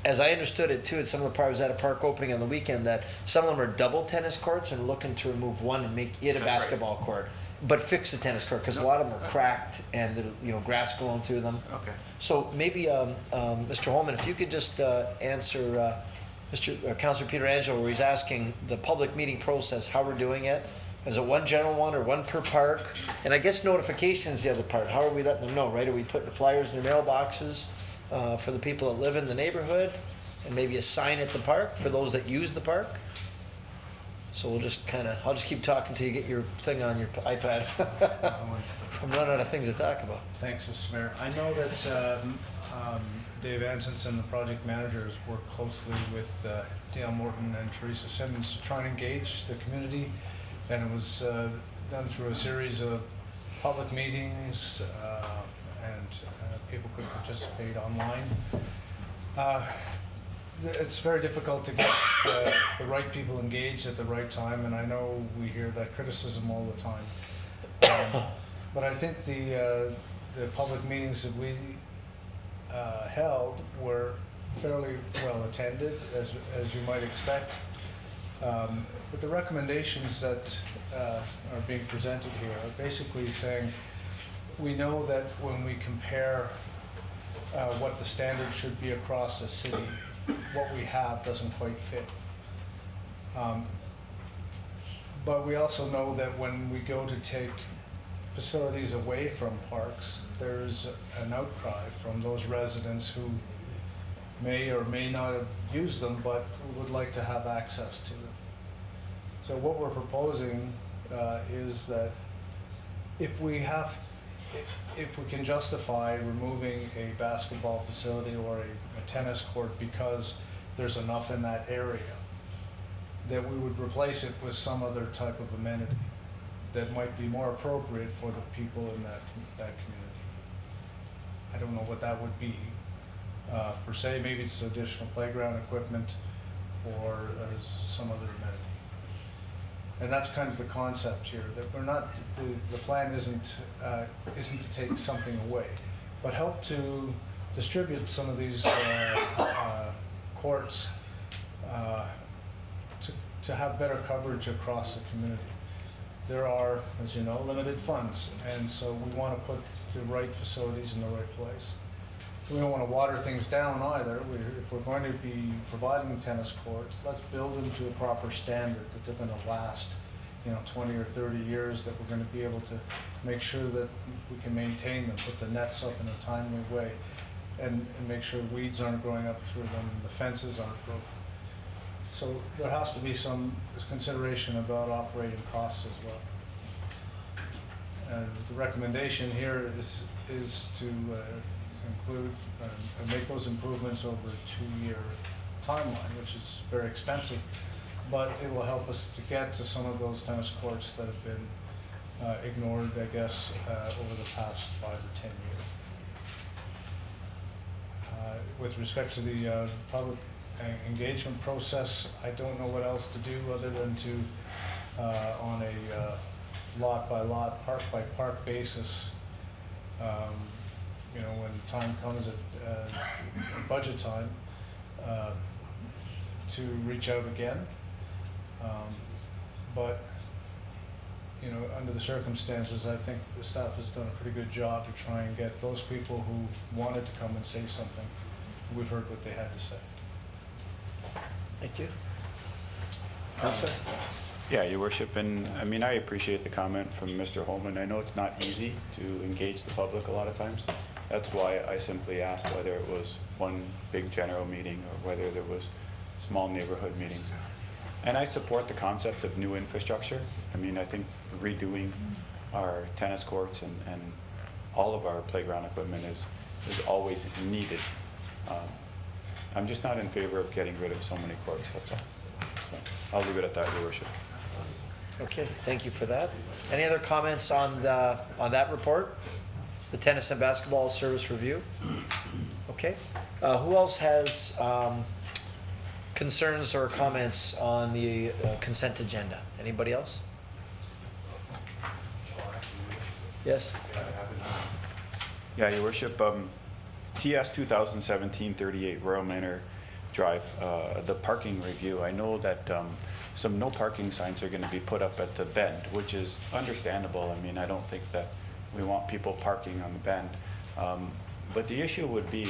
As I understood it too, at some of the parks, at a park opening on the weekend, that some of them are double tennis courts and looking to remove one and make it a basketball court, but fix the tennis court, because a lot of them are cracked and, you know, grass going through them. Okay. So maybe, Mr. Holman, if you could just answer Councilor Pietrangelo, where he's asking the public meeting process, how we're doing it. Is it one general one or one per park? And I guess notification is the other part. How are we letting them know, right? Are we putting flyers in their mailboxes for the people that live in the neighborhood? And maybe a sign at the park for those that use the park? So we'll just I'll just keep talking till you get your thing on your iPad. I'm running out of things to talk about. Thanks, Mr. Mayor. I know that Dave Ansenson, the project manager, has worked closely with Dale Morton and Teresa Simmons to try and engage the community. And it was done through a series of public meetings, and people could participate online. It's very difficult to get the right people engaged at the right time, and I know we hear that criticism all the time. But I think the public meetings that we held were fairly well attended, as you might expect. But the recommendations that are being presented here are basically saying, we know that when we compare what the standard should be across the city, what we have doesn't quite fit. But we also know that when we go to take facilities away from parks, there's an outcry from those residents who may or may not have used them, but would like to have access to them. So what we're proposing is that if we can justify removing a basketball facility or a tennis court because there's enough in that area, that we would replace it with some other type of amenity that might be more appropriate for the people in that community. I don't know what that would be per se. Maybe it's additional playground equipment or some other amenity. And that's kind of the concept here, that we're not, the plan isn't to take something away, but help to distribute some of these courts to have better coverage across the community. There are, as you know, limited funds, and so we want to put the right facilities in the right place. We don't want to water things down either. If we're going to be providing tennis courts, let's build them to a proper standard that they're going to last, 20 or 30 years, that we're going to be able to make sure that we can maintain them, put the nets up in a timely way, and make sure weeds aren't growing up through them, and the fences aren't broken. So there has to be some consideration about operating costs as well. And the recommendation here is to include and make those improvements over a 2-year timeline, which is very expensive, but it will help us to get to some of those tennis courts that have been ignored, I guess, over the past 5 or 10 years. With respect to the public engagement process, I don't know what else to do other than to, on a lot-by-lot, park-by-park basis, when time comes at budget time, to reach out again. But, under the circumstances, I think the staff has done a pretty good job to try and get those people who wanted to come and say something. We've heard what they had to say. Thank you. Yeah, Your Worship, and I appreciate the comment from Mr. Holman. I know it's not easy to engage the public a lot of times. That's why I simply asked whether it was one big general meeting or whether there was small neighborhood meetings. And I support the concept of new infrastructure. I think redoing our tennis courts and all of our playground equipment is always needed. I'm just not in favor of getting rid of so many courts, that's all. So I'll leave it at that, Your Worship. Okay, thank you for that. Any other comments on that report? The tennis and basketball service review? Okay. Who else has concerns or comments on the consent agenda? Anybody else? Yes? Yeah, Your Worship, TS 2017-38 Royal Manor Drive, the parking review. I know that some no parking signs are going to be put up at the bend, which is understandable. I mean, I don't think that we want people parking on the bend. But the issue would be,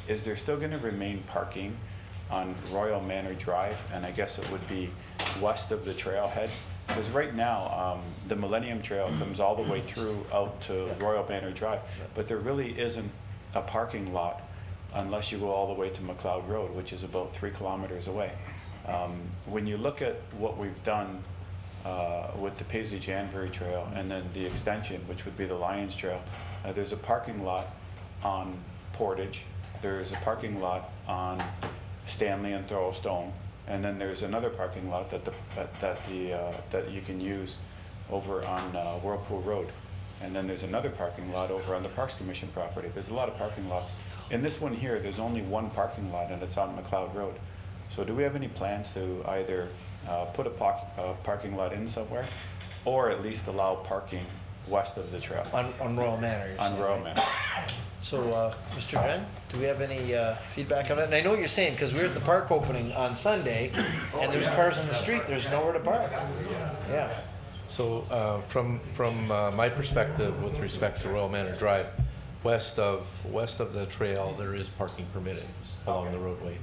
is there still going to remain parking on Royal Manor Drive? And I guess it would be west of the trailhead. Because right now, the Millennium Trail comes all the way through out to Royal Manor Drive, but there really isn't a parking lot unless you go all the way to McLeod Road, which is about 3 kilometers away. When you look at what we've done with the Paisley-Janbury Trail and then the extension, which would be the Lions Trail, there's a parking lot on Portage, there's a parking lot on Stanley and Thorold Stone, and then there's another parking lot that you can use over on Whirlpool Road. And then there's another parking lot over on the Parks Commission property. There's a lot of parking lots. In this one here, there's only one parking lot, and it's on McLeod Road. So do we have any plans to either put a parking lot in somewhere, or at least allow parking west of the trail? On Royal Manor, you're On saying, Royal right? Manor. So, Mr. Dren, do we have any feedback on that? And I know what you're saying, because we were at the park opening on Sunday, and there's cars on the street, there's nowhere to park. Yeah. So from my perspective, with respect to Royal Manor Drive, west of the trail, there is parking permitted along the roadway.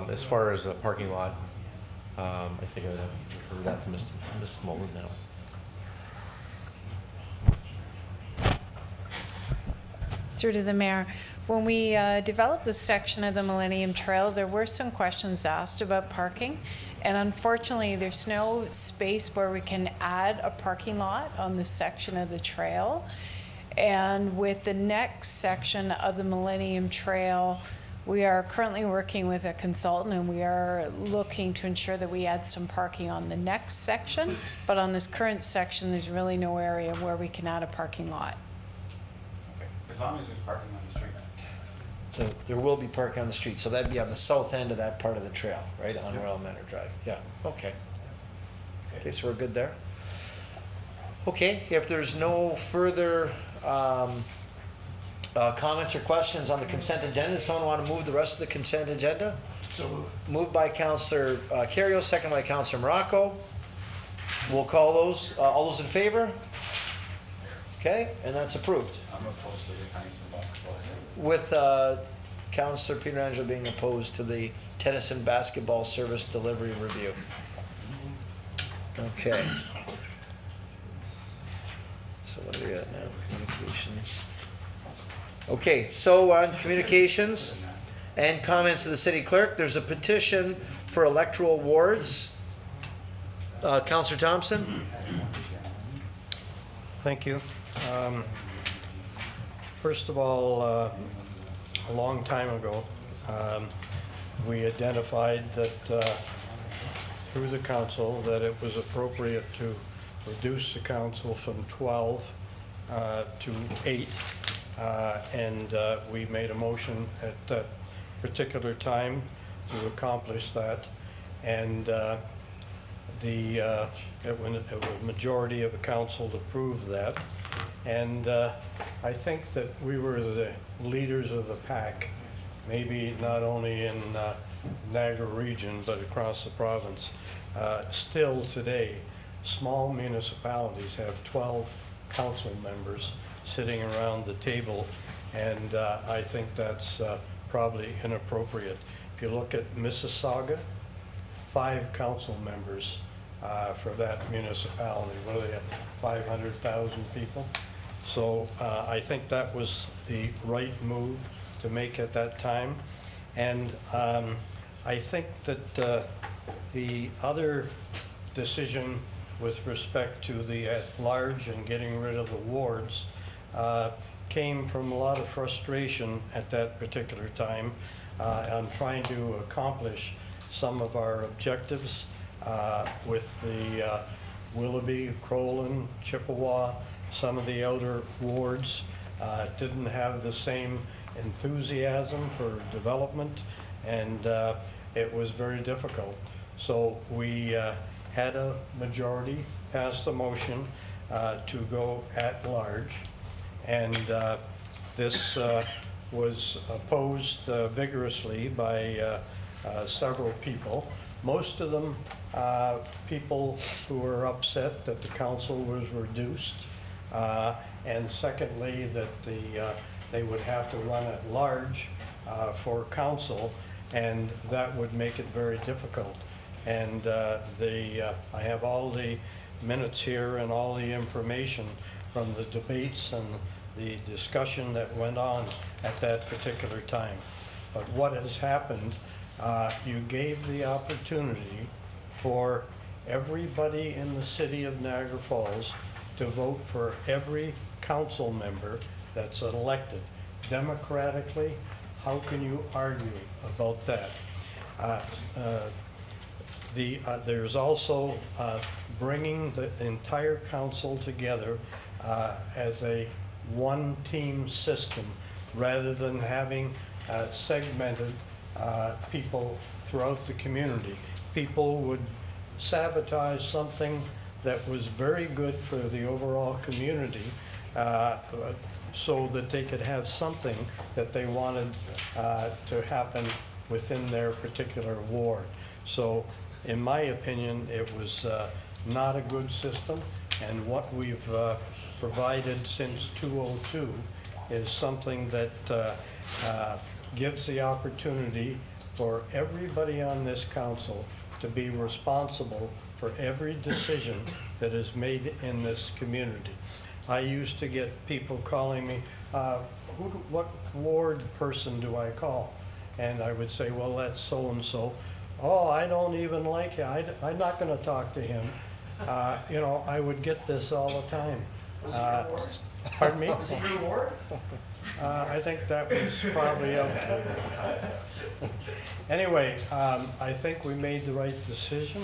As far as a parking lot, I think I would have to refer that to Ms. Mullen now. Through to the mayor. When we developed this section of the Millennium Trail, there were some questions asked about parking. And unfortunately, there's no space where we can add a parking lot on this section of the trail. And with the next section of the Millennium Trail, we are currently working with a consultant, and we are looking to ensure that we add some parking on the next section. But on this current section, there's really no area where we can add a parking lot. As long as there's parking on the street. So there will be parking on the street, so that'd be on the south end of that part of the trail, right, on Royal Manor Drive? Yeah, okay. Okay, so we're good there? Okay, if there's no further comments or questions on the consent agenda, does someone want to move the rest of the consent agenda? So moved. Moved by Councillor Kerrio, second by Councillor Morocco. We'll call those, all those in favor? Okay, and that's approved. I'm opposed to the tennis and basketball service. With Councillor Pietrangelo being opposed to the tennis and basketball service delivery review. Okay. So what do we got now? Communications. Okay, so on communications and comments of the city clerk, there's a petition for electoral wards. Councillor Thompson? Thank you. First of all, a long time ago, we identified that through the council that it was appropriate to reduce the council from 12 to 8. And we made a motion at that particular time to accomplish that. And the majority of the council approved that. And I think that we were the leaders of the pack, maybe not only in Niagara region, but across the province. Still today, small municipalities have 12 council members sitting around the table, and I think that's probably inappropriate. If you look at Mississauga, 5 council members for that municipality. What do they have, 500,000 people? So I think that was the right move to make at that time. And I think that the other decision with respect to the at-large and getting rid of the wards came from a lot of frustration at that particular time on trying to accomplish some of our objectives with the Willoughby, Crowland, Chippewa, some of the outer wards didn't have the same enthusiasm for development, and it was very difficult. So we had a majority pass the motion to go at large, and this was opposed vigorously by several people. Most of them people who were upset that the council was reduced, and secondly that they would have to run at large for council, and that would make it very difficult. And I have all the minutes here and all the information from the debates and the discussion that went on at that particular time. But what has happened, you gave the opportunity for everybody in the city of Niagara Falls to vote for every council member that's elected democratically. How can you argue about that? There's also bringing the entire council together as a one-team system rather than having segmented people throughout the community. People would sabotage something that was very good for the overall community so that they could have something that they wanted to happen within their particular ward. So in my opinion, it was not a good system, and what we've provided since 2002 is something that gives the opportunity for everybody on this council to be responsible for every decision that is made in this community. I used to get people calling me, what ward person do I call? And I would say, well, that's so-and-so. Oh, I don't even like him. I'm not going to talk to him. You know, I would get this all the time. Was it your ward? Pardon me? Was it your ward? I think that was probably anyway, I think we made the right decision.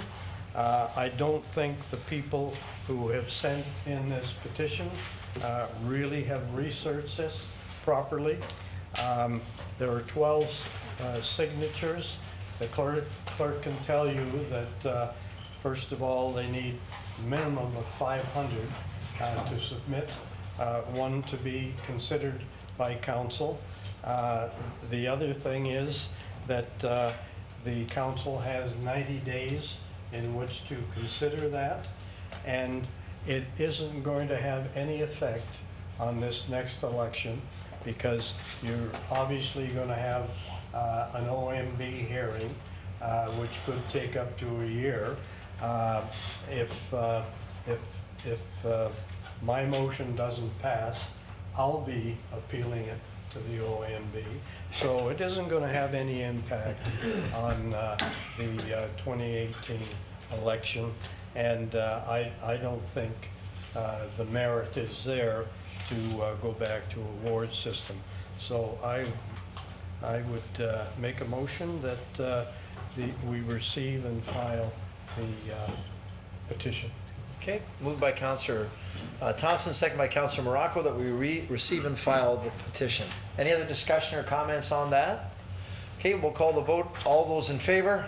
I don't think the people who have sent in this petition really have researched this properly. There are 12 signatures. The clerk can tell you that first of all, they need a minimum of 500 to submit, one to be considered by council. The other thing is that the council has 90 days in which to consider that, and it isn't going to have any effect on this next election because you're obviously going to have an OMB hearing, which could take up to a year. If my motion doesn't pass, I'll be appealing it to the OMB. So it isn't going to have any impact on the 2018 election, and I don't think the merit is there to go back to a ward system. So I would make a motion that we receive and file the petition. Okay, moved by Councillor Thompson, second by Councillor Morocco, that we receive and file the petition. Any other discussion or comments on that? Okay, we'll call the vote. All those in favor?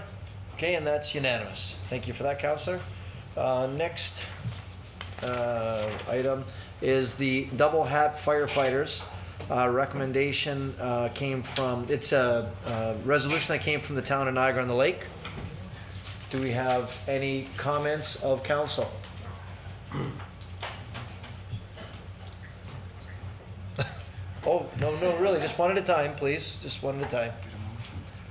Okay, and that's unanimous. Thank you for that, Councillor. Next item is the Double Hat Firefighters. Recommendation came from, it's a resolution that came from the town of Niagara-on-the-Lake. Do we have any comments of council? Oh, no, really, just one at a time, please, just one at a time.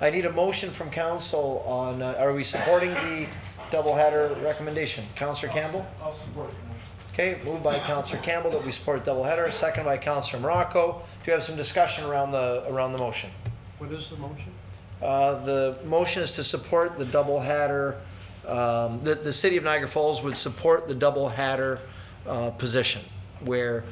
I need a motion from council on, are we supporting the double header recommendation? Councillor Campbell? I'll support the motion. Okay, moved by Councillor Campbell that we support double header, second by Councillor Morocco. Do you have some discussion around the motion? What is the motion? The motion is to support the double header the city of Niagara Falls would support the double hatter position, where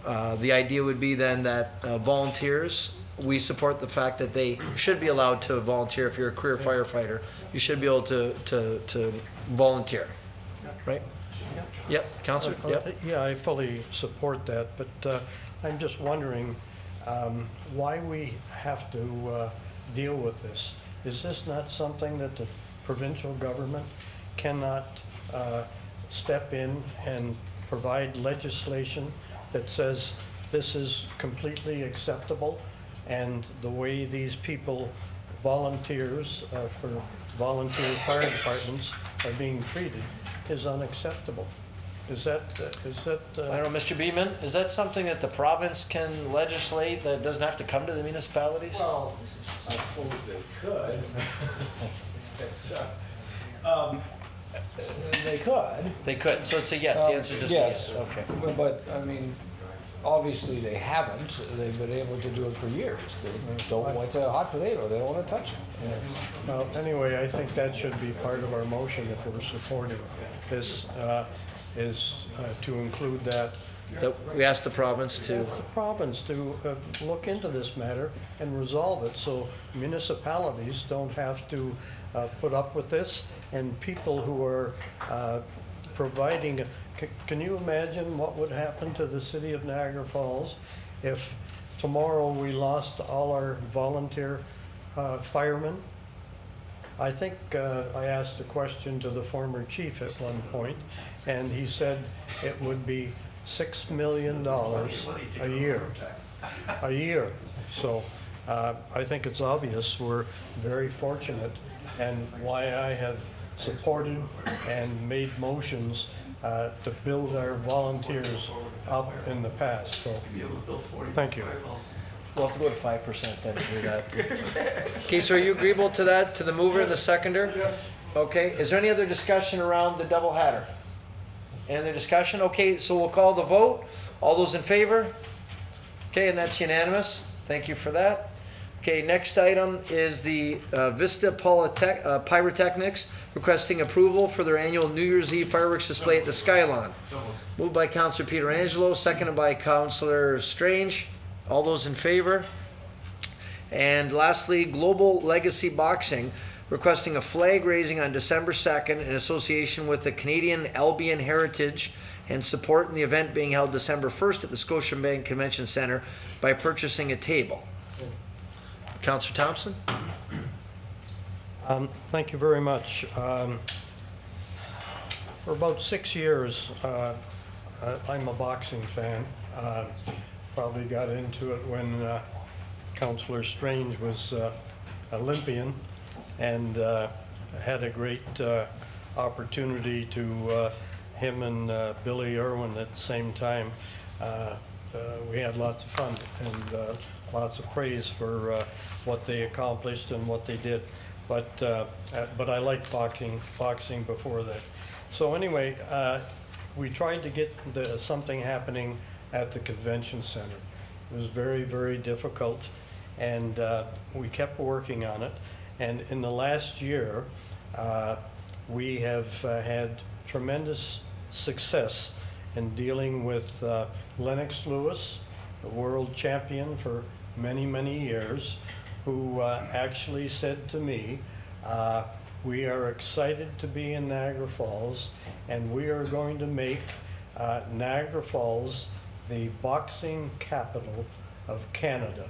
the idea would be then that volunteers, we support the fact that they should be allowed to volunteer. If you're a career firefighter, you should be able to volunteer, right? Yep, Councillor, yep. Yeah, I fully support that, but I'm just wondering why we have to deal with this. Is this not something that the provincial government cannot step in and provide legislation that says this is completely acceptable, and the way these people, volunteers for volunteer fire departments, are being treated is unacceptable? Is that? I don't know, Mr. Beeman, is that something that the province can legislate that doesn't have to come to the municipalities? Well, I suppose they could. It's, they could. They could, so it's a yes, the answer is just a yes, okay. But, I mean, obviously they haven't. They've been able to do it for years. They don't want a hot potato. They don't want to touch it. Well, anyway, I think that should be part of our motion if we're supporting this, is to include that. We asked the province to. The province to look into this matter and resolve it, so municipalities don't have to put up with this, and people who are providing. Can you imagine what would happen to the city of Niagara Falls if tomorrow we lost all our volunteer firemen? I think I asked the question to the former chief at one point, and he said it would be $6 million a year. A year. So I think it's obvious we're very fortunate, and why I have supported and made motions to build our volunteers up in the past. So, thank you. We'll have to go to 5% then to do that. Okay, so are you agreeable to that, to the mover and the seconder? Okay, is there any other discussion around the double hatter? Any other discussion? Okay, so we'll call the vote. All those in favor? Okay, and that's unanimous. Thank you for that. Okay, next item is the Vista Pyrotechnics requesting approval for their annual New Year's Eve fireworks display at the Skylon. Moved by Councillor Pietrangelo, seconded by Councillor Strange. All those in favor? And lastly, Global Legacy Boxing requesting a flag raising on December 2nd in association with the Canadian Albion Heritage and supporting the event being held December 1st at the Scotiabank Convention Centre by purchasing a table. Councillor Thompson? Thank you very much. For about 6 years, I'm a boxing fan. Probably got into it when Councillor Strange was Olympian, and had a great opportunity to him and Billy Irwin at the same time. We had lots of fun and lots of praise for what they accomplished and what they did. But I liked boxing before that. So anyway, we tried to get something happening at the convention center. It was very, very difficult, and we kept working on it. And in the last year, we have had tremendous success in dealing with Lennox Lewis, the world champion for many, many years, who actually said to me, we are excited to be in Niagara Falls, and we are going to make Niagara Falls the boxing capital of Canada.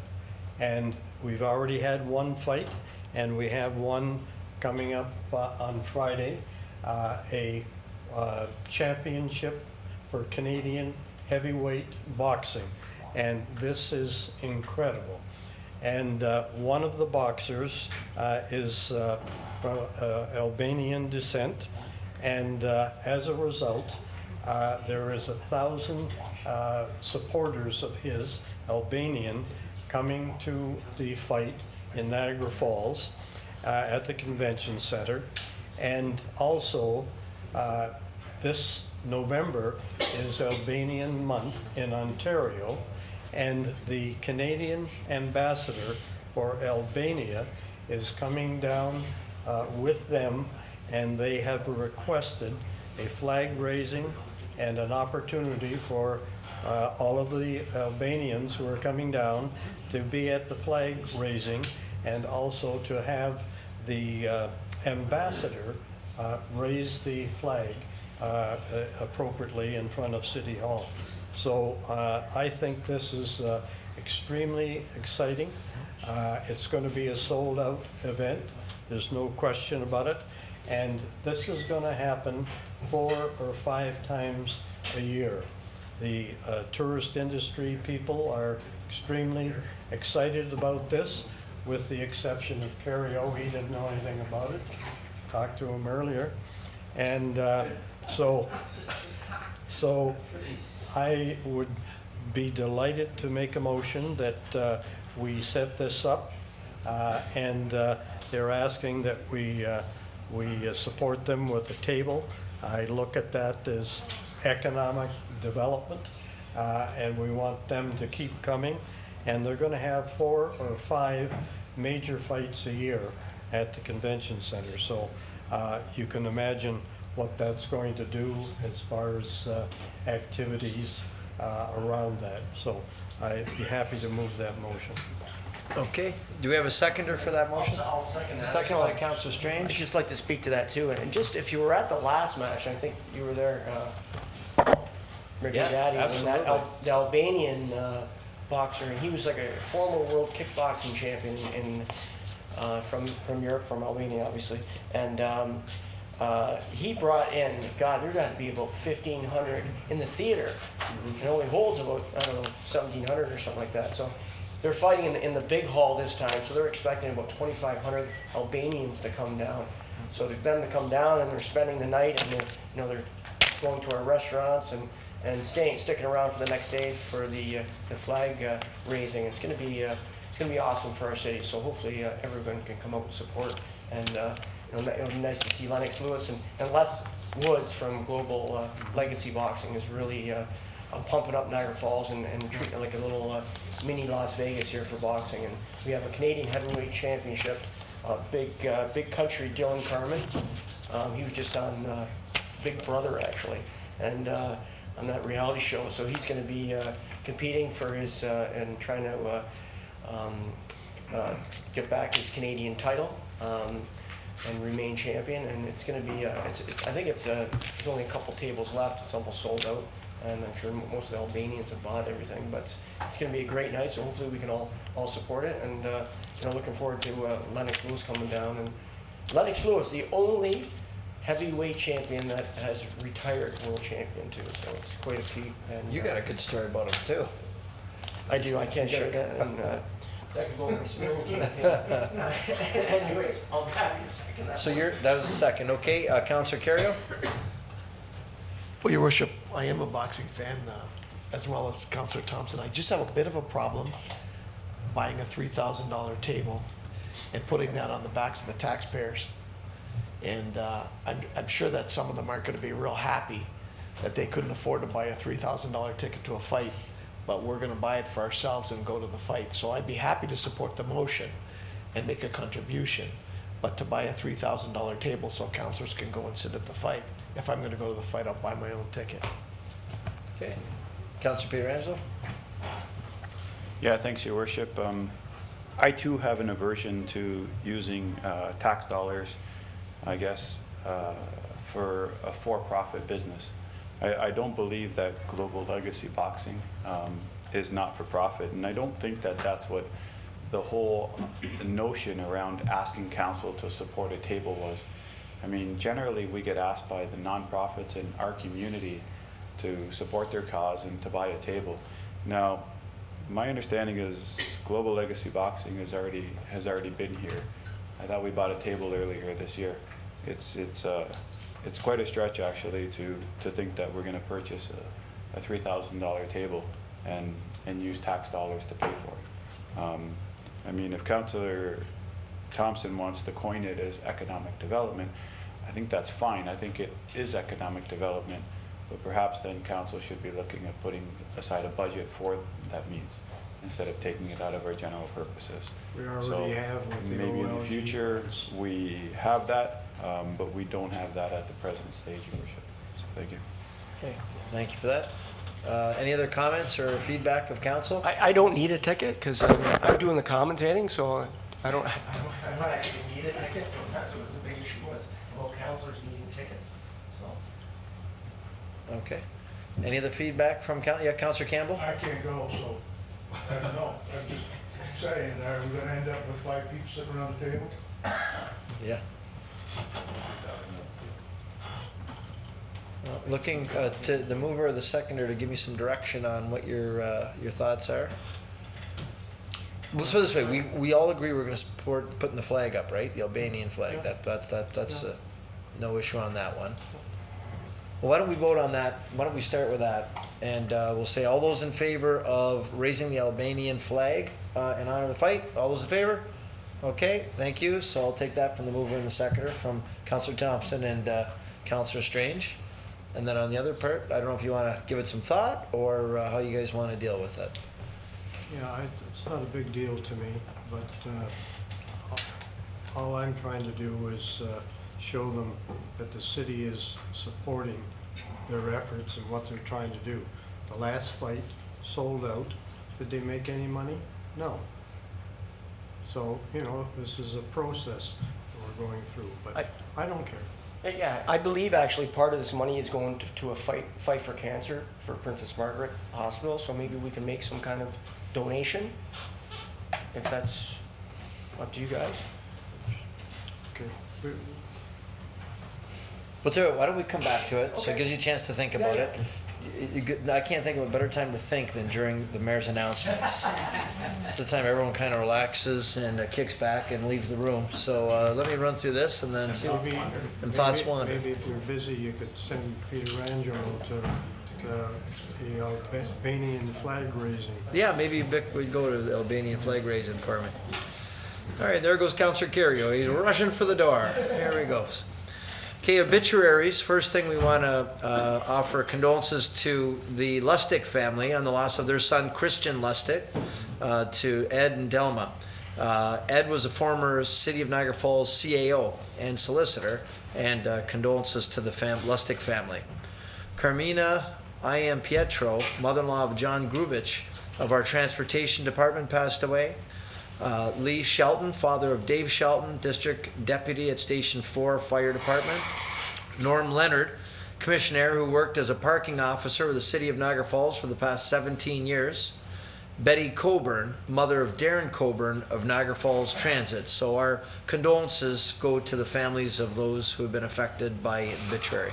And we've already had one fight, and we have one coming up on Friday, a championship for Canadian heavyweight boxing. And this is incredible. And one of the boxers is from Albanian descent, and as a result, there is 1,000 supporters of his, Albanian, coming to the fight in Niagara Falls at the convention center. And also, this November is Albanian month in Ontario, and the Canadian ambassador for Albania is coming down with them, and they have requested a flag raising and an opportunity for all of the Albanians who are coming down to be at the flag raising, and also to have the ambassador raise the flag appropriately in front of City Hall. So I think this is extremely exciting. It's going to be a sold-out event. There's no question about it. And this is going to happen 4 or 5 times a year. The tourist industry people are extremely excited about this, with the exception of Cario. He didn't know anything about it. Talked to him earlier. And so I would be delighted to make a motion that we set this up, and they're asking that we support them with a table. I look at that as economic development, and we want them to keep coming. And they're going to have 4 or 5 major fights a year at the convention center. So you can imagine what that's going to do as far as activities around that. So I'd be happy to move that motion. Okay, do we have a seconder for that motion? I'll second that. Second by Councillor Strange. I'd just like to speak to that too, and just if you were at the last match, I think you were there, Ricky Yeah, Daddy, and that absolutely. the Albanian boxer, and he was like a former world kickboxing champion from Europe, from Albania, obviously, and he brought in, God, there got to be about 1,500 in the theater. It only holds about, I don't know, 1,700 or something like that. So they're fighting in the big hall this time, so they're expecting about 2,500 Albanians to come down. So to them to come down, and they're spending the night, and they're going to our restaurants and sticking around for the next day for the flag raising. It's going to be awesome for our city. So hopefully everyone can come out and support. And it'll be nice to see Lennox Lewis and Les Woods from Global Legacy Boxing is really pumping up Niagara Falls and treating it like a little mini Las Vegas here for boxing. And we have a Canadian Heavyweight Championship, big country Dylan Carmen. He was just on Big Brother actually, and on that reality show. So he's going to be competing for his and trying to get back his Canadian title. And remain champion, and it's going to be. I think there's only a couple tables left. It's almost sold out, and I'm sure most of the Albanians have bought everything. But it's going to be a great night. So hopefully we can all support it, and looking forward to Lennox Lewis coming down. And Lennox Lewis, the only heavyweight champion that has retired world champion too. So it's quite a feat. And You got a good story about him too. I do. I can't share that. And, that could go in the smoking campaign. Anyways, I'll be happy to second that. So that was a second, okay, Councillor Cario? Well, Your Worship, I am a boxing fan, as well as Councillor Thompson. I just have a bit of a problem buying a $3,000 table and putting that on the backs of the taxpayers. And I'm sure that some of them aren't going to be real happy that they couldn't afford to buy a $3,000 ticket to a fight, but we're going to buy it for ourselves and go to the fight. So I'd be happy to support the motion and make a contribution, but to buy a $3,000 table so councillors can go and sit at the fight. If I'm going to go to the fight, I'll buy my own ticket. Okay. Councillor Pietrangelo? Yeah, thanks, Your Worship. I too have an aversion to using tax dollars, I guess, for a for-profit business. I don't believe that Global Legacy Boxing is not for profit, and I don't think that that's what the whole notion around asking council to support a table was. I mean, generally we get asked by the nonprofits in our community to support their cause and to buy a table. Now, my understanding is Global Legacy Boxing has already been here. I thought we bought a table earlier this year. It's quite a stretch actually to think that we're going to purchase a $3,000 table and use tax dollars to pay for it. I mean, if Councillor Thompson wants to coin it as economic development, I think that's fine. I think it is economic development, but perhaps then council should be looking at putting aside a budget for that means instead of taking it out of our general purposes. We already have with the maybe in the OLG future funds. we have that. but we don't have that at the present stage, Your Worship. So thank you. Okay, thank you for that. Any other comments or feedback of council? I don't need a ticket because I'm doing the commentating, so I don't actually need a ticket, so that's what the big issue was, about councilors needing tickets, so. Okay. Any other feedback from Councillor Campbell? I can't go, so I don't know. I'm just saying, are we gonna end up with 5 people sitting around the table? Yeah. Looking to the mover or the seconder to give me some direction on what your thoughts are. Let's put it this way: we all agree we're going to support putting the flag up, right? The Albanian flag. That's no issue on that one. Well, why don't we vote on that? Why don't we start with that, and we'll say all those in favor of raising the Albanian flag in honor of the fight. All those in favor? Okay, thank you. So I'll take that from the mover and the seconder, from Councillor Thompson and Councillor Strange. And then on the other part, I don't know if you want to give it some thought or how you guys want to deal with it. Yeah, it's not a big deal to me, but all I'm trying to do is show them that the city is supporting their efforts and what they're trying to do. The last fight sold out. Did they make any money? No. So, you know, this is a process that we're going through, but I don't care. Yeah, I believe actually part of this money is going to a fight for cancer for Princess Margaret Hospital, so maybe we can make some kind of donation, if that's up to you guys. Okay. Well, why don't we come back to it, so it gives you a chance to think about it. I can't think of a better time to think than during the mayor's announcements. It's the time everyone kind of relaxes and kicks back and leaves the room. So let me run through this and then see what thoughts wander. Maybe if you're busy, you could send Peter Angelo to the Albanian flag raising. Yeah, maybe Vic would go to the Albanian flag raising for me. All right, there goes Councillor Carrio. He's rushing for the door. Here he goes. Okay, obituaries. First thing we want to offer condolences to the Lustig family on the loss of their son, Christian Lustig, to Ed and Delma. Ed was a former City of Niagara Falls CAO and solicitor, and condolences to the Lustig family. Carmina I.M. Pietro, mother-in-law of John Grubich of our transportation department, passed away. Lee Shelton, father of Dave Shelton, district deputy at Station 4 Fire Department. Norm Leonard, commissioner who worked as a parking officer with the City of Niagara Falls for the past 17 years. Betty Coburn, mother of Darren Coburn of Niagara Falls Transit. So our condolences go to the families of those who have been affected by obituary.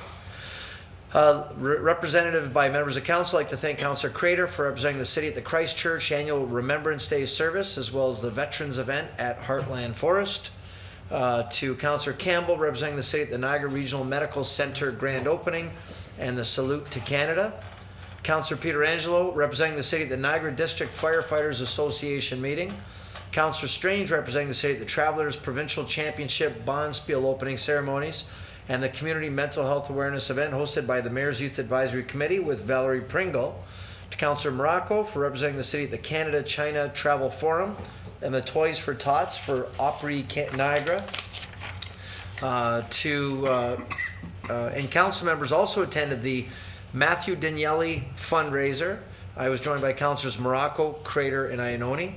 Representative by members of council, I'd like to thank Councillor Crater for representing the city at the Christchurch Annual Remembrance Day service, as well as the Veterans event at Heartland Forest. To Councillor Campbell, representing the city at the Niagara Regional Medical Center grand opening and the Salute to Canada. Councillor Peter Angelo, representing the city at the Niagara District Firefighters Association meeting. Councillor Strange, representing the city at the Travelers Provincial Championship Bonspiel opening ceremonies and the Community Mental Health Awareness event hosted by the Mayor's Youth Advisory Committee with Valerie Pringle. To Councillor Morocco for representing the city at the Canada-China Travel Forum and the Toys for Tots for Opry Niagara. And council members also attended the Matthew Daniele fundraiser. I was joined by Councillors Morocco, Crater, and Iannone.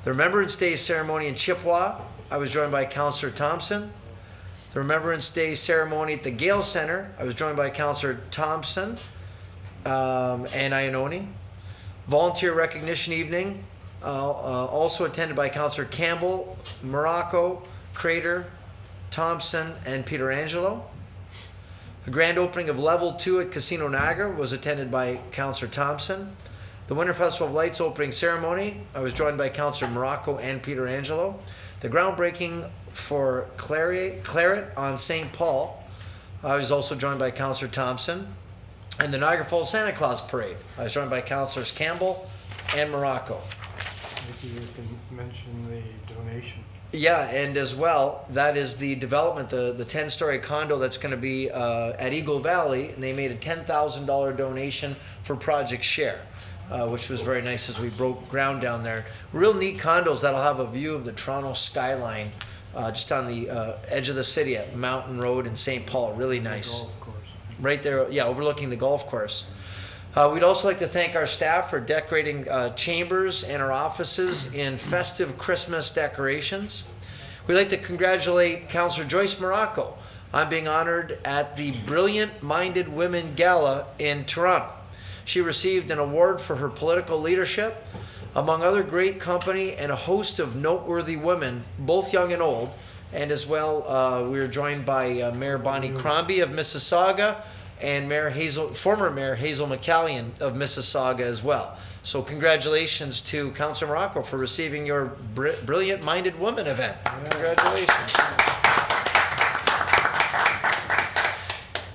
The Remembrance Day ceremony in Chippewa, I was joined by Councillor Thompson. The Remembrance Day ceremony at the Gale Center, I was joined by Councillor Thompson and Iannone. Volunteer recognition evening, also attended by Councillor Campbell, Morocco, Crater, Thompson, and Peter Angelo. The grand opening of Level 2 at Casino Niagara was attended by Councillor Thompson. The Winter Festival of Lights opening ceremony, I was joined by Councillor Morocco and Peter Angelo. The groundbreaking for Claret on St. Paul, I was also joined by Councillor Thompson. And the Niagara Falls Santa Claus Parade, I was joined by Councillors Campbell and Morocco. Maybe you can mention the donation. Yeah, and as well, that is the development, the 10-story condo that's going to be at Eagle Valley, and they made a $10,000 donation for Project Share, which was very nice as we broke ground down there. Real neat condos that'll have a view of the Toronto skyline just on the edge of the city at Mountain Road in St. Paul. Really nice. Golf course. Right there, yeah, overlooking the golf course. We'd also like to thank our staff for decorating chambers and our offices in festive Christmas decorations. We'd like to congratulate Councillor Joyce Morocco on being honored at the Brilliant Minded Women Gala in Toronto. She received an award for her political leadership, among other great company and a host of noteworthy women, both young and old. And as well, we were joined by Mayor Bonnie Crombie of Mississauga and former Mayor Hazel McCallion of Mississauga as well. So congratulations to Councillor Morocco for receiving your Brilliant Minded Woman event. Congratulations.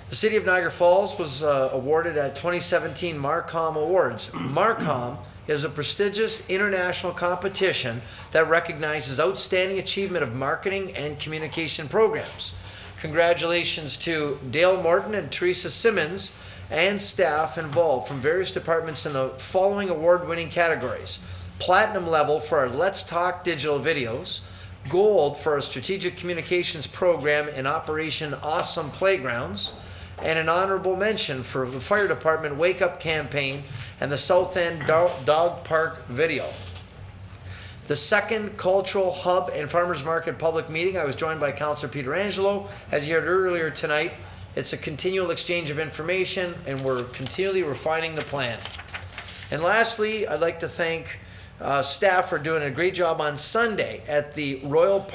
The City of Niagara Falls was awarded at 2017 Marcom Awards. Marcom is a prestigious international competition that recognizes outstanding achievement of marketing and communication programs. Congratulations to Dale Morton and Teresa Simmons and staff involved from various departments in the following award-winning categories. Platinum level for our Let's Talk digital videos, gold for our strategic communications program in Operation Awesome Playgrounds, and an honorable mention for the fire department Wake Up campaign and the South End Dog Park video. The second Cultural Hub and Farmers Market public meeting, I was joined by Councillor Peter Angelo. As you heard earlier tonight, it's a continual exchange of information and we're continually refining the plan. And lastly, I'd like to thank staff for doing a great job on Sunday at the Royal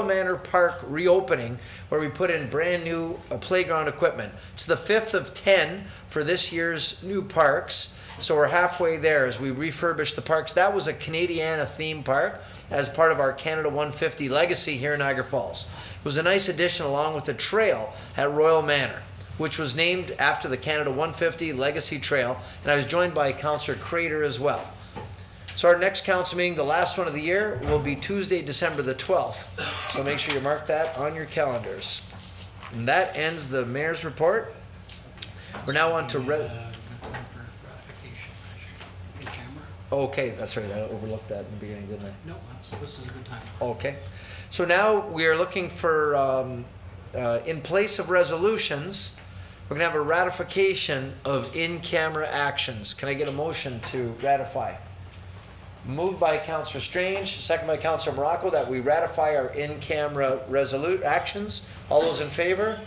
Manor Park reopening, where we put in brand new playground equipment. It's the 5th of 10 for this year's new parks, so we're halfway there as we refurbish the parks. That was a Canadiana theme park as part of our Canada 150 legacy here in Niagara Falls. It was a nice addition along with the trail at Royal Manor, which was named after the Canada 150 Legacy Trail, and I was joined by Councillor Crater as well. So our next council meeting, the last one of the year, will be Tuesday, December the 12th. So make sure you mark that on your calendars. And that ends the mayor's report. We're now on to... Okay, that's right. I overlooked that in the beginning, didn't I? No, this is a good time. Okay. So now we are looking for, in place of resolutions, we're going to have a ratification of in-camera actions. Can I get a motion to ratify? Moved by Councillor Strange, second by Councillor Morocco, that we ratify our in-camera actions. All those in favor?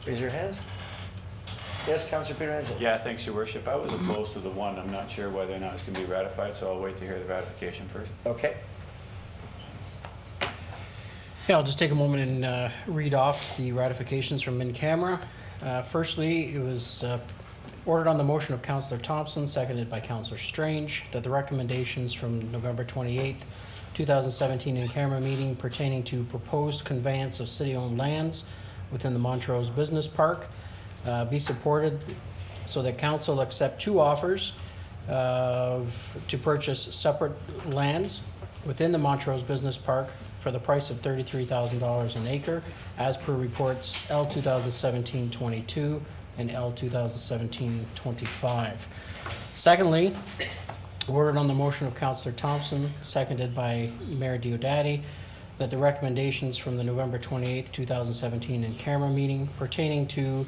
Raise your hands. Yes, Councillor Peter Angelo. Yeah, thanks, Your Worship. I was opposed to the one. I'm not sure whether or not it's going to be ratified, so I'll wait to hear the ratification first. Okay. Yeah, I'll just take a moment and read off the ratifications from in camera. Firstly, it was ordered on the motion of Councillor Thompson, seconded by Councillor Strange, that the recommendations from November 28th, 2017 in-camera meeting pertaining to proposed conveyance of city-owned lands within the Montrose Business Park be supported, so that council accept two offers to purchase separate lands within the Montrose Business Park for the price of $33,000 an acre, as per reports L 2017-22 and L 2017-25. Secondly, ordered on the motion of Councillor Thompson, seconded by Mayor Diodati, that the recommendations from the November 28th, 2017 in-camera meeting pertaining to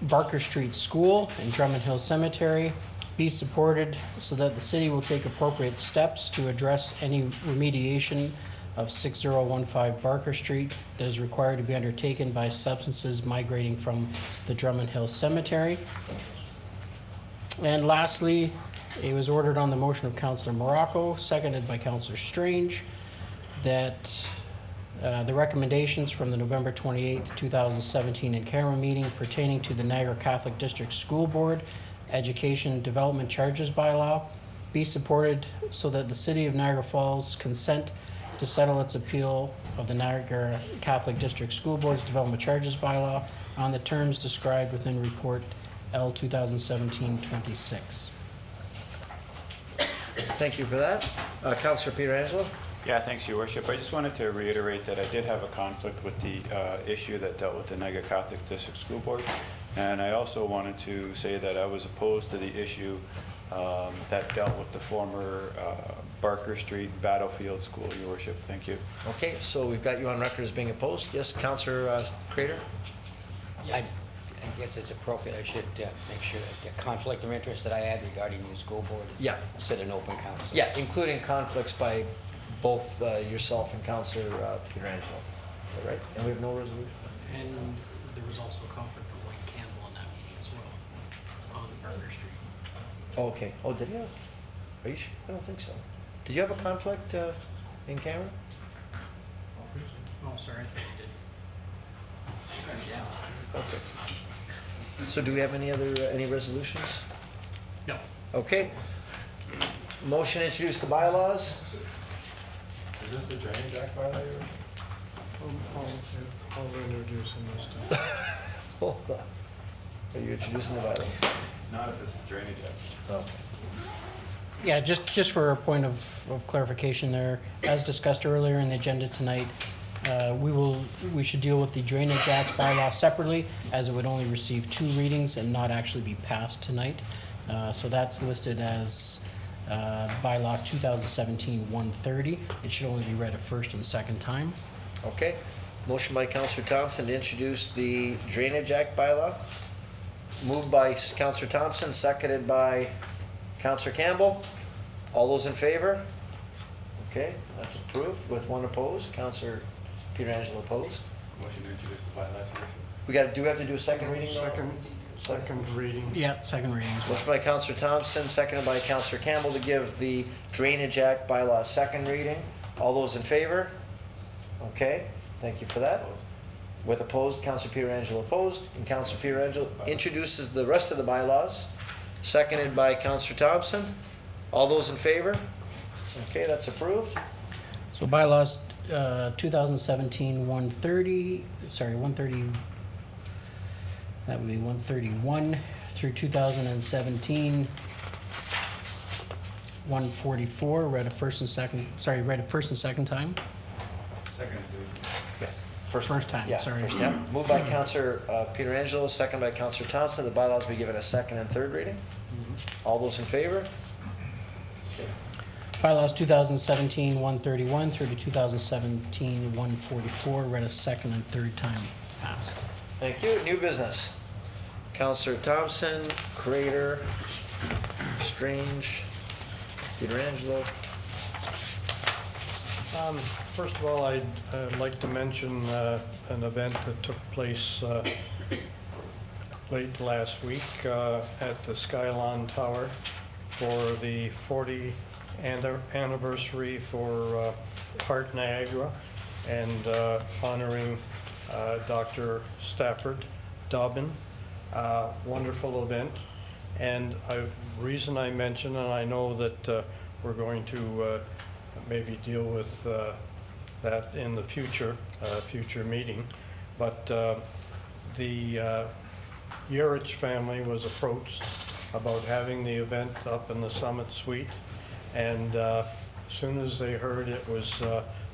Barker Street School and Drummond Hill Cemetery be supported, so that the city will take appropriate steps to address any remediation of 6015 Barker Street that is required to be undertaken by substances migrating from the Drummond Hill Cemetery. And lastly, it was ordered on the motion of Councillor Morocco, seconded by Councillor Strange, that the recommendations from the November 28th, 2017 in-camera meeting pertaining to the Niagara Catholic District School Board Education Development Charges Bylaw be supported, so that the City of Niagara Falls consent to settle its appeal of the Niagara Catholic District School Board's Development Charges Bylaw on the terms described within Report L 2017-26. Thank you for that. Councillor Peter Angelo. Yeah, thanks, Your Worship. I just wanted to reiterate that I did have a conflict with the issue that dealt with the Niagara Catholic District School Board. And I also wanted to say that I was opposed to the issue that dealt with the former Barker Street Battlefield School, Your Worship. Thank you. Okay, so we've got you on record as being opposed. Yes, Councillor Crater? I guess it's appropriate, I should make sure that the conflict of interest that I had regarding the school board is Yeah. set in open council. Yeah, including conflicts by both yourself and Councillor Pietrangelo. Is that right? And we have no resolution? And there was also a conflict for Wayne Campbell in that meeting as well, on Burger Street. Okay. Oh, did you? Are you sure? I don't think so. Did you have a conflict in camera? Oh, sorry, I think you did. Okay. So do we have any other, any resolutions? No. Okay. Motion to introduce the bylaws. Is this the Drainage Act bylaw? I'll introduce him this time. Hold on. Are you introducing the bylaws? Not if it's the Drainage Act. Oh. Yeah, just for a point of clarification there, as discussed earlier in the agenda tonight, we should deal with the Drainage Act bylaw separately, as it would only receive 2 readings and not actually be passed tonight. So that's listed as bylaw 2017-130. It should only be read a first and second time. Okay. Motion by Councillor Thompson to introduce the Drainage Act bylaw. Moved by Councillor Thompson, seconded by Councillor Campbell. All those in favor? Okay, that's approved with 1 opposed. Councillor Pietrangelo opposed. Motion to introduce the bylaws, Your Worship. We got, do we have to do a second reading? though? Second reading. Yeah, second reading as well. Motion by Councillor Thompson, seconded by Councillor Campbell to give the Drainage Act bylaw a second reading. All those in favor? Okay, thank you for that. With opposed, Councillor Pietrangelo opposed, and Councillor Pietrangelo introduces the rest of the bylaws, seconded by Councillor Thompson. All those in favor? Okay, that's approved. So bylaws 2017-130, sorry, 130, that would be 131 through 2017 144, read a first and second time. Second, please. First time, Yeah, sorry. first, yeah. Moved by Councillor Pietrangelo, second by Councillor Thompson. The bylaws be given a second and third reading. All those in favor? Bylaws 2017-131 through to 2017-144, read a second and third time, passed. Thank you. New business. Councillor Thompson, Crater, Strange, Pietrangelo. First of all, I'd like to mention an event that took place late last week at the Skylon Tower for the 40th anniversary for Heart Niagara, and honoring Dr. Stafford Dobbin. Wonderful event. And reason I mention, and I know that we're going to maybe deal with that in the future meeting, but the Yerich family was approached about having the event up in the Summit Suite, and as soon as they heard it was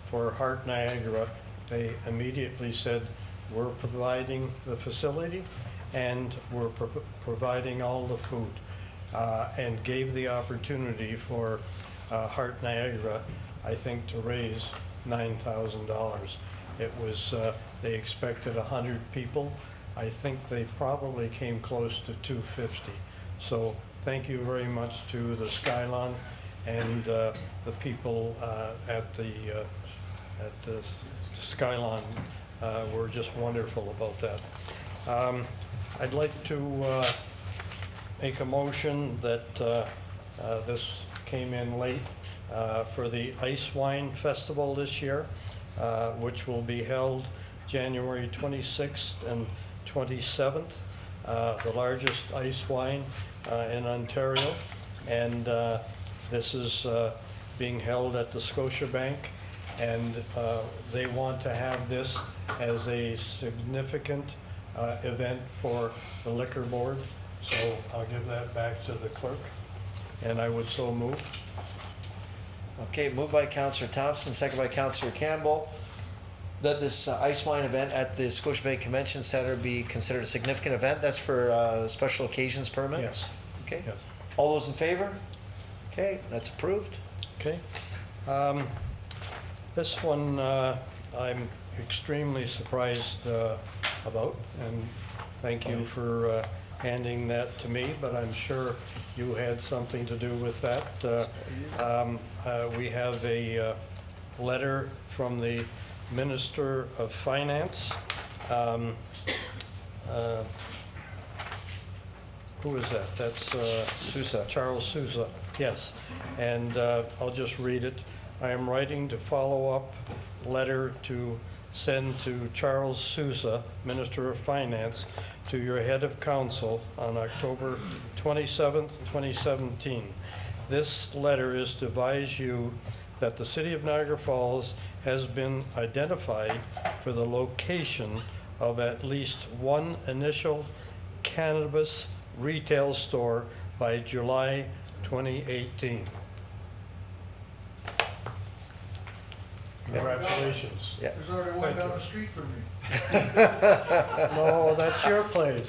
for Heart Niagara, they immediately said, we're providing the facility and we're providing all the food, and gave the opportunity for Heart Niagara, I think, to raise $9,000. It was, they expected 100 people. I think they probably came close to 250. So thank you very much to the Skylon and the people at the Skylon were just wonderful about that. I'd like to make a motion that this came in late for the Ice Wine Festival this year, which will be held January 26th and 27th, the largest ice wine in Ontario. And this is being held at the Scotiabank, and they want to have this as a significant event for the liquor board. So I'll give that back to the clerk, and I would so move. Okay, moved by Councillor Thompson, second by Councillor Campbell, that this ice wine event at the Scotiabank Convention Center be considered a significant event. That's for special occasions permit? Yes. Okay. Yes. All those in favor? Okay, that's approved. Okay. This one I'm extremely surprised about, and thank you for handing that to me, but I'm sure you had something to do with that. We have a letter from the Minister of Finance. Who is that? That's Sousa. Charles Sousa, yes. And I'll just read it. I am writing to follow up letter to send to Charles Sousa, Minister of Finance, to your head of council on October 27th, 2017. This letter is to advise you that the City of Niagara Falls has been identified for the location of at least one initial cannabis retail store by July 2018. Congratulations. There's already one down the street from me. No, that's your place.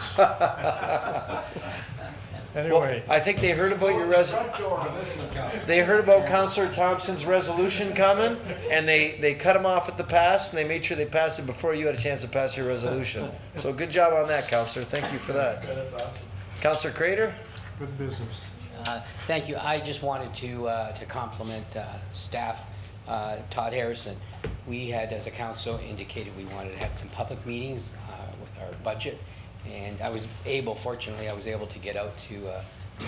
Anyway. Well, I think they heard about your they heard about Councillor Thompson's resolution coming, and they cut him off at the pass, and they made sure they passed it before you had a chance to pass your resolution. So good job on that, Councillor. Thank you for that. That's awesome. Councillor Crater? Good business. Thank you. I just wanted to compliment staff, Todd Harrison. We had, as a council, indicated we wanted to have some public meetings with our budget, and fortunately, I was able to get out to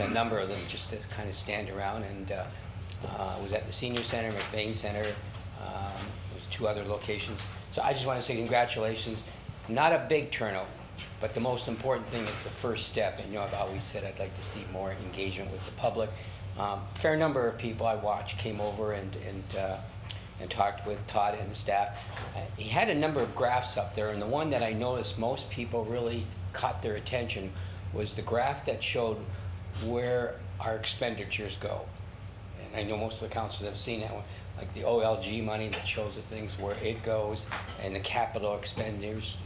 a number of them just to kind of stand around, and I was at the Senior Center, McBain Center, there was 2 other locations. So I just want to say congratulations. Not a big turnout, but the most important thing is the first step, and I've always said I'd like to see more engagement with the public. Fair number of people I watched came over and talked with Todd and the staff. He had a number of graphs up there, and the one that I noticed most people really caught their attention was the graph that showed where our expenditures go. And I know most of the councilors have seen that one, like the OLG money that shows the things where it goes, and the capital expenditures.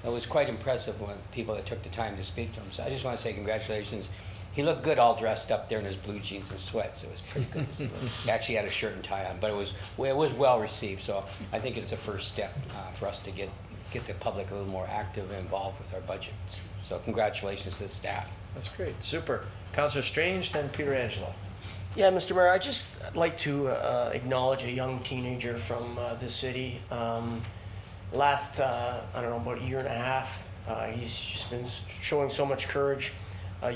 It was quite impressive when people that took the time to speak to him. So I just want to say congratulations. He looked good all dressed up there in his blue jeans and sweats. It was pretty good to see. He actually had a shirt and tie on, but it was well received. So I think it's the first step for us to get the public a little more active and involved with our budgets. So congratulations to the staff. That's great. Super. Councillor Strange, then Peter Angelo. Yeah, Mr. Mayor, I'd just like to acknowledge a young teenager from this city. Last, I don't know, about a year and a half, he's just been showing so much courage.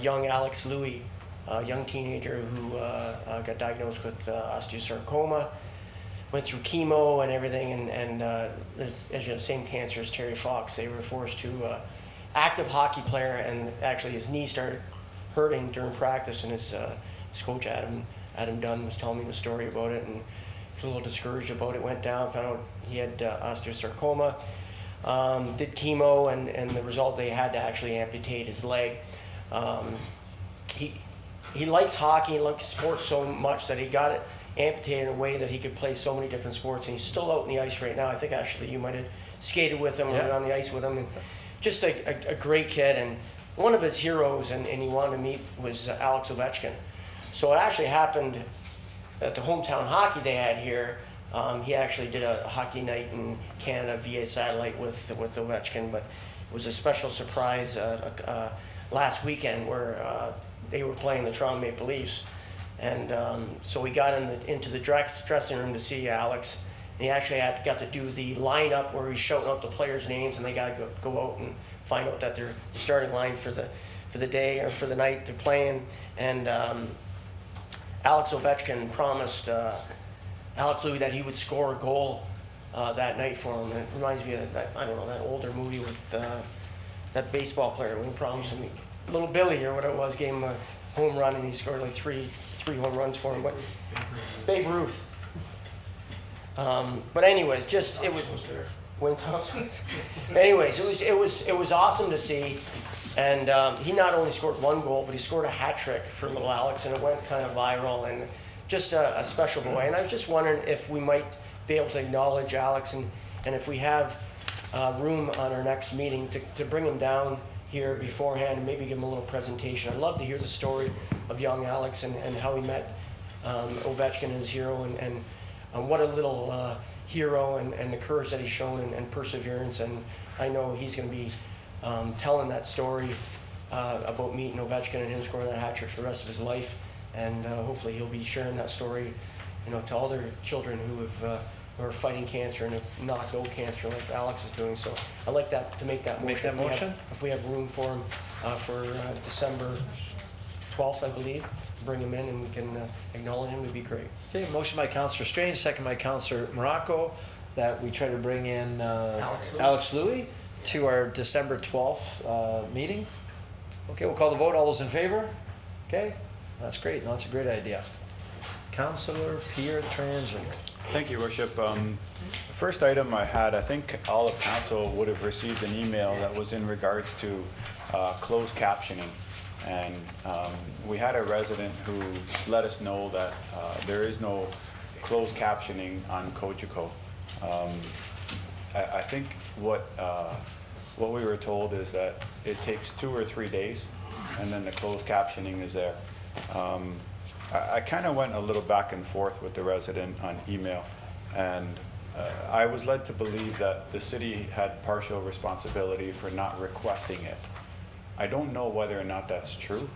Young Alex Louis, a young teenager who got diagnosed with osteosarcoma, went through chemo and everything, and as you know, same cancer as Terry Fox. They were forced to active hockey player, and actually his knee started hurting during practice, and his coach Adam Dunn was telling me the story about it, and he was a little discouraged about it. Went down, found out he had osteosarcoma, did chemo, and the result, they had to actually amputate his leg. He likes hockey, he likes sports so much that he got it amputated in a way that he could play so many different sports, and he's still out in the ice right now. I think actually you might have skated with him or been on the ice with him. And just a great kid, and one of his heroes and he wanted to meet was Alex Ovechkin. So it actually happened at the hometown hockey they had here. He actually did a hockey night in Canada via satellite with Ovechkin, but it was a special surprise last weekend where they were playing the Toronto Maple Leafs. And so we got into the dressing room to see Alex, and he actually got to do the lineup where he's shouting out the players' names, and they got to go out and find out that they're the starting line for the day or for the night they're playing. And Alex Ovechkin promised Alex Louis that he would score a goal that night for him. And it reminds me of that, I don't know, that older movie with that baseball player when he promised him, Little Billy or whatever it was, gave him a home run, and he scored like three home runs for him. But Babe Ruth. But anyways, just it was Wayne Thompson. Anyways, it was awesome to see, and he not only scored one goal, but he scored a hat trick for little Alex, and it went kind of viral, and just a special boy. And I was just wondering if we might be able to acknowledge Alex, and if we have room on our next meeting to bring him down here beforehand and maybe give him a little presentation. I'd love to hear the story of young Alex and how he met Ovechkin and his hero, and what a little hero and the courage that he's shown and perseverance. And I know he's going to be telling that story about meeting Ovechkin and him scoring that hat trick for the rest of his life. And hopefully he'll be sharing that story, to all their children who are fighting cancer and have knocked out cancer like Alex is doing. So I'd like to make that motion. Make that motion? If we have room for him for December 12th, I believe, bring him in and we can acknowledge him, would be great. Okay, motion by Councillor Strange, second by Councillor Morocco, that we try to bring in Alex Louie to our December 12th meeting. Okay, we'll call the vote. All those in favor? Okay, that's great. No, that's a great idea. Councillor Pietrangelo. Thank you, Worship. The first item I had, I think all of council would have received an email that was in regards to closed captioning. And we had a resident who let us know that there is no closed captioning on Cogeco. I think what we were told is that it takes 2 or 3 days and then the closed captioning is there. I kind of went a little back and forth with the resident on email, and I was led to believe that the city had partial responsibility for not requesting it. I don't know whether or not that's true.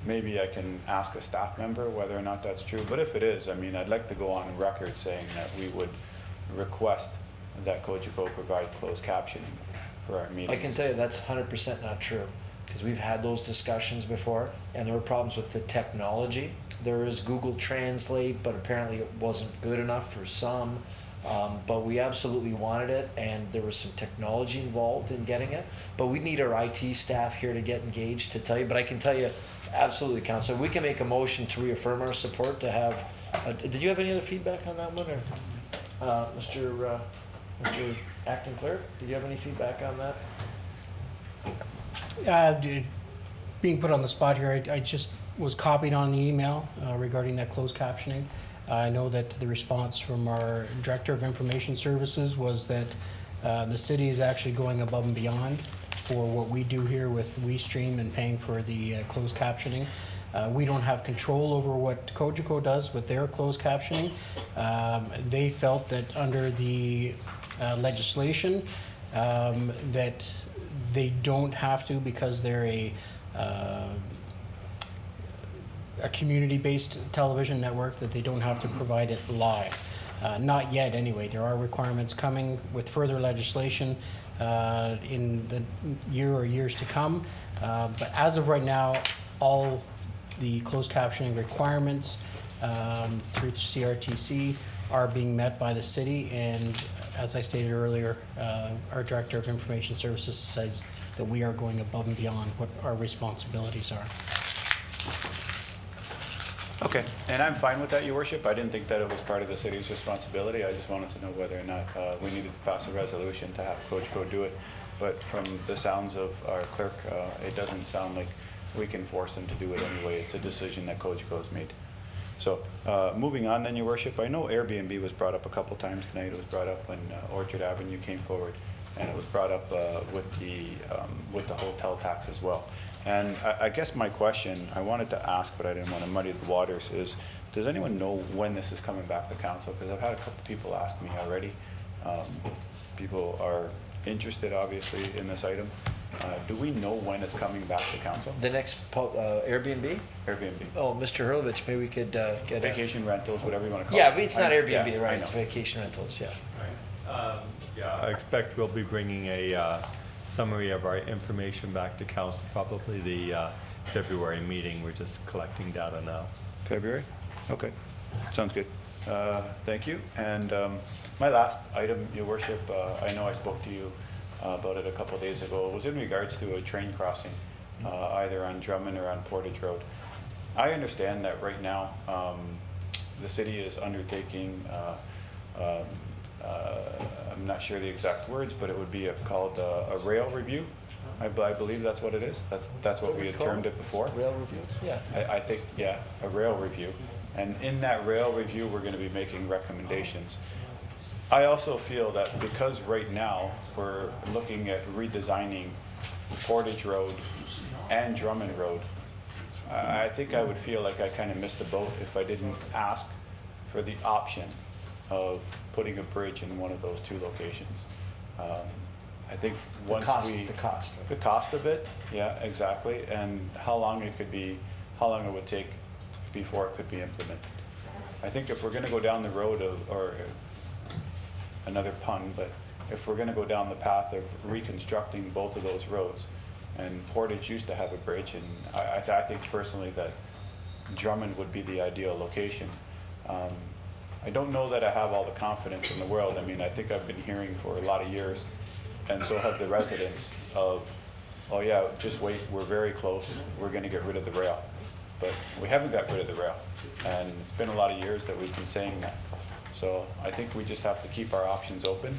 Maybe I can ask a staff member whether or not that's true, but if it is, I mean, I'd like to go on record saying that we would request that Cogeco provide closed captioning for our meetings. I can tell you that's 100% not true, because we've had those discussions before, and there were problems with the technology. There is Google Translate, but apparently it wasn't good enough for some. But we absolutely wanted it, and there was some technology involved in getting it. But we need our IT staff here to get engaged to tell you. But I can tell you, absolutely, Councilor, we can make a motion to reaffirm our support to have. Did you have any other feedback on that one, or Mr. Acting Clerk? Did you have any feedback on that? Being put on the spot here, I just was copied on the email regarding that closed captioning. I know that the response from our Director of Information Services was that the city is actually going above and beyond for what we do here with WeStream and paying for the closed captioning. We don't have control over what Cogeco does with their closed captioning. They felt that under the legislation that they don't have to, because they're a community-based television network, that they don't have to provide it live. Not yet anyway. There are requirements coming with further legislation in the year or years to come. But as of right now, all the closed captioning requirements through CRTC are being met by the city, and as I stated earlier, our Director of Information Services says that we are going above and beyond what our responsibilities are. Okay, and I'm fine with that, Your Worship. I didn't think that it was part of the city's responsibility. I just wanted to know whether or not we needed to pass a resolution to have Cogeco do it. But from the sounds of our clerk, it doesn't sound like we can force them to do it anyway. It's a decision that Cogeco's made. So moving on then, Your Worship, I know Airbnb was brought up a couple times tonight. It was brought up when Orchard Avenue came forward, and it was brought up with the hotel tax as well. And I guess my question, I wanted to ask, but I didn't want to muddy the waters, is does anyone know when this is coming back to council? Because I've had a couple people ask me already. People are interested, obviously, in this item. Do we know when it's coming back to council? The next Airbnb? Airbnb. Oh, Mr. Hurlovich, maybe we could get vacation rentals, whatever you want to call it. Yeah, but it's not Airbnb, yeah, right? It's vacation rentals, yeah. Right. Yeah, I expect we'll be bringing a summary of our information back to council, probably the February meeting. We're just collecting data now. February? Okay, sounds good. Thank you. And my last item, Your Worship, I know I spoke to you about it a couple of days ago. It was in regards to a train crossing, either on Drummond or on Portage Road. I understand that right now the city is undertaking, I'm not sure the exact words, but it would be called a rail review. I believe that's what it is. That's what we had termed it before. Rail review, yeah. I think, yeah, a rail review. And in that rail review, we're going to be making recommendations. I also feel that because right now we're looking at redesigning Portage Road and Drummond Road, I think I would feel like I kind of missed the boat if I didn't ask for the option of putting a bridge in one of those two locations. I think once the cost of it, yeah, exactly, and how long it would take before it could be implemented. I think if we're gonna go down the road of, or another pun, but if we're gonna go down the path of reconstructing both of those roads, and Portage used to have a bridge, and I think personally that Drummond would be the ideal location. I don't know that I have all the confidence in the world. I mean, I think I've been hearing for a lot of years, and so have the residents, of, oh yeah, just wait, we're very close, we're gonna get rid of the rail. But we haven't got rid of the rail, and it's been a lot of years that we've been saying that. So I think we just have to keep our options open.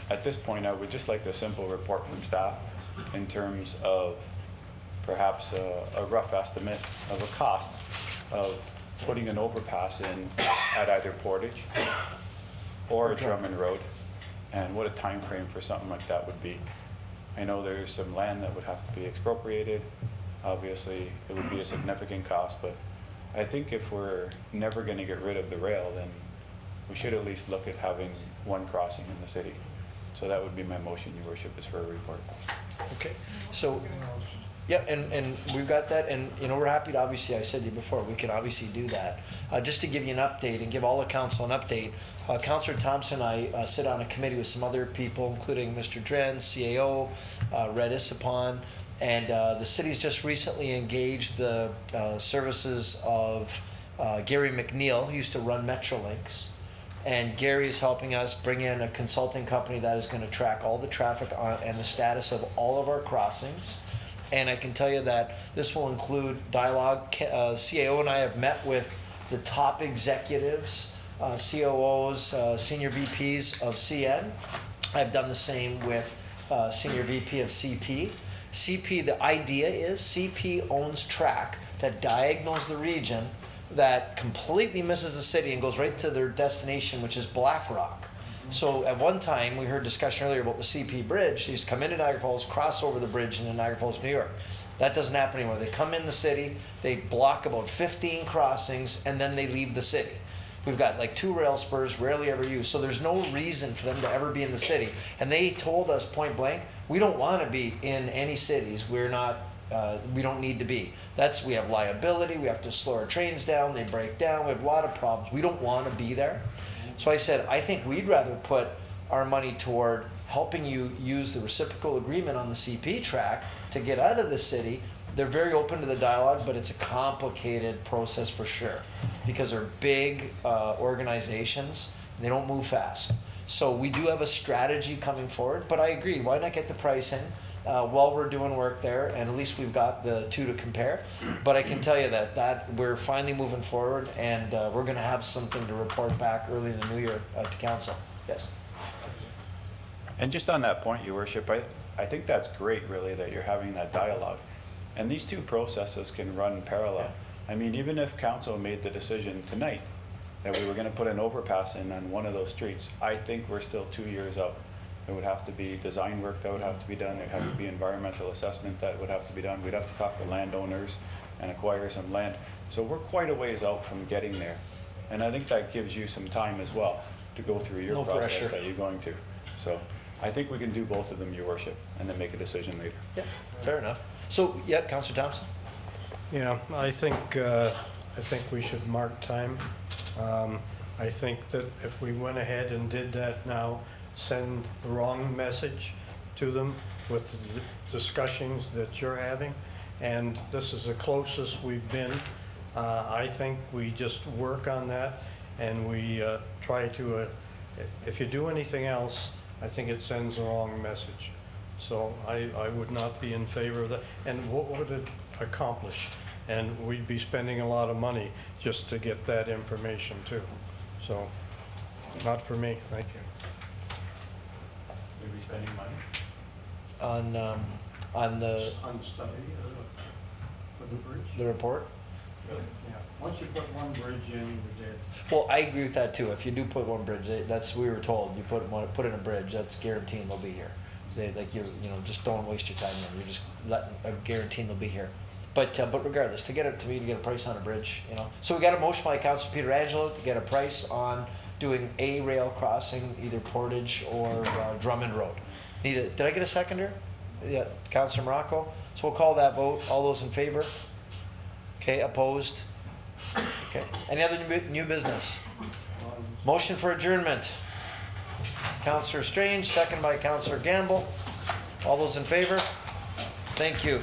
At this point, I would just like a simple report from staff in terms of perhaps a rough estimate of a cost of putting an overpass in at either Portage or Drummond Road, and what a time frame for something like that would be. I know there's some land that would have to be expropriated. Obviously, it would be a significant cost, but I think if we're never going to get rid of the rail, then we should at least look at having one crossing in the city. So that would be my motion, Your Worship, is for a report. Okay, so, yeah, and we've got that, and, you know, we're happy to, obviously, I said to you before, we can obviously do that. Just to give you an update and give all the council an update, Councillor Thompson and I sit on a committee with some other people, including Mr. Dren, CAO, Red Isipon, and the city's just recently engaged the services of Gary McNeil, who used to run Metrolinx. And Gary is helping us bring in a consulting company that is going to track all the traffic and the status of all of our crossings. And I can tell you that this will include dialogue. CAO and I have met with the top executives, COOs, senior VPs of CN. I've done the same with senior VP of CP. CP, the idea is CP owns track that diagonals the region that completely misses the city and goes right to their destination, which is Black Rock. So at one time, we heard discussion earlier about the CP bridge. They used to come into Niagara Falls, cross over the bridge into Niagara Falls, New York. That doesn't happen anymore. They come in the city, they block about 15 crossings, and then they leave the city. We've got like 2 rail spurs, rarely ever used. So there's no reason for them to ever be in the city. And they told us point blank, we don't want to be in any cities. We're not, we don't need to be. We have liability, we have to slow our trains down, they break down, we have a lot of problems. We don't want to be there. So I said, I think we'd rather put our money toward helping you use the reciprocal agreement on the CP track to get out of the city. They're very open to the dialogue, but it's a complicated process for sure, because they're big organizations, and they don't move fast. So we do have a strategy coming forward, but I agree, why not get the pricing while we're doing work there, and at least we've got the two to compare. But I can tell you that we're finally moving forward, and we're gonna have something to report back early in the new year to council. Yes. And just on that point, Your Worship, I think that's great, really, that you're having that dialogue. And these two processes can run parallel. I mean, even if council made the decision tonight that we were gonna put an overpass in on one of those streets, I think we're still 2 years out. There would have to be design work that would have to be done. There'd have to be environmental assessment that would have to be done. We'd have to talk to landowners and acquire some land. So we're quite a ways out from getting there. And I think that gives you some time as well to go through your process that you're going to. So I think we can do both of them, Your Worship, and then make a decision later. Yeah, fair enough. So, yeah, Councillor Thompson? Yeah, I think we should mark time. I think that if we went ahead and did that now, send the wrong message to them with the discussions that you're having, and this is the closest we've been. I think we just work on that, and we try to, if you do anything else, I think it sends the wrong message. So I would not be in favor of that. And what would it accomplish? And we'd be spending a lot of money just to get that information too. So, not for me, thank you. We'd be spending money? On the study for the bridge. the report? Really? Yeah. Once you put one bridge in, you're dead. Well, I agree with that too. If you do put one bridge, we were told, you put in a bridge, that's guaranteeing they'll be here. Just don't waste your time there. You're just guaranteeing they'll be here. But regardless, to get a price on a bridge, you know. So we got a motion by Councilor Pietrangelo to get a price on doing a rail crossing, either Portage or Drummond Road. Did I get a seconder? Yeah, Councilor Morocco. So we'll call that vote. All those in favor? Okay, opposed? Okay. Any other new business? Motion for adjournment. Councilor Strange, second by Councilor Gamble. All those in favor? Thank you.